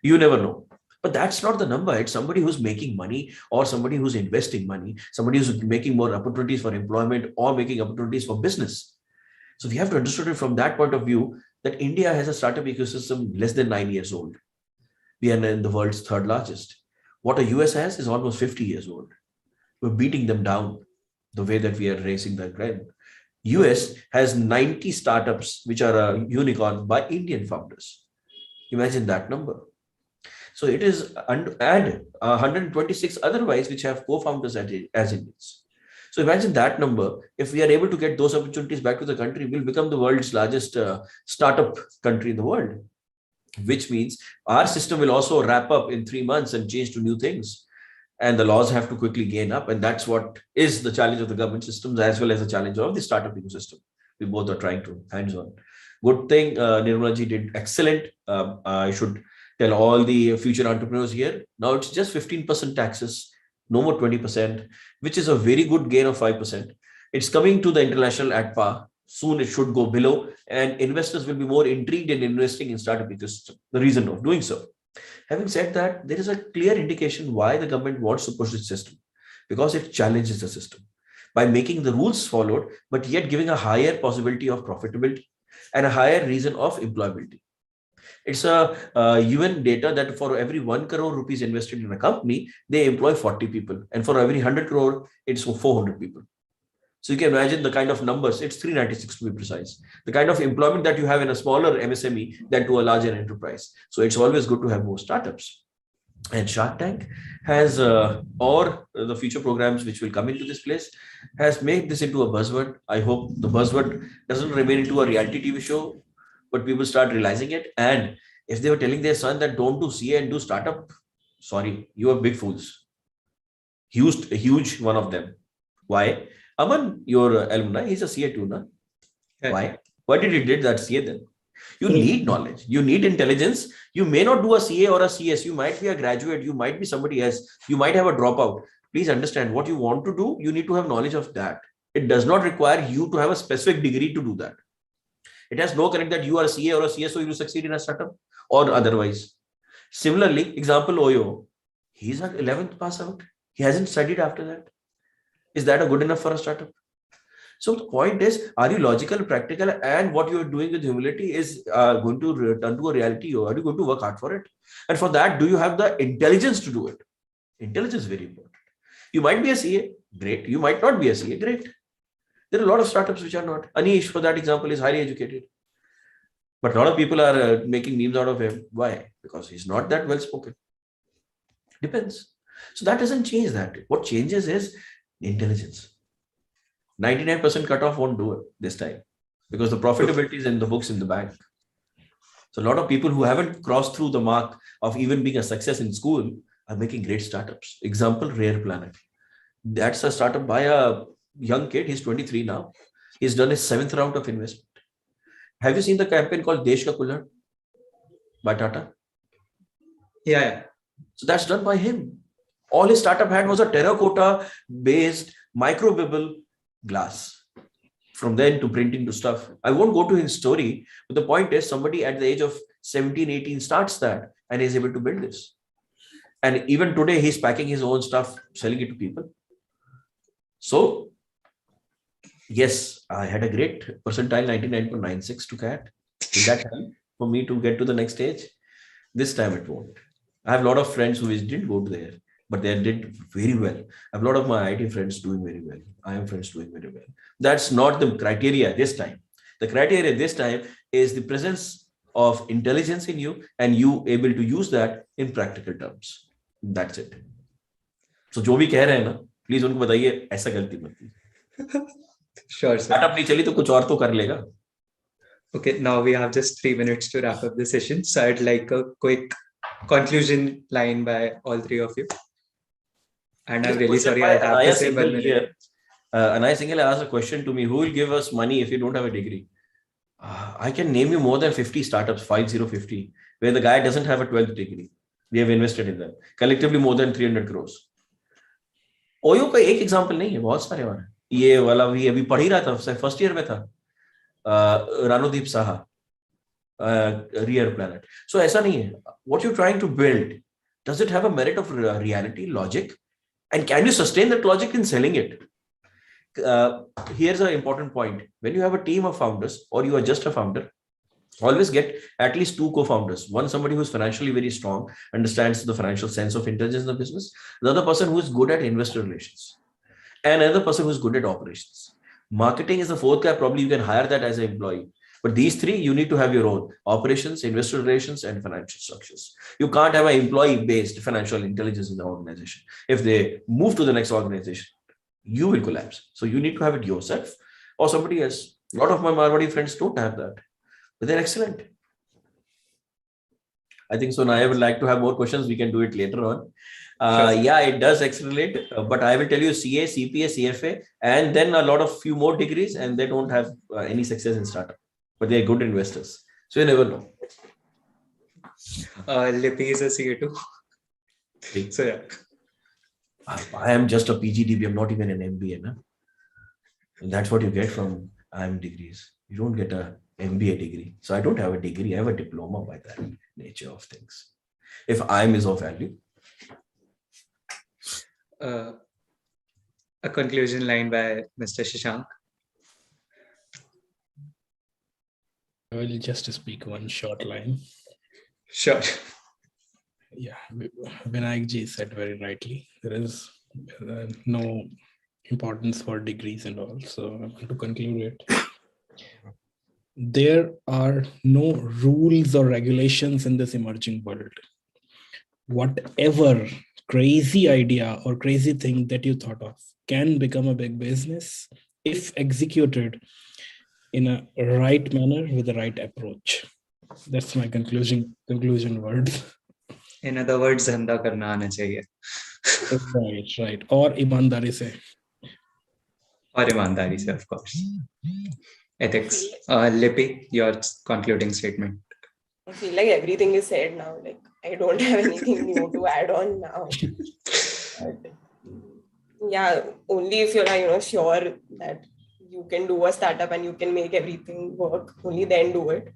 You never know. But that's not the number. It's somebody who's making money or somebody who's investing money, somebody who's making more opportunities for employment or making opportunities for business. So we have to understand it from that point of view that India has a startup ecosystem less than 9 years old. We are in the world's third largest. What a US has is almost 50 years old. We're beating them down the way that we are racing the ground. US has 90 startups which are a unicorn by Indian founders. Imagine that number. So it is, and 126 otherwise which have co-founders as Indians. So imagine that number. If we are able to get those opportunities back to the country, we'll become the world's largest startup country in the world, which means our system will also wrap up in 3 months and change to new things. And the laws have to quickly gain up. And that's what is the challenge of the government systems as well as the challenge of the startup ecosystem. We both are trying to hands-on. Good thing, Nirmala ji did excellent. I should tell all the future entrepreneurs here. Now it's just 15% taxes, no more 20%, which is a very good gain of 5%. It's coming to the international at par. Soon it should go below, and investors will be more intrigued in investing in startup ecosystem. The reason of doing so. Having said that, there is a clear indication why the government wants to push this system, because it challenges the system by making the rules followed, but yet giving a higher possibility of profitability and a higher reason of employability. It's a UN data that for every 1 crore rupees invested in a company, they employ 40 people. And for every 100 crore, it's 400 people. So you can imagine the kind of numbers, it's 396 to be precise, the kind of employment that you have in a smaller MSME than to a larger enterprise. So it's always good to have more startups. And Shark Tank has, or the future programs which will come into this place, has made this into a buzzword. I hope the buzzword doesn't remain into a reality TV show, but people start realizing it. And if they were telling their son that don't do CA and do startup, sorry, you are big fools. Huge one of them. Why? Aman, your alumni, he's a CA too, na? Why? Why did he did that CA then? You need knowledge. You need intelligence. You may not do a CA or a CS. You might be a graduate. You might be somebody else. You might have a dropout. Please understand what you want to do. You need to have knowledge of that. It does not require you to have a specific degree to do that. It has no connect that you are a CA or a CS, so you succeed in a startup or otherwise. Similarly, example Oyo, he's an 11th pass out. He hasn't studied after that. Is that a good enough for a startup? So the point is, are you logical, practical, and what you are doing with humility is going to return to a reality, or are you going to work hard for it? And for that, do you have the intelligence to do it? Intelligence is very important. You might be a CA, great. You might not be a CA, great. There are a lot of startups which are not. Anish, for that example, is highly educated. But a lot of people are making memes out of him. Why? Because he's not that well spoken. Depends. So that doesn't change that. What changes is intelligence. 99% cutoff won't do it this time because the profitability is in the books in the bank. So a lot of people who haven't crossed through the mark of even being a success in school are making great startups. Example, Rare Planet. That's a startup by a young kid. He's 23 now. He's done his 7th round of investment. Have you seen the campaign called Desh Ka Kullad by Tata? Yeah. So that's done by him. All his startup had was a terracotta based microwavable glass. From then to printing to stuff. I won't go to his story, but the point is somebody at the age of 17, 18 starts that and is able to build this. And even today, he's packing his own stuff, selling it to people. So, yes, I had a great percentile 99.96 to CAT. Did that help for me to get to the next stage? This time it won't. I have a lot of friends who didn't go there, but they did very well. I have a lot of my IT friends doing very well. I have friends doing very well. That's not the criteria this time. The criteria this time is the presence of intelligence in you and you able to use that in practical terms. That's it. So जो भी कह रहे हैं ना, please उनको बताइए ऐसा गलती मत कीजिए. Sure, sir. Startup नहीं चली तो कुछ और तो कर लेगा. Okay, now we have just 3 minutes to wrap up the session. So I'd like a quick conclusion line by all three of you. And I'm really sorry I have to say 1 minute. Anaya Singhal asked a question to me, who will give us money if you don't have a degree? I can name you more than 50 startups, 50, where the guy doesn't have a 12th degree. We have invested in them. Collectively more than 300 crores. OYO का एक example नहीं है, बहुत सारे और ये वाला भी अभी पढ़ ही रहा था, फर्स्ट ईयर में था. Ranodip Saha, Rear Planet. So ऐसा नहीं है. What you're trying to build, does it have a merit of reality, logic? And can you sustain that logic in selling it? Here's an important point. When you have a team of founders or you are just a founder, always get at least 2 co-founders. One, somebody who's financially very strong, understands the financial sense of intelligence in the business. The other person who is good at investor relations. And another person who's good at operations. Marketing is the 4th guy. Probably you can hire that as an employee. But these 3, you need to have your own: operations, investor relations, and financial structures. You can't have an employee-based financial intelligence in the organization. If they move to the next organization, you will collapse. So you need to have it yourself or somebody else. A lot of my Marwadi friends don't have that, but they're excellent. I think so. Now I would like to have more questions. We can do it later on. Yeah, it does accelerate, but I will tell you CA, CPA, CFA, and then a lot of few more degrees, and they don't have any success in startup, but they're good investors. So you never know. Lippy is a CA too. So yeah. I am just a PGDB. I'm not even an MBA. Na? And that's what you get from IM degrees. You don't get a MBA degree. So I don't have a degree. I have a diploma by that nature of things. If IM is of value. A conclusion line by Mr. Shashank. I will just speak one short line. Sure. Yeah, Vinayak ji said very rightly. There is no importance for degrees and all. So I want to conclude it. There are no rules or regulations in this emerging world. Whatever crazy idea or crazy thing that you thought of can become a big business if executed in a right manner with the right approach. That's my conclusion words. In other words, धंधा करना आना चाहिए. Right. और ईमानदारी से. और ईमानदारी से, of course. Ethics. Lippy, your concluding statement. I feel like everything is said now. Like I don't have anything new to add on now. But yeah, only if you're sure that you can do a startup and you can make everything work, only then do it.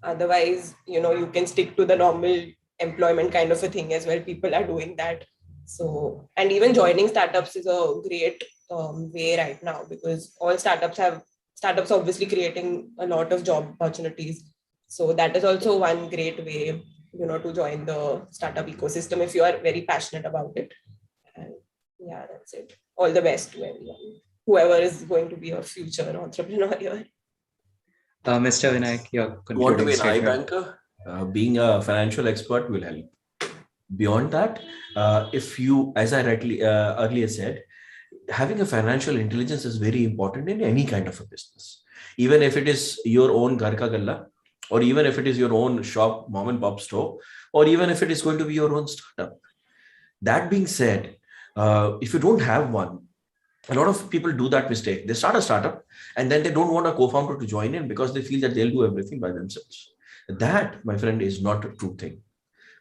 Otherwise, you can stick to the normal employment kind of a thing as well. People are doing that. So, and even joining startups is a great way right now, because all startups obviously creating a lot of job opportunities. So that is also one great way, to join the startup ecosystem if you are very passionate about it. And yeah, that's it. All the best to everyone, whoever is going to be a future entrepreneur here. Mr. Vinayak, your concluding Want to be an statement. iBanker? Being a financial expert will help. Beyond that, if you, as I rightly earlier said, having a financial intelligence is very important in any kind of a business. Even if it is your own Ghar Ka Galla, or even if it is your own shop, mom and pop store, or even if it is going to be your own startup. That being said, if you don't have one, a lot of people do that mistake. They start a startup and then they don't want a co-founder to join in because they feel that they'll do everything by themselves. That, my friend, is not a true thing.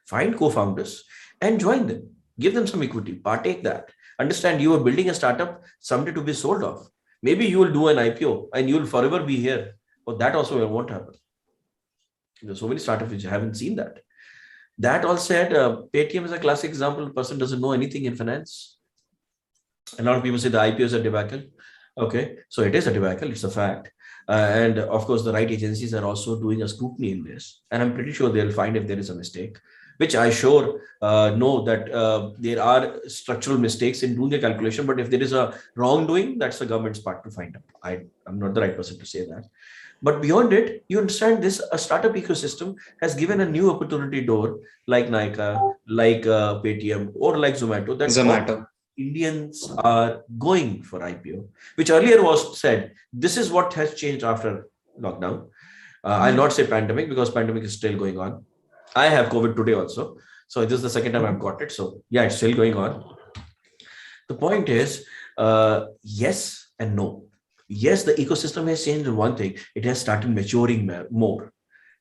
Find co-founders and join them. Give them some equity. Partake that. Understand you are building a startup someday to be sold off. Maybe you will do an IPO and you will forever be here. But that also won't happen. There's so many startups which haven't seen that. That all said, Paytm is a classic example. The person doesn't know anything in finance. A lot of people say the IPO is a debacle. Okay, so it is a debacle. It's a fact. And of course, the right agencies are also doing a scrutiny in this. And I'm pretty sure they'll find if there is a mistake, which I sure know that there are structural mistakes in doing the calculation. But if there is a wrongdoing, that's the government's part to find out. I'm not the right person to say that. But beyond it, you understand this, a startup ecosystem has given a new opportunity door like Nykaa, like Paytm, or like Zomato. That Zomato. Indians are going for IPO, which earlier was said, this is what has changed after lockdown. I'll not say pandemic because pandemic is still going on. I have COVID today also. So this is the second time I've got it. So yeah, it's still going on. The point is, yes and no. Yes, the ecosystem has changed in one thing. It has started maturing more.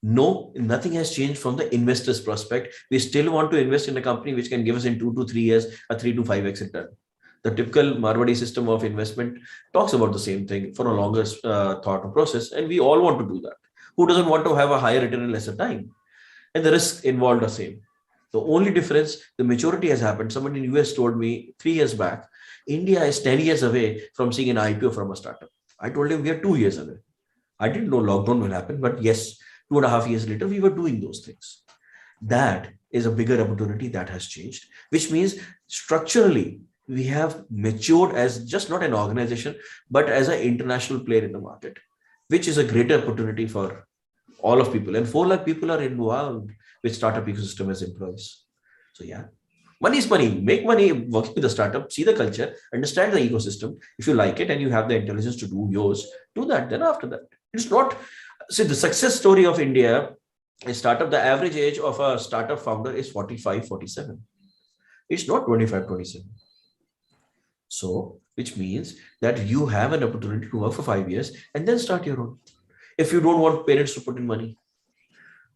No, nothing has changed from the investor's prospect. We still want to invest in a company which can give us in 2 to 3 years a 3 to 5x return. The typical Marwadi system of investment talks about the same thing for a longer thought process, and we all want to do that. Who doesn't want to have a higher return in lesser time? And the risks involved are same. The only difference, the maturity has happened. Someone in US told me 3 years back, India is 10 years away from seeing an IPO from a startup. I told him we are 2 years away. I didn't know lockdown will happen, but yes, 2.5 years later, we were doing those things. That is a bigger opportunity that has changed, which means structurally, we have matured as just not an organization, but as an international player in the market, which is a greater opportunity for all of people. And 4 lakh people are involved with startup ecosystem as employees. So yeah, money is money. Make money working with the startup, see the culture, understand the ecosystem. If you like it and you have the intelligence to do yours, do that. Then after that, it's not. See, the success story of India, a startup, the average age of a startup founder is 45, 47. It's not 25, 27. So, which means that you have an opportunity to work for 5 years and then start your own. If you don't want parents to put in money,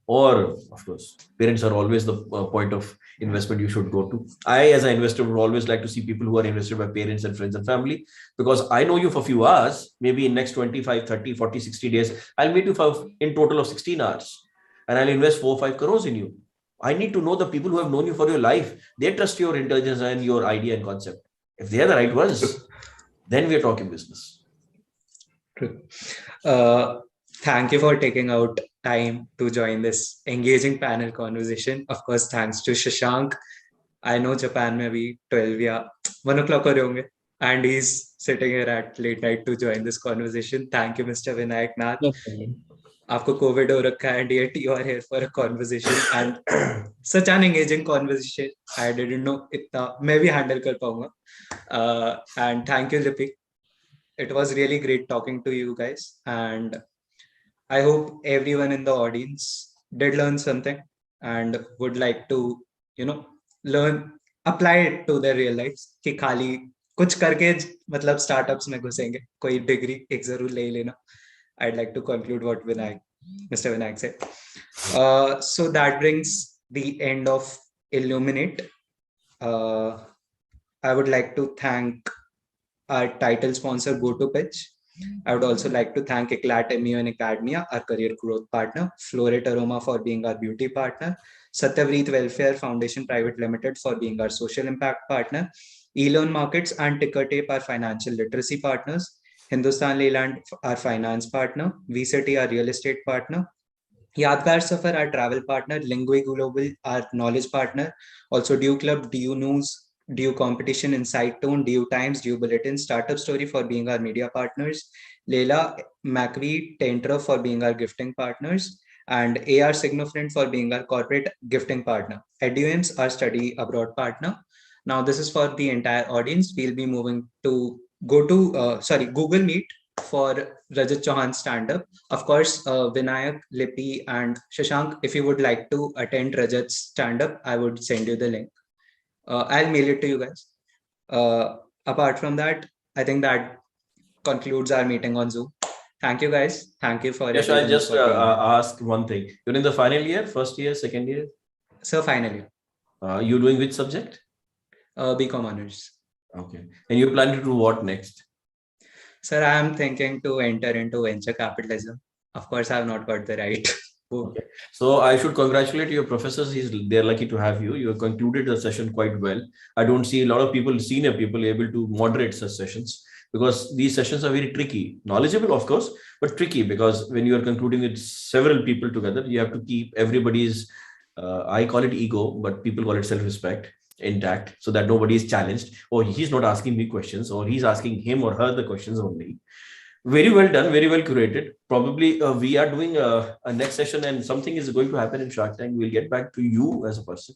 or of course, parents are always the point of investment you should go to. I, as an investor, would always like to see people who are invested by parents and friends and family, because I know you for a few hours, maybe in next 25, 30, 40, 60 days, I'll meet you for in total of 16 hours and I'll invest 4 or 5 crores in you. I need to know the people who have known you for your life. They trust your intelligence and your idea and concept. If they are the right ones, then we are talking business. True. Thank you for taking out time to join this engaging panel conversation. Of course, thanks to Shashank. I know Japan may be 12 या 1 o'clock हो रहे होंगे, and he's sitting here at late night to join this conversation. Thank you, Mr. Vinayak Nath. आपको COVID हो रखा है, and yet you are here for a conversation and such an engaging conversation. I didn't know इतना मैं भी handle कर पाऊंगा. And thank you, Lipi. It was really great talking to you guys, and I hope everyone in the audience did learn something and would like to, learn, apply it to their real lives. कि खाली कुछ करके मतलब startups में घुसेंगे, कोई degree एक जरूर ले लेना. I'd like to conclude what Mr. Vinayak said. So that brings the end of Illuminate. I would like to thank our title sponsor, GotoPitch. I would also like to thank Eclat MEO and Academia, our career growth partner, Floret Aroma for being our beauty partner, Satyavreet Welfare Foundation Private Limited for being our social impact partner, eLearn Markets and Tickertape, our financial literacy partners, Hindustan Leyland, our finance partner, VCity, our real estate partner, Yadgar Safar, our travel partner, Lingui Global, our knowledge partner, also Due Club, Due News, Due Competition, Insight Tone, Due Times, Due Bulletin, Startup Story for being our media partners, Leila McVie, Tentra for being our gifting partners, and AR Signofriend for being our corporate gifting partner. EduAIMS, our study abroad partner. Now this is for the entire audience. We'll be moving to Google Meet for Rajat Chauhan's stand-up. Of course, Vinayak, Lipi, and Shashank, if you would like to attend Rajat's stand-up, I would send you the link. I'll mail it to you guys. Apart from that, I think that concludes our meeting on Zoom. Thank you, guys. Thank you for. Yes, I'll just ask one thing. You're in the final year, first year, second year? So final year. You doing which subject? BCom honors. Okay. And you plan to do what next? Sir, I am thinking to enter into venture capitalism. Of course, I have not got the right. Okay. So I should congratulate your professors. They're lucky to have you. You have concluded the session quite well. I don't see a lot of people, senior people, able to moderate such sessions, because these sessions are very tricky. Knowledgeable, of course, but tricky, because when you are concluding with several people together, you have to keep everybody's, I call it ego, but people call it self-respect, intact, so that nobody is challenged, or he's not asking me questions, or he's asking him or her the questions only. Very well done, very well curated. Probably we are doing a next session, and something is going to happen in Shark Tank. We'll get back to you as a person.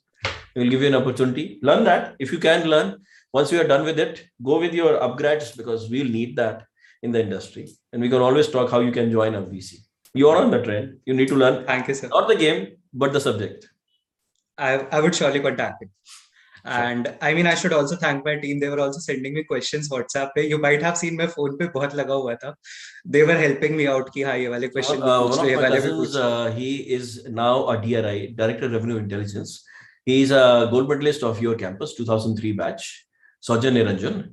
We'll give you an opportunity. Learn that. If you can learn, once you are done with it, go with your upgrades, because we'll need that in the industry. And we can always talk how you can join a VC. You're on the trend. You need to learn. Thank you, sir. Not the game, but the subject. I would surely contact it. And I mean, I should also thank my team. They were also sending me questions WhatsApp पे. You might have seen my phone पे बहुत लगा हुआ था. They were helping me out कि हाँ ये वाले question one of my cousins, he is now a DRI, Director of Revenue Intelligence. He is a gold medalist of your campus, 2003 batch. Sajan Niranjan.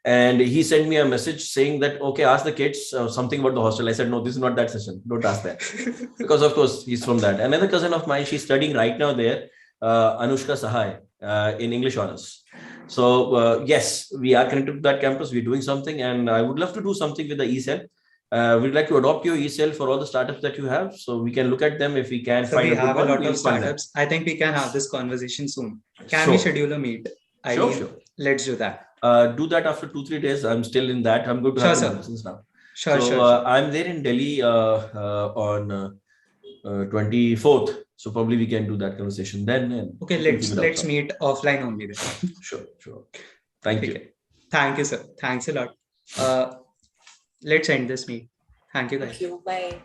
And he sent me a message saying that, okay, ask the kids something about the hostel. I said, no, this is not that session. Don't ask that. Because of course, he's from that. Another cousin of mine, she's studying right now there, Anushka Sahai, in English honors. So yes, we are connected to that campus. We're doing something, and I would love to do something with the eCell. We'd like to adopt your eCell for all the startups that you have, so we can look at them. If we can So find we a good have a one, lot we'll of fund them. startups. I think we can have this conversation soon. Can we Sure. schedule a meet? Sure. Let's do that. Do that after 2-3 days. I'm still in that. I'm going to have some lessons now. Sure. I'm there in Delhi on 24th. So probably we can do that conversation then. And Okay, we can figure out let's something. meet offline only then. Sure. Thank you. Thank you, sir. Thanks a lot. Let's end this meet. Thank you, guys. Thank you. Bye.